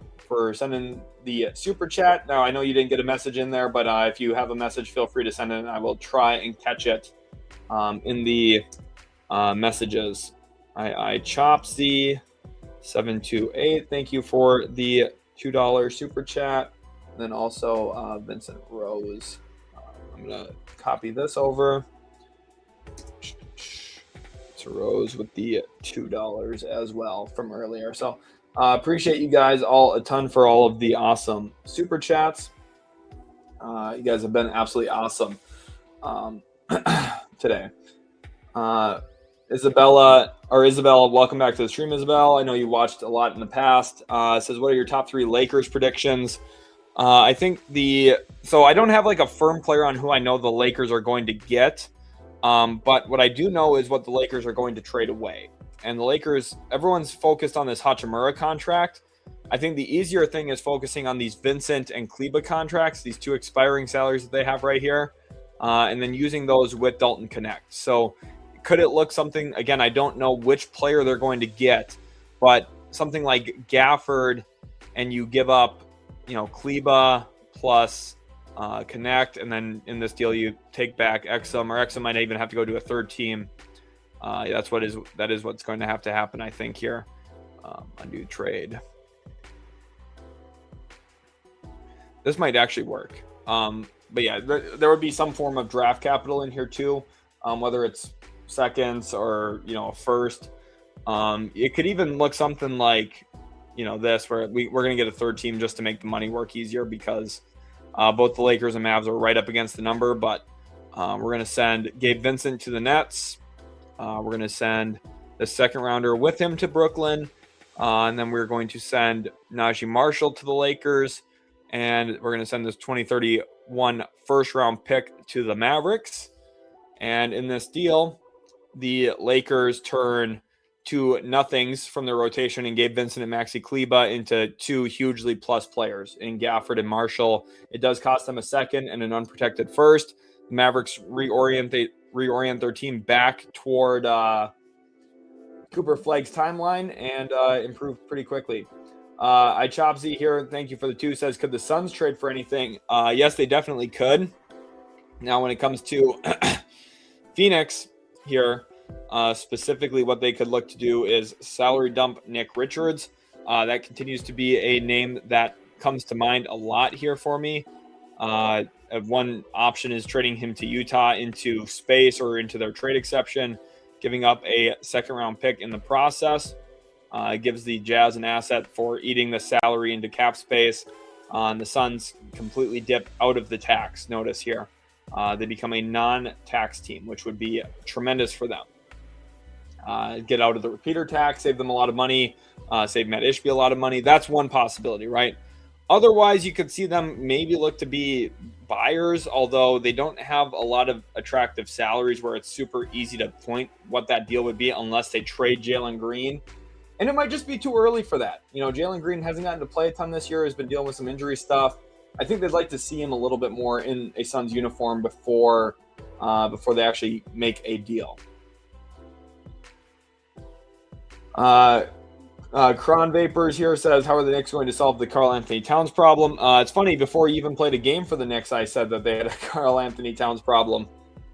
S1: sending the super chat. Now, I know you didn't get a message in there, but if you have a message, feel free to send it. I will try and catch it in the messages. I Chopsy 728. Thank you for the $2 super chat. And then also Vincent Rose. I'm going to copy this over to Rose with the $2 as well from earlier. So appreciate you guys all a ton for all of the awesome super chats. You guys have been absolutely awesome today. Isabella, welcome back to the stream, Isabel. I know you watched a lot in the past. It says, what are your top 3 Lakers predictions? I think so I don't have like a firm player on who I know the Lakers are going to get. But what I do know is what the Lakers are going to trade away. And the Lakers, everyone's focused on this Hachimura contract. I think the easier thing is focusing on these Vincent and Kleba contracts, these 2 expiring salaries that they have right here, and then using those with Dalton Connect. So could it look something, again, I don't know which player they're going to get, but something like Gafford, and you give up, Kleba plus Connect, and then in this deal you take back Exum, or Exum might even have to go to a third team. That is what's going to have to happen, I think, here. Undo trade. This might actually work. But yeah, there would be some form of draft capital in here too, whether it's seconds or a first. It could even look something like this, where we're going to get a third team just to make the money work easier, because both the Lakers and Mavs are right up against the number. But we're going to send Gabe Vincent to the Nets. We're going to send the second rounder with him to Brooklyn. And then we're going to send Najee Marshall to the Lakers. And we're going to send this 2031 first round pick to the Mavericks. And in this deal, the Lakers turn 2 nothings from their rotation and Gabe Vincent and Maxi Kleba into 2 hugely plus players in Gafford and Marshall. It does cost them a second and an unprotected first. The Mavericks reorient their team back toward Cooper Flagg's timeline and improve pretty quickly. Chopsy here, thank you for the 2, says, could the Suns trade for anything? Yes, they definitely could. Now, when it comes to Phoenix here, specifically what they could look to do is salary dump Nick Richards. That continues to be a name that comes to mind a lot here for me. One option is trading him to Utah into space or into their trade exception, giving up a second round pick in the process. It gives the Jazz an asset for eating the salary into cap space. The Suns completely dip out of the tax. Notice here, they become a non-tax team, which would be tremendous for them. Get out of the repeater tax, save them a lot of money, save Matt Ishby a lot of money. That's one possibility, right? Otherwise, you could see them maybe look to be buyers, although they don't have a lot of attractive salaries where it's super easy to point what that deal would be unless they trade Jalen Green. And it might just be too early for that. Jalen Green hasn't gotten to play a ton this year, has been dealing with some injury stuff. I think they'd like to see him a little bit more in a Suns uniform before they actually make a deal. Cron Vapors here says, how are the Knicks going to solve the Karl Anthony Towns problem? It's funny, before you even played a game for the Knicks, I said that they had a Karl Anthony Towns problem.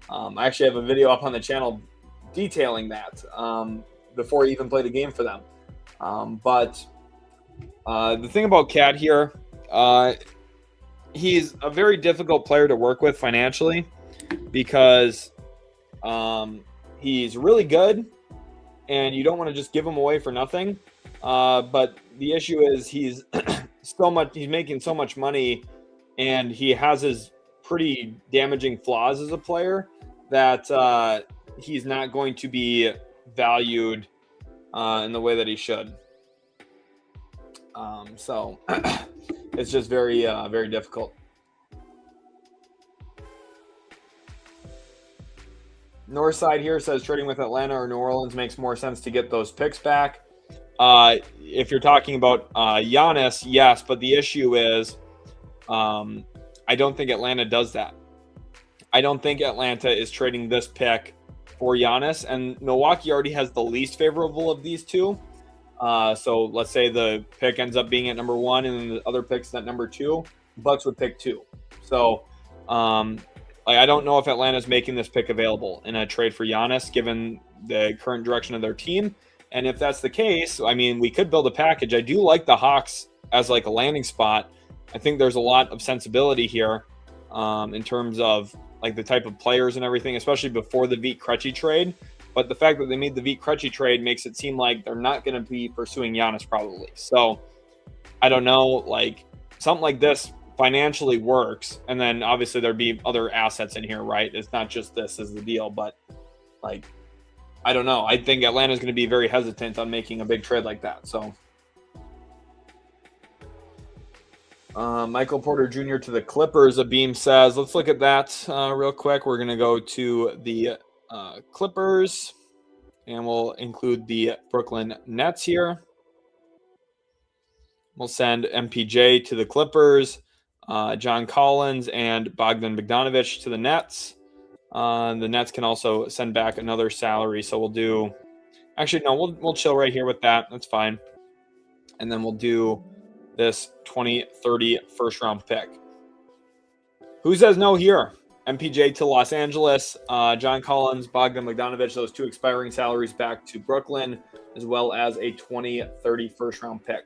S1: I actually have a video up on the channel detailing that before you even played a game for them. But the thing about Cat here, he's a very difficult player to work with financially because he's really good and you don't want to just give him away for nothing. But the issue is he's making so much money and he has his pretty damaging flaws as a player that he's not going to be valued in the way that he should. So it's just very, very difficult. Northside here says trading with Atlanta or New Orleans makes more sense to get those picks back. If you're talking about Giannis, yes, but the issue is I don't think Atlanta does that. I don't think Atlanta is trading this pick for Giannis, and Milwaukee already has the least favorable of these two. So let's say the pick ends up being at number 1 and the other pick's at number 2. Bucks would pick 2. So I don't know if Atlanta's making this pick available in a trade for Giannis, given the current direction of their team. And if that's the case, I mean, we could build a package. I do like the Hawks as like a landing spot. I think there's a lot of sensibility here in terms of like the type of players and everything, especially before the Vit Krejci trade. But the fact that they made the Vit Krejci trade makes it seem like they're not going to be pursuing Giannis probably. So I don't know, like something like this financially works. And then obviously there'd be other assets in here, right? It's not just this is the deal, but like, I don't know. I think Atlanta's going to be very hesitant on making a big trade like that. So Michael Porter Jr. to the Clippers, Abeem says, let's look at that real quick. We're going to go to the Clippers, and we'll include the Brooklyn Nets here. We'll send MPJ to the Clippers, John Collins and Bogdan Bogdanovic to the Nets. The Nets can also send back another salary, so we'll do. Actually, no, we'll chill right here with that. That's fine, and then we'll do this 2030 first round pick. Who says no here? MPJ to Los Angeles, John Collins, Bogdan Bogdanovic, those 2 expiring salaries back to Brooklyn, as well as a 2030 first round pick.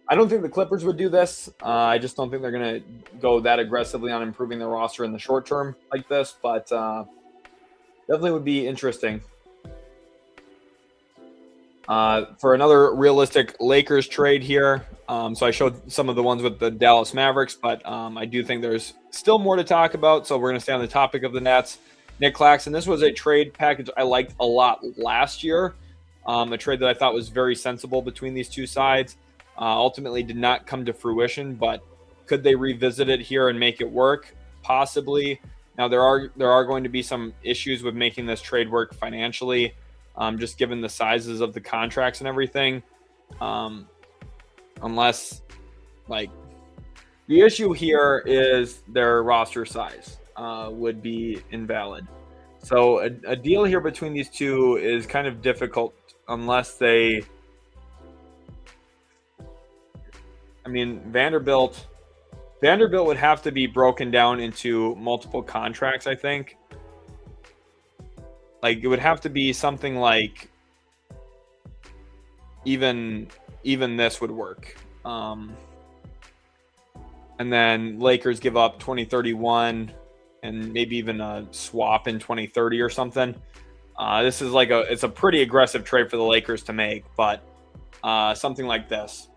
S1: I don't think the Clippers would do this. I just don't think they're going to go that aggressively on improving their roster in the short term like this, but definitely would be interesting. For another realistic Lakers trade here. So I showed some of the ones with the Dallas Mavericks, but I do think there's still more to talk about. So we're going to stay on the topic of the Nets. Nick Claxton, this was a trade package I liked a lot last year. A trade that I thought was very sensible between these two sides. Ultimately did not come to fruition, but could they revisit it here and make it work? Possibly. Now there are going to be some issues with making this trade work financially, just given the sizes of the contracts and everything. Unless, like, the issue here is their roster size would be invalid. So a deal here between these two is kind of difficult unless they. I mean, Vanderbilt would have to be broken down into multiple contracts, I think. Like, it would have to be something like even this would work. And then Lakers give up 2031 and maybe even a swap in 2030 or something. This is like it's a pretty aggressive trade for the Lakers to make, but something like this.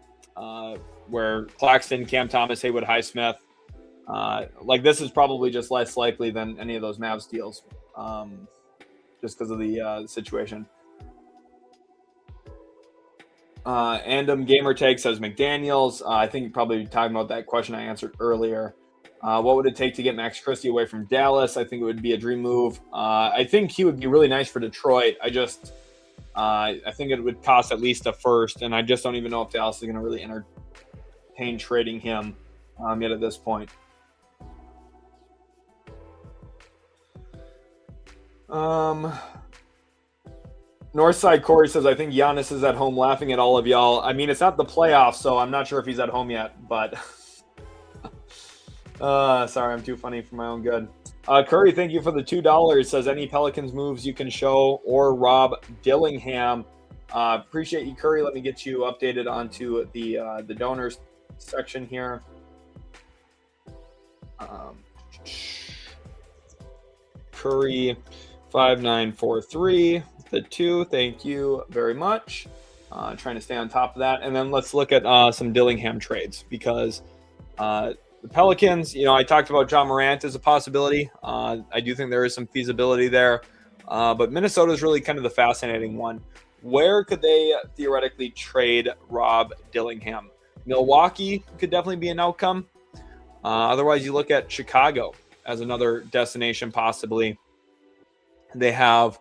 S1: Where Claxton, Cam Thomas, Haywood Highsmith, like this is probably just less likely than any of those Mavs deals, just because of the situation. Andom Gamertag says McDaniels. I think you're probably talking about that question I answered earlier. What would it take to get Max Christie away from Dallas? I think it would be a dream move. I think he would be really nice for Detroit. I think it would cost at least a first, and I just don't even know if Dallas is going to really entertain trading him yet at this point. Northside Corey says, I think Giannis is at home laughing at all of y'all. I mean, it's not the playoffs, so I'm not sure if he's at home yet, but sorry, I'm too funny for my own good. Curry, thank you for the $2. Says, any Pelicans moves you can show or Rob Dillingham. Appreciate you, Curry. Let me get you updated onto the donors section here. Curry 5943, the 2. Thank you very much. Trying to stay on top of that. And then let's look at some Dillingham trades, because the Pelicans, I talked about John Morant as a possibility. I do think there is some feasibility there. But Minnesota is really kind of the fascinating one. Where could they theoretically trade Rob Dillingham? Milwaukee could definitely be an outcome. Otherwise, you look at Chicago as another destination possibly. They have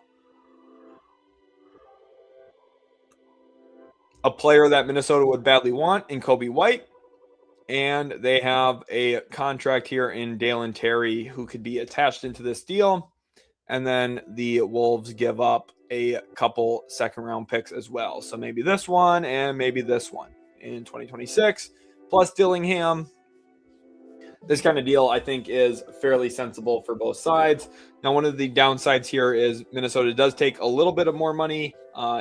S1: a player that Minnesota would badly want in Kobe White. And they have a contract here in Dalen Terry who could be attached into this deal. And then the Wolves give up a couple second-round picks as well. So maybe this one and maybe this one in 2026. Plus Dillingham. This kind of deal, I think, is fairly sensible for both sides. Now, one of the downsides here is Minnesota does take a little bit of more money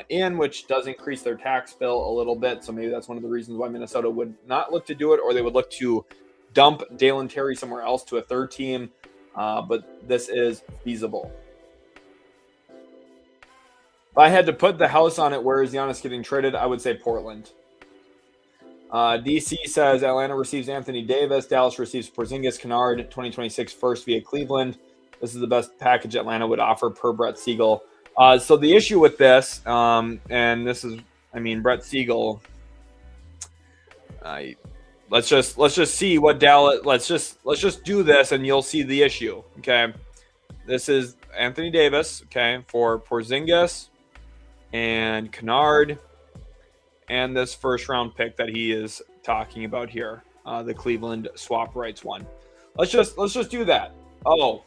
S1: in, which does increase their tax bill a little bit. So maybe that's one of the reasons why Minnesota would not look to do it, or they would look to dump Dalen Terry somewhere else to a third team. But this is feasible. If I had to put the house on it, where is Giannis getting traded? I would say Portland. DC says Atlanta receives Anthony Davis. Dallas receives Porzingis, Kennard, 2026 first via Cleveland. This is the best package Atlanta would offer per Brett Siegel. So the issue with this, and this is, Brett Siegel. Let's just see what Dallas. Let's just do this, and you'll see the issue. Okay, this is Anthony Davis. Okay, for Porzingis and Kennard. And this first round pick that he is talking about here, the Cleveland swap rights one. Let's just do that. Oh,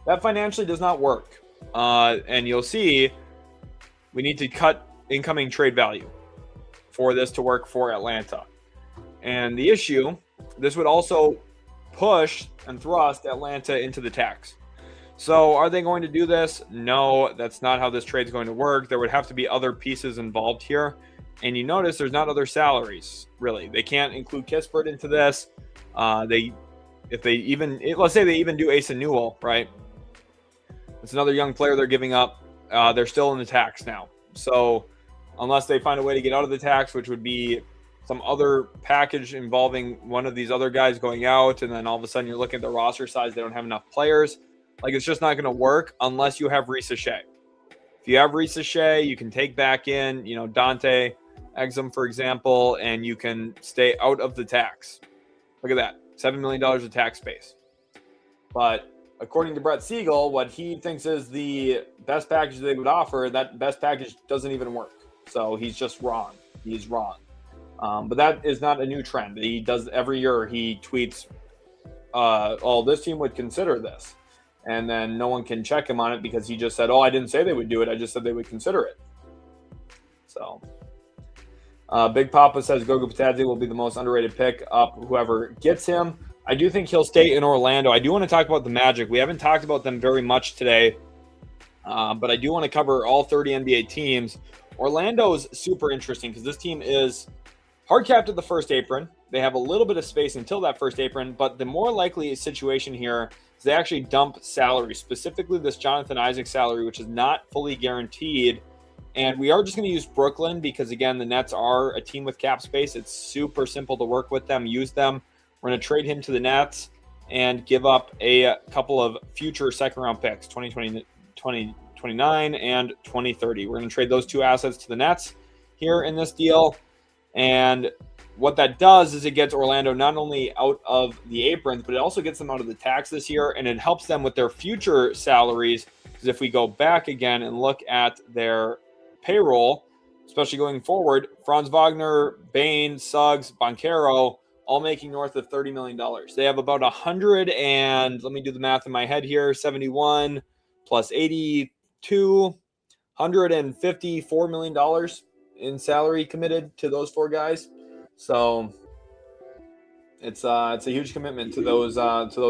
S1: that financially does not work. And you'll see we need to cut incoming trade value for this to work for Atlanta. And the issue, this would also push and thrust Atlanta into the tax. So are they going to do this? No, that's not how this trade is going to work. There would have to be other pieces involved here. And you notice there's not other salaries, really. They can't include Kispert into this. Let's say they even do Asa Newell, right? It's another young player they're giving up. They're still in the tax now. So unless they find a way to get out of the tax, which would be some other package involving one of these other guys going out, and then all of a sudden you're looking at the roster size, they don't have enough players. Like, it's just not going to work unless you have Risa Shea. If you have Risa Shea, you can take back in, Dante Exum, for example, and you can stay out of the tax. Look at that, $7 million of tax space. But according to Brett Siegel, what he thinks is the best package they would offer, that best package doesn't even work. So he's just wrong. He's wrong. But that is not a new trend. He does every year. He tweets, this team would consider this. And then no one can check him on it because he just said, I didn't say they would do it. I just said they would consider it. So Big Papa says Goga Bitadze will be the most underrated pick up, whoever gets him. I do think he'll stay in Orlando. I do want to talk about the Magic. We haven't talked about them very much today, but I do want to cover all 30 NBA teams. Orlando is super interesting because this team is hard capped at the first apron. They have a little bit of space until that first apron, but the more likely situation here is they actually dump salary, specifically this Jonathan Isaac salary, which is not fully guaranteed. And we are just going to use Brooklyn because, again, the Nets are a team with cap space. It's super simple to work with them, use them. We're going to trade him to the Nets and give up a couple of future second-round picks, 2020, 2029 and 2030. We're going to trade those two assets to the Nets here in this deal. And what that does is it gets Orlando not only out of the aprons, but it also gets them out of the tax this year, and it helps them with their future salaries. Because if we go back again and look at their payroll, especially going forward, Franz Wagner, Bain, Suggs, Banchero, all making north of $30 million. They have about 100 and, let me do the math in my head here, 71 plus 82, $154 million in salary committed to those 4 guys. So it's a huge commitment to those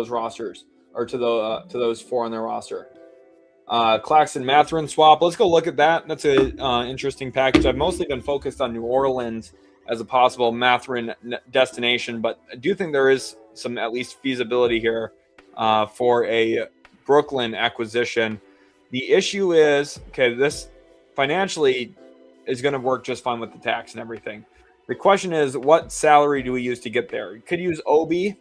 S1: rosters, or to those 4 on their roster. Claxton Mathurin swap. Let's go look at that. That's a interesting package. I've mostly been focused on New Orleans as a possible Mathurin destination, but I do think there is some at least feasibility here for a Brooklyn acquisition. The issue is, okay, this financially is going to work just fine with the tax and everything. The question is, what salary do we use to get there? We could use Obi,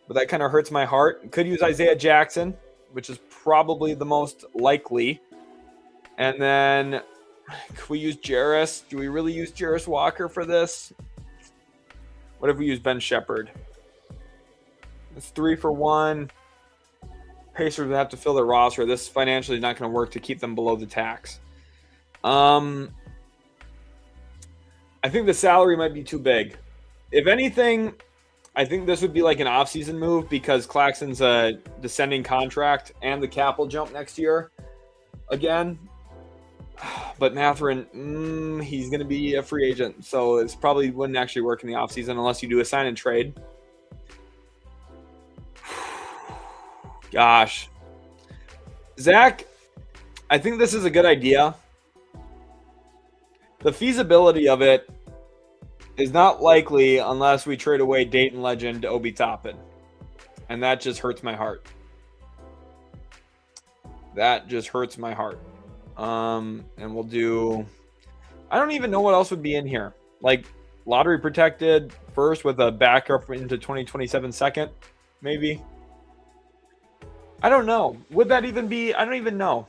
S1: but that kind of hurts my heart. We could use Isaiah Jackson, which is probably the most likely. And then could we use Jarris? Do we really use Jarris Walker for this? What if we use Ben Shepherd? It's 3 for 1. Pacers would have to fill their roster. This financially is not going to work to keep them below the tax. I think the salary might be too big. If anything, I think this would be like an offseason move because Claxton's a descending contract and the cap will jump next year again. But Mathurin, he's going to be a free agent, so it probably wouldn't actually work in the offseason unless you do a sign and trade. Gosh. Zach, I think this is a good idea. The feasibility of it is not likely unless we trade away Dayton legend Obi Toppin. And that just hurts my heart. That just hurts my heart. And we'll do... I don't even know what else would be in here. Like, lottery protected first with a backup into 2027 second, maybe. I don't know. Would that even be... I don't even know.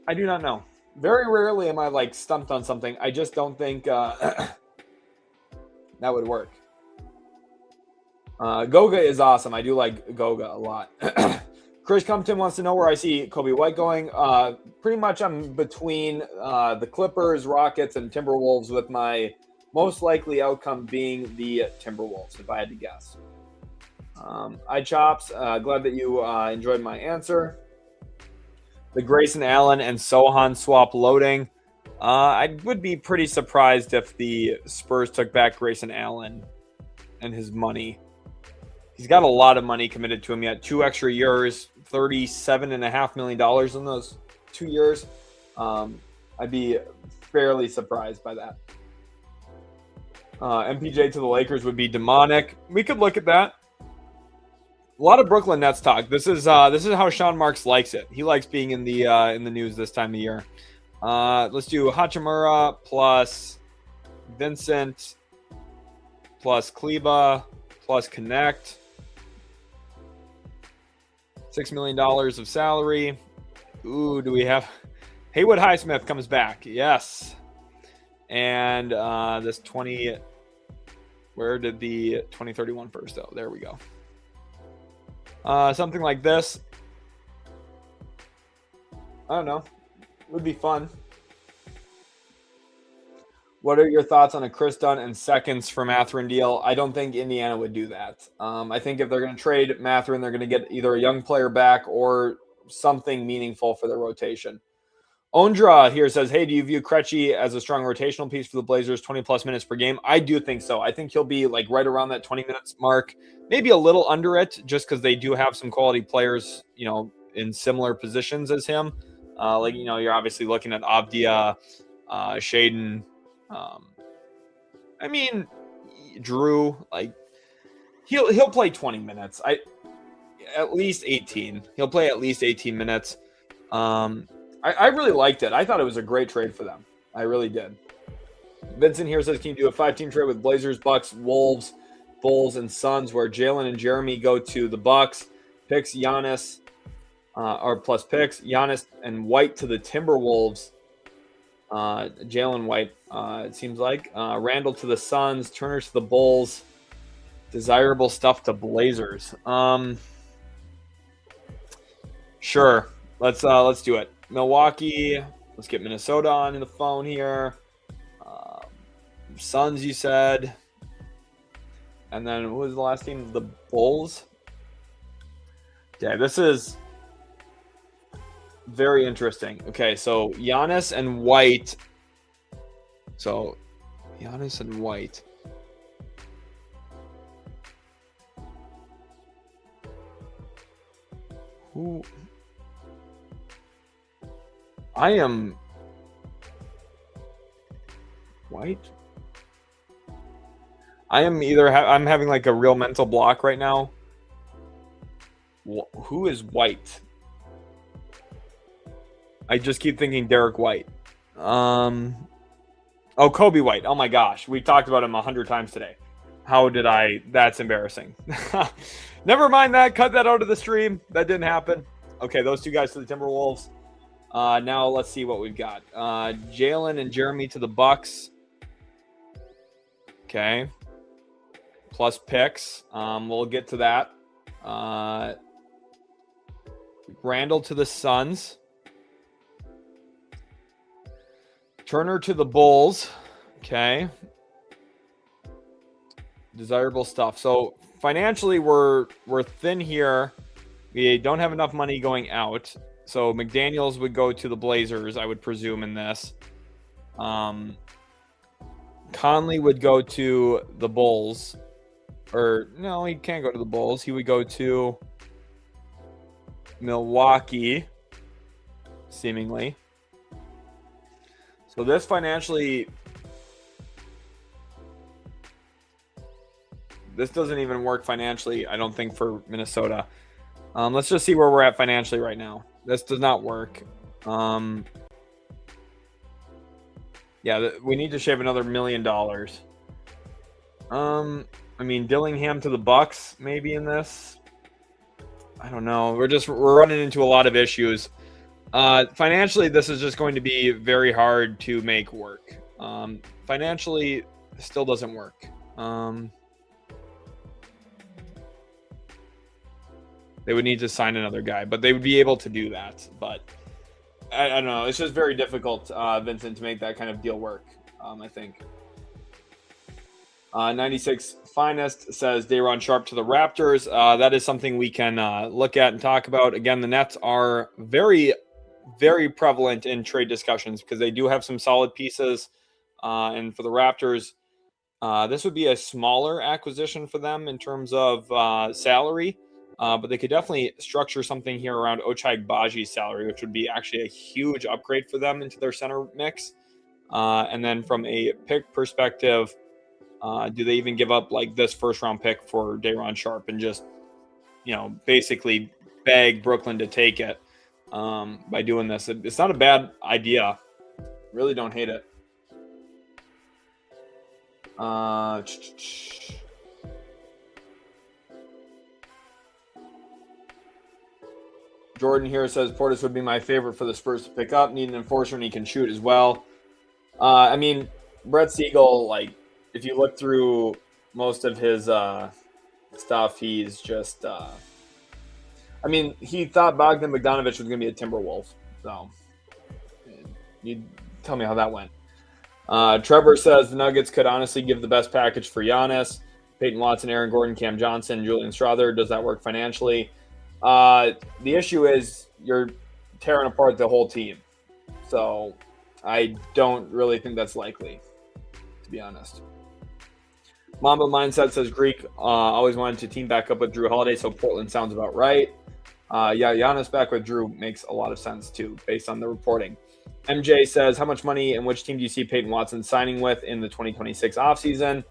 S1: I do not know. Very rarely am I, like, stumped on something. I just don't think that would work. Goga is awesome. I do like Goga a lot. Chris Compton wants to know where I see Kobe White going. Pretty much I'm between the Clippers, Rockets, and Timberwolves, with my most likely outcome being the Timberwolves, if I had to guess. iChops, glad that you enjoyed my answer. The Grayson Allen and Sohan swap loading. I would be pretty surprised if the Spurs took back Grayson Allen and his money. He's got a lot of money committed to him yet. 2 extra years, $37.5 million in those 2 years. I'd be fairly surprised by that. MPJ to the Lakers would be demonic. We could look at that. A lot of Brooklyn Nets talk. This is how Sean Marks likes it. He likes being in the news this time of year. Let's do Hachimura plus Vincent plus Kleba plus Connect. $6 million of salary. Ooh, do we have Haywood Highsmith comes back? Yes. And this 20. Where did the 2031 first though? There we go. Something like this. I don't know. Would be fun. What are your thoughts on a Chris Dunn and seconds for Mathurin deal? I don't think Indiana would do that. I think if they're going to trade Mathurin, they're going to get either a young player back or something meaningful for their rotation. Ondra here says, hey, do you view Krejci as a strong rotational piece for the Blazers, 20-plus minutes per game? I do think so. I think he'll be like right around that 20 minutes mark, maybe a little under it, just because they do have some quality players, in similar positions as him. You're obviously looking at Avdia, Shaden. Drew, he'll play 20 minutes. At least 18. He'll play at least 18 minutes. I really liked it. I thought it was a great trade for them. I really did. Vincent here says, can you do a 5-team trade with Blazers, Bucks, Wolves, Bulls, and Suns, where Jalen and Jeremy go to the Bucks, picks Giannis, plus picks Giannis and White to the Timberwolves. Jalen White, it seems like. Randall to the Suns, Turner to the Bulls. Desirable stuff to Blazers. Sure. Let's do it. Milwaukee. Let's get Minnesota on the phone here. Suns, you said. And then what was the last team? The Bulls. Yeah, this is Very interesting. Okay, so Giannis and White. So Giannis and White. Who? I am White. I am either I'm having like a real mental block right now. Who is White? I just keep thinking Derek White. Oh, Kobe White. Oh my gosh, we talked about him 100 times today. How did I? That's embarrassing. Never mind that. Cut that out of the stream. That didn't happen. Okay, those two guys to the Timberwolves. Now let's see what we've got. Jalen and Jeremy to the Bucks. Okay. Plus picks. We'll get to that. Randall to the Suns. Turner to the Bulls. Okay. Desirable stuff. So financially, we're thin here. We don't have enough money going out. So McDaniels would go to the Blazers, I would presume, in this. Conley would go to the Bulls. Or, no, he can't go to the Bulls. He would go to Milwaukee, seemingly. So this financially, this doesn't even work financially, I don't think, for Minnesota. Let's just see where we're at financially right now. This does not work. Yeah, we need to shave another $1 million. I mean, Dillingham to the Bucks, maybe in this. I don't know. We're running into a lot of issues. Financially, this is just going to be very hard to make work. Financially, it still doesn't work. They would need to sign another guy, but they would be able to do that. But I don't know. It's just very difficult, Vincent, to make that kind of deal work, I think. 96 Finest says Day'Ron Sharpe to the Raptors. That is something we can look at and talk about. Again, the Nets are very, very prevalent in trade discussions because they do have some solid pieces. And for the Raptors, this would be a smaller acquisition for them in terms of salary. But they could definitely structure something here around Ochai Agbaji's salary, which would be actually a huge upgrade for them into their center mix. And then from a pick perspective, do they even give up like this first round pick for Day'Ron Sharpe and just, basically beg Brooklyn to take it by doing this? It's not a bad idea. Really don't hate it. Jordan here says Portis would be my favorite for the Spurs to pick up. Need an enforcer and he can shoot as well. I mean, Brett Siegel, like, if you look through most of his stuff, he's just he thought Bogdan Bogdanović was going to be a Timberwolf. So you tell me how that went. Trevor says the Nuggets could honestly give the best package for Giannis. Peyton Watson, Aaron Gordon, Cam Johnson, Julian Strother. Does that work financially? The issue is you're tearing apart the whole team. So I don't really think that's likely, to be honest. Mamba Mindset says Greek always wanted to team back up with Drew Holiday, so Portland sounds about right. Giannis back with Drew makes a lot of sense too, based on the reporting. MJ says, how much money and which team do you see Peyton Watson signing with in the 2026 offseason?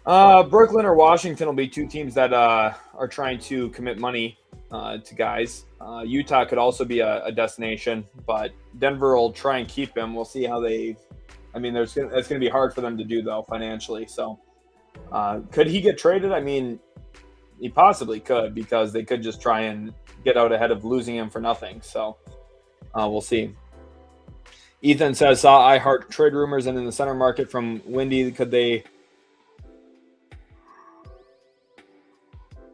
S1: Brooklyn or Washington will be two teams that are trying to commit money to guys. Utah could also be a destination, but Denver will try and keep him. We'll see how they. I mean, it's going to be hard for them to do though financially. So, could he get traded? I mean, he possibly could because they could just try and get out ahead of losing him for nothing. So, we'll see. Ethan says, saw I heart trade rumors and in the center market from Windy. Could they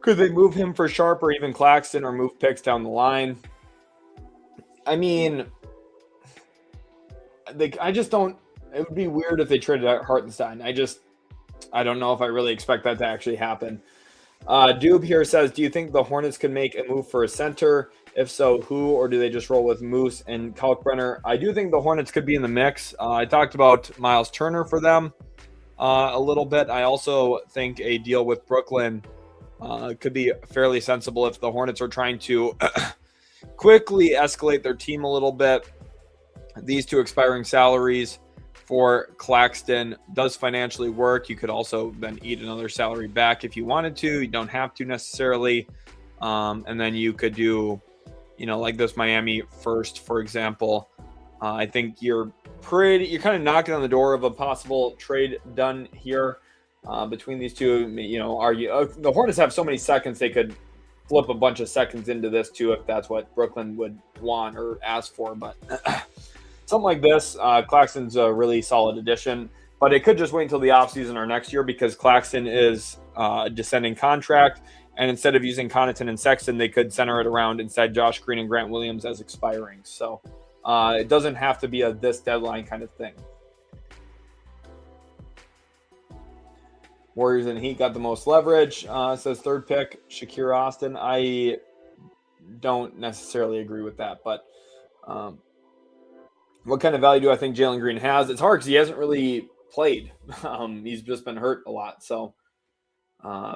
S1: move him for Sharpe or even Claxton or move picks down the line? I mean, I just don't. It would be weird if they traded out Hartenstein. I don't know if I really expect that to actually happen. Doob here says, do you think the Hornets can make a move for a center? If so, who, or do they just roll with Moose and Kalkbrenner? I do think the Hornets could be in the mix. I talked about Miles Turner for them a little bit. I also think a deal with Brooklyn could be fairly sensible if the Hornets are trying to quickly escalate their team a little bit. These two expiring salaries for Claxton does financially work. You could also then eat another salary back if you wanted to. You don't have to necessarily. And then you could do, like this Miami first, for example. I think you're kind of knocking on the door of a possible trade done here between these two. The Hornets have so many seconds, they could flip a bunch of seconds into this too if that's what Brooklyn would want or ask for. But something like this, Claxton's a really solid addition. But it could just wait until the offseason or next year because Claxton is a descending contract. And instead of using Connaughton and Sexton, they could center it around instead Josh Green and Grant Williams as expiring. So it doesn't have to be a this deadline kind of thing. Warriors and Heat got the most leverage. Says third pick, Shakir Austin. I don't necessarily agree with that. But what kind of value do I think Jalen Green has? It's hard because he hasn't really played. He's just been hurt a lot. So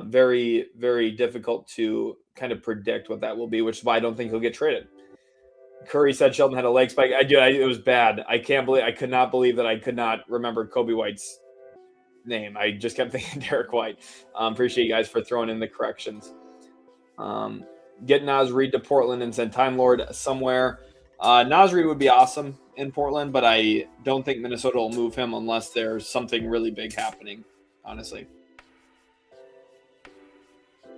S1: very, very difficult to kind of predict what that will be, which is why I don't think he'll get traded. Curry said Sheldon had a leg spike. It was bad. I could not believe that I could not remember Kobe White's name. I just kept thinking Derek White. Appreciate you guys for throwing in the corrections. Get Naz Reid to Portland and send Time Lord somewhere. Naz Reid would be awesome in Portland, but I don't think Minnesota will move him unless there's something really big happening, honestly.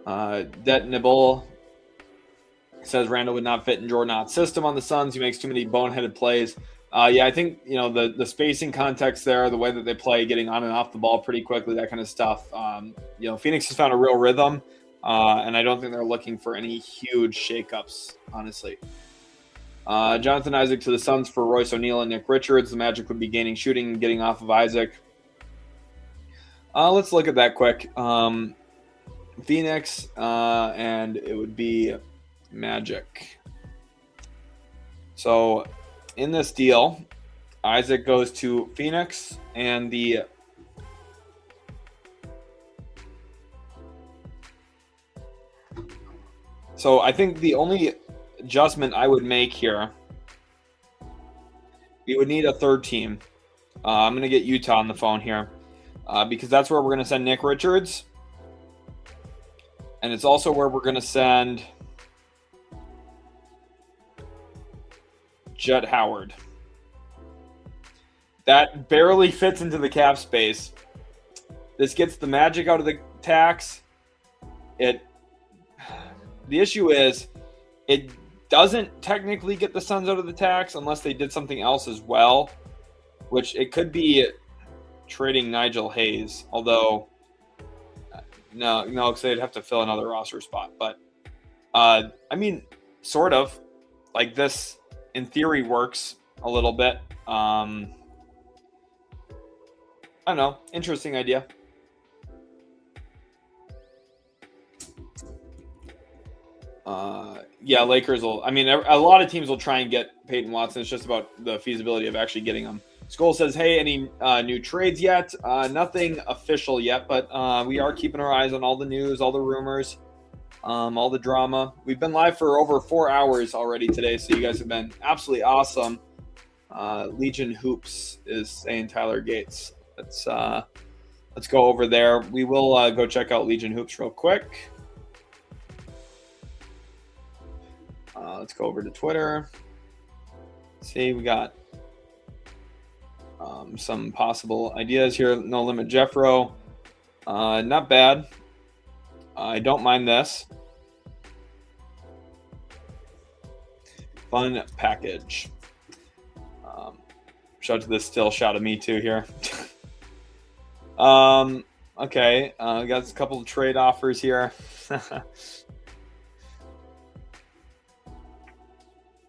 S1: Det Nibble says Randall would not fit in Jordan Ott's system on the Suns. He makes too many boneheaded plays. I think, the spacing context there, the way that they play, getting on and off the ball pretty quickly, that kind of stuff. Phoenix has found a real rhythm, and I don't think they're looking for any huge shakeups, honestly. Jonathan Isaac to the Suns for Royce O'Neal and Nick Richards. The Magic would be gaining shooting and getting off of Isaac. Let's look at that quick. Phoenix, and it would be Magic. So in this deal, Isaac goes to Phoenix, and so I think the only adjustment I would make here, we would need a third team. I'm going to get Utah on the phone here because that's where we're going to send Nick Richards. And it's also where we're going to send Jett Howard. That barely fits into the cap space. This gets the Magic out of the tax. The issue is it doesn't technically get the Suns out of the tax unless they did something else as well, which it could be trading Nigel Hayes, although no, because they'd have to fill another roster spot. But sort of like this in theory works a little bit. I don't know. Interesting idea. Lakers will. A lot of teams will try and get Peyton Watson. It's just about the feasibility of actually getting him. Skull says, hey, any new trades yet? Nothing official yet, but we are keeping our eyes on all the news, all the rumors, all the drama. We've been live for over 4 hours already today, so you guys have been absolutely awesome. Legion Hoops is saying Tyler Gates. Let's go over there. We will go check out Legion Hoops real quick. Let's go over to Twitter. See, we got some possible ideas here. No Limit Jeffro. Not bad. I don't mind this. Fun package. Shout out to this still shot of me too here. Okay. We got a couple of trade offers here.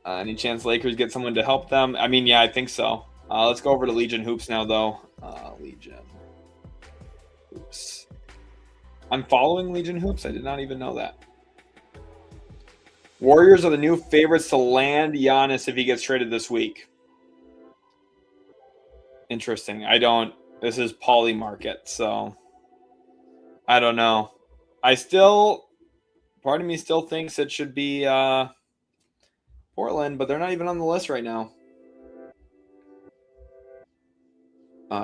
S1: Any chance Lakers get someone to help them? I think so. Let's go over to Legion Hoops now, though. Legion Hoops. I'm following Legion Hoops. I did not even know that. Warriors are the new favorites to land Giannis if he gets traded this week. Interesting. This is Poly Market, so I don't know. Part of me still thinks it should be Portland, but they're not even on the list right now.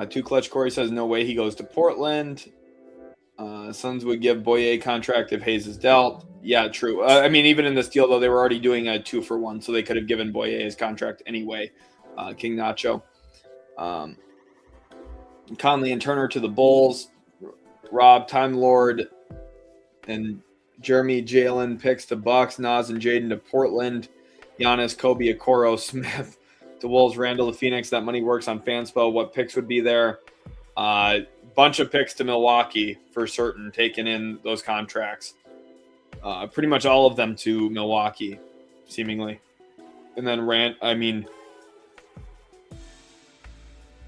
S1: Too Clutch Corey says no way he goes to Portland. Suns would give Boye a contract if Hayes is dealt. Yeah, true. I mean, even in this deal, though, they were already doing a 2-for-1, so they could have given Boye his contract anyway. King Nacho. Conley and Turner to the Bulls. Rob, Time Lord, and Jeremy Jalen picks to Bucks. Nas and Jaden to Portland. Giannis, Kobe, Okoro, Smith to Wolves. Randall to Phoenix. That money works on Fanspo. What picks would be there? Bunch of picks to Milwaukee for certain, taking in those contracts. Pretty much all of them to Milwaukee, seemingly. And then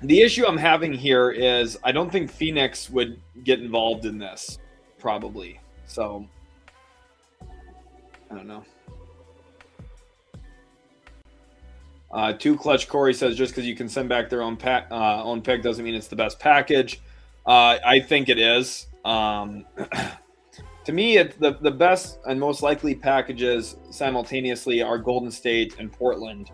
S1: the issue I'm having here is I don't think Phoenix would get involved in this, probably. So, I don't know. Too Clutch Corey says just because you can send back their own pick doesn't mean it's the best package. I think it is. To me, it's the best and most likely packages simultaneously are Golden State and Portland,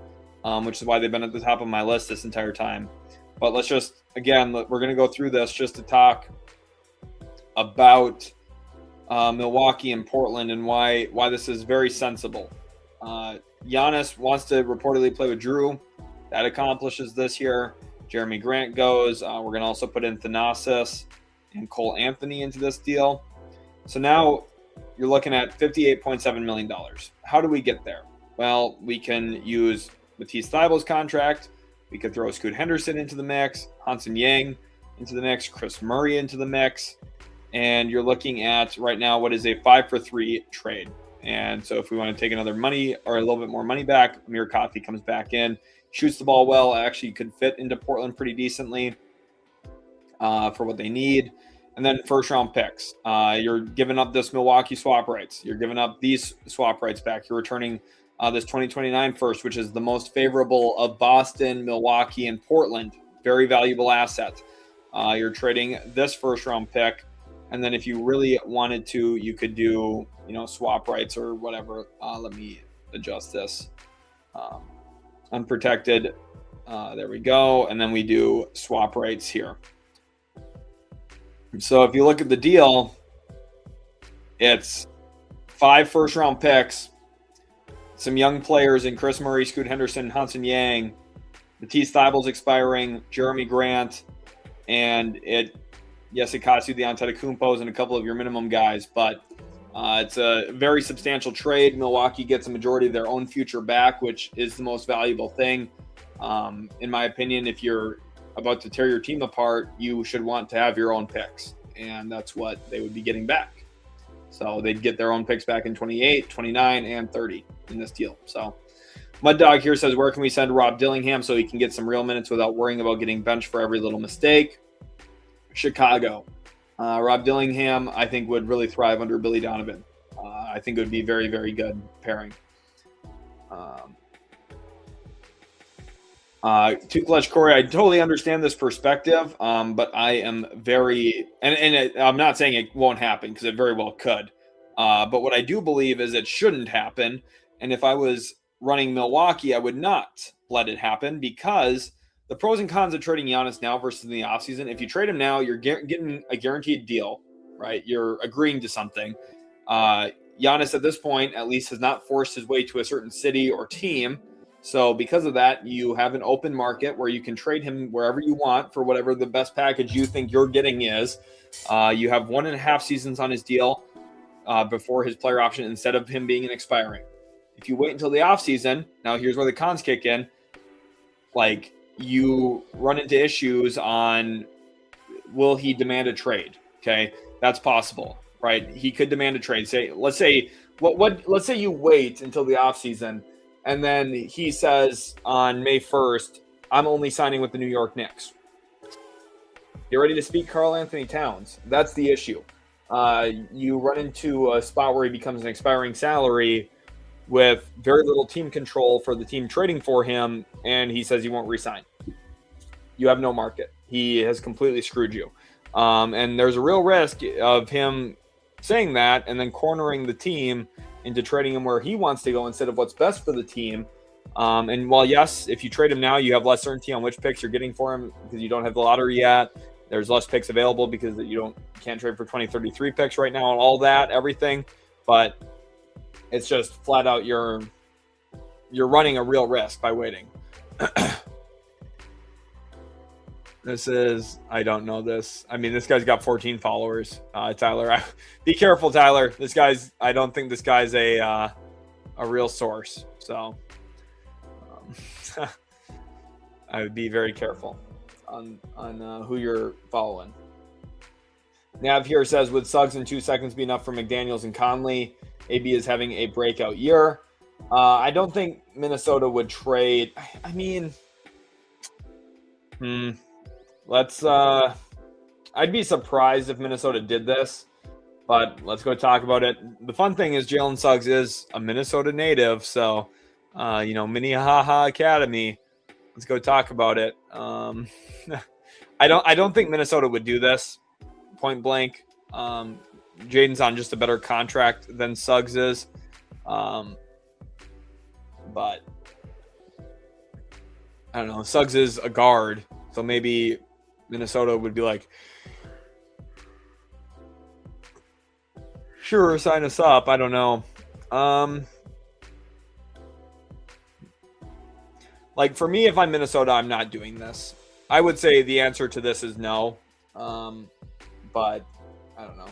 S1: which is why they've been at the top of my list this entire time. But let's just, again, we're going to go through this just to talk about Milwaukee and Portland and why this is very sensible. Giannis wants to reportedly play with Drew. That accomplishes this year. Jeremy Grant goes. We're going to also put in Thanasis and Cole Anthony into this deal. So now you're looking at $58.7 million. How do we get there? Well, we can use Matisse Thybulle's contract. We could throw Scoot Henderson into the mix, Hansen Yang into the mix, Chris Murray into the mix. And you're looking at right now what is a 5-for-3 trade. And so if we want to take another money or a little bit more money back, Amir Coffey comes back in, shoots the ball well, actually could fit into Portland pretty decently for what they need. And then first round picks. You're giving up this Milwaukee swap rights. You're giving up these swap rights back. You're returning this 2029 first, which is the most favorable of Boston, Milwaukee, and Portland. Very valuable asset. You're trading this first round pick. And then if you really wanted to, you could do, swap rights or whatever. Let me adjust this. Unprotected. There we go. And then we do swap rights here. So if you look at the deal, it's 5 first-round picks, some young players in Chris Murray, Scoot Henderson, Hansen Yang, Matisse Thybulle's expiring, Jeremy Grant, and it costs you the Antetokounmpos and a couple of your minimum guys, but it's a very substantial trade. Milwaukee gets a majority of their own future back, which is the most valuable thing. In my opinion, if you're about to tear your team apart, you should want to have your own picks, and that's what they would be getting back. So they'd get their own picks back in 28, 29, and 30 in this deal. So Mud Dog here says, where can we send Rob Dillingham so he can get some real minutes without worrying about getting benched for every little mistake? Chicago. Rob Dillingham, I think, would really thrive under Billy Donovan. I think it would be very, very good pairing. Too Clutch Corey, I totally understand this perspective, but I am very, and I'm not saying it won't happen because it very well could. But what I do believe is it shouldn't happen. And if I was running Milwaukee, I would not let it happen because the pros and cons of trading Giannis now versus in the offseason, if you trade him now, you're getting a guaranteed deal, right? You're agreeing to something. Giannis at this point, at least, has not forced his way to a certain city or team. So because of that, you have an open market where you can trade him wherever you want for whatever the best package you think you're getting is. You have 1.5 seasons on his deal before his player option instead of him being an expiring. If you wait until the offseason, now here's where the cons kick in. Like, you run into issues on, will he demand a trade? Okay, that's possible, right? He could demand a trade. Let's say you wait until the offseason, and then he says on May 1st, I'm only signing with the New York Knicks. You're ready to speak Karl Anthony Towns. That's the issue. you run into a spot where he becomes an expiring salary with very little team control for the team trading for him, and he says he won't resign. You have no market. He has completely screwed you. And there's a real risk of him saying that and then cornering the team into trading him where he wants to go instead of what's best for the team. And while, yes, if you trade him now, you have less certainty on which picks you're getting for him because you don't have the lottery yet. There's less picks available because you can't trade for 2033 picks right now and all that, everything. But it's just flat out you're running a real risk by waiting. I don't know this. I mean, this guy's got 14 followers. Tyler, be careful, Tyler. I don't think this guy's a real source. So I would be very careful on who you're following. Nav here says, would Suggs in 2 seconds be enough for McDaniels and Conley? AB is having a breakout year. I don't think Minnesota would trade. I mean, I'd be surprised if Minnesota did this, but let's go talk about it. The fun thing is Jalen Suggs is a Minnesota native, so Minnehaha Academy. Let's go talk about it. I don't think Minnesota would do this, point blank. Jaden's on just a better contract than Suggs is, but I don't know. Suggs is a guard, so maybe Minnesota would be like, sure, sign us up. I don't know. Like for me, if I'm Minnesota, I'm not doing this. I would say the answer to this is no. But I don't know.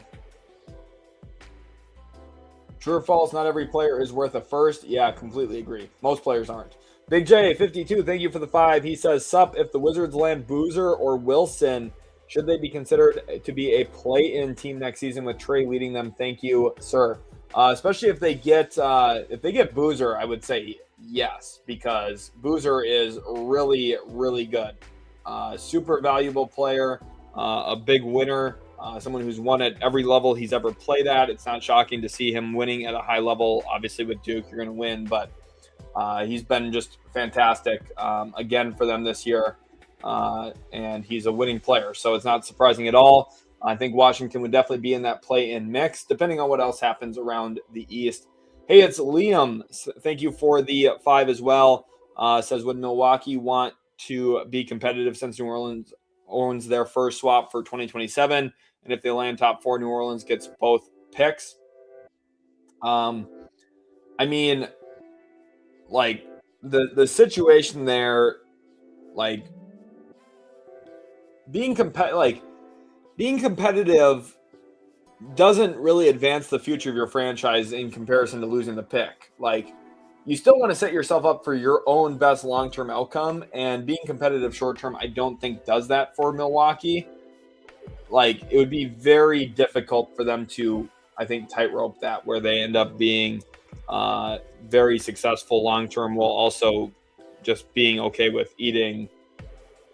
S1: True or false, not every player is worth a first. Yeah, completely agree. Most players aren't. Big J, 52, thank you for the 5. He says, sup, if the Wizards land Boozer or Wilson, should they be considered to be a play-in team next season with Trey leading them? Thank you, sir. Especially if they get Boozer, I would say yes, because Boozer is really, really good. Super valuable player, a big winner, someone who's won at every level he's ever played at. It's not shocking to see him winning at a high level. Obviously, with Duke, you're going to win, but he's been just fantastic again for them this year, and he's a winning player, so it's not surprising at all. I think Washington would definitely be in that play-in mix, depending on what else happens around the East. Hey, it's Liam. Thank you for the 5 as well. Says, would Milwaukee want to be competitive since New Orleans owns their first swap for 2027? And if they land top 4, New Orleans gets both picks. I mean, like the situation there, like being competitive doesn't really advance the future of your franchise in comparison to losing the pick. Like, you still want to set yourself up for your own best long-term outcome, and being competitive short-term, I don't think does that for Milwaukee. Like, it would be very difficult for them to, I think, tightrope that, where they end up being very successful long-term while also just being okay with eating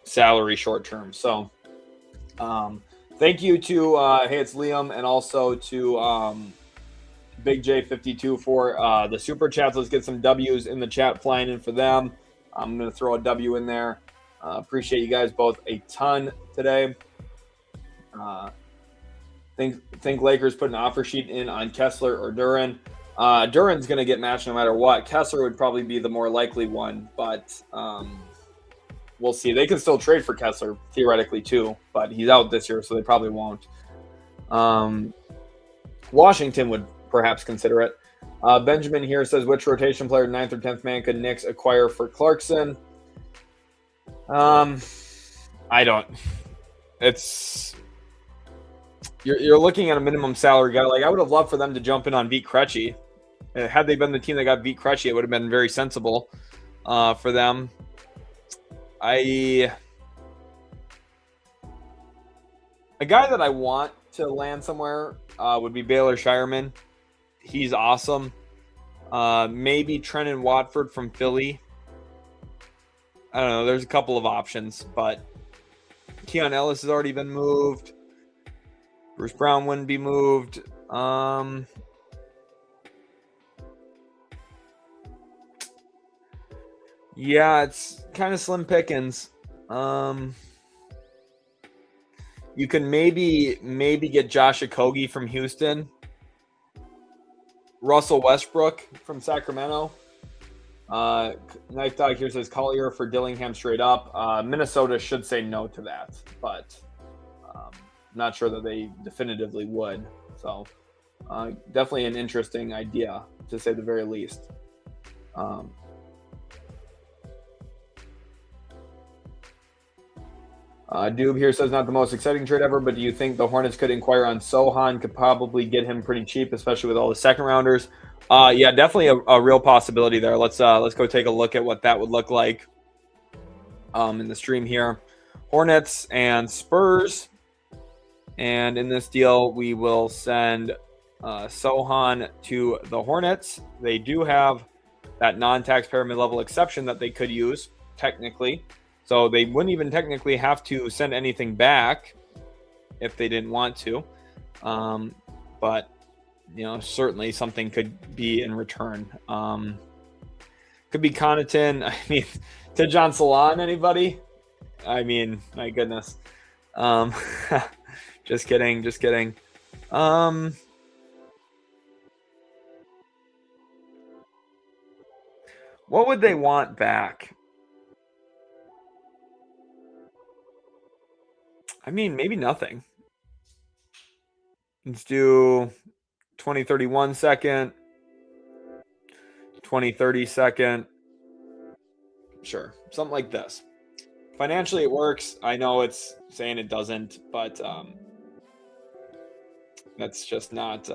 S1: salary short-term. So, thank you to, hey, it's Liam, and also to Big J52 for the super chats. Let's get some W's in the chat flying in for them. I'm going to throw a W in there. Appreciate you guys both a ton today. Think Lakers put an offer sheet in on Kessler or Duren. Duren's going to get matched no matter what. Kessler would probably be the more likely one, but we'll see. They can still trade for Kessler, theoretically, too, but he's out this year, so they probably won't. Washington would perhaps consider it. Benjamin here says, which rotation player, 9th or 10th man, could Knicks acquire for Clarkson? I don't. It's... You're looking at a minimum salary guy. Like, I would have loved for them to jump in on Vit Krejci. Had they been the team that got Vit Krejci, it would have been very sensible for them. A guy that I want to land somewhere would be Baylor Shireman. He's awesome. Maybe Trenton Watford from Philly. I don't know. There's a couple of options, but Keon Ellis has already been moved. Bruce Brown wouldn't be moved. Yeah, it's kind of slim pickings. You can maybe get Josh Okogie from Houston. Russell Westbrook from Sacramento. Knife Dog here says Collier for Dillingham straight up. Minnesota should say no to that, but not sure that they definitively would. So definitely an interesting idea, to say the very least. Doob here says not the most exciting trade ever, but do you think the Hornets could inquire on Sohan? Could probably get him pretty cheap, especially with all the second rounders. Yeah, definitely a real possibility there. Let's go take a look at what that would look like in the stream here. Hornets and Spurs. And in this deal, we will send Sohan to the Hornets. They do have that non-taxpayer mid-level exception that they could use, technically. So they wouldn't even technically have to send anything back if they didn't want to. But, certainly something could be in return. Could be Connaughton. I mean, to John Salon, anybody? I mean, my goodness. Just kidding. What would they want back? I mean, maybe nothing. Let's do 2031 second, 2030 second. Sure, something like this. Financially, it works. I know it's saying it doesn't, but that's just not.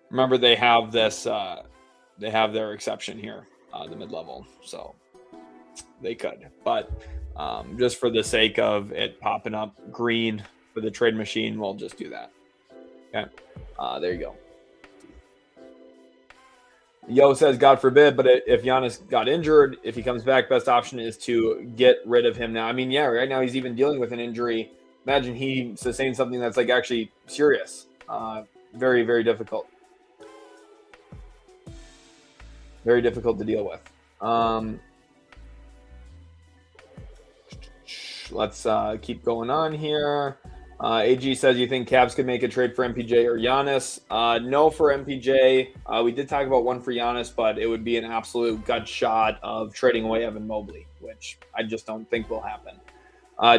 S1: Remember, they have this. They have their exception here, the mid-level, so they could. But just for the sake of it popping up green for the trade machine, we'll just do that. Okay, there you go. Yo says, God forbid, but if Giannis got injured, if he comes back, best option is to get rid of him now. I mean, yeah, right now he's even dealing with an injury. Imagine he sustains something that's like actually serious. Very, very difficult. Very difficult to deal with. Let's keep going on here. AG says, you think Cavs could make a trade for MPJ or Giannis? No for MPJ. We did talk about one for Giannis, but it would be an absolute gut shot of trading away Evan Mobley, which I just don't think will happen.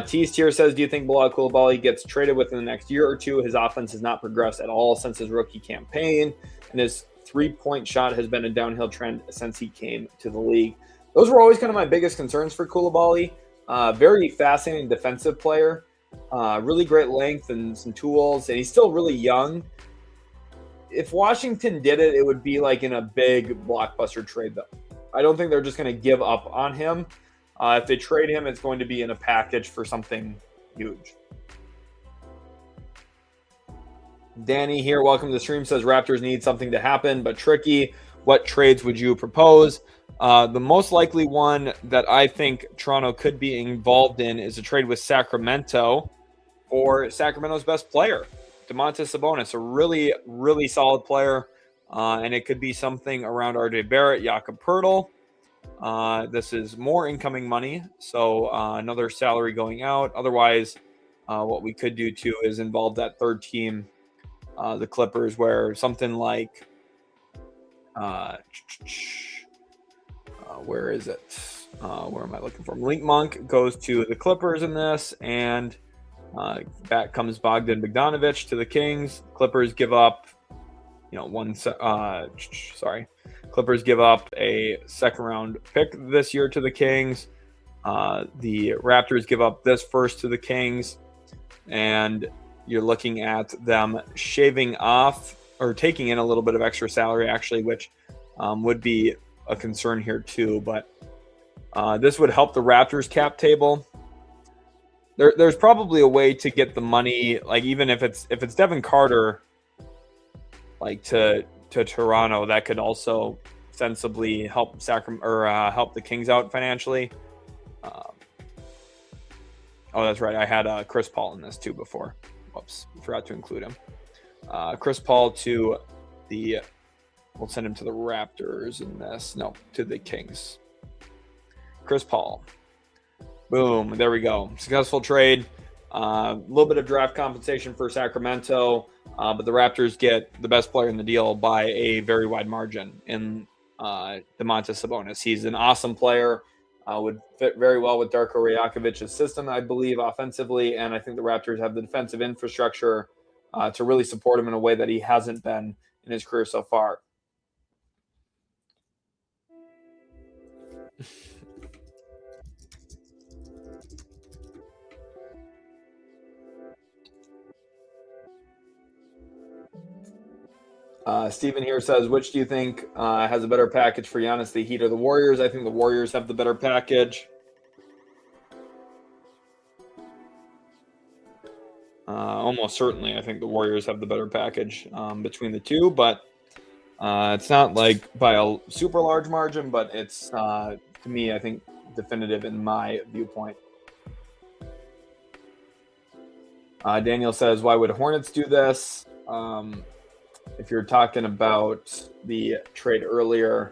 S1: Tease Tier says, do you think Bilal Coulibaly gets traded within the next year or two? His offense has not progressed at all since his rookie campaign, and his three-point shot has been a downhill trend since he came to the league. Those were always kind of my biggest concerns for Coulibaly. Very fascinating defensive player. Really great length and some tools, and he's still really young. If Washington did it, it would be like in a big blockbuster trade, though. I don't think they're just going to give up on him. If they trade him, it's going to be in a package for something huge. Danny here, welcome to the stream, says Raptors need something to happen, but tricky. What trades would you propose? The most likely one that I think Toronto could be involved in is a trade with Sacramento for Sacramento's best player, Domantas Sabonis, a really, really solid player. And it could be something around RJ Barrett, Jakob Poeltl. This is more incoming money, so another salary going out. Otherwise, what we could do too is involve that third team, the Clippers, where something like where is it? Where am I looking for? Link Monk goes to the Clippers in this, and back comes Bogdan Bogdanovic to the Kings. Clippers give up, Clippers give up a second-round pick this year to the Kings. The Raptors give up this first to the Kings, and you're looking at them shaving off or taking in a little bit of extra salary, actually, which would be a concern here too. But this would help the Raptors cap table. There's probably a way to get the money, like even if it's Devin Carter, like to Toronto, that could also sensibly help help the Kings out financially. Oh, that's right. I had Chris Paul in this too before. Whoops, forgot to include him. Chris Paul to we'll send him to the Raptors in this. No, to the Kings. Chris Paul. Boom, there we go. Successful trade. A little bit of draft compensation for Sacramento, but the Raptors get the best player in the deal by a very wide margin in Domantas Sabonis. He's an awesome player, would fit very well with Darko Rajakovic's system, I believe, offensively, and I think the Raptors have the defensive infrastructure to really support him in a way that he hasn't been in his career so far. Steven here says, which do you think has a better package for Giannis, the Heat or the Warriors? I think the Warriors have the better package. Almost certainly, I think the Warriors have the better package between the two, but it's not like by a super large margin, but it's, to me, I think, definitive in my viewpoint. Daniel says, why would Hornets do this? If you're talking about the trade earlier,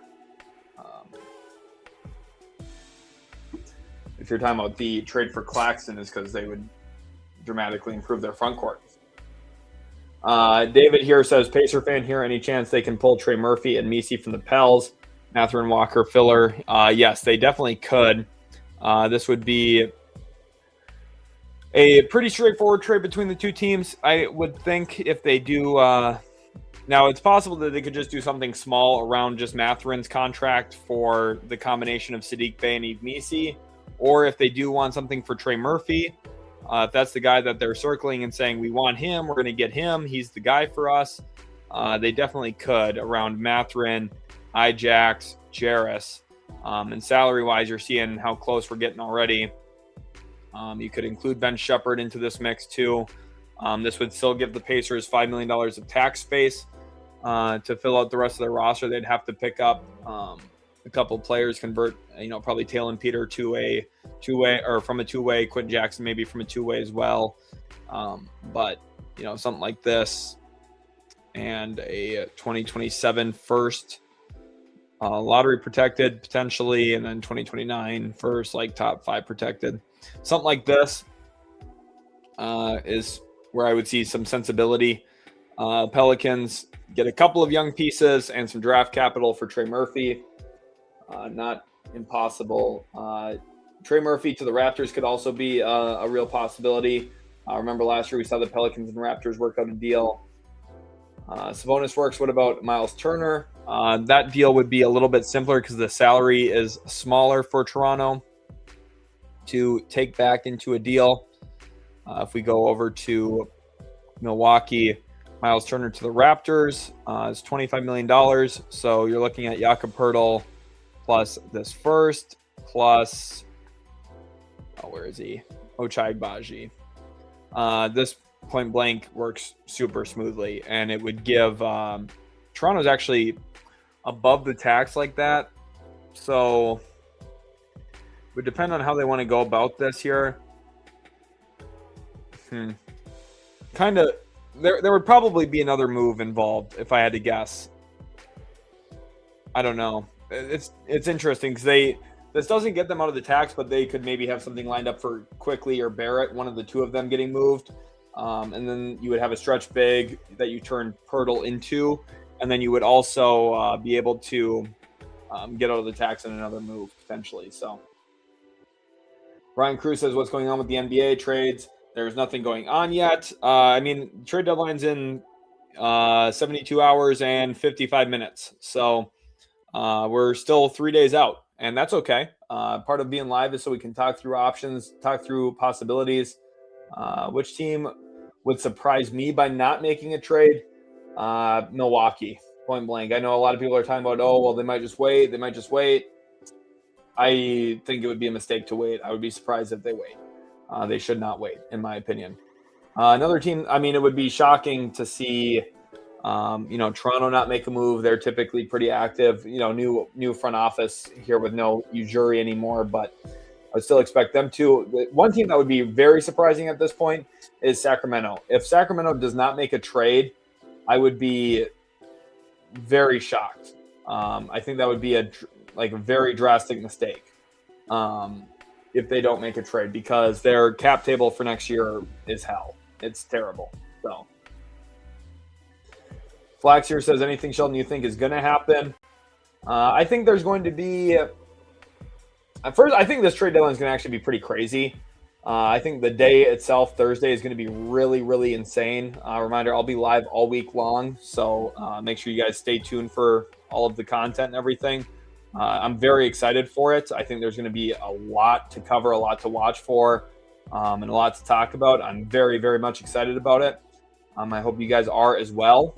S1: if you're talking about the trade for Claxton, is because they would dramatically improve their front court. David here says, Pacer fan here, any chance they can pull Trey Murphy and Messi from the Pels? Mathurin Walker filler. Yes, they definitely could. This would be a pretty straightforward trade between the two teams. I would think if they do... now, it's possible that they could just do something small around just Mathurin's contract for the combination of Sadiq Bey and Yves Messi. Or if they do want something for Trey Murphy, if that's the guy that they're circling and saying, we want him, we're going to get him, he's the guy for us, they definitely could around Mathurin, Ijax, Jarris. And salary-wise, you're seeing how close we're getting already. You could include Ben Shepherd into this mix too. This would still give the Pacers $5 million of tax space to fill out the rest of their roster. They'd have to pick up a couple of players, convert, probably Talon Peter to a two-way, or from a two-way, Quentin Jackson maybe from a two-way as well. But, something like this and a 2027 first lottery protected potentially, and then 2029 first, like top 5 protected. Something like this is where I would see some sensibility. Pelicans get a couple of young pieces and some draft capital for Trey Murphy. Not impossible. Trey Murphy to the Raptors could also be a real possibility. Remember last year we saw the Pelicans and Raptors work out a deal. Sabonis works. What about Miles Turner? That deal would be a little bit simpler because the salary is smaller for Toronto to take back into a deal. If we go over to Milwaukee, Miles Turner to the Raptors is $25 million. So you're looking at Jakob Poeltl plus this first, plus, where is he? Ochai Agbaji. This point blank works super smoothly, and it would give Toronto's actually above the tax like that. So it would depend on how they want to go about this here. Kind of, there would probably be another move involved if I had to guess. I don't know. It's interesting because this doesn't get them out of the tax, but they could maybe have something lined up for Quickly or Barrett, one of the two of them getting moved. And then you would have a stretch big that you turn Poeltl into, and then you would also be able to get out of the tax in another move potentially. So Brian Cruz says, what's going on with the NBA trades? There's nothing going on yet. Trade deadline's in 72 hours and 55 minutes. So we're still 3 days out, and that's okay. Part of being live is so we can talk through options, talk through possibilities. Which team would surprise me by not making a trade? Milwaukee, point blank. I know a lot of people are talking about, they might just wait. They might just wait. I think it would be a mistake to wait. I would be surprised if they wait. They should not wait, in my opinion. Another team, it would be shocking to see, Toronto not make a move. They're typically pretty active, new front office here with no Ujiri anymore. But I would still expect them to. The one team that would be very surprising at this point is Sacramento. If Sacramento does not make a trade, I would be very shocked. I think that would be a very drastic mistake if they don't make a trade, because their cap table for next year is hell. It's terrible. So Flax here says, anything, Sheldon, you think is going to happen? I think there's going to be first, I think this trade deadline is going to actually be pretty crazy. I think the day itself, Thursday, is going to be really, really insane. Reminder, I'll be live all week long, so make sure you guys stay tuned for all of the content and everything. I'm very excited for it. I think there's going to be a lot to cover, a lot to watch for, and a lot to talk about. I'm very, very much excited about it. I hope you guys are as well.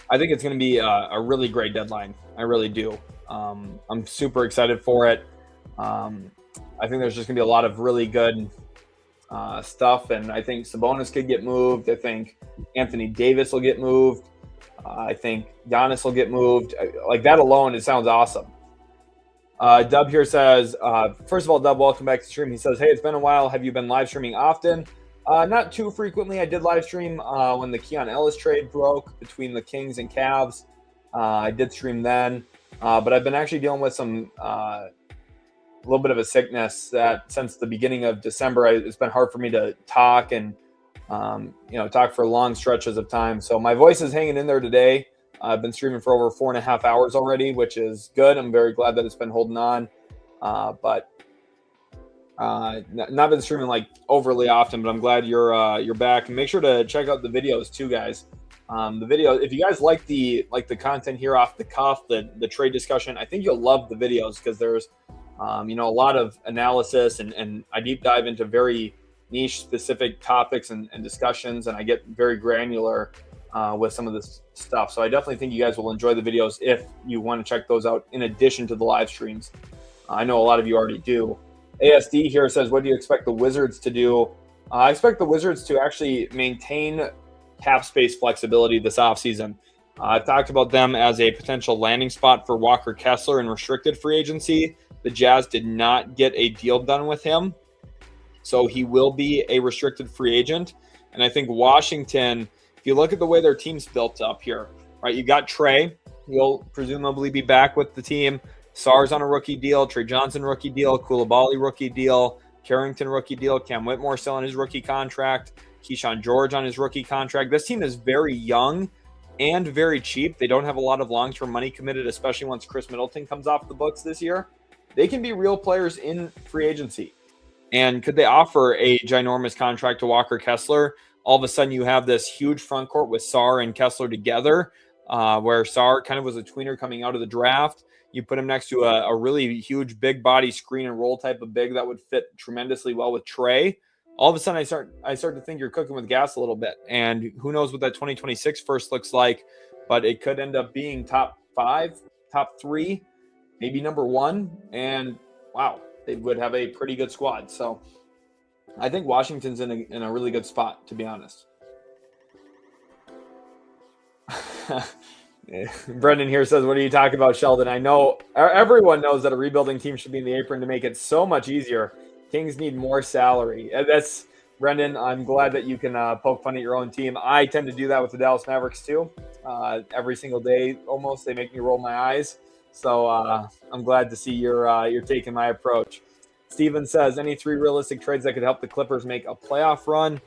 S1: I think it's going to be a really great deadline. I really do. I'm super excited for it. I think there's just going to be a lot of really good stuff, and I think Sabonis could get moved. I think Anthony Davis will get moved. I think Giannis will get moved. Like that alone, it sounds awesome. Dub here says, first of all, Dub, welcome back to the stream. He says, hey, it's been a while. Have you been live streaming often? Not too frequently. I did live stream when the Keon Ellis trade broke between the Kings and Cavs. I did stream then, but I've been actually dealing with some a little bit of a sickness that since the beginning of December, it's been hard for me to talk and talk for long stretches of time. So my voice is hanging in there today. I've been streaming for over 4.5 hours already, which is good. I'm very glad that it's been holding on, but not been streaming like overly often. But I'm glad you're back, and make sure to check out the videos too, guys. The video, if you guys like the content here off the cuff, the trade discussion, I think you'll love the videos because there's a lot of analysis and I deep dive into very niche specific topics and discussions, and I get very granular with some of this stuff. So I definitely think you guys will enjoy the videos if you want to check those out in addition to the live streams. I know a lot of you already do. ASD here says, what do you expect the Wizards to do? I expect the Wizards to actually maintain cap space flexibility this offseason. I've talked about them as a potential landing spot for Walker Kessler in restricted free agency. The Jazz did not get a deal done with him, so he will be a restricted free agent. And I think Washington, if you look at the way their team's built up here, right, you got Trey. He'll presumably be back with the team. Sar's on a rookie deal. Trey Johnson rookie deal. Coulibaly rookie deal. Carrington rookie deal. Cam Whitmore still on his rookie contract. Keyshawn George on his rookie contract. This team is very young and very cheap. They don't have a lot of long-term money committed, especially once Chris Middleton comes off the books this year. They can be real players in free agency. And could they offer a ginormous contract to Walker Kessler? All of a sudden you have this huge front court with Sar and Kessler together, where Sar kind of was a tweener coming out of the draft. You put him next to a really huge big body screen and roll type of big that would fit tremendously well with Trey. All of a sudden I start to think you're cooking with gas a little bit. And who knows what that 2026 first looks like, but it could end up being top 5, top 3, maybe number 1. And wow, they would have a pretty good squad. So I think Washington's in a really good spot, to be honest. Brendan here says, what are you talking about, Sheldon? I know everyone knows that a rebuilding team should be in the apron to make it so much easier. Kings need more salary. That's, Brendan, I'm glad that you can poke fun at your own team. I tend to do that with the Dallas Mavericks too. Every single day, almost, they make me roll my eyes. So I'm glad to see you're taking my approach. Steven says, any 3 realistic trades that could help the Clippers make a playoff run?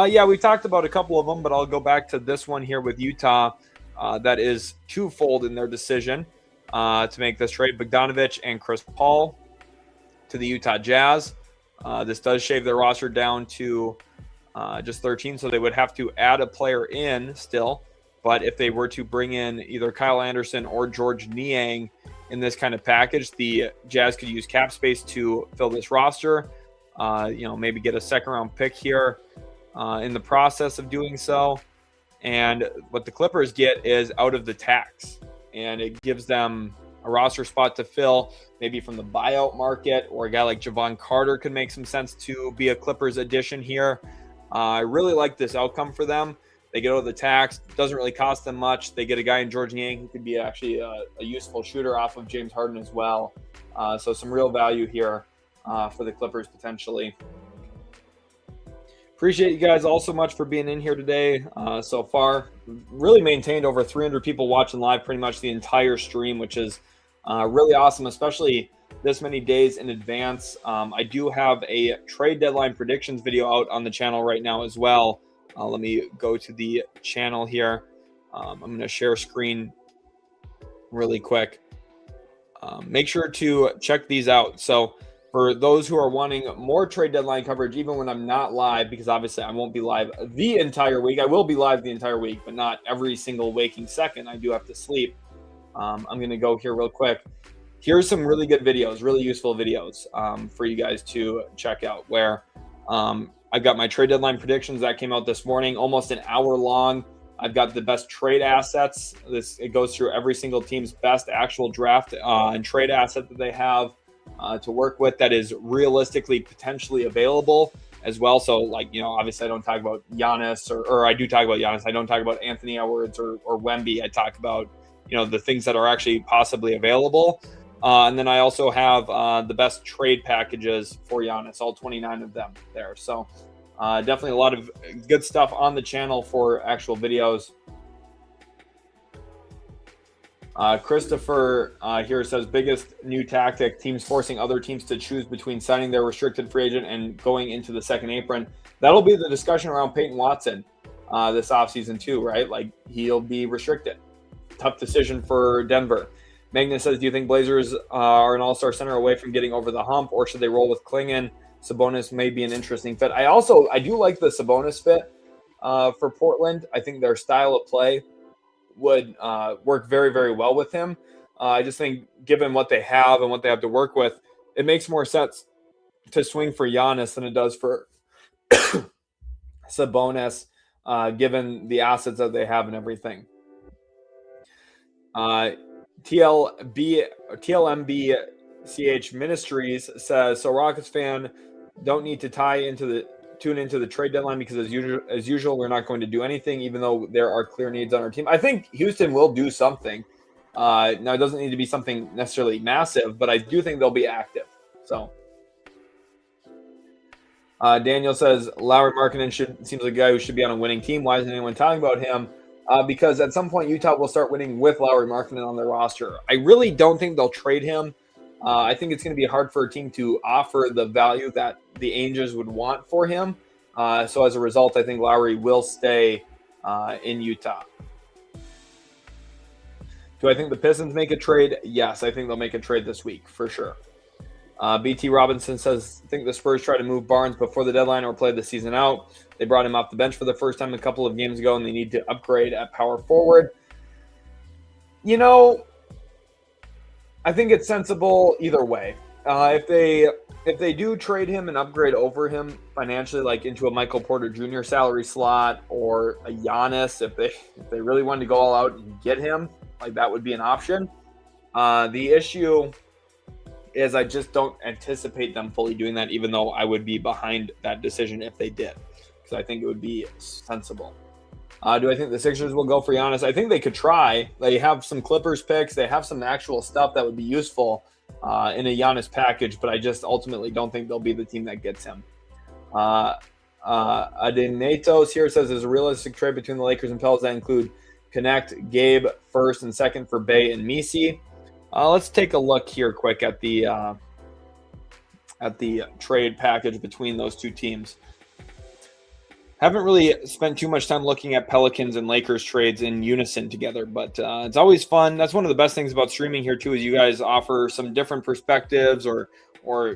S1: Yeah, we talked about a couple of them, but I'll go back to this one here with Utah. That is twofold in their decision to make this trade. Bogdanovich and Chris Paul to the Utah Jazz. This does shave their roster down to just 13, so they would have to add a player in still. But if they were to bring in either Kyle Anderson or George Niang in this kind of package, the Jazz could use cap space to fill this roster. Maybe get a second-round pick here in the process of doing so. And what the Clippers get is out of the tax, and it gives them a roster spot to fill, maybe from the buyout market, or a guy like Javon Carter could make some sense to be a Clippers addition here. I really like this outcome for them. They get out of the tax. Doesn't really cost them much. They get a guy in George Niang who could be actually a useful shooter off of James Harden as well. So some real value here for the Clippers potentially. Appreciate you guys all so much for being in here today so far. Really maintained over 300 people watching live pretty much the entire stream, which is really awesome, especially this many days in advance. I do have a trade deadline predictions video out on the channel right now as well. Let me go to the channel here. I'm going to share screen really quick. Make sure to check these out. So for those who are wanting more trade deadline coverage, even when I'm not live, because obviously I won't be live the entire week. I will be live the entire week, but not every single waking second. I do have to sleep. I'm going to go here real quick. Here's some really good videos, really useful videos for you guys to check out, where I've got my trade deadline predictions that came out this morning, almost an hour long. I've got the best trade assets. It goes through every single team's best actual draft and trade asset that they have to work with that is realistically potentially available as well. So, like, obviously I don't talk about Giannis or I do talk about Giannis. I don't talk about Anthony Edwards or Wemby. I talk about, the things that are actually possibly available. And then I also have the best trade packages for Giannis, all 29 of them there. So definitely a lot of good stuff on the channel for actual videos. Christopher here says, biggest new tactic, teams forcing other teams to choose between signing their restricted free agent and going into the second apron. That'll be the discussion around Peyton Watson this offseason too, right? Like, he'll be restricted. Tough decision for Denver. Magnus says, do you think Blazers are an all-star center away from getting over the hump, or should they roll with Klingon? Sabonis may be an interesting fit. I do like the Sabonis fit for Portland. I think their style of play would work very, very well with him. I just think given what they have and what they have to work with, it makes more sense to swing for Giannis than it does for Sabonis, given the assets that they have and everything. TLMBCH Ministries says, so Rockets fan don't need to tune into the trade deadline because as usual, we're not going to do anything, even though there are clear needs on our team. I think Houston will do something. Now, it doesn't need to be something necessarily massive, but I do think they'll be active. So Daniel says, Lauri Markkanen seems like a guy who should be on a winning team. Why isn't anyone talking about him? Because at some point, Utah will start winning with Lauri Markkanen on their roster. I really don't think they'll trade him. I think it's going to be hard for a team to offer the value that the Angels would want for him. So as a result, I think Lauri will stay in Utah. Do I think the Pistons make a trade? Yes, I think they'll make a trade this week for sure. BT Robinson says, I think the Spurs try to move Barnes before the deadline or play the season out. They brought him off the bench for the first time a couple of games ago, and they need to upgrade at power forward. I think it's sensible either way. If they do trade him and upgrade over him financially, like into a Michael Porter Jr. salary slot or a Giannis, if they really wanted to go all out and get him, like, that would be an option. The issue is I just don't anticipate them fully doing that, even though I would be behind that decision if they did, because I think it would be sensible. Do I think the Sixers will go for Giannis? I think they could try. They have some Clippers picks. They have some actual stuff that would be useful in a Giannis package, but I just ultimately don't think they'll be the team that gets him. Adenatos here says, there's a realistic trade between the Lakers and Pelicans that include connect Gabe first and second for Bey and Misi. Let's take a look here quick at the trade package between those two teams. Haven't really spent too much time looking at Pelicans and Lakers trades in unison together, but it's always fun. That's one of the best things about streaming here too, is you guys offer some different perspectives or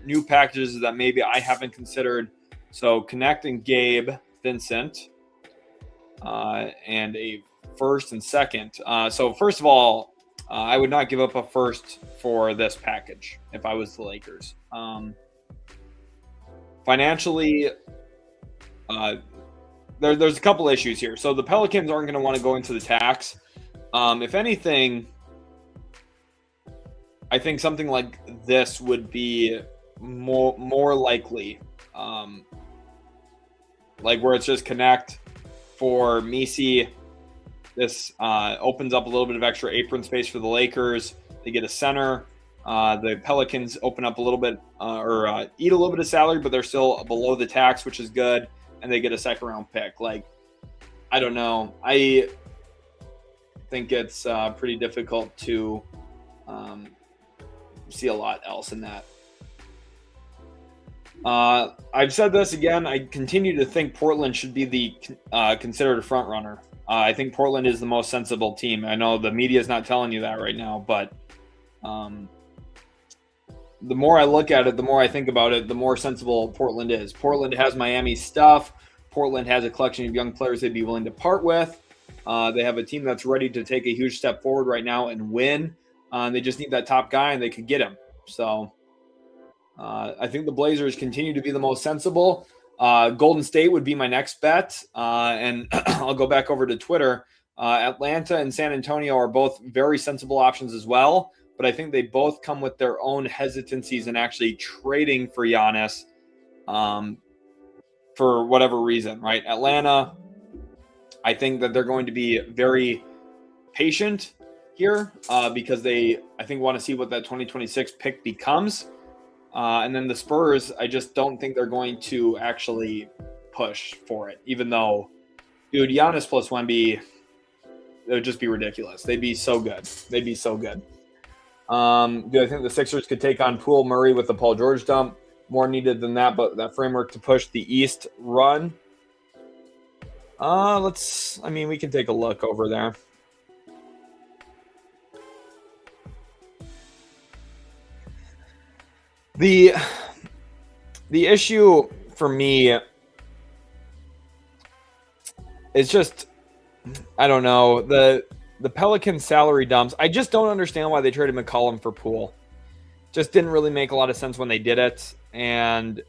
S1: new packages that maybe I haven't considered. So connecting Gabe Vincent and a first and second. So first of all, I would not give up a first for this package if I was the Lakers. Financially, there's a couple issues here. So the Pelicans aren't going to want to go into the tax. If anything, I think something like this would be more likely. Like where it's just connect for Misi. This opens up a little bit of extra apron space for the Lakers. They get a center. The Pelicans open up a little bit or eat a little bit of salary, but they're still below the tax, which is good. And they get a second-round pick. Like, I don't know. I think it's pretty difficult to see a lot else in that. I've said this again. I continue to think Portland should be the considered a front runner. I think Portland is the most sensible team. I know the media is not telling you that right now, but the more I look at it, the more I think about it, the more sensible Portland is. Portland has Miami's stuff. Portland has a collection of young players they'd be willing to part with. They have a team that's ready to take a huge step forward right now and win. They just need that top guy, and they could get him. So I think the Blazers continue to be the most sensible. Golden State would be my next bet. And I'll go back over to Twitter. Atlanta and San Antonio are both very sensible options as well. But I think they both come with their own hesitancies in actually trading for Giannis for whatever reason, right? Atlanta, I think that they're going to be very patient here because they, I think, want to see what that 2026 pick becomes. And then the Spurs, I just don't think they're going to actually push for it, even though, dude, Giannis plus Wemby, it would just be ridiculous. They'd be so good. They'd be so good. Do I think the Sixers could take on Poole Murray with the Paul George dump? More needed than that, but that framework to push the East run. We can take a look over there. The issue for me is just, I don't know, the Pelicans salary dumps. I just don't understand why they traded McCollum for Poole. Just didn't really make a lot of sense when they did it. And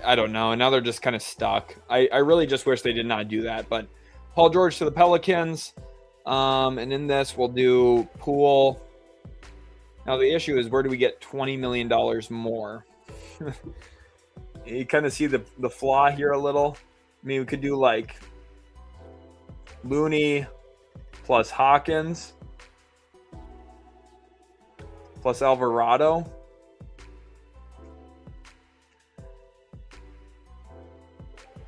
S1: I don't know. And now they're just kind of stuck. I really just wish they did not do that. But Paul George to the Pelicans. And in this, we'll do Poole. Now, the issue is, where do we get $20 million more? You kind of see the flaw here a little. I mean, we could do like Looney plus Hawkins plus Alvarado.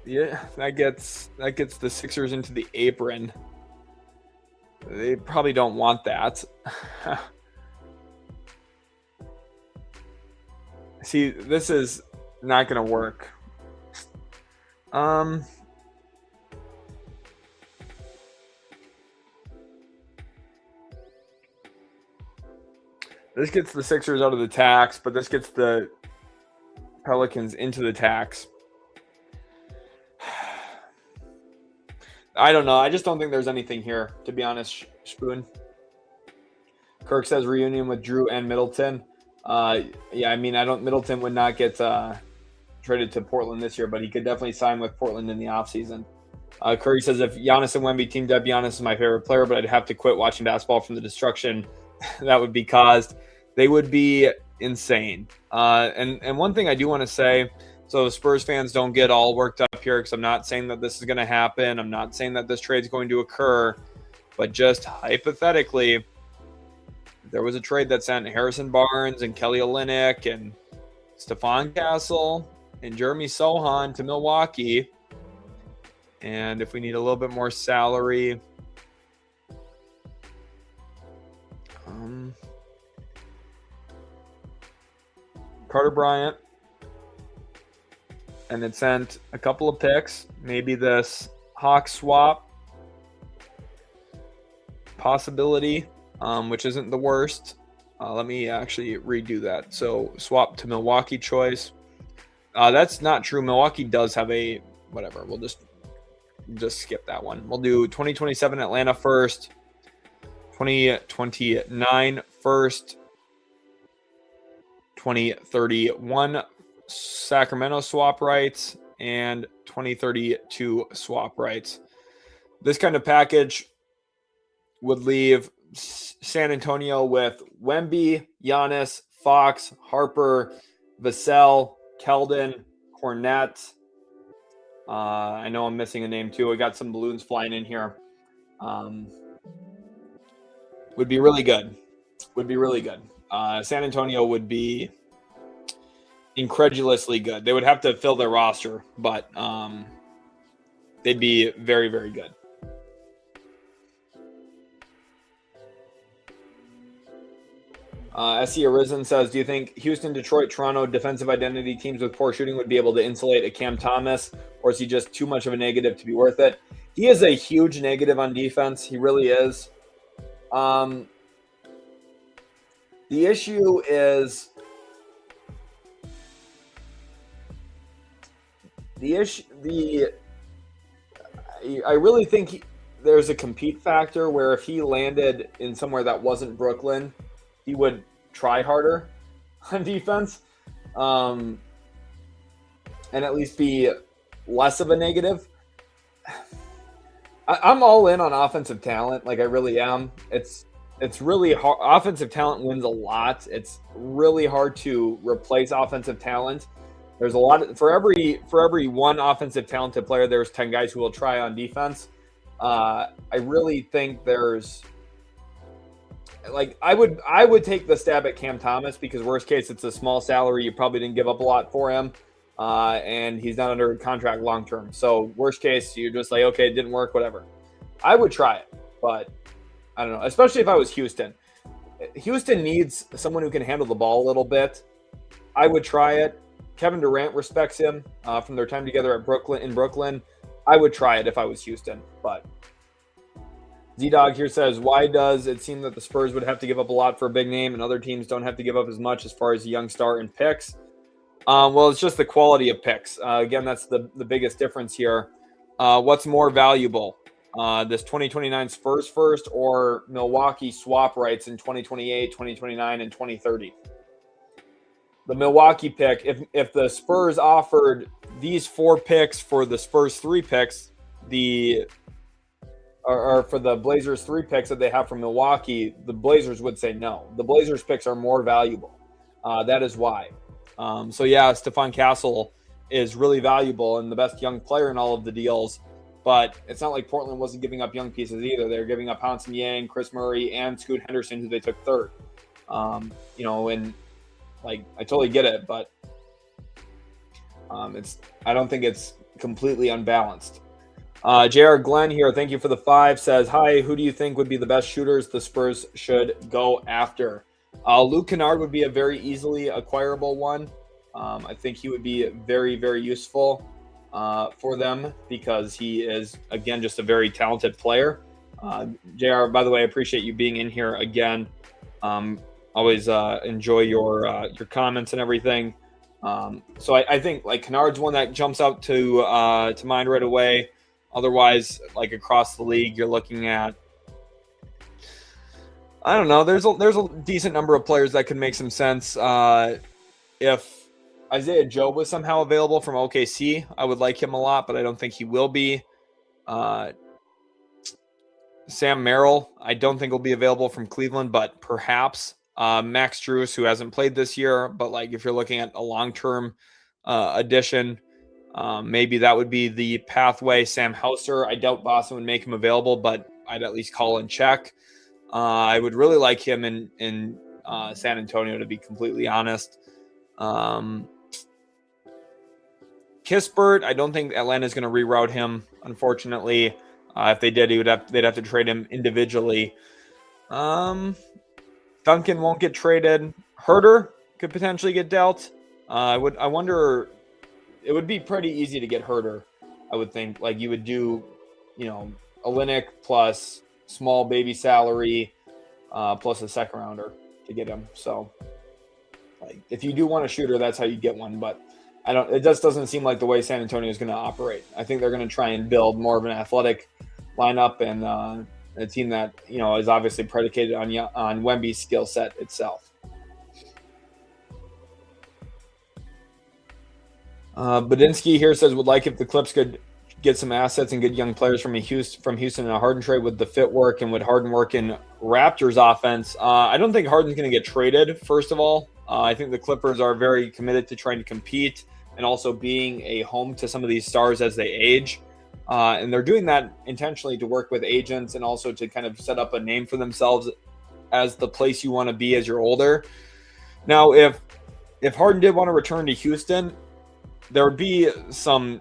S1: Yeah, that gets the Sixers into the apron. They probably don't want that. See, this is not going to work. This gets the Sixers out of the tax, but this gets the Pelicans into the tax. I don't know. I just don't think there's anything here, to be honest, Spoon. Kirk says reunion with Drew and Middleton. Middleton would not get traded to Portland this year, but he could definitely sign with Portland in the offseason. Curry says, if Giannis and Wemby teamed up, Giannis is my favorite player, but I'd have to quit watching basketball from the destruction that would be caused. They would be insane. And one thing I do want to say, so Spurs fans don't get all worked up here, because I'm not saying that this is going to happen. I'm not saying that this trade is going to occur, but just hypothetically, there was a trade that sent Harrison Barnes and Kelly Olynyk and Stephon Castle and Jeremy Sohan to Milwaukee. And if we need a little bit more salary, Carter Bryant, and it sent a couple of picks, maybe this Hawk swap possibility, which isn't the worst. Let me actually redo that. So swap to Milwaukee choice. That's not true. Milwaukee does have a whatever. We'll just skip that one. We'll do 2027 Atlanta first, 2029 first, 2031 Sacramento swap rights, and 2032 swap rights. This kind of package would leave San Antonio with Wemby, Giannis, Fox, Harper, Vassell, Keldon, Cornette, I know I'm missing a name too. I got some balloons flying in here. Would be really good. San Antonio would be incredulously good. They would have to fill their roster, but they'd be very, very good. SC Arisen says, do you think Houston, Detroit, Toronto defensive identity teams with poor shooting would be able to insulate a Cam Thomas, or is he just too much of a negative to be worth it? He is a huge negative on defense. He really is. The issue is I really think there's a compete factor where if he landed in somewhere that wasn't Brooklyn, he would try harder on defense, and at least be less of a negative. I'm all in on offensive talent. Like, I really am. It's really hard. Offensive talent wins a lot. It's really hard to replace offensive talent. There's a lot for every one offensive talented player, there's 10 guys who will try on defense. I really think there's, like, I would take the stab at Cam Thomas, because worst case, it's a small salary. You probably didn't give up a lot for him, and he's not under contract long term. So worst case, you're just like, okay, it didn't work, whatever. I would try it, but I don't know. Especially if I was Houston. Houston needs someone who can handle the ball a little bit. I would try it. Kevin Durant respects him from their time together at Brooklyn. I would try it if I was Houston, but Z-Dog here says, why does it seem that the Spurs would have to give up a lot for a big name and other teams don't have to give up as much as far as a young star and picks? Well, it's just the quality of picks. Again, that's the biggest difference here. What's more valuable? This 2029 Spurs first, or Milwaukee swap rights in 2028, 2029, and 2030? The Milwaukee pick, if the Spurs offered these 4 picks for the Spurs 3 picks, or for the Blazers 3 picks that they have from Milwaukee, the Blazers would say no. The Blazers picks are more valuable. That is why. So yeah, Stephon Castle is really valuable and the best young player in all of the deals, but it's not like Portland wasn't giving up young pieces either. They're giving up Hanson Yang, Chris Murray, and Scoot Henderson, who they took 3rd. And like, I totally get it, but I don't think it's completely unbalanced. JR Glenn here, thank you for the 5, says, hi, who do you think would be the best shooters the Spurs should go after? Luke Kennard would be a very easily acquirable one. I think he would be very, very useful for them, because he is, again, just a very talented player. JR, by the way, I appreciate you being in here again. Always enjoy your comments and everything. So I think, like, Kennard's one that jumps out to mind right away. Otherwise, like, across the league, you're looking at, I don't know. There's a decent number of players that could make some sense. If Isaiah Joe was somehow available from OKC, I would like him a lot, but I don't think he will be. Sam Merrill, I don't think will be available from Cleveland, but perhaps. Max Strus, who hasn't played this year, but, like, if you're looking at a long-term addition, maybe that would be the pathway. Sam Hauser, I doubt Boston would make him available, but I'd at least call and check. I would really like him in San Antonio, to be completely honest. Kispert, I don't think Atlanta's going to reroute him, unfortunately. If they did, they'd have to trade him individually. Duncan won't get traded. Herder could potentially get dealt. I wonder. It would be pretty easy to get Herder, I would think. Like, you would do, Olynyk plus small baby salary, plus a second rounder to get him. So, like, if you do want a shooter, that's how you get one. But it just doesn't seem like the way San Antonio is going to operate. I think they're going to try and build more of an athletic lineup, and a team that, is obviously predicated on Wemby's skill set itself. Badinsky here says, would like if the Clips could get some assets and good young players from Houston in a Harden trade. Would the fit work, and would Harden work in Raptors offense? I don't think Harden's going to get traded, first of all. I think the Clippers are very committed to trying to compete. and also being a home to some of these stars as they age. And they're doing that intentionally to work with agents and also to kind of set up a name for themselves as the place you want to be as you're older. Now, if Harden did want to return to Houston, there would be some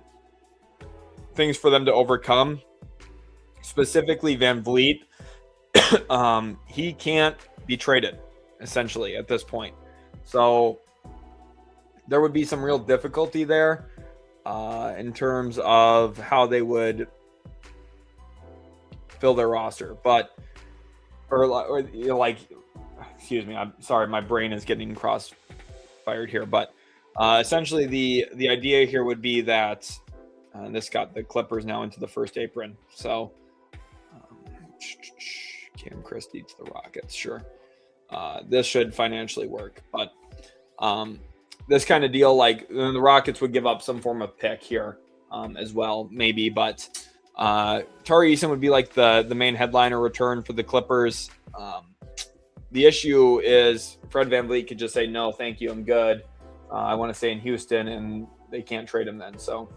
S1: things for them to overcome, specifically Van Vliet. He can't be traded, essentially, at this point. So there would be some real difficulty there in terms of how they would fill their roster. But, excuse me, I'm sorry, my brain is getting cross-fired here. But essentially the idea here would be that this got the Clippers now into the first apron. So Cam Christie to the Rockets, sure. This should financially work. But this kind of deal, like the Rockets would give up some form of pick here as well, maybe. But Tari Eason would be like the main headliner return for the Clippers. The issue is Fred VanVleet could just say, no, thank you, I'm good. I want to stay in Houston, and they can't trade him then. So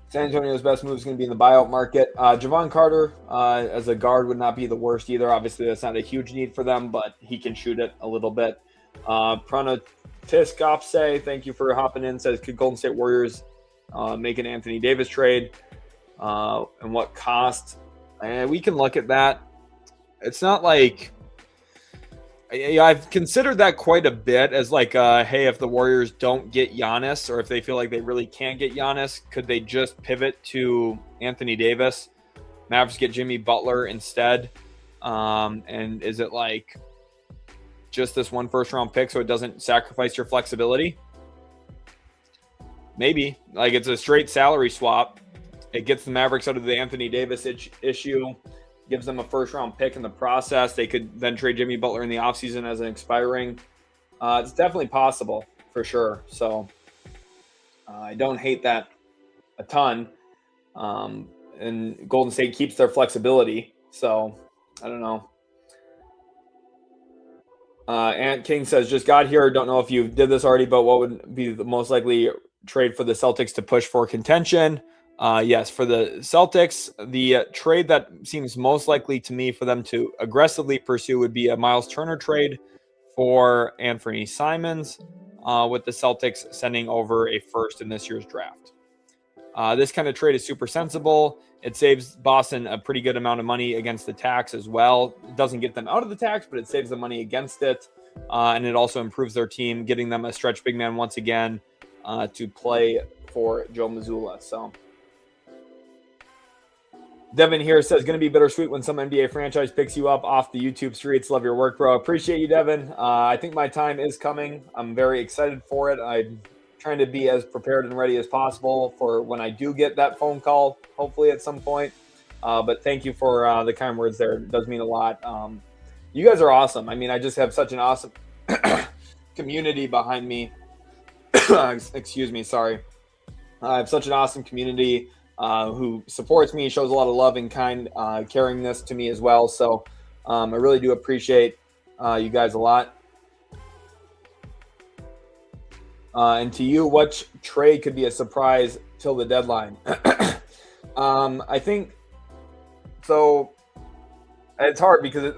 S1: San Antonio's best move is going to be in the buyout market. Javon Carter as a guard would not be the worst either. Obviously, that's not a huge need for them, but he can shoot it a little bit. Pranatis Gopse, thank you for hopping in, says, could Golden State Warriors make an Anthony Davis trade? And what cost? And we can look at that. It's not like I've considered that quite a bit as like, hey, if the Warriors don't get Giannis, or if they feel like they really can't get Giannis, could they just pivot to Anthony Davis? Mavericks get Jimmy Butler instead. And is it like just this one first round pick so it doesn't sacrifice your flexibility? Maybe. Like, it's a straight salary swap. It gets the Mavericks out of the Anthony Davis issue, gives them a first round pick in the process. They could then trade Jimmy Butler in the offseason as an expiring. It's definitely possible for sure. So I don't hate that a ton. And Golden State keeps their flexibility. So I don't know. Ant King says, just got here. Don't know if you did this already, but what would be the most likely trade for the Celtics to push for contention? Yes, for the Celtics, the trade that seems most likely to me for them to aggressively pursue would be a Miles Turner trade for Anthony Simons, with the Celtics sending over a first in this year's draft. This kind of trade is super sensible. It saves Boston a pretty good amount of money against the tax as well. It doesn't get them out of the tax, but it saves them money against it. And it also improves their team, getting them a stretch big man once again to play for Joe Mazzulla. So Devin here says, going to be bittersweet when some NBA franchise picks you up off the YouTube streets. Love your work, bro. Appreciate you, Devin. I think my time is coming. I'm very excited for it. I'm trying to be as prepared and ready as possible for when I do get that phone call, hopefully at some point. But thank you for the kind words there. It does mean a lot. You guys are awesome. I mean, I just have such an awesome community behind me. Excuse me. Sorry. I have such an awesome community who supports me, shows a lot of love and kind carrying this to me as well. So I really do appreciate you guys a lot. And to you, what trade could be a surprise till the deadline? I think so. It's hard because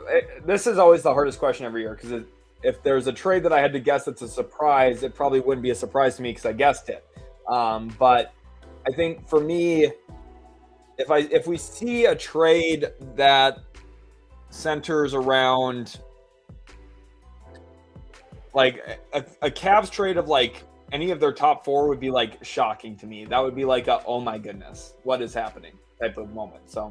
S1: this is always the hardest question every year, because if there's a trade that I had to guess that's a surprise, it probably wouldn't be a surprise to me because I guessed it. But I think for me, if we see a trade that centers around like a Cavs trade of like any of their top four would be like shocking to me. That would be like a, oh my goodness, what is happening type of moment. So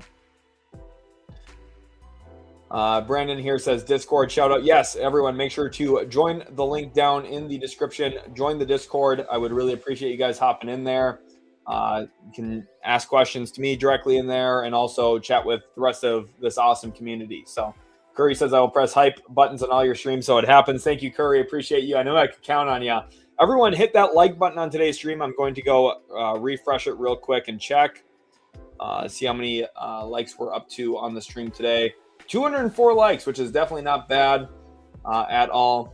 S1: Brandon here says Discord shout out. Yes, everyone, make sure to join the link down in the description. Join the Discord. I would really appreciate you guys hopping in there. You can ask questions to me directly in there and also chat with the rest of this awesome community. So Curry says, I will press hype buttons on all your streams so it happens. Thank you, Curry. Appreciate you. I know I could count on you. Everyone, hit that like button on today's stream. I'm going to go refresh it real quick and check. See how many likes we're up to on the stream today. 204 likes, which is definitely not bad at all.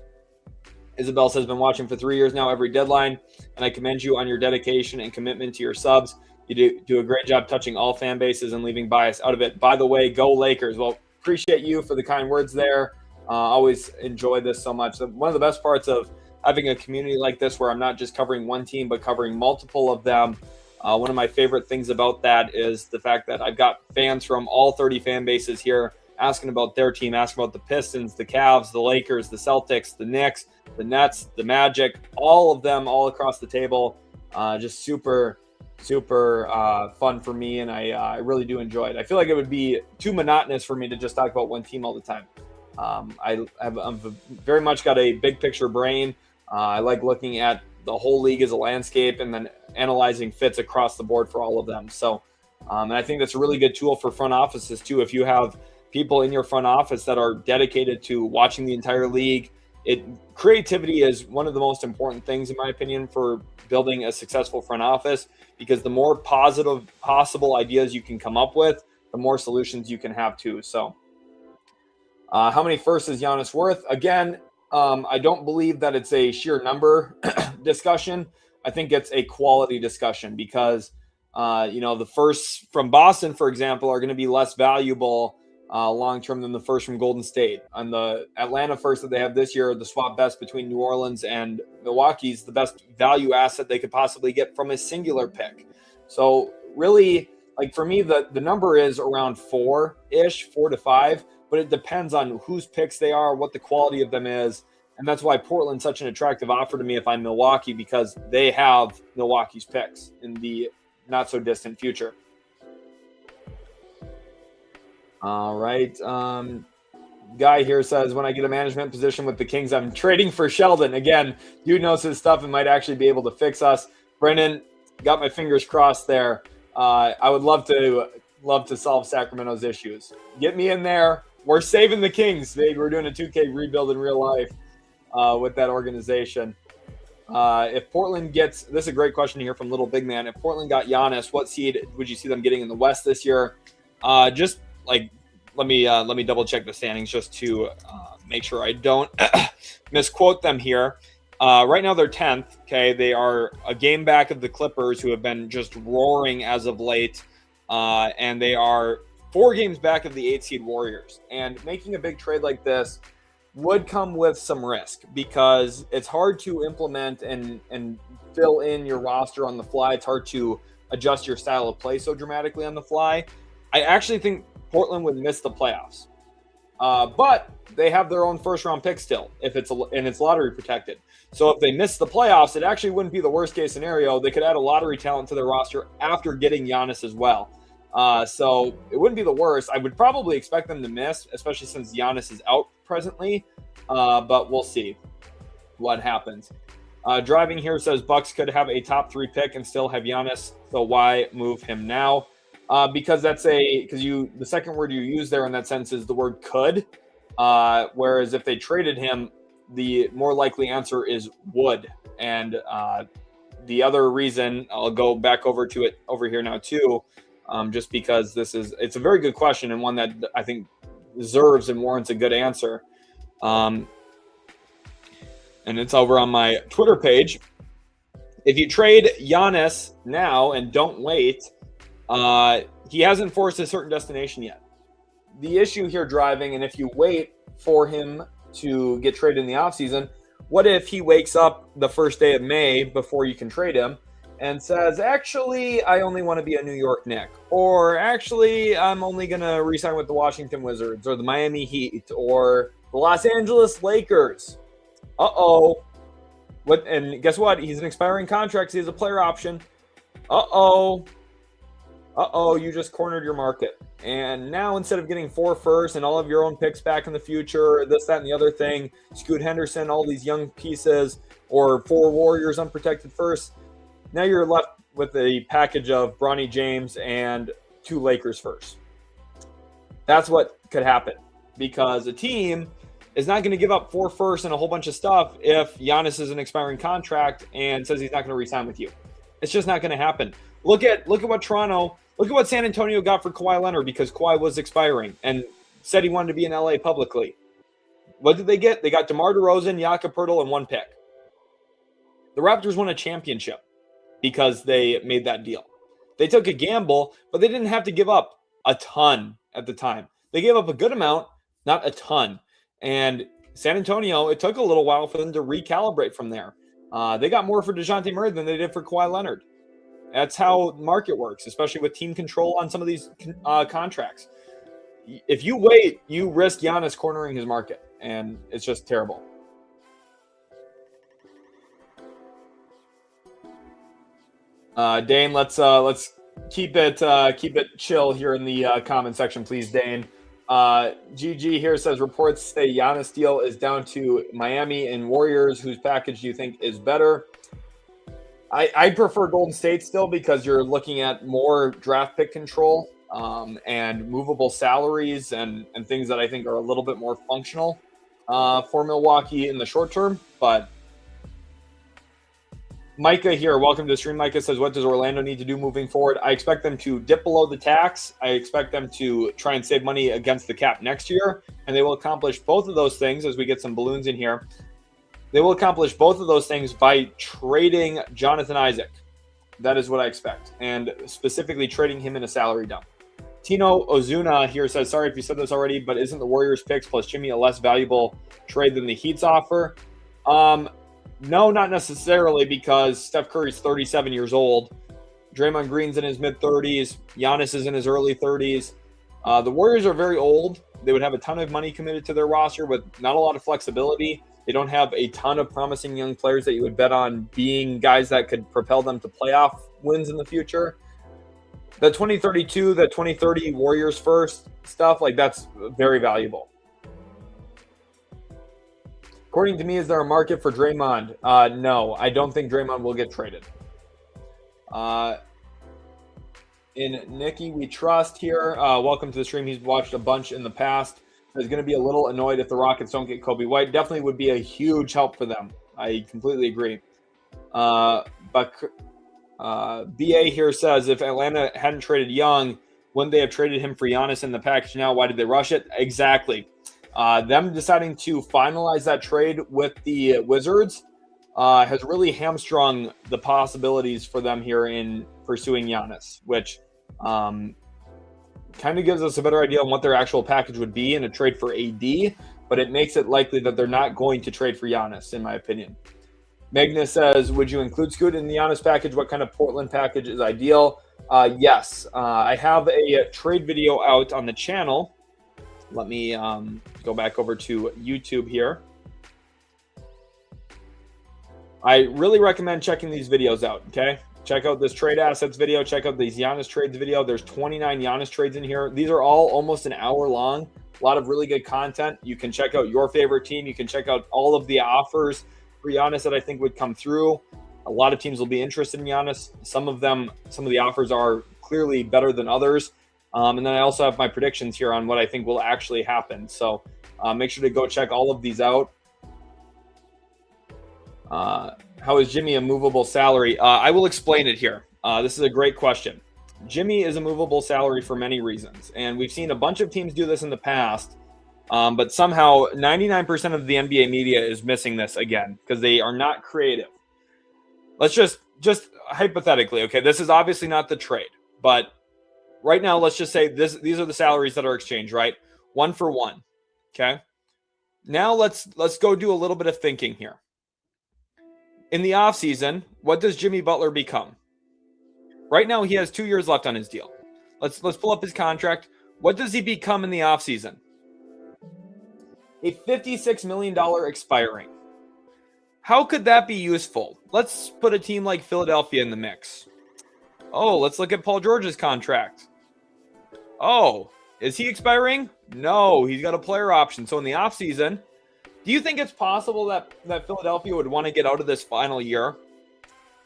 S1: Isabel says, been watching for 3 years now, every deadline, and I commend you on your dedication and commitment to your subs. You do a great job touching all fan bases and leaving bias out of it. By the way, go Lakers. Well, appreciate you for the kind words there. Always enjoy this so much. One of the best parts of having a community like this where I'm not just covering one team, but covering multiple of them. One of my favorite things about that is the fact that I've got fans from all 30 fan bases here asking about their team, asking about the Pistons, the Cavs, the Lakers, the Celtics, the Knicks, the Nets, the Magic, all of them all across the table. Just super fun for me, and I really do enjoy it. I feel like it would be too monotonous for me to just talk about one team all the time. I've very much got a big picture brain. I like looking at the whole league as a landscape and then analyzing fits across the board for all of them. So, and I think that's a really good tool for front offices too. If you have people in your front office that are dedicated to watching the entire league, creativity is one of the most important things, in my opinion, for building a successful front office, because the more positive possible ideas you can come up with, the more solutions you can have too. So, how many firsts is Giannis worth? Again, I don't believe that it's a sheer number discussion. I think it's a quality discussion because, the firsts from Boston, for example, are going to be less valuable long-term than the first from Golden State. And the Atlanta first that they have this year, the swap best between New Orleans and Milwaukee, is the best value asset they could possibly get from a singular pick. So really, like for me, the number is around 4-ish, 4 to 5. But it depends on whose picks they are, what the quality of them is. And that's why Portland's such an attractive offer to me if I'm Milwaukee, because they have Milwaukee's picks in the not so distant future. All right. Guy here says, when I get a management position with the Kings, I'm trading for Sheldon. Again, dude knows his stuff and might actually be able to fix us. Brendan, got my fingers crossed there. I would love to solve Sacramento's issues. Get me in there. We're saving the Kings. We're doing a 2K rebuild in real life with that organization. If Portland gets, this is a great question here from Little Big Man. If Portland got Giannis, what seed would you see them getting in the West this year? Just like, let me double check the standings just to make sure I don't misquote them here. Right now they're 10th. Okay, they are a game back of the Clippers, who have been just roaring as of late. And they are 4 games back of the 8 seed Warriors. And making a big trade like this would come with some risk, because it's hard to implement and fill in your roster on the fly. It's hard to adjust your style of play so dramatically on the fly. I actually think Portland would miss the playoffs. But they have their own first round pick still, and it's lottery protected. So if they miss the playoffs, it actually wouldn't be the worst case scenario. They could add a lottery talent to their roster after getting Giannis as well. So it wouldn't be the worst. I would probably expect them to miss, especially since Giannis is out presently. But we'll see what happens. Driving here says Bucks could have a top 3 pick and still have Giannis. So why move him now? Because the second word you use there in that sense is the word could. Whereas if they traded him, the more likely answer is would. And the other reason, I'll go back over to it over here now too, just because it's a very good question and one that I think deserves and warrants a good answer. And it's over on my Twitter page. If you trade Giannis now and don't wait, he hasn't forced a certain destination yet. The issue here driving, and if you wait for him to get traded in the offseason, what if he wakes up the first day of May before you can trade him and says, actually, I only want to be a New York Knick, or actually, I'm only going to re-sign with the Washington Wizards or the Miami Heat or the Los Angeles Lakers. Uh-oh. And guess what? He's an expiring contract, so he has a player option. Uh-oh, you just cornered your market. And now instead of getting 4 firsts and all of your own picks back in the future, this, that, and the other thing, Scoot Henderson, all these young pieces, or 4 Warriors unprotected firsts, now you're left with a package of Bronny James and 2 Lakers firsts. That's what could happen, because a team is not going to give up 4 firsts and a whole bunch of stuff if Giannis is an expiring contract and says he's not going to re-sign with you. It's just not going to happen. Look at what San Antonio got for Kawhi Leonard, because Kawhi was expiring and said he wanted to be in LA publicly. What did they get? They got DeMar DeRozan, Jakob Poeltl, and 1 pick. The Raptors won a championship because they made that deal. They took a gamble, but they didn't have to give up a ton at the time. They gave up a good amount, not a ton. And San Antonio, it took a little while for them to recalibrate from there. They got more for DeJounte Murray than they did for Kawhi Leonard. That's how the market works, especially with team control on some of these contracts. If you wait, you risk Giannis cornering his market, and it's just terrible. Dane, let's keep it chill here in the comment section, please, Dane. GG here says reports say Giannis deal is down to Miami and Warriors. Whose package do you think is better? I prefer Golden State still because you're looking at more draft pick control and movable salaries and things that I think are a little bit more functional for Milwaukee in the short term. But Micah here, welcome to the stream. Micah says, what does Orlando need to do moving forward? I expect them to dip below the tax. I expect them to try and save money against the cap next year, and they will accomplish both of those things as we get some balloons in here. They will accomplish both of those things by trading Jonathan Isaac. That is what I expect, and specifically trading him in a salary dump. Tino Ozuna here says, sorry if you said this already, but isn't the Warriors picks plus Jimmy a less valuable trade than the Heat's offer? No, not necessarily, because Steph Curry's 37 years old. Draymond Green's in his mid-30s. Giannis is in his early 30s. The Warriors are very old. They would have a ton of money committed to their roster with not a lot of flexibility. They don't have a ton of promising young players that you would bet on being guys that could propel them to playoff wins in the future. The 2032, the 2030 Warriors first stuff, like that's very valuable. According to me, is there a market for Draymond? No, I don't think Draymond will get traded. In Nikki, we trust here. Welcome to the stream. He's watched a bunch in the past. He's going to be a little annoyed if the Rockets don't get Kobe White. Definitely would be a huge help for them. I completely agree. But BA here says, if Atlanta hadn't traded Young, wouldn't they have traded him for Giannis in the package now? Why did they rush it? Exactly. Them deciding to finalize that trade with the Wizards has really hamstrung the possibilities for them here in pursuing Giannis, which kind of gives us a better idea on what their actual package would be in a trade for AD, but it makes it likely that they're not going to trade for Giannis, in my opinion. Magnus says, would you include Scoot in the Giannis package? What kind of Portland package is ideal? Yes. I have a trade video out on the channel. Let me go back over to YouTube here. I really recommend checking these videos out, okay? Check out this trade assets video. Check out these Giannis trades video. There's 29 Giannis trades in here. These are all almost an hour long. A lot of really good content. You can check out your favorite team. You can check out all of the offers for Giannis that I think would come through. A lot of teams will be interested in Giannis. Some of the offers are clearly better than others. And then I also have my predictions here on what I think will actually happen. So make sure to go check all of these out. How is Jimmy a movable salary? I will explain it here. This is a great question. Jimmy is a movable salary for many reasons. And we've seen a bunch of teams do this in the past. But somehow 99% of the NBA media is missing this again because they are not creative. Let's just hypothetically, okay, this is obviously not the trade. But right now, let's just say these are the salaries that are exchanged, right? 1 for 1, okay? Now let's go do a little bit of thinking here. In the offseason, what does Jimmy Butler become? Right now, he has 2 years left on his deal. Let's pull up his contract. What does he become in the offseason? A $56 million expiring. How could that be useful? Let's put a team like Philadelphia in the mix. Oh, let's look at Paul George's contract. Oh, is he expiring? No, he's got a player option. So in the offseason, do you think it's possible that Philadelphia would want to get out of this final year?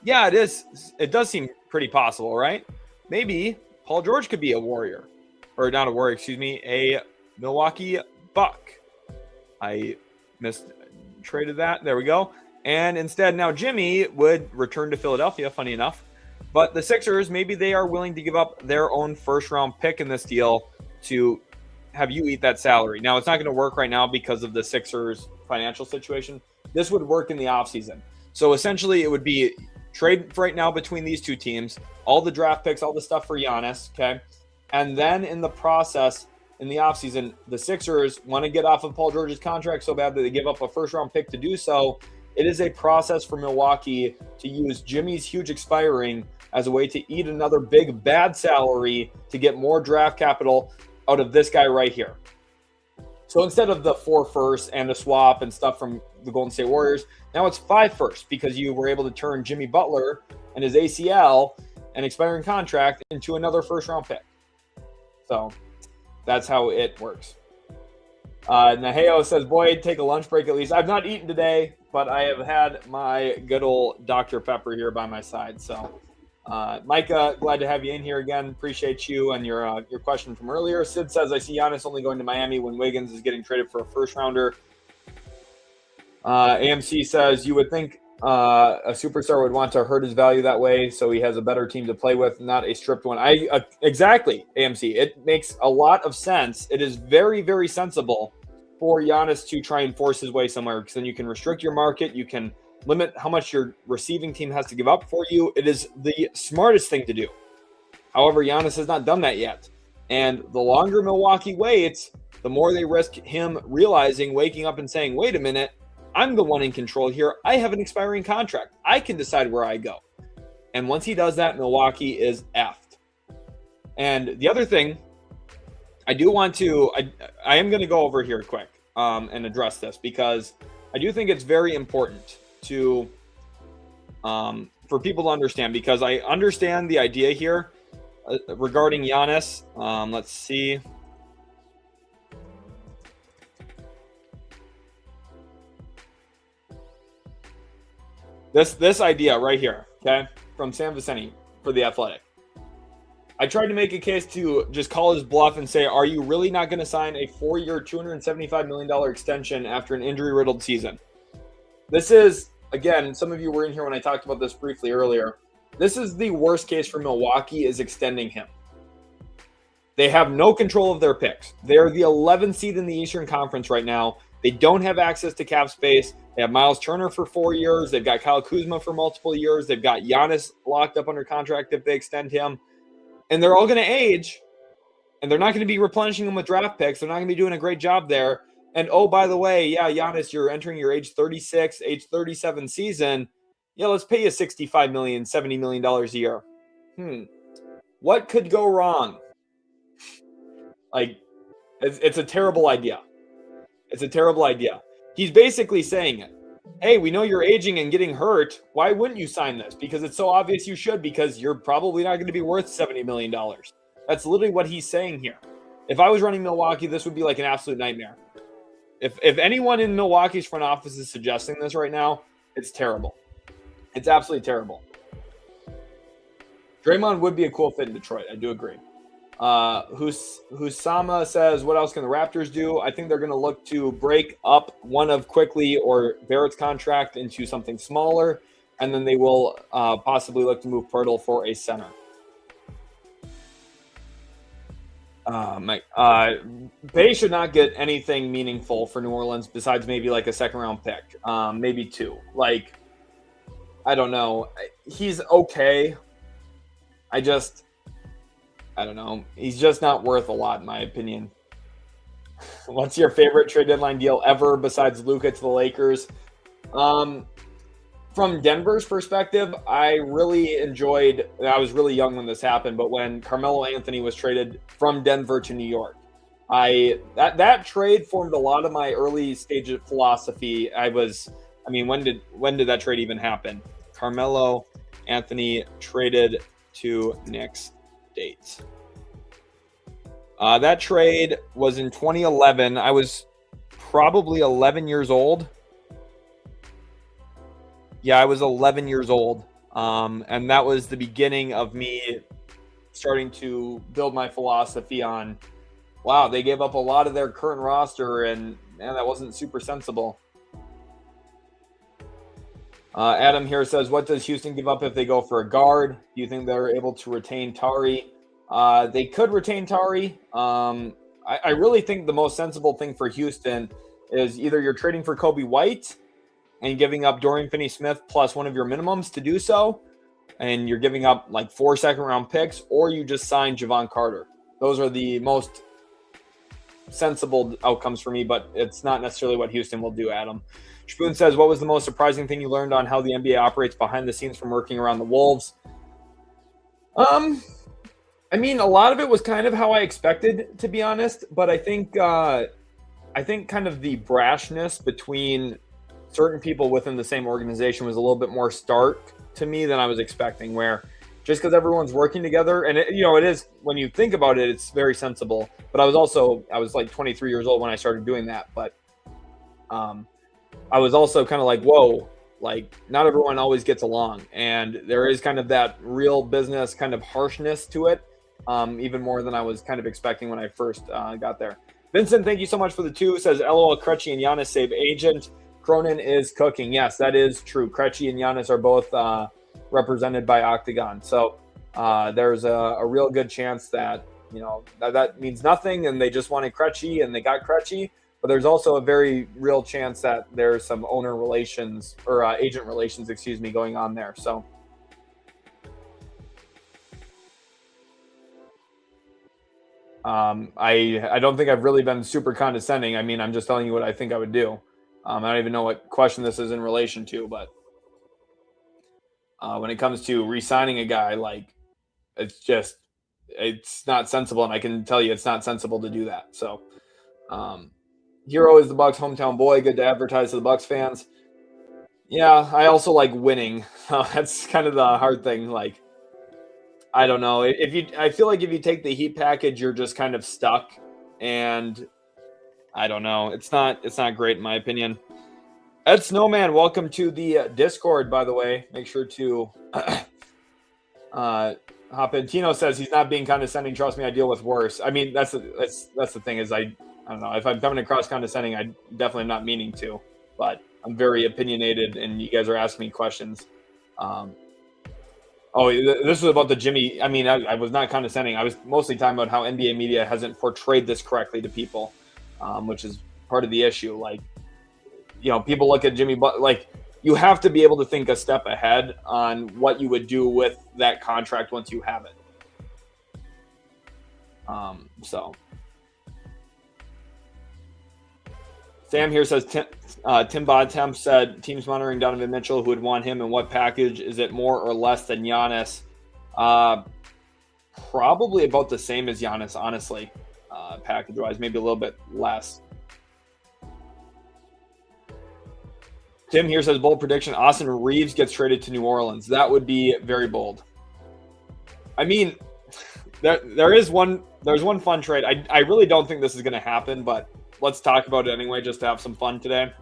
S1: Yeah, it is. It does seem pretty possible, right? Maybe Paul George could be a Warrior. Or not a Warrior, excuse me, a Milwaukee Buck. I traded that. There we go. And instead, now Jimmy would return to Philadelphia, funny enough. But the Sixers, maybe they are willing to give up their own first-round pick in this deal to have you eat that salary. Now, it's not going to work right now because of the Sixers' financial situation. This would work in the offseason. So essentially, it would be trade right now between these two teams, all the draft picks, all the stuff for Giannis, okay? And then in the process, in the offseason, the Sixers want to get off of Paul George's contract so bad that they give up a first-round pick to do so. It is a process for Milwaukee to use Jimmy's huge expiring as a way to eat another big bad salary to get more draft capital out of this guy right here. So instead of the 4 firsts and the swap and stuff from the Golden State Warriors, now it's 5 firsts because you were able to turn Jimmy Butler and his ACL and expiring contract into another first-round pick. So that's how it works. Naheo says, Boyd, take a lunch break at least. I've not eaten today, but I have had my good old Dr. Pepper here by my side. So, Micah, glad to have you in here again. Appreciate you and your question from earlier. Sid says, I see Giannis only going to Miami when Wiggins is getting traded for a first-rounder. AMC says, you would think a superstar would want to hurt his value that way so he has a better team to play with, not a stripped one. Exactly, AMC. It makes a lot of sense. It is very, very sensible for Giannis to try and force his way somewhere because then you can restrict your market. You can limit how much your receiving team has to give up for you. It is the smartest thing to do. However, Giannis has not done that yet. And the longer Milwaukee waits, the more they risk him realizing, waking up and saying, wait a minute, I'm the one in control here. I have an expiring contract. I can decide where I go. And once he does that, Milwaukee is effed. And the other thing, I am going to go over here quick and address this because I do think it's very important to for people to understand, because I understand the idea here regarding Giannis. Let's see. This idea right here, okay, from Sam Vicente for The Athletic. I tried to make a case to just call his bluff and say, are you really not going to sign a 4-year, $275 million extension after an injury-riddled season? This is, again, some of you were in here when I talked about this briefly earlier. This is the worst case for Milwaukee, is extending him. They have no control of their picks. They're the 11th seed in the Eastern Conference right now. They don't have access to cap space. They have Miles Turner for 4 years. They've got Kyle Kuzma for multiple years. They've got Giannis locked up under contract if they extend him. And they're all going to age, and they're not going to be replenishing them with draft picks. They're not going to be doing a great job there. And, oh, by the way, yeah, Giannis, you're entering your age 36, age 37 season. Yeah, let's pay you $65 million, $70 million a year. What could go wrong? Like, it's a terrible idea. It's a terrible idea. He's basically saying it. Hey, we know you're aging and getting hurt. Why wouldn't you sign this? Because it's so obvious you should, because you're probably not going to be worth $70 million. That's literally what he's saying here. If I was running Milwaukee, this would be like an absolute nightmare. If anyone in Milwaukee's front office is suggesting this right now, it's terrible. It's absolutely terrible. Draymond would be a cool fit in Detroit. I do agree. Husama says, what else can the Raptors do? I think they're going to look to break up one of Quickly or Barrett's contract into something smaller, and then they will possibly look to move Pirtle for a center. They should not get anything meaningful for New Orleans besides maybe like a second-round pick, maybe 2. Like, I don't know. He's okay. I don't know. He's just not worth a lot, in my opinion. What's your favorite trade deadline deal ever besides Luka to the Lakers? From Denver's perspective, I really enjoyed, I was really young when this happened, but when Carmelo Anthony was traded from Denver to New York, that trade formed a lot of my early stage of philosophy. When did that trade even happen? Carmelo Anthony traded to Knicks. Date. That trade was in 2011. I was probably 11 years old. Yeah, I was 11 years old. And that was the beginning of me starting to build my philosophy on, wow, they gave up a lot of their current roster, and man, that wasn't super sensible. Adam here says, what does Houston give up if they go for a guard? Do you think they're able to retain Tari? They could retain Tari. I I really think the most sensible thing for Houston is either you're trading for Kobe White and giving up Dorian Finney-Smith plus one of your minimums to do so, and you're giving up like 4 second-round picks, or you just sign Javon Carter. Those are the most sensible outcomes for me, but it's not necessarily what Houston will do, Adam. Spoon says, what was the most surprising thing you learned on how the NBA operates behind the scenes from working around the Wolves? I mean, a lot of it was kind of how I expected, to be honest, but I think kind of the brashness between certain people within the same organization was a little bit more stark to me than I was expecting, where just because everyone's working together, and it is, when you think about it, it's very sensible. But I was like 23 years old when I started doing that, but I was also kind of like, whoa, like not everyone always gets along, and there is kind of that real business kind of harshness to it, even more than I was kind of expecting when I first got there. Vincent, thank you so much for the 2. Says, LOL, Krejci and Giannis save agent. Cronin is cooking. Yes, that is true. Krejci and Giannis are both represented by Octagon. So there's a real good chance that, that means nothing and they just wanted Krejci and they got Krejci. But there's also a very real chance that there's some owner relations or agent relations, going on there. So I don't think I've really been super condescending. I mean, I'm just telling you what I think I would do. I don't even know what question this is in relation to, but when it comes to re-signing a guy, like it's not sensible, and I can tell you it's not sensible to do that. So Hero is the Bucks hometown boy. Good to advertise to the Bucks fans. Yeah, I also like winning. That's kind of the hard thing. Like, I don't know. I feel like if you take the Heat package, you're just kind of stuck, and I don't know. It's not great in my opinion. Ed Snowman, welcome to the Discord, by the way. Make sure to hop in. Tino says he's not being condescending. Trust me, I deal with worse. I mean, that's the thing is I don't know. If I'm coming across condescending, I definitely am not meaning to, but I'm very opinionated, and you guys are asking me questions. This was about the Jimmy. I mean, I was not condescending. I was mostly talking about how NBA media hasn't portrayed this correctly to people, which is part of the issue. Like, people look at Jimmy, but like, you have to be able to think a step ahead on what you would do with that contract once you have it. So Sam here says Tim Bontemps said teams monitoring Donovan Mitchell, who would want him and what package. Is it more or less than Giannis? Probably about the same as Giannis, honestly, package-wise, maybe a little bit less. Tim here says bold prediction: Austin Reeves gets traded to New Orleans. That would be very bold. I mean, there's one fun trade. I really don't think this is going to happen, but let's talk about it anyway, just to have some fun today.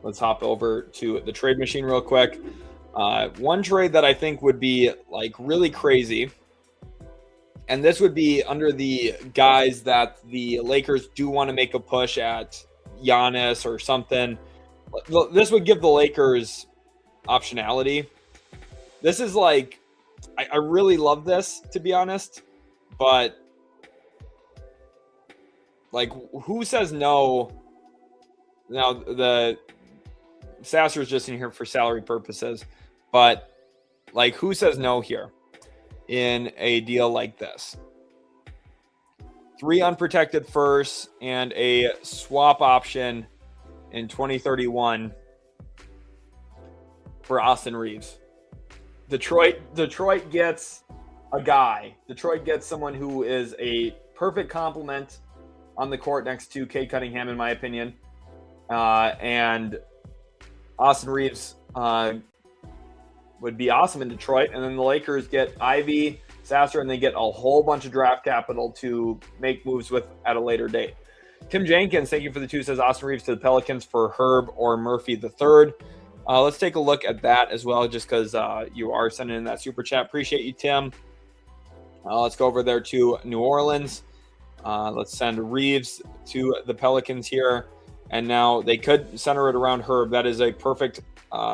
S1: Let's hop over to the trade machine real quick. One trade that I think would be like really crazy, and this would be under the guise that the Lakers do want to make a push at Giannis or something. This would give the Lakers optionality. This is like, I really love this, to be honest, but like, who says no? Now, the Sasser's just in here for salary purposes, but like, who says no here in a deal like this? 3 unprotected firsts and a swap option in 2031 for Austin Reeves. Detroit gets a guy. Detroit gets someone who is a perfect complement on the court next to Kate Cunningham, in my opinion. And Austin Reeves would be awesome in Detroit. And then the Lakers get Ivy, Sasser, and they get a whole bunch of draft capital to make moves with at a later date. Tim Jenkins, thank you for the 2, says Austin Reeves to the Pelicans for Herb or Murphy III. Let's take a look at that as well, just because you are sending in that super chat. Appreciate you, Tim. Let's go over there to New Orleans. Let's send Reeves to the Pelicans here. And now they could center it around Herb. That is a perfect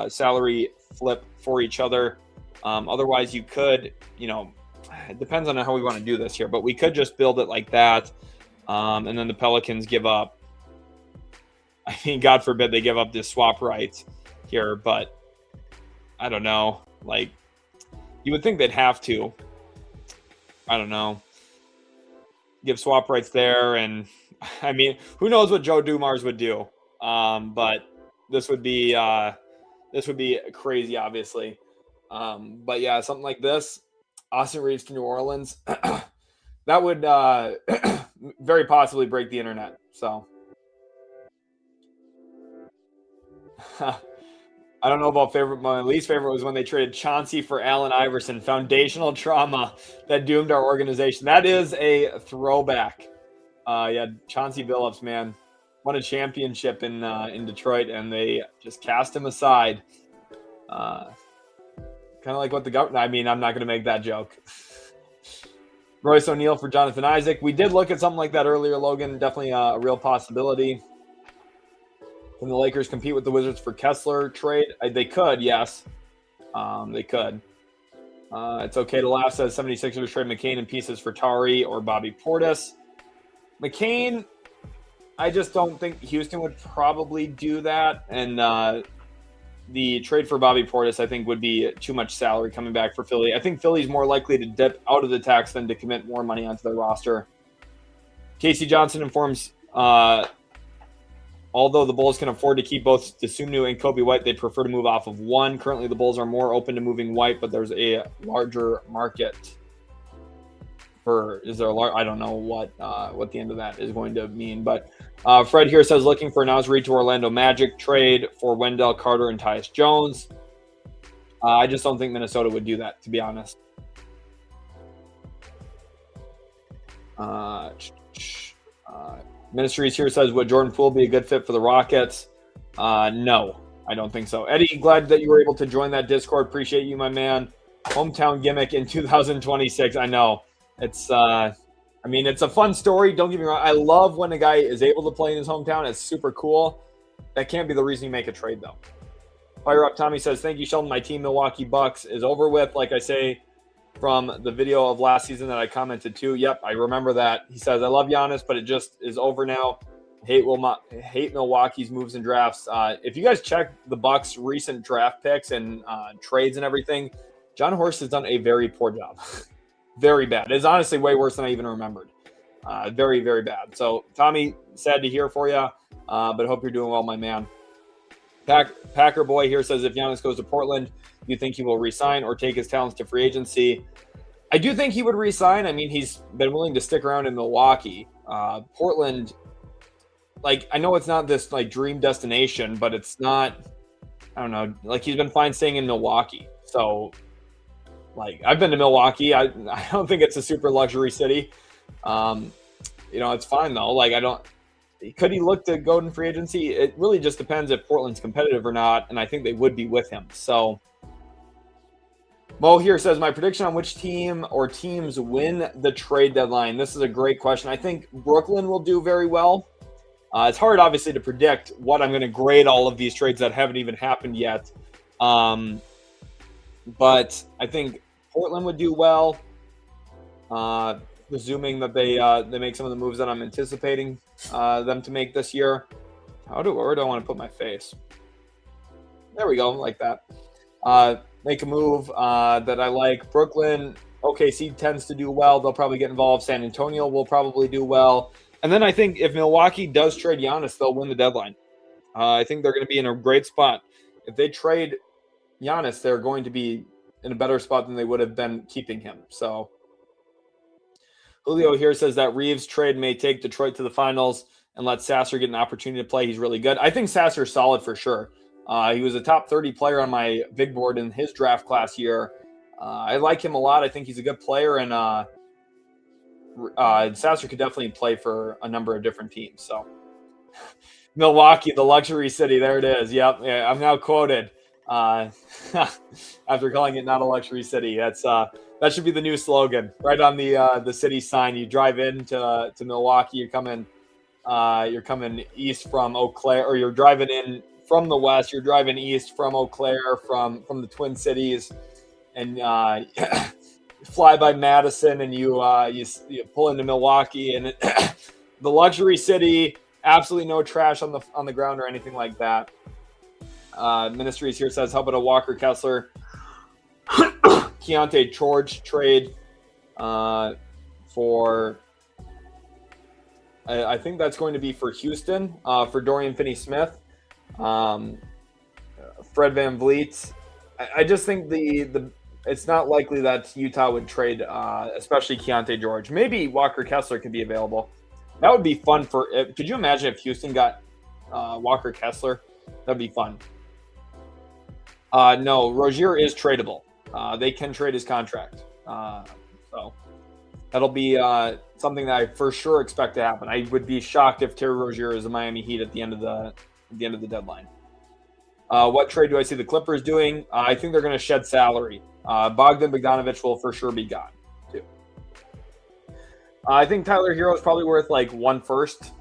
S1: salary flip for each other. Otherwise, you could, it depends on how we want to do this here, but we could just build it like that. And then the Pelicans give up. I mean, God forbid they give up this swap rights here, but I don't know. Like, you would think they'd have to. I don't know. Give swap rights there, and I mean, who knows what Joe Dumars would do? But this would be crazy, obviously. But yeah, something like this, Austin Reeves to New Orleans, that would very possibly break the internet. So I don't know about favorite. My least favorite was when they traded Chauncey for Allen Iverson. Foundational trauma that doomed our organization. That is a throwback. Yeah, Chauncey Billups, man, won a championship in Detroit, and they just cast him aside. Kind of like what the government. I mean, I'm not going to make that joke. Royce O'Neal for Jonathan Isaac. We did look at something like that earlier, Logan. Definitely a real possibility. Can the Lakers compete with the Wizards for Kessler trade? They could, yes. They could. It's okay to laugh, says 76ers trade McCain in pieces for Tari or Bobby Portis. McCain, I just don't think Houston would probably do that. And the trade for Bobby Portis, I think, would be too much salary coming back for Philly. I think Philly's more likely to dip out of the tax than to commit more money onto their roster. Casey Johnson informs, although the Bulls can afford to keep both Desumnu and Kobe White, they prefer to move off of one. Currently, the Bulls are more open to moving White, but there's a larger market for. Is there a large? I don't know what the end of that is going to mean. But Fred here says looking for Nasri to Orlando Magic trade for Wendell Carter and Tyus Jones. I just don't think Minnesota would do that, to be honest. Ministries here says, would Jordan Poole be a good fit for the Rockets? No, I don't think so. Eddie, glad that you were able to join that Discord. Appreciate you, my man. Hometown gimmick in 2026. I know. It's, I mean, it's a fun story. Don't get me wrong. I love when a guy is able to play in his hometown. It's super cool. That can't be the reason you make a trade, though. Fire Up Tommy says, thank you, Sheldon. My team, Milwaukee Bucks, is over with. Like I say, from the video of last season that I commented to. Yep, I remember that. He says, I love Giannis, but it just is over now. Hate Milwaukee's moves and drafts. If you guys check the Bucks' recent draft picks and trades and everything, John Horst has done a very poor job. Very bad. It's honestly way worse than I even remembered. Very, very bad. So, Tommy, sad to hear for you, but hope you're doing well, my man. Packer Boy here says, if Giannis goes to Portland, do you think he will re-sign or take his talents to free agency? I do think he would re-sign. I mean, he's been willing to stick around in Milwaukee. Portland, like, I know it's not this, like, dream destination, but it's not, I don't know, like, he's been fine staying in Milwaukee. So, like, I've been to Milwaukee. I don't think it's a super luxury city. It's fine, though. Like, could he look to go in free agency? It really just depends if Portland's competitive or not, and I think they would be with him. So, Mo here says, my prediction on which team or teams win the trade deadline. This is a great question. I think Brooklyn will do very well. It's hard, obviously, to predict what I'm going to grade all of these trades that haven't even happened yet. But I think Portland would do well, presuming that they make some of the moves that I'm anticipating them to make this year. Where do I want to put my face? There we go, like that. Make a move that I like. Brooklyn, OKC tends to do well. They'll probably get involved. San Antonio will probably do well. And then I think if Milwaukee does trade Giannis, they'll win the deadline. I think they're going to be in a great spot. If they trade Giannis, they're going to be in a better spot than they would have been keeping him. So Julio here says that Reeves trade may take Detroit to the finals and let Sasser get an opportunity to play. He's really good. I think Sasser's solid for sure. He was a top 30 player on my big board in his draft class year. I like him a lot. I think he's a good player, and Sasser could definitely play for a number of different teams. So Milwaukee, the luxury city. There it is. Yep. Yeah, I'm now quoted after calling it not a luxury city. That should be the new slogan right on the city sign. You drive into Milwaukee, you're coming east from Eau Claire, or you're driving in from the west, you're driving east from Eau Claire, from the Twin Cities, and fly by Madison and you pull into Milwaukee and the luxury city, absolutely no trash on the ground or anything like that. Ministries here says, how about a Walker Kessler, Keontae George trade for, I think that's going to be for Houston, for Dorian Finney-Smith, Fred VanVleet. I just think it's not likely that Utah would trade, especially Keontae George. Maybe Walker Kessler could be available. That would be fun could you imagine if Houston got Walker Kessler? That'd be fun. No, Rozier is tradable. They can trade his contract. So that'll be something that I for sure expect to happen. I would be shocked if Terry Rozier is the Miami Heat at the end of the deadline. What trade do I see the Clippers doing? I think they're going to shed salary. Bogdan Bogdanović will for sure be gone, too. I think Tyler Hero is probably worth like 1 first.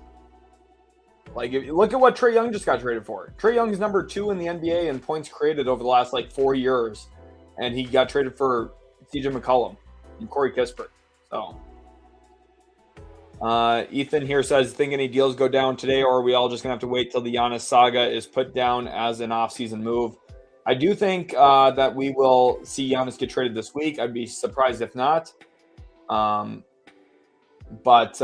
S1: Like, if you look at what Trae Young just got traded for. Trae Young is number 2 in the NBA in points created over the last 4 years, and he got traded for CJ McCollum and Corey Kispert. So, Ethan here says, think any deals go down today, or are we all just gonna have to wait till the Giannis saga is put down as an off-season move? I do think that we will see Giannis get traded this week. I'd be surprised if not. But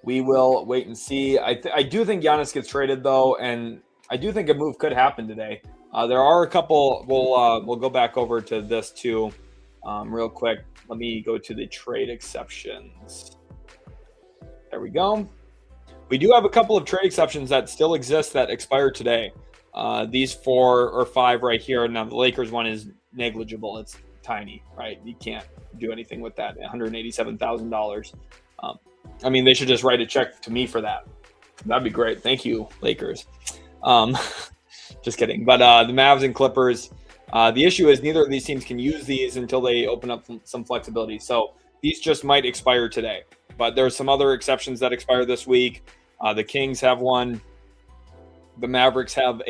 S1: we will wait and see. I do think Giannis gets traded, though, and I do think a move could happen today. There are a couple. We'll go back over to this, too, real quick. Let me go to the trade exceptions. There we go. We do have a couple of trade exceptions that still exist that expire today. These 4 or 5 right here. Now, the Lakers one is negligible. It's tiny, right? You can't do anything with that. $187,000. I mean, they should just write a check to me for that. That'd be great. Thank you, Lakers. Just kidding. But the Mavs and Clippers, the issue is neither of these teams can use these until they open up some flexibility. So these just might expire today. But there's some other exceptions that expire this week. The Kings have one. The Mavericks have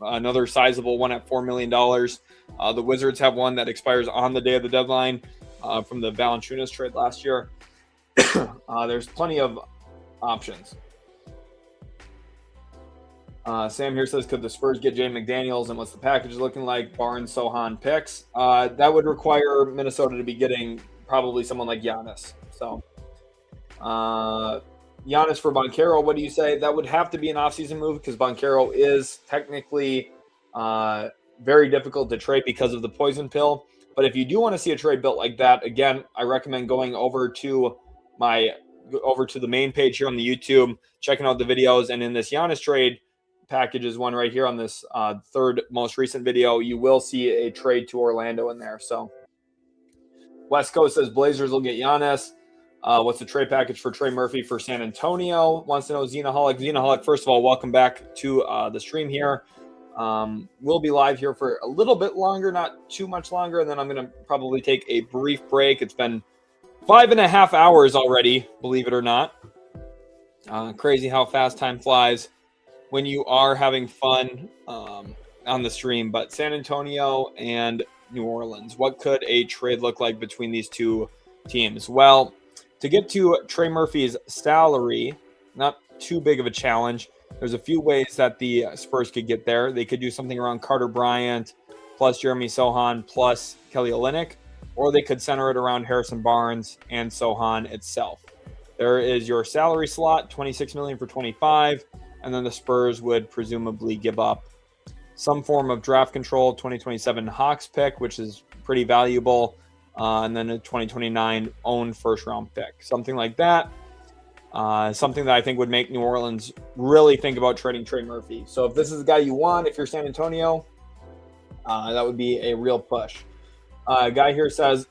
S1: another sizable one at $4 million. The Wizards have one that expires on the day of the deadline from the Valanciunas trade last year. There's plenty of options. Sam here says, could the Spurs get Jay McDaniels, and what's the package looking like? Barnes, Sohan picks. That would require Minnesota to be getting probably someone like Giannis. So Giannis for Banchero, what do you say? That would have to be an offseason move because Banchero is technically very difficult to trade because of the poison pill. But if you do want to see a trade built like that, again, I recommend going over to the main page here on the YouTube, checking out the videos. And in this Giannis trade package is one right here on this third most recent video. You will see a trade to Orlando in there. So West Coast says Blazers will get Giannis. What's the trade package for Trey Murphy for San Antonio? Wants to know Xenaholic. Xenaholic, first of all, welcome back to the stream here. We'll be live here for a little bit longer, not too much longer, and then I'm going to probably take a brief break. It's been 5.5 hours already, believe it or not. Crazy how fast time flies when you are having fun on the stream. But San Antonio and New Orleans, what could a trade look like between these two teams? Well, to get to Trey Murphy's salary, not too big of a challenge. There's a few ways that the Spurs could get there. They could do something around Carter Bryant plus Jeremy Sohan plus Kelly Olynyk, or they could center it around Harrison Barnes and Sohan itself. There is your salary slot, $26 million for 25, and then the Spurs would presumably give up some form of draft control, 2027 Hawks pick, which is pretty valuable, and then a 2029 owned first-round pick. Something like that. Something that I think would make New Orleans really think about trading Trey Murphy. So if this is the guy you want, if you're San Antonio, that would be a real push. A guy here says,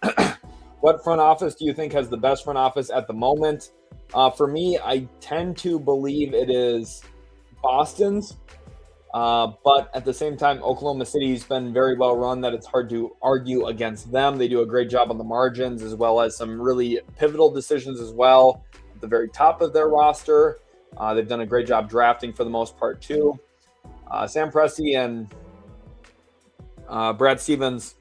S1: what front office do you think has the best front office at the moment? For me, I tend to believe it is Boston's. But at the same time, Oklahoma City's been very well run that it's hard to argue against them. They do a great job on the margins as well as some really pivotal decisions as well at the very top of their roster. They've done a great job drafting for the most part too. Sam Presti and Brad Stevens,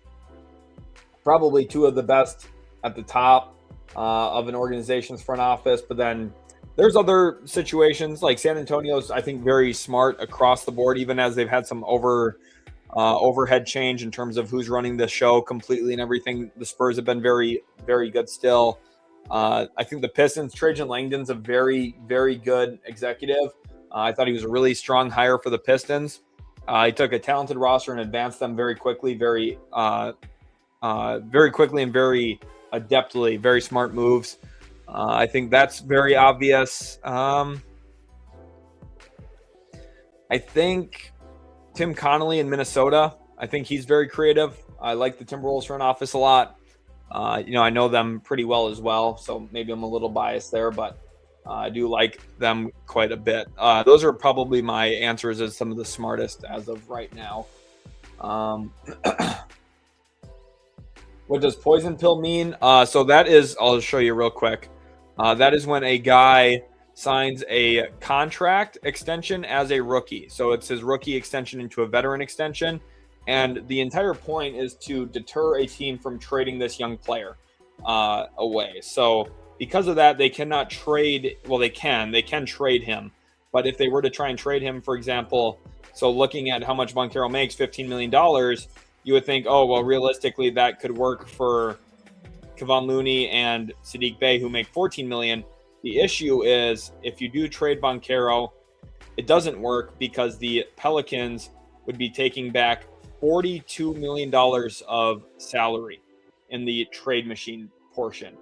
S1: probably two of the best at the top of an organization's front office. But then there's other situations like San Antonio's, I think, very smart across the board, even as they've had some overhead change in terms of who's running the show completely and everything. The Spurs have been very, very good still. I think the Pistons, Trajan Langdon's a very, very good executive. I thought he was a really strong hire for the Pistons. He took a talented roster and advanced them very quickly, very quickly and very adeptly. Very smart moves. I think that's very obvious. I think Tim Connolly in Minnesota, I think he's very creative. I like the Timberwolves front office a lot. I know them pretty well as well, so maybe I'm a little biased there, but I do like them quite a bit. Those are probably my answers as some of the smartest as of right now. What does poison pill mean? So that is, I'll show you real quick. That is when a guy signs a contract extension as a rookie. So it's his rookie extension into a veteran extension. And the entire point is to deter a team from trading this young player away. So because of that, they cannot trade. Well, they can trade him. But if they were to try and trade him, for example, so looking at how much Banchero makes, $15 million, you would think, oh, well, realistically, that could work for Kevon Looney and Sadiq Bey, who make $14 million. The issue is if you do trade Banchero, it doesn't work because the Pelicans would be taking back $42 million of salary in the trade machine portion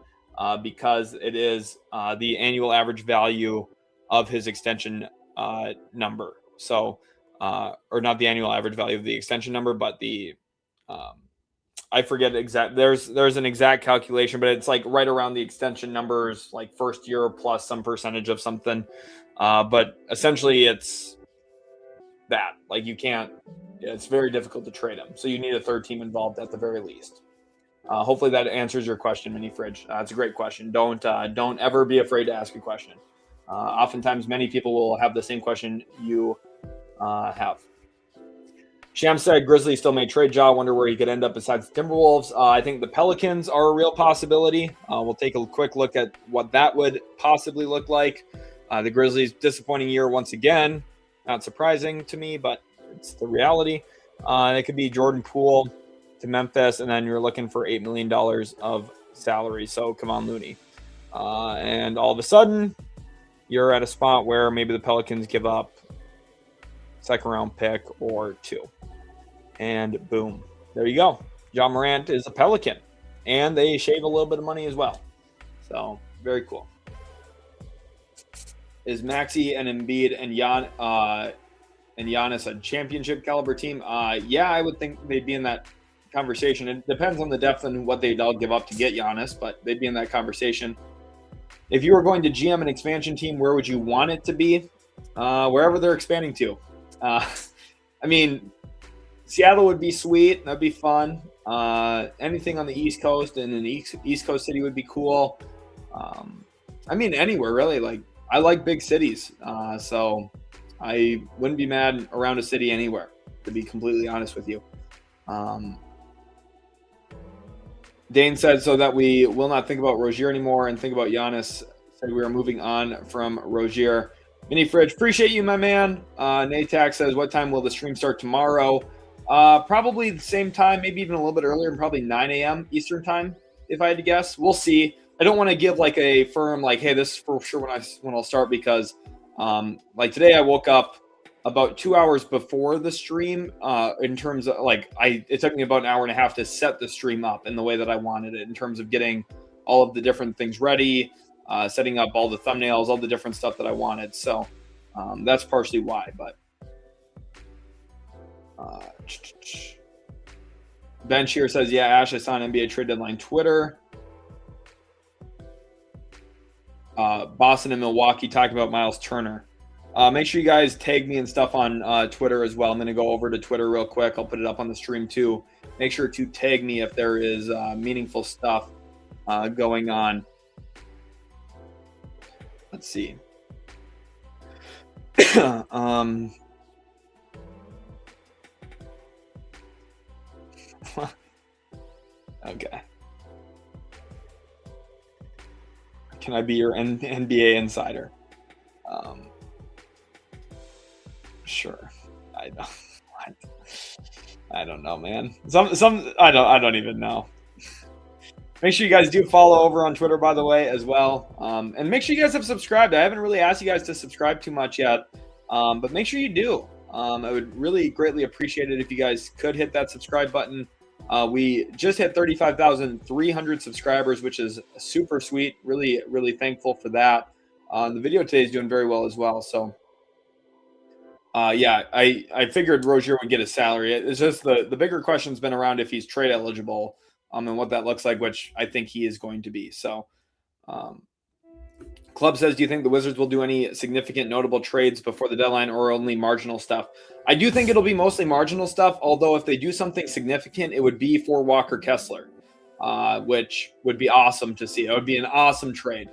S1: because it is the annual average value of his extension number. So, or not the annual average value of the extension number, but the I forget exact. There's an exact calculation, but it's like right around the extension numbers, like first year plus some percentage of something. But essentially, it's that. Like you can't. It's very difficult to trade them, so you need a third team involved at the very least. Hopefully that answers your question, Mini Fridge. That's a great question. Don't ever be afraid to ask a question. Oftentimes, many people will have the same question you have. Sham said Grizzlies still may trade Ja. Wonder where he could end up besides the Timberwolves. I think the Pelicans are a real possibility. We'll take a quick look at what that would possibly look like. The Grizzlies, disappointing year once again. Not surprising to me, but it's the reality. It could be Jordan Poole to Memphis, and then you're looking for $8 million of salary. So come on, Looney. And all of a sudden, you're at a spot where maybe the Pelicans give up second round pick or two. And boom, there you go. John Morant is a Pelican, and they shave a little bit of money as well. So very cool. Is Maxey and Embiid and Giannis a championship caliber team? Yeah, I would think they'd be in that conversation. It depends on the depth and what they'd all give up to get Giannis, but they'd be in that conversation. If you were going to GM an expansion team, where would you want it to be? Wherever they're expanding to. I mean, Seattle would be sweet. That'd be fun. Anything on the East Coast and an East Coast city would be cool. I mean, anywhere really. Like I like big cities, so I wouldn't be mad around a city anywhere. To be completely honest with you. Dane said so that we will not think about Rozier anymore and think about Giannis. Said we are moving on from Rozier. Mini Fridge, appreciate you, my man. Natac says, what time will the stream start tomorrow? Probably the same time, maybe even a little bit earlier, probably 9 a.m. Eastern time, if I had to guess. We'll see. I don't want to give like a firm, like, hey, this is for sure when I'll start because like today I woke up about 2 hours before the stream in terms of like it took me about an hour and a half to set the stream up in the way that I wanted it in terms of getting all of the different things ready, setting up all the thumbnails, all the different stuff that I wanted. So that's partially why, but Ben Shear says, yeah, Ash, I saw an NBA trade deadline Twitter. Boston and Milwaukee talking about Miles Turner. Make sure you guys tag me and stuff on Twitter as well. I'm going to go over to Twitter real quick. I'll put it up on the stream too. Make sure to tag me if there is meaningful stuff going on. Let's see. Okay. Can I be your NBA insider? Sure. I don't know, man. I don't even know. Make sure you guys do follow over on Twitter, by the way, as well. And make sure you guys have subscribed. I haven't really asked you guys to subscribe too much yet, but make sure you do. I would really greatly appreciate it if you guys could hit that subscribe button. We just hit 35,300 subscribers, which is super sweet. Really, really thankful for that. The video today is doing very well as well. So, yeah, I figured Rozier would get a salary. It's just the bigger question's been around if he's trade eligible, and what that looks like, which I think he is going to be. So, Club says, do you think the Wizards will do any significant notable trades before the deadline or only marginal stuff? I do think it'll be mostly marginal stuff, although if they do something significant, it would be for Walker Kessler, which would be awesome to see. It would be an awesome trade.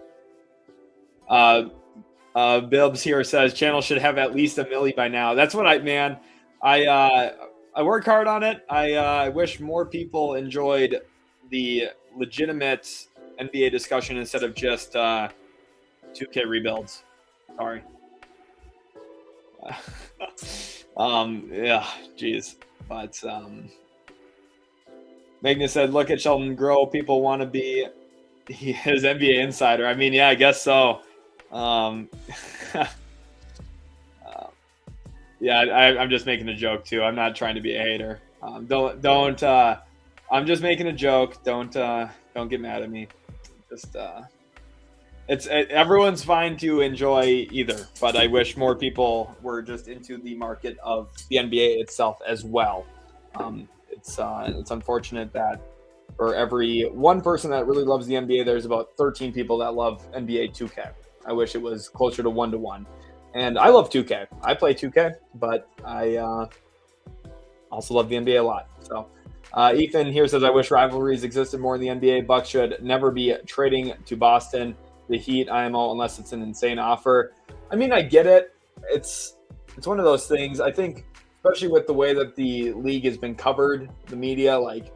S1: Bibbs here says, channel should have at least $1 million by now. That's what I work hard on it. I wish more people enjoyed the legitimate NBA discussion instead of just 2K rebuilds. Sorry. Yeah, geez. But Magnus said, look at Sheldon grow. People want to be his NBA insider. I mean, yeah, I guess so. Yeah, I'm just making a joke too. I'm not trying to be a hater. Don't. I'm just making a joke. Don't get mad at me. Just everyone's fine to enjoy either, but I wish more people were just into the market of the NBA itself as well. It's unfortunate that for every one person that really loves the NBA, there's about 13 people that love NBA 2K. I wish it was closer to 1-to-1. And I love 2K. I play 2K, but I also love the NBA a lot. So Ethan here says, I wish rivalries existed more in the NBA. Bucks should never be trading to Boston, the Heat, IMO, unless it's an insane offer. I mean, I get it. It's one of those things. I think, especially with the way that the league has been covered, the media, like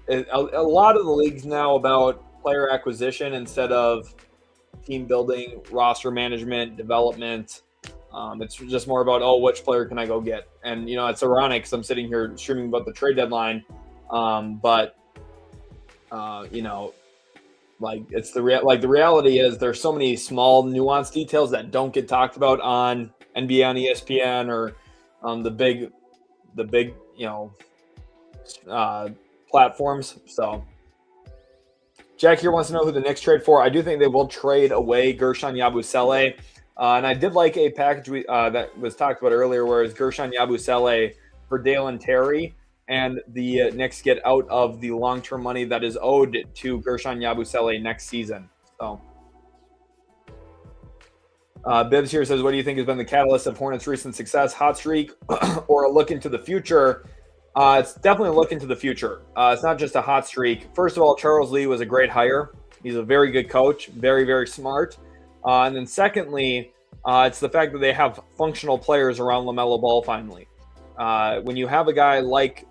S1: a lot of the leagues now about player acquisition instead of team building, roster management, development. It's just more about, which player can I go get? And, it's ironic because I'm sitting here streaming about the trade deadline. But it's the reality is there's so many small nuanced details that don't get talked about on NBA on ESPN or the big platforms. So Jack here wants to know who the Knicks trade for. I do think they will trade away Gershon Yabusele. And I did like a package that was talked about earlier, where it's Gershon Yabusele for Dalen Terry, and the Knicks get out of the long-term money that is owed to Gershon Yabusele next season. So, Bibbs here says, what do you think has been the catalyst of Hornets' recent success? Hot streak or a look into the future? It's definitely a look into the future. It's not just a hot streak. First of all, Charles Lee was a great hire. He's a very good coach, very, very smart. And then secondly, it's the fact that they have functional players around LaMelo Ball finally. When you have a guy like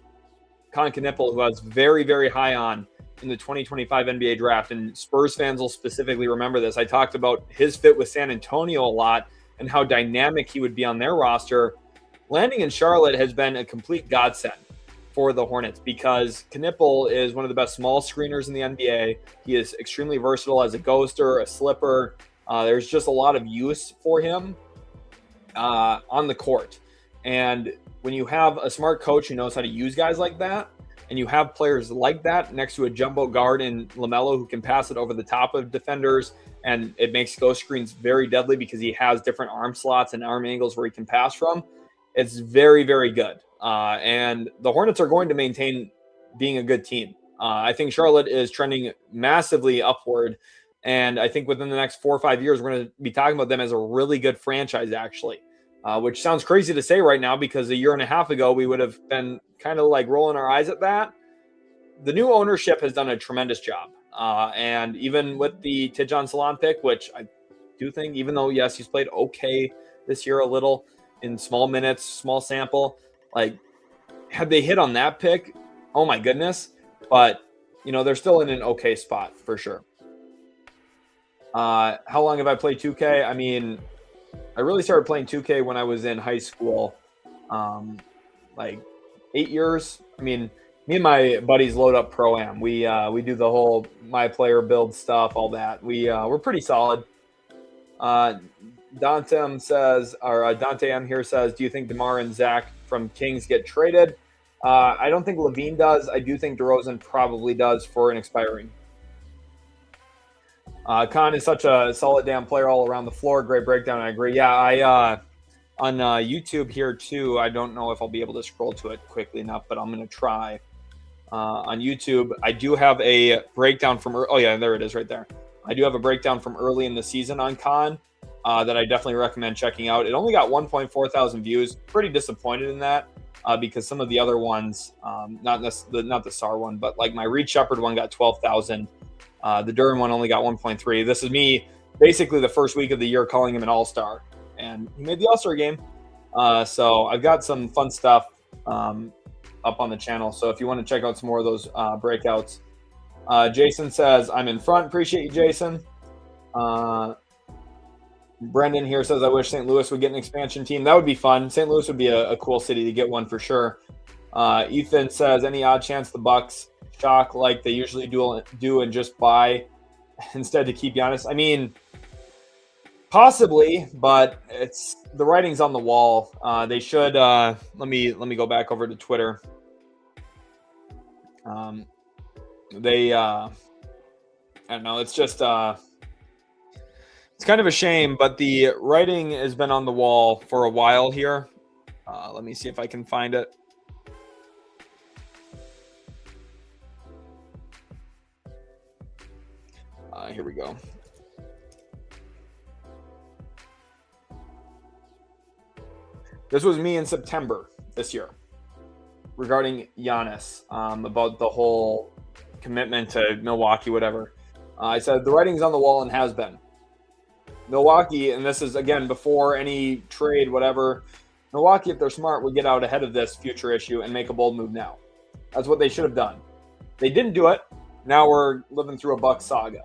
S1: Con Knippel, who I was very, very high on in the 2025 NBA draft, and Spurs fans will specifically remember this. I talked about his fit with San Antonio a lot and how dynamic he would be on their roster. Landing in Charlotte has been a complete godsend for the Hornets because Knippel is one of the best small screeners in the NBA. He is extremely versatile as a ghoster, a slipper. There's just a lot of use for him on the court. And when you have a smart coach who knows how to use guys like that, and you have players like that next to a jumbo guard in LaMelo who can pass it over the top of defenders, and it makes ghost screens very deadly because he has different arm slots and arm angles where he can pass from, it's very, very good. And the Hornets are going to maintain being a good team. I think Charlotte is trending massively upward. And I think within the next 4 or 5 years, we're going to be talking about them as a really good franchise, actually, which sounds crazy to say right now because a year and a half ago, we would have been kind of like rolling our eyes at that. The new ownership has done a tremendous job. And even with the Tidjane Salon pick, which I do think, even though, yes, he's played okay this year a little in small minutes, small sample, like had they hit on that pick, oh my goodness. But, they're still in an okay spot for sure. How long have I played 2K? I mean, I really started playing 2K when I was in high school, like 8 years. I mean, me and my buddies load up Pro-Am. We do the whole my player build stuff, all that. We're pretty solid. Dante M here says, do you think DeMar and Zach from Kings get traded? I don't think Levine does. I do think DeRozan probably does for an expiring. Khan is such a solid damn player all around the floor. Great breakdown. I agree. Yeah, I on YouTube here too. I don't know if I'll be able to scroll to it quickly enough, but I'm going to try. On YouTube, I do have a breakdown from. Oh yeah, there it is, right there. I do have a breakdown from early in the season on Khan that I definitely recommend checking out. It only got 1.4 thousand views. Pretty disappointed in that because some of the other ones, not the SAR one, but like my Reed Shepherd one got 12,000. The Duran one only got 1.3. This is me basically the first week of the year calling him an all-star, and he made the all-star game. So I've got some fun stuff up on the channel. So if you want to check out some more of those breakouts. Jason says, I'm in front. Appreciate you, Jason. Brendan here says, I wish St. Louis would get an expansion team. That would be fun. St. Louis would be a cool city to get one for sure. Ethan says, any odd chance the Bucks shock like they usually do and just buy instead to keep Giannis? I mean, possibly, but it's the writing's on the wall. They should let me go back over to Twitter. I don't know, it's just it's kind of a shame, but the writing has been on the wall for a while here. Let me see if I can find it. Here we go. This was me in September this year regarding Giannis, about the whole commitment to Milwaukee, whatever. I said the writing's on the wall and has been. Milwaukee, and this is, again, before any trade, whatever, Milwaukee, if they're smart, would get out ahead of this future issue and make a bold move now. That's what they should have done. They didn't do it. Now we're living through a Bucks saga.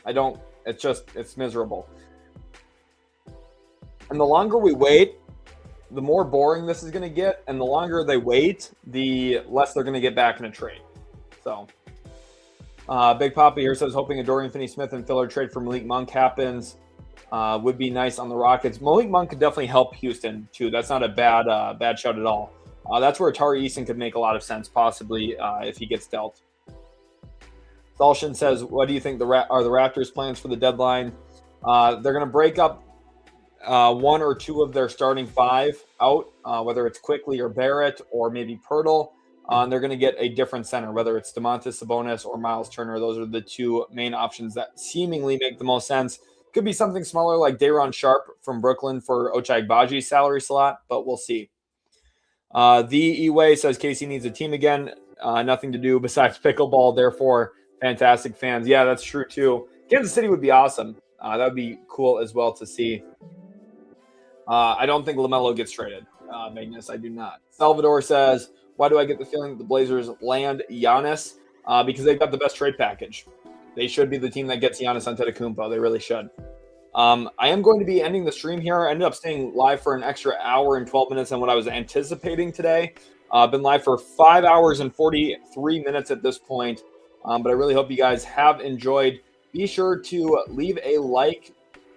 S1: It's miserable. And the longer we wait, the more boring this is going to get. And the longer they wait, the less they're going to get back in a trade. So, Big Papa here says, hoping a Dorian Finney-Smith and filler trade for Malik Monk happens. Would be nice on the Rockets. Malik Monk could definitely help Houston, too. That's not a bad shout at all. That's where Tari Eason could make a lot of sense, possibly, if he gets dealt. Salshin says, what do you think are the Raptors' plans for the deadline? They're going to break up one or two of their starting five out, whether it's Quickly or Barrett or maybe Pirtle. And they're going to get a different center, whether it's Domantas Sabonis or Miles Turner. Those are the two main options that seemingly make the most sense. Could be something smaller like Day'Ron Sharpe from Brooklyn for Ochai Agbaji's salary slot, but we'll see. The Eway says KC needs a team again. Nothing to do besides pickleball, therefore fantastic fans. Yeah, that's true too. Kansas City would be awesome. That would be cool as well to see. I don't think LaMelo gets traded, Magnus. I do not. Salvador says, why do I get the feeling that the Blazers land Giannis? Because they've got the best trade package. They should be the team that gets Giannis Antetokounmpo. They really should. I am going to be ending the stream here. I ended up staying live for an extra hour and 12 minutes than what I was anticipating today. I've been live for 5 hours and 43 minutes at this point. But I really hope you guys have enjoyed. Be sure to leave a like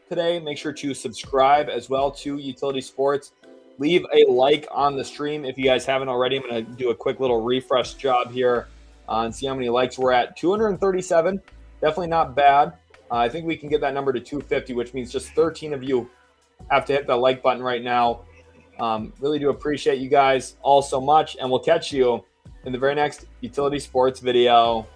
S1: today. Make sure to subscribe as well to Utility Sports. Leave a like on the stream if you guys haven't already. I'm going to do a quick little refresh job here and see how many likes we're at. 237. Definitely not bad. I think we can get that number to 250, which means just 13 of you have to hit the like button right now. Really do appreciate you guys all so much, and we'll catch you in the very next Utility Sports video.